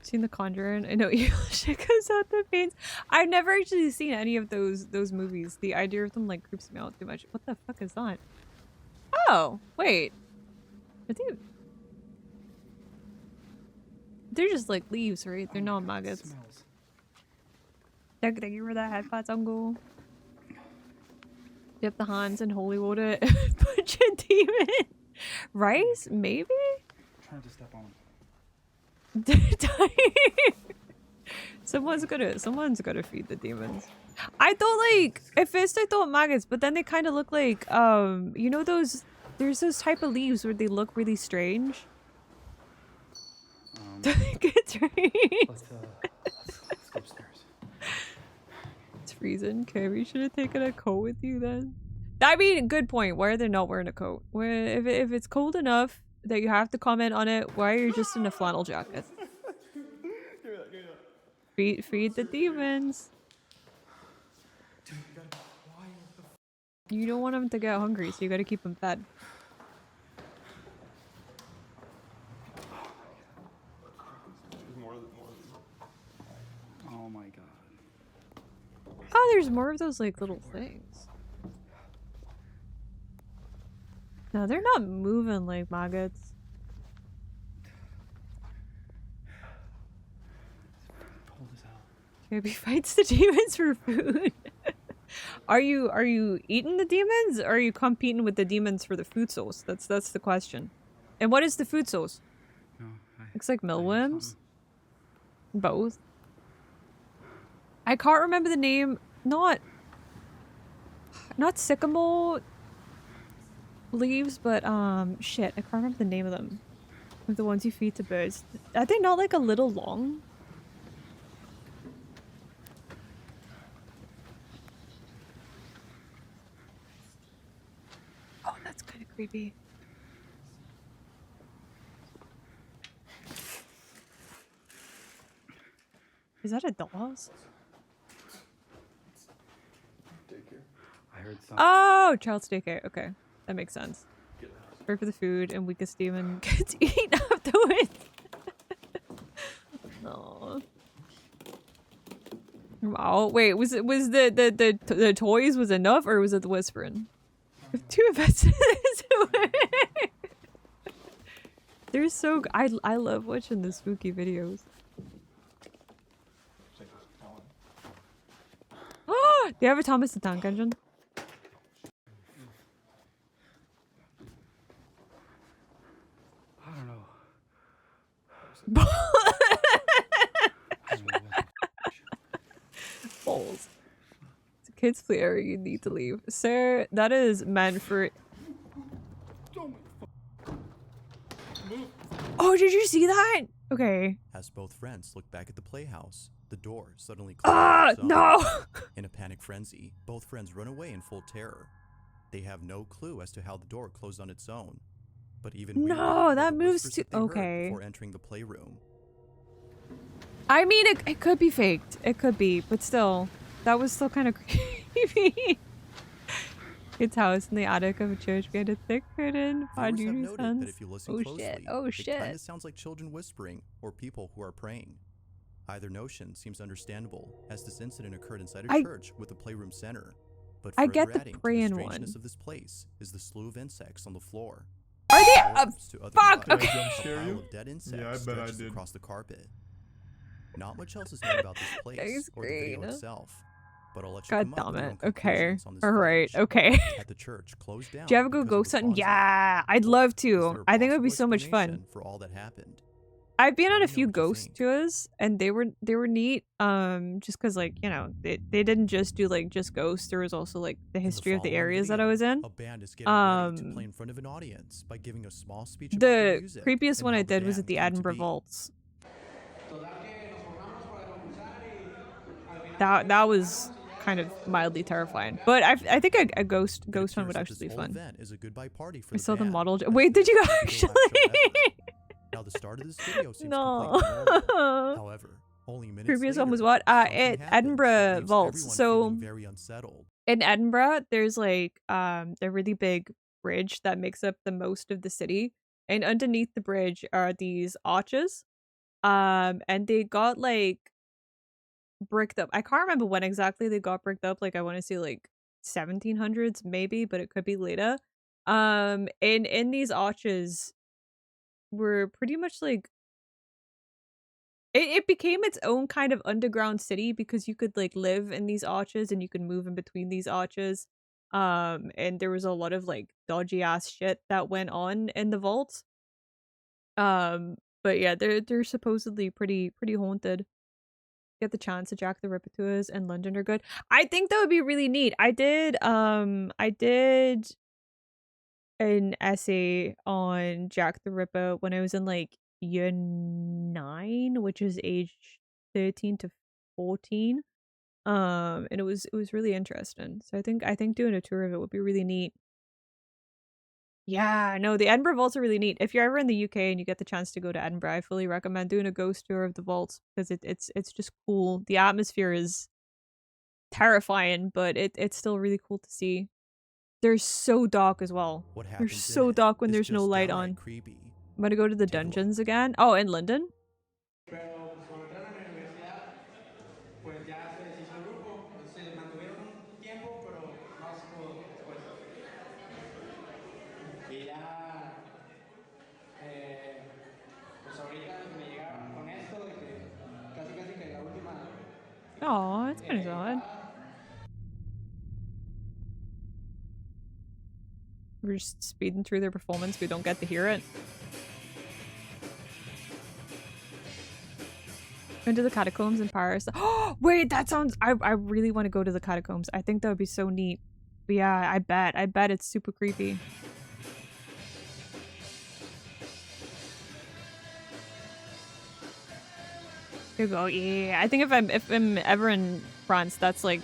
Speaker 1: Seen The Conjuring? I know evil shit goes out the veins. I've never actually seen any of those movies. The idea of them like creeps me out too much. What the fuck is that? Oh, wait. Are they... They're just like leaves, right? They're not maggots. Thank you for that headphones, Uncle. Dip the hands in holy water and punch a demon. Rice? Maybe?
Speaker 20: I'm trying to step on.
Speaker 1: Someone's gotta feed the demons. I thought like at first I thought maggots, but then they kind of look like you know those there's those type of leaves where they look really strange. It's right.
Speaker 20: Let's go upstairs.
Speaker 1: It's freezing. Carrie should have taken a coat with you then. I mean, good point. Why are they not wearing a coat? Where if it's cold enough that you have to comment on it, why are you just in a flannel jacket? Feed the demons. You don't want them to get hungry, so you gotta keep them fed.
Speaker 20: Oh my god.
Speaker 1: Oh, there's more of those like little things. No, they're not moving like maggots.
Speaker 20: Pull this out.
Speaker 1: Maybe fights the demons for food. Are you eating the demons, or are you competing with the demons for the food source? That's the question. And what is the food source?
Speaker 20: No,
Speaker 1: Looks like mealworms. Both. I can't remember the name. Not sycamore leaves, but shit, I can't remember the name of them. The ones you feed to birds. Are they not like a little long? Oh, that's kind of creepy. Is that a doll's?
Speaker 20: I heard something.
Speaker 1: Oh, child's daycare. Okay, that makes sense. Pray for the food, and weakest demon gets eaten afterwards. No. Wow. Wait, was the toys was enough, or was it the whispering? Too invested. They're so. I love watching the spooky videos. Oh, do you have a Thomas the Tank Engine?
Speaker 20: I don't know.
Speaker 1: Balls. It's a kid's play area, you need to leave. Sir, that is meant for... Oh, did you see that? Okay.
Speaker 17: As both friends look back at the playhouse, the door suddenly
Speaker 1: Ah,
Speaker 17: closes.
Speaker 1: no!
Speaker 17: In a panic frenzy, both friends run away in full terror. They have no clue as to how the door closed on its own. But even
Speaker 1: No,
Speaker 17: weirder
Speaker 1: that
Speaker 17: were the
Speaker 1: moves
Speaker 17: whispers
Speaker 1: too-
Speaker 17: that they heard
Speaker 1: okay.
Speaker 17: before entering the playroom.
Speaker 1: I mean, it could be faked. It could be, but still, that was still kind of creepy. Kid's house in the attic of a church get a thick curtain.
Speaker 17: Viewers have noted that if you listen
Speaker 1: Oh
Speaker 17: closely,
Speaker 1: shit! Oh
Speaker 17: it kind
Speaker 1: shit!
Speaker 17: of sounds like children whispering or people who are praying. Either notion seems understandable, as this incident occurred inside a church with a playroom center. But
Speaker 1: I
Speaker 17: further
Speaker 1: get the
Speaker 17: adding to the
Speaker 1: praying
Speaker 17: strangeness
Speaker 1: one.
Speaker 17: of this place is the slew of insects on the floor.
Speaker 1: Are they?
Speaker 17: To other
Speaker 1: Fuck!
Speaker 17: parts,
Speaker 1: Okay.
Speaker 17: a pile of dead insects stretches across the carpet. Not much else is known about this place or the video itself, but I'll let you
Speaker 1: God
Speaker 17: come up
Speaker 1: damn
Speaker 17: with your
Speaker 1: it.
Speaker 17: own
Speaker 1: Okay.
Speaker 17: conclusions on this
Speaker 1: Alright,
Speaker 17: footage.
Speaker 1: okay.
Speaker 17: Had the church closed down
Speaker 1: Do you ever go
Speaker 17: because of
Speaker 1: ghost
Speaker 17: the
Speaker 1: hunting?
Speaker 17: Fonzie?
Speaker 1: Yeah, I'd love to. I think it would be so much fun.
Speaker 17: Explanation for all that happened.
Speaker 1: I've been on a few ghost tours and they were neat. Just cause like, you know, they didn't just do like just ghosts. There was also like the history of the areas that I was in.
Speaker 17: A band is getting ready to play in front of an audience by giving a small speech about their
Speaker 1: The
Speaker 17: music
Speaker 1: creepiest
Speaker 17: and
Speaker 1: one
Speaker 17: how
Speaker 1: I
Speaker 17: the
Speaker 1: did was
Speaker 17: band
Speaker 1: at the
Speaker 17: came to
Speaker 1: Edinburgh
Speaker 17: be.
Speaker 1: Vaults. That was kind of mildly terrifying, but I think a ghost hunt would actually be fun.
Speaker 17: Event is a goodbye party for
Speaker 1: I
Speaker 17: the
Speaker 1: saw the
Speaker 17: band.
Speaker 1: model. Wait, did you actually?
Speaker 17: Now the start of this video seems
Speaker 1: No.
Speaker 17: completely normal. However, only minutes
Speaker 1: Previous one
Speaker 17: later,
Speaker 1: was what?
Speaker 17: something
Speaker 1: At
Speaker 17: happens
Speaker 1: Edinburgh
Speaker 17: that leaves
Speaker 1: Vaults.
Speaker 17: everyone
Speaker 1: So
Speaker 17: feeling very unsettled.
Speaker 1: in Edinburgh, there's like a really big bridge that makes up the most of the city, and underneath the bridge are these arches, and they got like bricked up. I can't remember when exactly they got bricked up. Like I want to say like 1700s maybe, but it could be later. And in these arches were pretty much like it became its own kind of underground city because you could like live in these arches and you could move in between these arches. And there was a lot of like dodgy ass shit that went on in the vaults. But yeah, they're supposedly pretty haunted. Get the chance to Jack the Ripper tours in London are good. I think that would be really neat. I did an essay on Jack the Ripper when I was in like year 9, which is age 13 to 14. And it was really interesting. So I think doing a tour of it would be really neat. Yeah, no, the Edinburgh Vaults are really neat. If you're ever in the UK and you get the chance to go to Edinburgh, I fully recommend doing a ghost tour of the vaults because it's just cool. The atmosphere is terrifying, but it's still really cool to see. They're so dark as well. They're so dark when there's no light on.
Speaker 17: Creepy.
Speaker 1: I'm gonna go to the dungeons again. Oh, in London? Oh, that's kind of odd. We're just speeding through their performance. We don't get to hear it. Into the catacombs in Paris. Oh, wait, that sounds... I really want to go to the catacombs. I think that would be so neat. But yeah, I bet it's super creepy. Here we go. Yeah, I think if I'm ever in France, that's like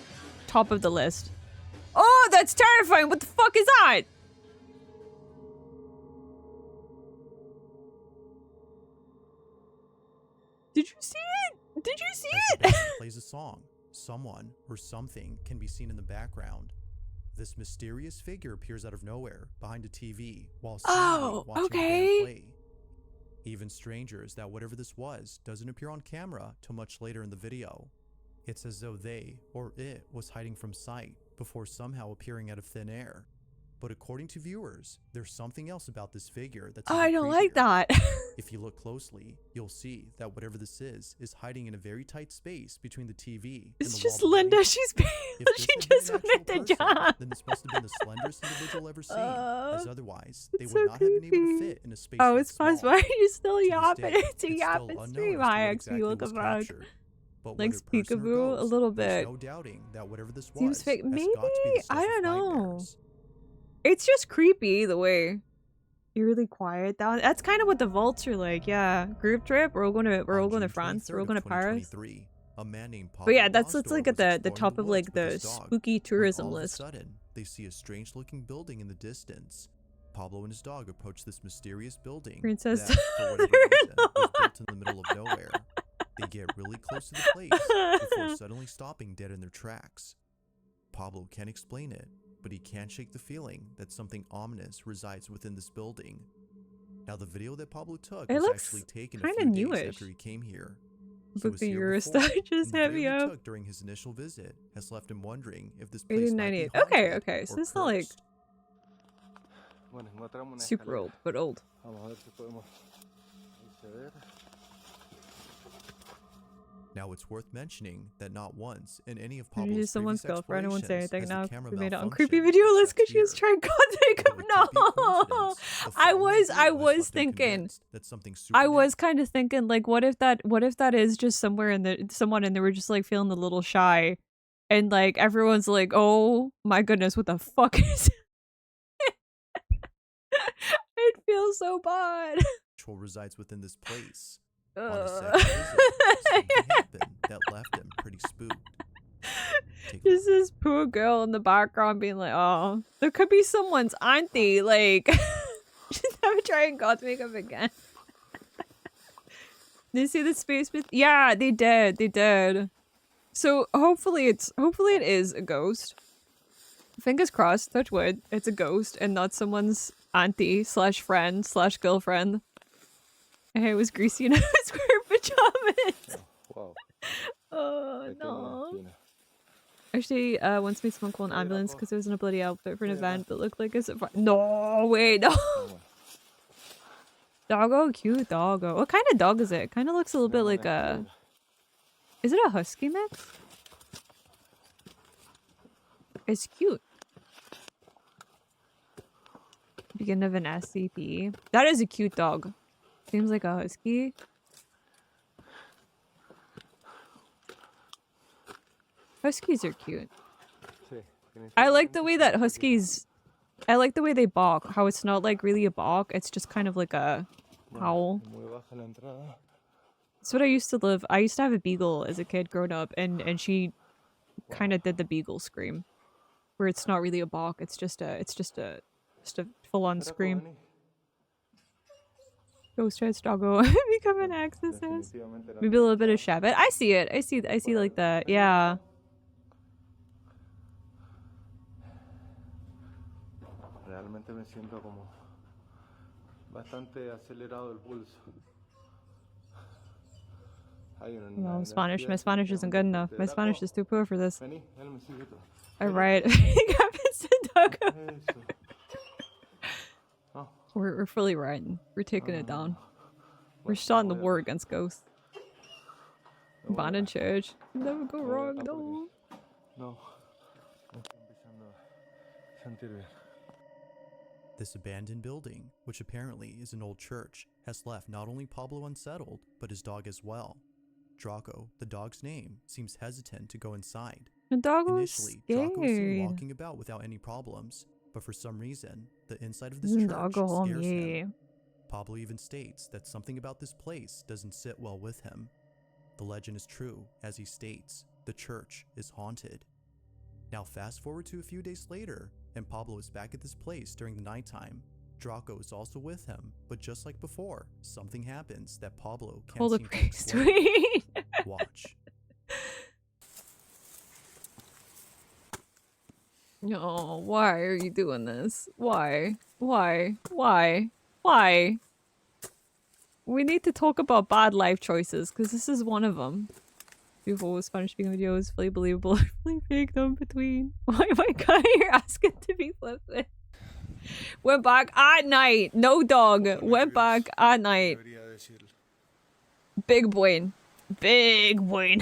Speaker 1: top of the list. Oh, that's terrifying. What the fuck is that? Did you see it? Did you see
Speaker 17: As
Speaker 1: it?
Speaker 17: the band plays a song, someone or something can be seen in the background. This mysterious figure appears out of nowhere behind a TV while seemingly watching the band play. Even stranger is that whatever this was doesn't appear on camera till much later in the video. It's as though they or it was hiding from sight before somehow appearing out of thin air. But according to viewers, there's something else about this figure that's
Speaker 1: I
Speaker 17: even
Speaker 1: don't like
Speaker 17: creepier.
Speaker 1: that.
Speaker 17: If you look closely, you'll see that whatever this is hiding in a very tight space between the TV
Speaker 1: It's
Speaker 17: and the
Speaker 1: just
Speaker 17: wall
Speaker 1: Linda.
Speaker 17: behind it.
Speaker 1: She's
Speaker 17: If this
Speaker 1: she
Speaker 17: had been
Speaker 1: just
Speaker 17: an actual
Speaker 1: wanted the
Speaker 17: person,
Speaker 1: job.
Speaker 17: then this must have been the slenderest individual ever seen, as otherwise they
Speaker 1: it's
Speaker 17: would
Speaker 1: so
Speaker 17: not have been able to
Speaker 1: creepy.
Speaker 17: fit in a space
Speaker 1: Oh,
Speaker 17: that
Speaker 1: it's fun.
Speaker 17: small.
Speaker 1: Why are you still
Speaker 17: To this
Speaker 1: yapping?
Speaker 17: day,
Speaker 1: It's a
Speaker 17: it's
Speaker 1: yapping
Speaker 17: still unknown
Speaker 1: stream.
Speaker 17: as to
Speaker 1: Hi,
Speaker 17: what
Speaker 1: XP.
Speaker 17: exactly
Speaker 1: Welcome
Speaker 17: was
Speaker 1: back.
Speaker 17: captured. But
Speaker 1: Like
Speaker 17: whether person or
Speaker 1: peekaboo a
Speaker 17: ghost,
Speaker 1: little
Speaker 17: there's
Speaker 1: bit.
Speaker 17: no doubting that whatever this
Speaker 1: Seems
Speaker 17: was
Speaker 1: fake.
Speaker 17: has
Speaker 1: Maybe
Speaker 17: got to be the stuff
Speaker 1: I
Speaker 17: of
Speaker 1: don't know.
Speaker 17: nightmares.
Speaker 1: It's just creepy the way you're really quiet. That's kind of what the vaults are like. Yeah, group trip. We're all going to France. We're all going to Paris.
Speaker 17: A man named
Speaker 1: But yeah,
Speaker 17: Pablo
Speaker 1: that's
Speaker 17: Gosdor
Speaker 1: like at
Speaker 17: was
Speaker 1: the
Speaker 17: exploring
Speaker 1: top of
Speaker 17: woods
Speaker 1: like
Speaker 17: with
Speaker 1: the
Speaker 17: his dog
Speaker 1: spooky
Speaker 17: when
Speaker 1: tourism
Speaker 17: all of a
Speaker 1: list.
Speaker 17: sudden, they see a strange-looking building in the distance. Pablo and his dog approach this mysterious building
Speaker 1: Princess
Speaker 17: that, for whatever reason, was built in the middle of nowhere. They get really close to the place before suddenly stopping dead in their tracks. Pablo can't explain it, but he can't shake the feeling that something ominous resides within this building. Now, the video that Pablo took was actually taken a few days after he came here. He was here before,
Speaker 1: just
Speaker 17: and the
Speaker 1: hit me
Speaker 17: video he
Speaker 1: up.
Speaker 17: took during his initial visit has left him wondering if this place might be
Speaker 1: 1898. Okay,
Speaker 17: haunted
Speaker 1: okay. So
Speaker 17: or
Speaker 1: it's not like
Speaker 17: cursed.
Speaker 1: super old, but old.
Speaker 17: Now, it's worth mentioning that not once in any of
Speaker 1: Maybe
Speaker 17: Pablo's
Speaker 1: she's someone's
Speaker 17: previous
Speaker 1: girlfriend. I won't say
Speaker 17: explorations
Speaker 1: anything
Speaker 17: has
Speaker 1: now.
Speaker 17: the camera
Speaker 1: We made it on
Speaker 17: malfunctioned
Speaker 1: creepy video list because she was trying to contact him. No, I was thinking.
Speaker 17: That something super
Speaker 1: I was kind of thinking, like, what if that is just someone and they were just like feeling a little shy, and like everyone's like, oh my goodness, what the fuck is? It feels so bad.
Speaker 17: Resides within this place. On a second visit, something happened that left him pretty spooked.
Speaker 1: Just this poor girl in the background being like, oh, there could be someone's auntie, like, she's never trying God's makeup again. Did you see the space with? Yeah, they did. So hopefully it is a ghost. Fingers crossed, touch wood, it's a ghost and not someone's auntie / friend / girlfriend. Hey, it was greasy and I was wearing pajamas.
Speaker 21: Wow.
Speaker 1: Oh no. Actually, once made someone call an ambulance because it was in a bloody outfit for an event that looked like a No, wait, no. Doggo, cute doggo. What kind of dog is it? It kind of looks a little bit like a... Is it a husky mix? It's cute. Beginning of an SCP. That is a cute dog. Seems like a husky. Huskies are cute. I like the way that huskies... I like the way they bark. How it's not like really a bark. It's just kind of like a howl. That's what I used to live. I used to have a beagle as a kid growing up, and she kind of did the beagle scream, where it's not really a bark. It's just a full-on scream. Ghost Heads doggo become an exorcist. Maybe a little bit of Shabbat. I see it. I see like that. Yeah.
Speaker 21: Realmente me siento como bastante acelerado el pulso.
Speaker 1: No, Spanish. My Spanish isn't good enough. My Spanish is too poor for this. Alright. We're fully riding. We're taking it down. We're starting the war against ghosts. Bond in church. Never go wrong, no.
Speaker 21: No.
Speaker 17: This abandoned building, which apparently is an old church, has left not only Pablo unsettled, but his dog as well. Draco, the dog's name, seems hesitant to go inside.
Speaker 1: The dog was
Speaker 17: Initially,
Speaker 1: scared.
Speaker 17: Draco seemed walking about without any problems, but for some reason, the inside of this church scares him. Pablo even states that something about this place doesn't sit well with him. The legend is true, as he states, the church is haunted. Now fast forward to a few days later, and Pablo is back at this place during the nighttime. Draco is also with him, but just like before, something happens that Pablo can't seem to explain. Watch.
Speaker 1: No, why are you doing this? Why? Why? We need to talk about bad life choices, because this is one of them. Beautiful Spanish speaking videos, fully believable, fully fake, no in between. Why am I guy you're asking to be flipped with? Went back at night. No dog. Went back at night. Big buen. Big buen.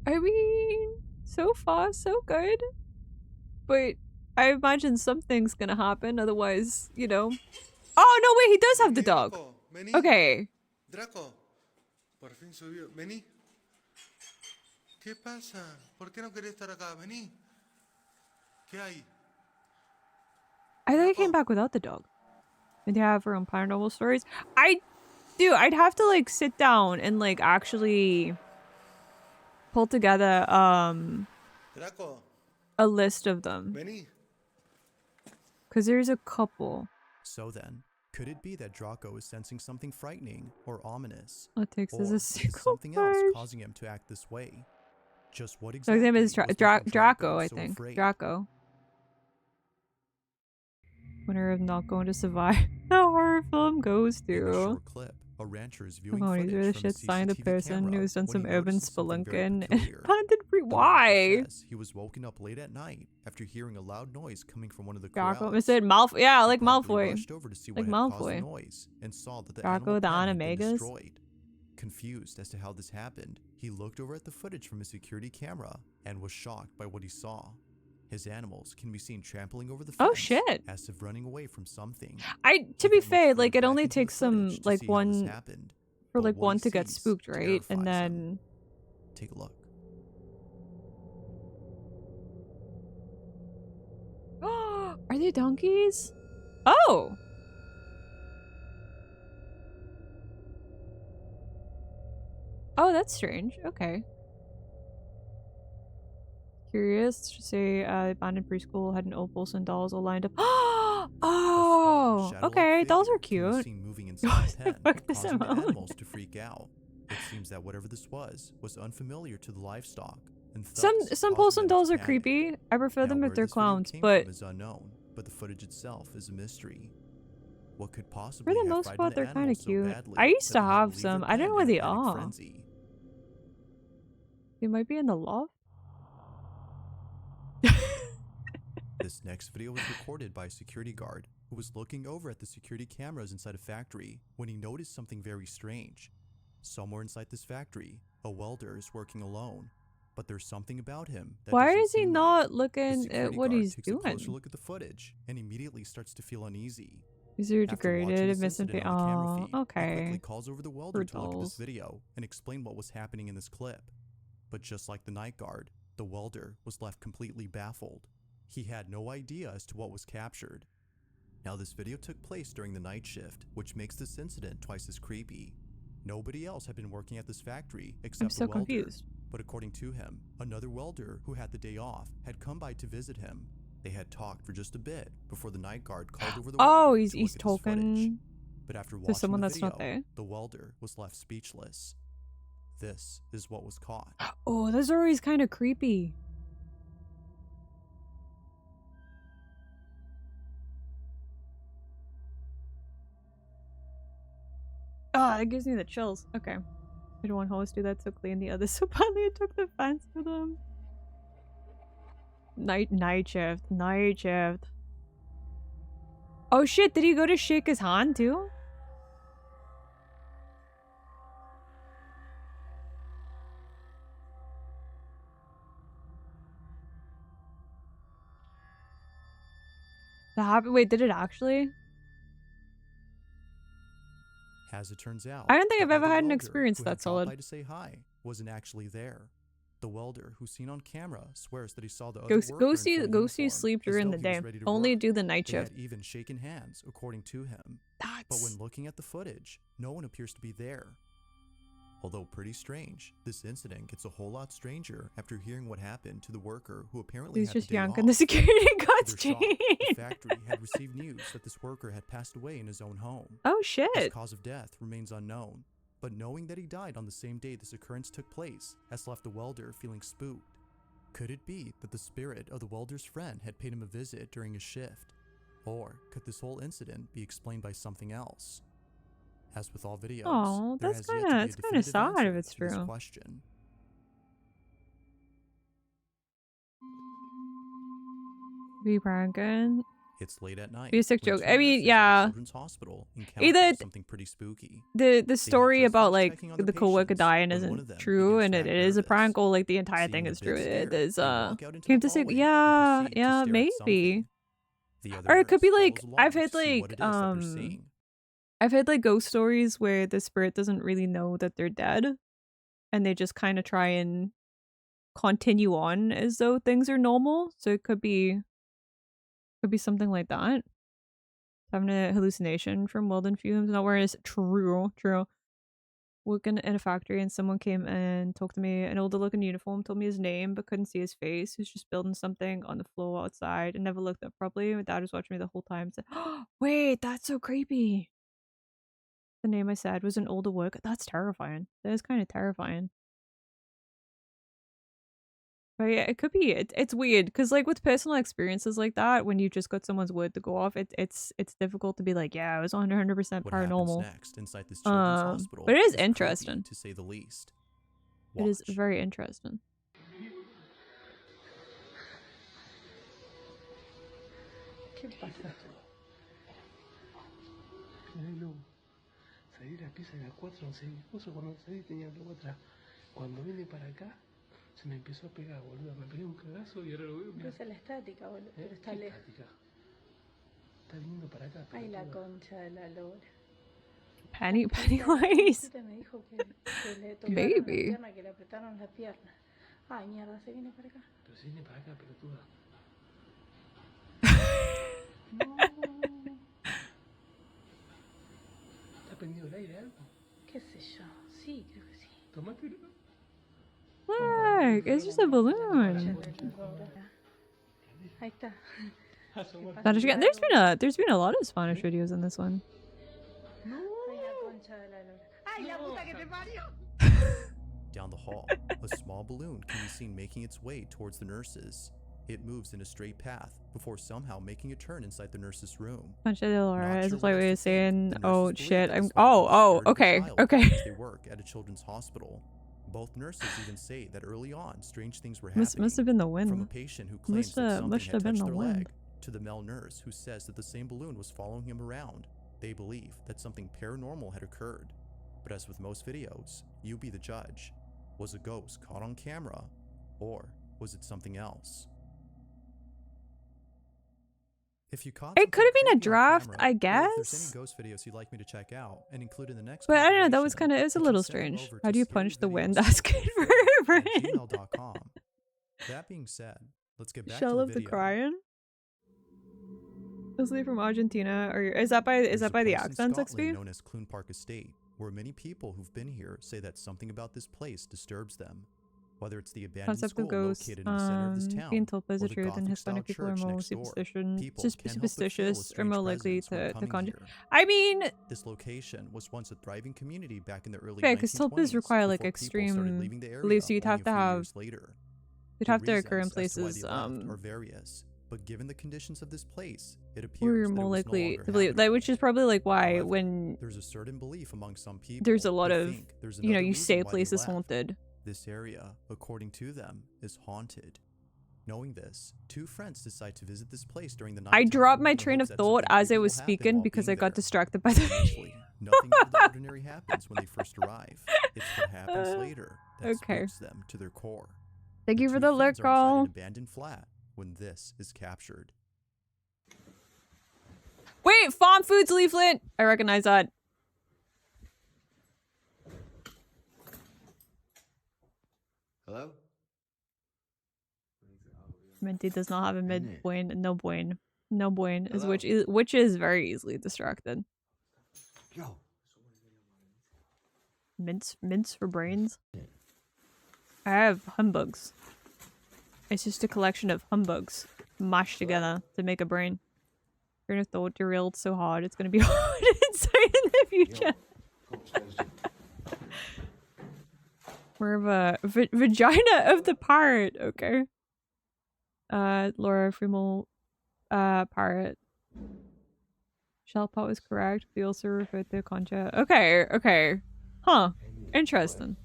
Speaker 1: I mean, so far so good. But I imagine something's gonna happen, otherwise, you know. Oh, no, wait, he does have the dog. Okay.
Speaker 21: Draco, por fin subió. Vení. ¿Qué pasa? ¿Por qué no querés estar acá? Vení. ¿Qué hay?
Speaker 1: I thought he came back without the dog. And they have her own paranormal stories. I'd have to like sit down and like actually pull together
Speaker 21: Draco,
Speaker 1: a list of them.
Speaker 21: vení.
Speaker 1: Cause there's a couple.
Speaker 17: So then, could it be that Draco is sensing something frightening or ominous?
Speaker 1: What takes
Speaker 17: Or
Speaker 1: is a
Speaker 17: is
Speaker 1: single
Speaker 17: something else
Speaker 1: page?
Speaker 17: causing him to act this way? Just what
Speaker 1: So
Speaker 17: exactly
Speaker 1: his name is
Speaker 17: was making
Speaker 1: Draco, I
Speaker 17: so
Speaker 1: think.
Speaker 17: afraid?
Speaker 1: Draco. Winner of not going to survive. The horror film goes
Speaker 17: In a
Speaker 1: to.
Speaker 17: short clip, a rancher is viewing
Speaker 1: Oh, he's really
Speaker 17: footage from a
Speaker 1: shit signed the
Speaker 17: CCTV
Speaker 1: person
Speaker 17: camera
Speaker 1: who's done
Speaker 17: when
Speaker 1: some
Speaker 17: he
Speaker 1: urban
Speaker 17: notices something very
Speaker 1: spelunking and
Speaker 17: peculiar.
Speaker 1: haunted
Speaker 17: The rancher
Speaker 1: Why?
Speaker 17: says he was woken up late at night after hearing a loud noise coming from one of the
Speaker 1: Draco.
Speaker 17: corrals.
Speaker 1: I said Malfoy. Yeah, like
Speaker 17: He promptly
Speaker 1: Malfoy.
Speaker 17: rushed over to see
Speaker 1: Like
Speaker 17: what had caused the
Speaker 1: Malfoy.
Speaker 17: noise and saw that the
Speaker 1: Draco
Speaker 17: animal
Speaker 1: the
Speaker 17: pen had been
Speaker 1: Animagus.
Speaker 17: destroyed. Confused as to how this happened, he looked over at the footage from his security camera and was shocked by what he saw. His animals can be seen trampling over the fence
Speaker 1: Oh shit.
Speaker 17: as if running away from something.
Speaker 1: To be fair, like it
Speaker 17: back
Speaker 1: only
Speaker 17: into the
Speaker 1: takes some
Speaker 17: footage to
Speaker 1: like
Speaker 17: see how this
Speaker 1: one
Speaker 17: happened,
Speaker 1: for
Speaker 17: but
Speaker 1: like
Speaker 17: what
Speaker 1: one
Speaker 17: he
Speaker 1: to get
Speaker 17: sees
Speaker 1: spooked, right? And
Speaker 17: terrifies
Speaker 1: then
Speaker 17: him. Take a look.
Speaker 1: are they donkeys? Oh. Oh, that's strange. Okay. Curious to say abandoned preschool had an opals and dolls all lined up. Oh, okay. Dolls are cute.
Speaker 17: Seen moving inside the pen,
Speaker 1: Fuck this
Speaker 17: causing the
Speaker 1: amount.
Speaker 17: animals to freak out. It seems that whatever this was unfamiliar to the livestock, and
Speaker 1: Some
Speaker 17: thus
Speaker 1: some
Speaker 17: causing
Speaker 1: Paulson
Speaker 17: them to
Speaker 1: dolls are
Speaker 17: panic.
Speaker 1: creepy. I prefer them
Speaker 17: Now,
Speaker 1: if
Speaker 17: where
Speaker 1: they're
Speaker 17: this video
Speaker 1: clowns,
Speaker 17: came
Speaker 1: but
Speaker 17: from is unknown, but the footage itself is a mystery. What could
Speaker 1: for
Speaker 17: possibly
Speaker 1: the
Speaker 17: have
Speaker 1: most
Speaker 17: frightened
Speaker 1: part,
Speaker 17: the
Speaker 1: they're kind
Speaker 17: animals
Speaker 1: of
Speaker 17: so
Speaker 1: cute.
Speaker 17: badly
Speaker 1: I used
Speaker 17: that
Speaker 1: to
Speaker 17: they had
Speaker 1: have
Speaker 17: leave their
Speaker 1: some. I don't know
Speaker 17: pen
Speaker 1: where
Speaker 17: in
Speaker 1: they
Speaker 17: panic
Speaker 1: are.
Speaker 17: frenzy?
Speaker 1: They might be in the loft.
Speaker 17: This next video was recorded by a security guard who was looking over at the security cameras inside a factory when he noticed something very strange. Somewhere inside this factory, a welder is working alone, but there's something about him that
Speaker 1: Why
Speaker 17: doesn't
Speaker 1: is he
Speaker 17: seem right.
Speaker 1: not
Speaker 17: The
Speaker 1: looking at
Speaker 17: security
Speaker 1: what
Speaker 17: guard
Speaker 1: he's
Speaker 17: takes a closer
Speaker 1: doing?
Speaker 17: look at the footage and immediately starts to feel uneasy.
Speaker 1: These are
Speaker 17: After watching
Speaker 1: degraded,
Speaker 17: this
Speaker 1: missing
Speaker 17: incident
Speaker 1: pe-
Speaker 17: on the camera
Speaker 1: Oh,
Speaker 17: feed, he quickly
Speaker 1: okay.
Speaker 17: calls over the welder to look at this
Speaker 1: dolls.
Speaker 17: video and explain what was happening in this clip. But just like the night guard, the welder was left completely baffled. He had no idea as to what was captured. Now this video took place during the night shift, which makes this incident twice as creepy. Nobody else had been working at this factory except
Speaker 1: so
Speaker 17: the welder.
Speaker 1: confused.
Speaker 17: But according to him, another welder who had the day off had come by to visit him. They had talked for just a bit before the night guard called over the
Speaker 1: Oh,
Speaker 17: welder
Speaker 1: he's
Speaker 17: to look at his footage.
Speaker 1: talking
Speaker 17: But after
Speaker 1: to
Speaker 17: watching
Speaker 1: someone
Speaker 17: the
Speaker 1: that's
Speaker 17: video,
Speaker 1: not there.
Speaker 17: the welder was left speechless. This is what was caught.
Speaker 1: Oh, those are always kind of creepy. Ah, it gives me the chills. Okay. I don't want hosts to do that so clean the others so badly I took the fence for them. Night shift. Night shift. Oh shit, did he go to shake his hand too? That happened? Wait, did it actually?
Speaker 17: As it turns out,
Speaker 1: I don't think
Speaker 17: the
Speaker 1: I've ever
Speaker 17: other
Speaker 1: had an
Speaker 17: welder
Speaker 1: experience
Speaker 17: who
Speaker 1: that
Speaker 17: had dropped
Speaker 1: solid.
Speaker 17: by to say hi wasn't actually there. The welder, who's seen on camera, swears that he saw the other
Speaker 1: Go
Speaker 17: worker in full
Speaker 1: see
Speaker 17: uniform,
Speaker 1: sleep
Speaker 17: as
Speaker 1: during
Speaker 17: though
Speaker 1: the
Speaker 17: he was
Speaker 1: day.
Speaker 17: ready to
Speaker 1: Only
Speaker 17: work.
Speaker 1: do the night
Speaker 17: They
Speaker 1: shift.
Speaker 17: had even shaken hands, according to him. But when looking at the footage, no one appears to be there. Although pretty strange, this incident gets a whole lot stranger after hearing what happened to the worker who apparently
Speaker 1: He's
Speaker 17: had
Speaker 1: just
Speaker 17: the day
Speaker 1: young
Speaker 17: off.
Speaker 1: and the security
Speaker 17: To
Speaker 1: guard's
Speaker 17: their shock,
Speaker 1: chained.
Speaker 17: the factory had received news that this worker had passed away in his own home.
Speaker 1: Oh
Speaker 17: His
Speaker 1: shit.
Speaker 17: cause of death remains unknown, but knowing that he died on the same day this occurrence took place has left the welder feeling spooked. Could it be that the spirit of the welder's friend had paid him a visit during his shift? Or could this whole incident be explained by something else? As with all videos,
Speaker 1: Oh,
Speaker 17: there
Speaker 1: that's
Speaker 17: has yet to
Speaker 1: kind
Speaker 17: be a
Speaker 1: of
Speaker 17: definitive
Speaker 1: sad
Speaker 17: answer
Speaker 1: if it's
Speaker 17: to this
Speaker 1: true.
Speaker 17: question.
Speaker 1: Be pranking.
Speaker 17: It's late at night.
Speaker 1: Be a sick
Speaker 17: when
Speaker 1: joke.
Speaker 17: two
Speaker 1: I mean,
Speaker 17: nurses at a
Speaker 1: yeah.
Speaker 17: children's hospital encounter
Speaker 1: Either
Speaker 17: something pretty spooky.
Speaker 1: the story
Speaker 17: just
Speaker 1: about
Speaker 17: finished
Speaker 1: like
Speaker 17: checking on their
Speaker 1: the coworker
Speaker 17: patients
Speaker 1: dying
Speaker 17: when one of
Speaker 1: isn't
Speaker 17: them
Speaker 1: true,
Speaker 17: begins
Speaker 1: and
Speaker 17: to
Speaker 1: it
Speaker 17: act
Speaker 1: is a
Speaker 17: nervous.
Speaker 1: prank, or like the entire
Speaker 17: Seeing
Speaker 1: thing
Speaker 17: the
Speaker 1: is
Speaker 17: big
Speaker 1: true.
Speaker 17: stare,
Speaker 1: It is
Speaker 17: they walk out into
Speaker 1: came
Speaker 17: the
Speaker 1: to say
Speaker 17: hallway and
Speaker 1: yeah,
Speaker 17: proceed to
Speaker 1: yeah,
Speaker 17: stare at something.
Speaker 1: maybe.
Speaker 17: The other
Speaker 1: Or it could
Speaker 17: nurse
Speaker 1: be like
Speaker 17: follows
Speaker 1: I've
Speaker 17: along
Speaker 1: had
Speaker 17: to see what
Speaker 1: like
Speaker 17: it is that they're seeing.
Speaker 1: I've had like ghost stories where the spirit doesn't really know that they're dead, and they just kind of try and continue on as though things are normal. So it could be something like that. Having a hallucination from welding fumes. Not wearing his true. Working in a factory and someone came and talked to me. An older looking uniform told me his name but couldn't see his face. He was just building something on the floor outside and never looked up properly. My dad was watching me the whole time and said, oh, wait, that's so creepy. The name I said was an older worker. That's terrifying. That is kind of terrifying. But yeah, it could be. It's weird because like with personal experiences like that, when you just got someone's word to go off, it's difficult to be like, yeah, it was 100%
Speaker 17: What
Speaker 1: paranormal.
Speaker 17: happens next inside this children's hospital
Speaker 1: But it is
Speaker 17: creepy,
Speaker 1: interesting,
Speaker 17: to say the least.
Speaker 1: It is very interesting.
Speaker 20: ¿Qué pasa? Bueno, salí de la pieza de las 4, no sé qué cosa, cuando salí tenía algo atrás. Cuando vine para acá, se me empezó a pegar, boludo. Me pegué un cagazo y ahora lo veo.
Speaker 5: Pero es la estática, boludo. Pero está lejos.
Speaker 20: Estática. Está viniendo para acá.
Speaker 5: Ay, la concha de la lora.
Speaker 1: Pennywise.
Speaker 5: Me dijo que le tocaron la pierna, que le apretaron la pierna. Ay, mierda, se viene para acá.
Speaker 20: Pero se viene para acá, pelotuda.
Speaker 5: No.
Speaker 20: ¿Está prendido el aire algo?
Speaker 5: ¿Qué sé yo? Sí, creo que sí.
Speaker 20: Tomátelo.
Speaker 1: Look, it's just a balloon.
Speaker 5: Ahí está.
Speaker 1: Spanish again. There's been a lot of Spanish videos in this one.
Speaker 17: Down the hall, a small balloon can be seen making its way towards the nurses. It moves in a straight path before somehow making a turn inside the nurse's room.
Speaker 1: Concha de Laura is like we were saying. Oh shit! Okay.
Speaker 17: They work at a children's hospital. Both nurses even say that early on, strange things were happening.
Speaker 1: Must have been the wind.
Speaker 17: From a patient who claims that something had touched their leg, to the male nurse who says that the same balloon was following him around. They believe that something paranormal had occurred. But as with most videos, you be the judge. Was a ghost caught on camera, or was it something else? If you caught
Speaker 1: it could have been a draft,
Speaker 17: camera,
Speaker 1: I
Speaker 17: if
Speaker 1: guess.
Speaker 17: there's any ghost videos you'd like me to check out and include in the next
Speaker 1: But I don't know, that was
Speaker 17: compilation,
Speaker 1: it was a
Speaker 17: you
Speaker 1: little
Speaker 17: can send them
Speaker 1: strange.
Speaker 17: over
Speaker 1: How
Speaker 17: to
Speaker 1: do you punch the wind?
Speaker 17: scaryvideos
Speaker 1: Asking for a friend.
Speaker 17: @gmail.com. That being said, let's get back
Speaker 1: Shell
Speaker 17: to the
Speaker 1: of the
Speaker 17: video.
Speaker 1: crying. Mostly from Argentina, or is that by
Speaker 17: There's a
Speaker 1: the
Speaker 17: place in
Speaker 1: accents
Speaker 17: Scotland
Speaker 1: XP?
Speaker 17: known as Clune Park Estate, where many people who've been here say that something about this place disturbs them. Whether it's the abandoned
Speaker 1: Concept
Speaker 17: school
Speaker 1: of ghosts,
Speaker 17: located in the center of this town,
Speaker 1: being told is
Speaker 17: or
Speaker 1: the
Speaker 17: the
Speaker 1: truth, and
Speaker 17: Gothic-style
Speaker 1: Hispanic people are
Speaker 17: church
Speaker 1: more
Speaker 17: next door, people can't help but feel a
Speaker 1: superstitious, or
Speaker 17: strange
Speaker 1: more likely
Speaker 17: presence when
Speaker 1: to
Speaker 17: coming
Speaker 1: conjure.
Speaker 17: here.
Speaker 1: I mean,
Speaker 17: This location was once a thriving community back in the early
Speaker 1: yeah, because
Speaker 17: 1920s.
Speaker 1: tulpas require like
Speaker 17: before people started
Speaker 1: extreme
Speaker 17: leaving the area
Speaker 1: beliefs, so you'd
Speaker 17: only
Speaker 1: have
Speaker 17: a
Speaker 1: to
Speaker 17: few
Speaker 1: have
Speaker 17: years later.
Speaker 1: you'd
Speaker 17: The
Speaker 1: have to occur in
Speaker 17: reasons as to why
Speaker 1: places
Speaker 17: they left are various, but given the conditions of this place, it appears
Speaker 1: where you're
Speaker 17: that it
Speaker 1: more
Speaker 17: was no
Speaker 1: likely
Speaker 17: longer
Speaker 1: to believe,
Speaker 17: habitable.
Speaker 1: like, which is probably like why
Speaker 17: However,
Speaker 1: when
Speaker 17: there's a certain belief among some people
Speaker 1: there's a lot
Speaker 17: who
Speaker 1: of
Speaker 17: think there's
Speaker 1: you know
Speaker 17: another
Speaker 1: you
Speaker 17: reason
Speaker 1: say a
Speaker 17: why they
Speaker 1: place is
Speaker 17: left.
Speaker 1: haunted.
Speaker 17: This area, according to them, is haunted. Knowing this, two friends decide to visit this place during the night.
Speaker 1: I dropped my train of thought as I was speaking because I got distracted by the
Speaker 17: Eventually, nothing out of the ordinary happens when they first arrive. It's what happens later that
Speaker 1: okay.
Speaker 17: spooks them to their core.
Speaker 1: Thank you for the
Speaker 17: Two
Speaker 1: alert
Speaker 17: friends are inside
Speaker 1: call.
Speaker 17: an abandoned flat when this is captured.
Speaker 1: Wait, Farm Foods leaflet. I recognize that.
Speaker 22: Hello?
Speaker 1: Minty does not have a mid buen. No buen. No buen is
Speaker 22: Hello?
Speaker 1: which is very easily distracted.
Speaker 22: Yo.
Speaker 1: Mints for brains. I have humbugs. It's just a collection of humbugs mashed together to make a brain. Train of thought derailed so hard it's gonna be hard inside in the future. More of a vagina of the pirate. Okay. Laura Fremel, pirate. Shellpot was correct. We also referred to Concha. Okay. Huh. Interesting.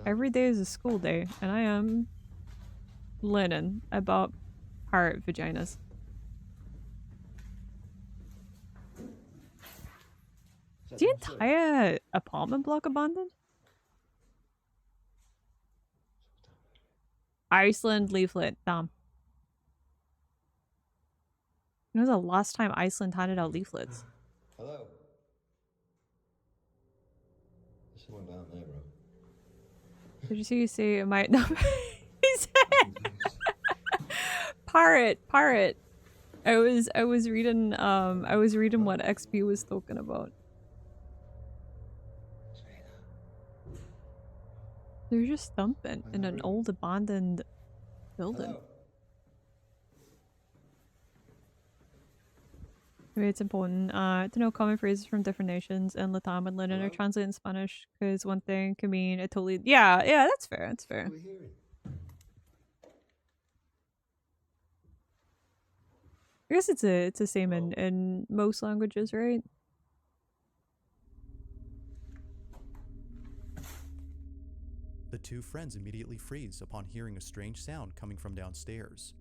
Speaker 1: Every day is a school day, and I am learning about pirate vaginas. Is the entire apartment block abandoned? Iceland leaflet. Damn. When was the last time Iceland handed out leaflets?
Speaker 22: Hello? There's someone down there, bro.
Speaker 1: Did you see you say it might not he said pirate. I was reading what XP was talking about. They're just thumping in an old abandoned building.
Speaker 22: Hello.
Speaker 1: Maybe it's important to know common phrases from different nations, and Latam and Lennon are translated in Spanish because one thing can mean a totally yeah, that's fair, that's fair.
Speaker 22: What are we hearing?
Speaker 1: I guess it's the same in most languages, right?
Speaker 17: The two friends immediately freeze upon hearing a strange sound coming from downstairs.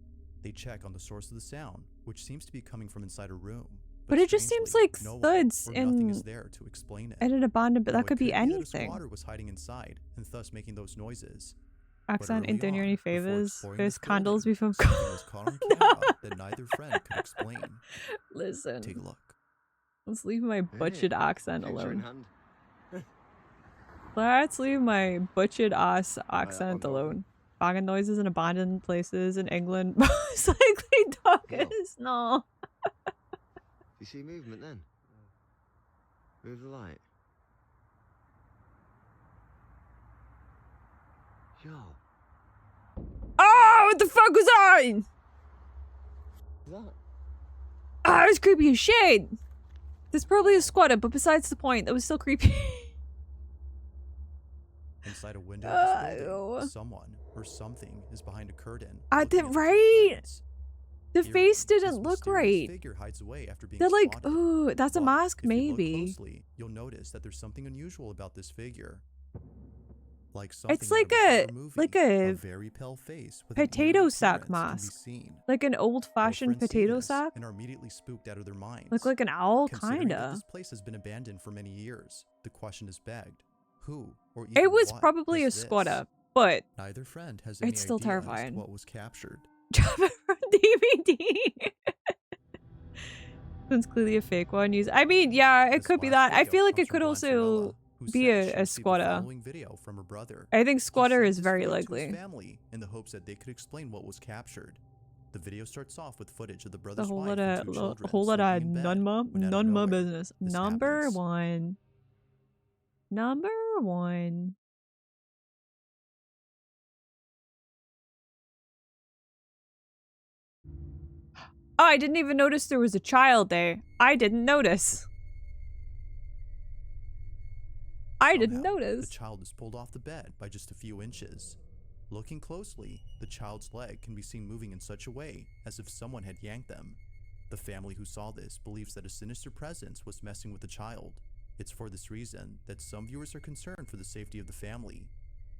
Speaker 17: They check on the source of the sound, which seems to be coming from inside a room.
Speaker 1: But it just seems like
Speaker 17: no
Speaker 1: thuds
Speaker 17: one or nothing
Speaker 1: in
Speaker 17: is there to explain it.
Speaker 1: at an abandoned, but
Speaker 17: Now,
Speaker 1: that could be
Speaker 17: that a
Speaker 1: anything.
Speaker 17: squatter was hiding inside and thus making those noises.
Speaker 1: Accent ain't doing you any favors.
Speaker 17: exploring
Speaker 1: There's
Speaker 17: this
Speaker 1: candles
Speaker 17: building,
Speaker 1: before.
Speaker 17: something was caught on camera that neither friend could explain.
Speaker 1: Listen.
Speaker 17: Take a look.
Speaker 1: Let's leave my butchered accent
Speaker 22: Picture in
Speaker 1: alone.
Speaker 22: hand.
Speaker 1: Let's leave my butchered ass accent alone. Banging noises in abandoned places in England. Most likely doggers. No.
Speaker 22: You see movement then? Move the light. Yo.
Speaker 1: Oh, what the fuck was I?
Speaker 22: That?
Speaker 1: Ah, it was creepy as shit. There's probably a squatter, but besides the point, that was still creepy.
Speaker 17: Inside a window of this building, someone or something is behind a curtain.
Speaker 1: I did right. The face didn't look right.
Speaker 17: Figure hides away after being
Speaker 1: They're like,
Speaker 17: spotted.
Speaker 1: ooh, that's a
Speaker 17: But
Speaker 1: mask,
Speaker 17: if you look
Speaker 1: maybe.
Speaker 17: closely, you'll notice that there's something unusual about this figure. Like something
Speaker 1: It's like
Speaker 17: out of horror movie.
Speaker 1: a
Speaker 17: very pale face with an
Speaker 1: potato
Speaker 17: eerie
Speaker 1: sack
Speaker 17: appearance can be
Speaker 1: mask,
Speaker 17: seen.
Speaker 1: like an old-fashioned
Speaker 17: Friends see
Speaker 1: potato
Speaker 17: this
Speaker 1: sack.
Speaker 17: and are immediately spooked out of their minds.
Speaker 1: Look like an owl,
Speaker 17: Considering that
Speaker 1: kinda.
Speaker 17: this place has been abandoned for many years, the question is begged: who or even
Speaker 1: It was
Speaker 17: what
Speaker 1: probably a
Speaker 17: is this?
Speaker 1: squatter, but
Speaker 17: Neither friend has any
Speaker 1: it's still
Speaker 17: idea as to
Speaker 1: terrifying.
Speaker 17: what was captured.
Speaker 1: From DVD. It's clearly a fake one. I mean, yeah, it could be that. I feel like it could also be a squatter.
Speaker 17: Video from her brother.
Speaker 1: I think squatter
Speaker 17: He
Speaker 1: is
Speaker 17: sent this
Speaker 1: very
Speaker 17: video to his
Speaker 1: likely.
Speaker 17: family in the hopes that they could explain what was captured. The video starts off with footage of the
Speaker 1: A
Speaker 17: brother's
Speaker 1: whole
Speaker 17: wife
Speaker 1: lot
Speaker 17: and
Speaker 1: of
Speaker 17: two children
Speaker 1: a whole lot of
Speaker 17: sleeping in bed
Speaker 1: none more
Speaker 17: when out of nowhere,
Speaker 1: business.
Speaker 17: this
Speaker 1: Number
Speaker 17: happens.
Speaker 1: one. Number one. Oh, I didn't even notice there was a child there. I didn't notice. I didn't
Speaker 17: Somehow,
Speaker 1: notice.
Speaker 17: The child is pulled off the bed by just a few inches. Looking closely, the child's leg can be seen moving in such a way as if someone had yanked them. The family who saw this believes that a sinister presence was messing with the child. It's for this reason that some viewers are concerned for the safety of the family.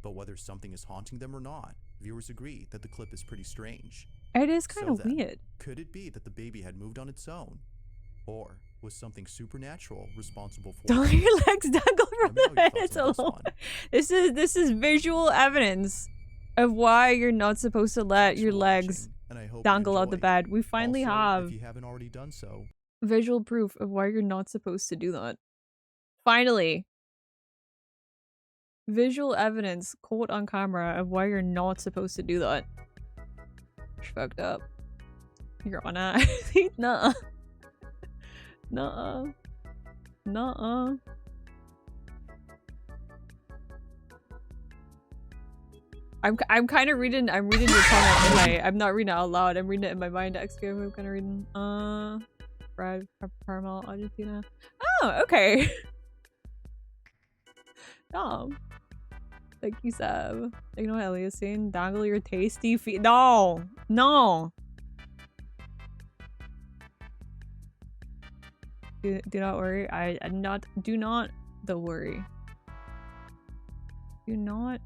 Speaker 17: But whether something is haunting them or not, viewers agree that the clip is pretty strange.
Speaker 1: It is kind of
Speaker 17: So then,
Speaker 1: weird.
Speaker 17: Could it be that the baby had moved on its own? Or was something supernatural responsible for
Speaker 1: Don't
Speaker 17: it?
Speaker 1: let your legs dangle from
Speaker 17: Let me know
Speaker 1: the
Speaker 17: your
Speaker 1: bed.
Speaker 17: thoughts
Speaker 1: It's
Speaker 17: on this
Speaker 1: alone.
Speaker 17: one.
Speaker 1: This is visual evidence of why you're not supposed to let your legs
Speaker 17: And I hope you
Speaker 1: dangle out the
Speaker 17: enjoy.
Speaker 1: bed. We finally
Speaker 17: Also,
Speaker 1: have
Speaker 17: if you haven't already done so,
Speaker 1: visual proof of why you're not supposed to do that. Finally. Visual evidence caught on camera of why you're not supposed to do that. It's fucked up. Your Honor. Nuh-uh. Nuh-uh. Nuh-uh. I'm kind of reading your comment anyway. I'm not reading it out loud. I'm reading it in my mind. XP, I'm kind of reading. Brad Paramount, Argentina. Oh, okay. Oh. Thank you, Seb. You know what Elliot's saying? Dangle your tasty feet. No! No! Do not worry. Do not worry. Do not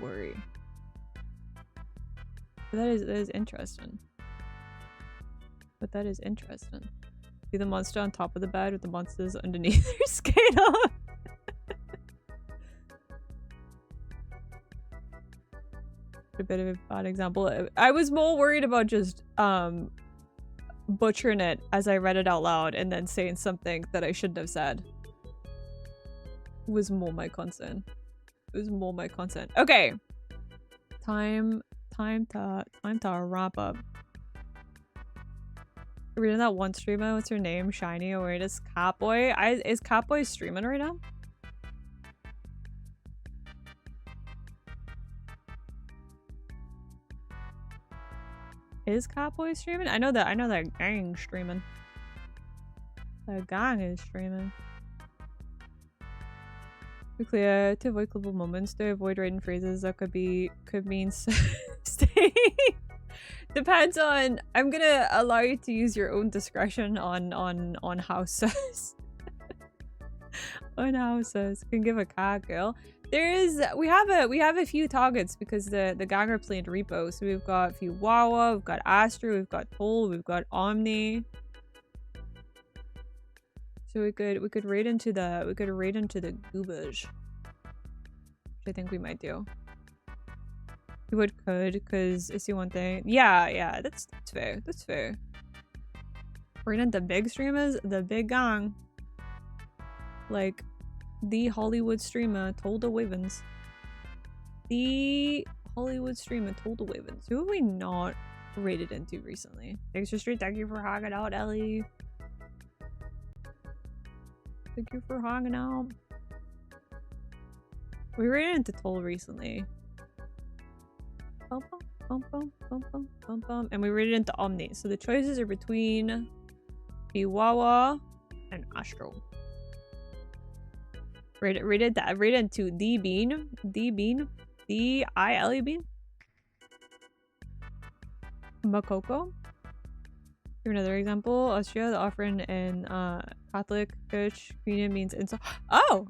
Speaker 1: worry. But that is interesting. But that is interesting. See the monster on top of the bed with the monsters underneath their skate off. A bit of a bad example. I was more worried about just butchering it as I read it out loud and then saying something that I shouldn't have said. Was more my concern. It was more my concern. Okay. Time to wrap up. Reading that one streamer, what's her name? Shiny, or wait, is Catboy? Is Catboy streaming right now? Is Catboy streaming? I know that gang's streaming. The gang is streaming. Be clear to avoid clippable moments, to avoid writing phrases that could mean stay. Depends on. I'm gonna allow you to use your own discretion on houses. On houses. Can give a cat girl. We have a few targets because the gang are playing repo. So we've got Fiwawa, we've got Astro, we've got Toll, we've got Omni. So we could raid into the goobage. Which I think we might do. We could, because it's the one thing. Yeah, that's fair. That's fair. Raid into big streamers, the big gang. Like the Hollywood streamer told the Wavens. The Hollywood streamer told the Wavens. Who have we not raided into recently? Thanks for street. Thank you for hanging out, Ellie. Thank you for hanging out. We raided into Toll recently. Bum, bum, bum, bum, bum, bum, bum. And we raided into Omni. So the choices are between Biwawa and Astro. Rated into the Bean. The I-L-E Bean. Makoko. Here's another example. Austria, the offering in Catholic Church communion means insult. Oh!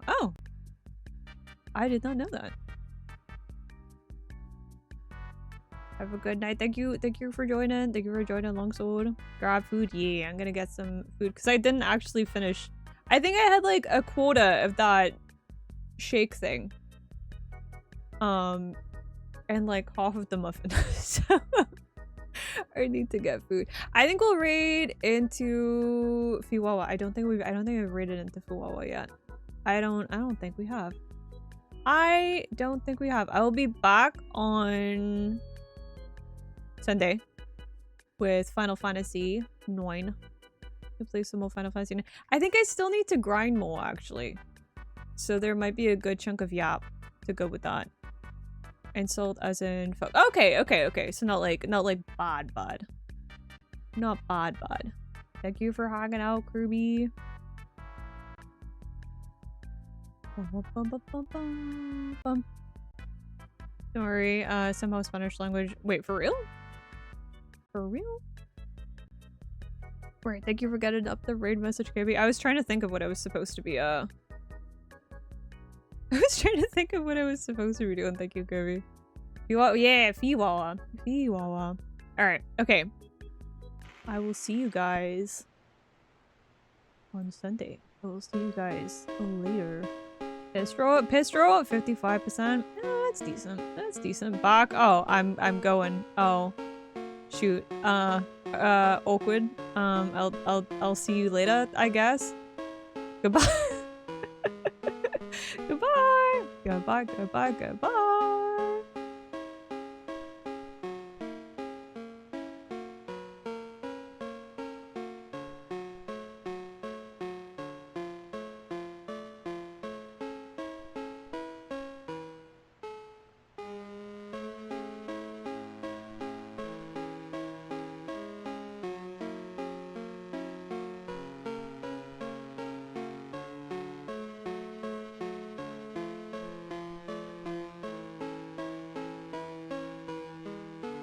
Speaker 1: I did not know that. Have a good night. Thank you for joining. Thank you for joining Longsword. Grab food. Yeah, I'm gonna get some food because I didn't actually finish. I think I had like a quota of that shake thing. And like half of the muffin. So I need to get food. I think we'll raid into Fiwawa. I don't think we've raided into Fiwawa yet. I don't think we have. I don't think we have. I will be back on Sunday with Final Fantasy 9 to play some more Final Fantasy 9. I think I still need to grind more actually, so there might be a good chunk of Yap to go with that. Insult as in okay, so not like bad, not bad. Thank you for hanging out, Kirby. Don't worry, somehow Spanish language. Wait, for real? For real? Right, thank you for getting up the raid message, Kirby. I was trying to think of what I was supposed to be, I was trying to think of what I was supposed to be doing. Thank you, Kirby. Yeah, Fiwawa. Alright, okay. I will see you guys on Sunday. I will see you guys later. Pistro at 55%. That's decent. That's decent. Back. Oh, I'm going. Oh, shoot. Awkward. I'll see you later, I guess. Goodbye. Goodbye.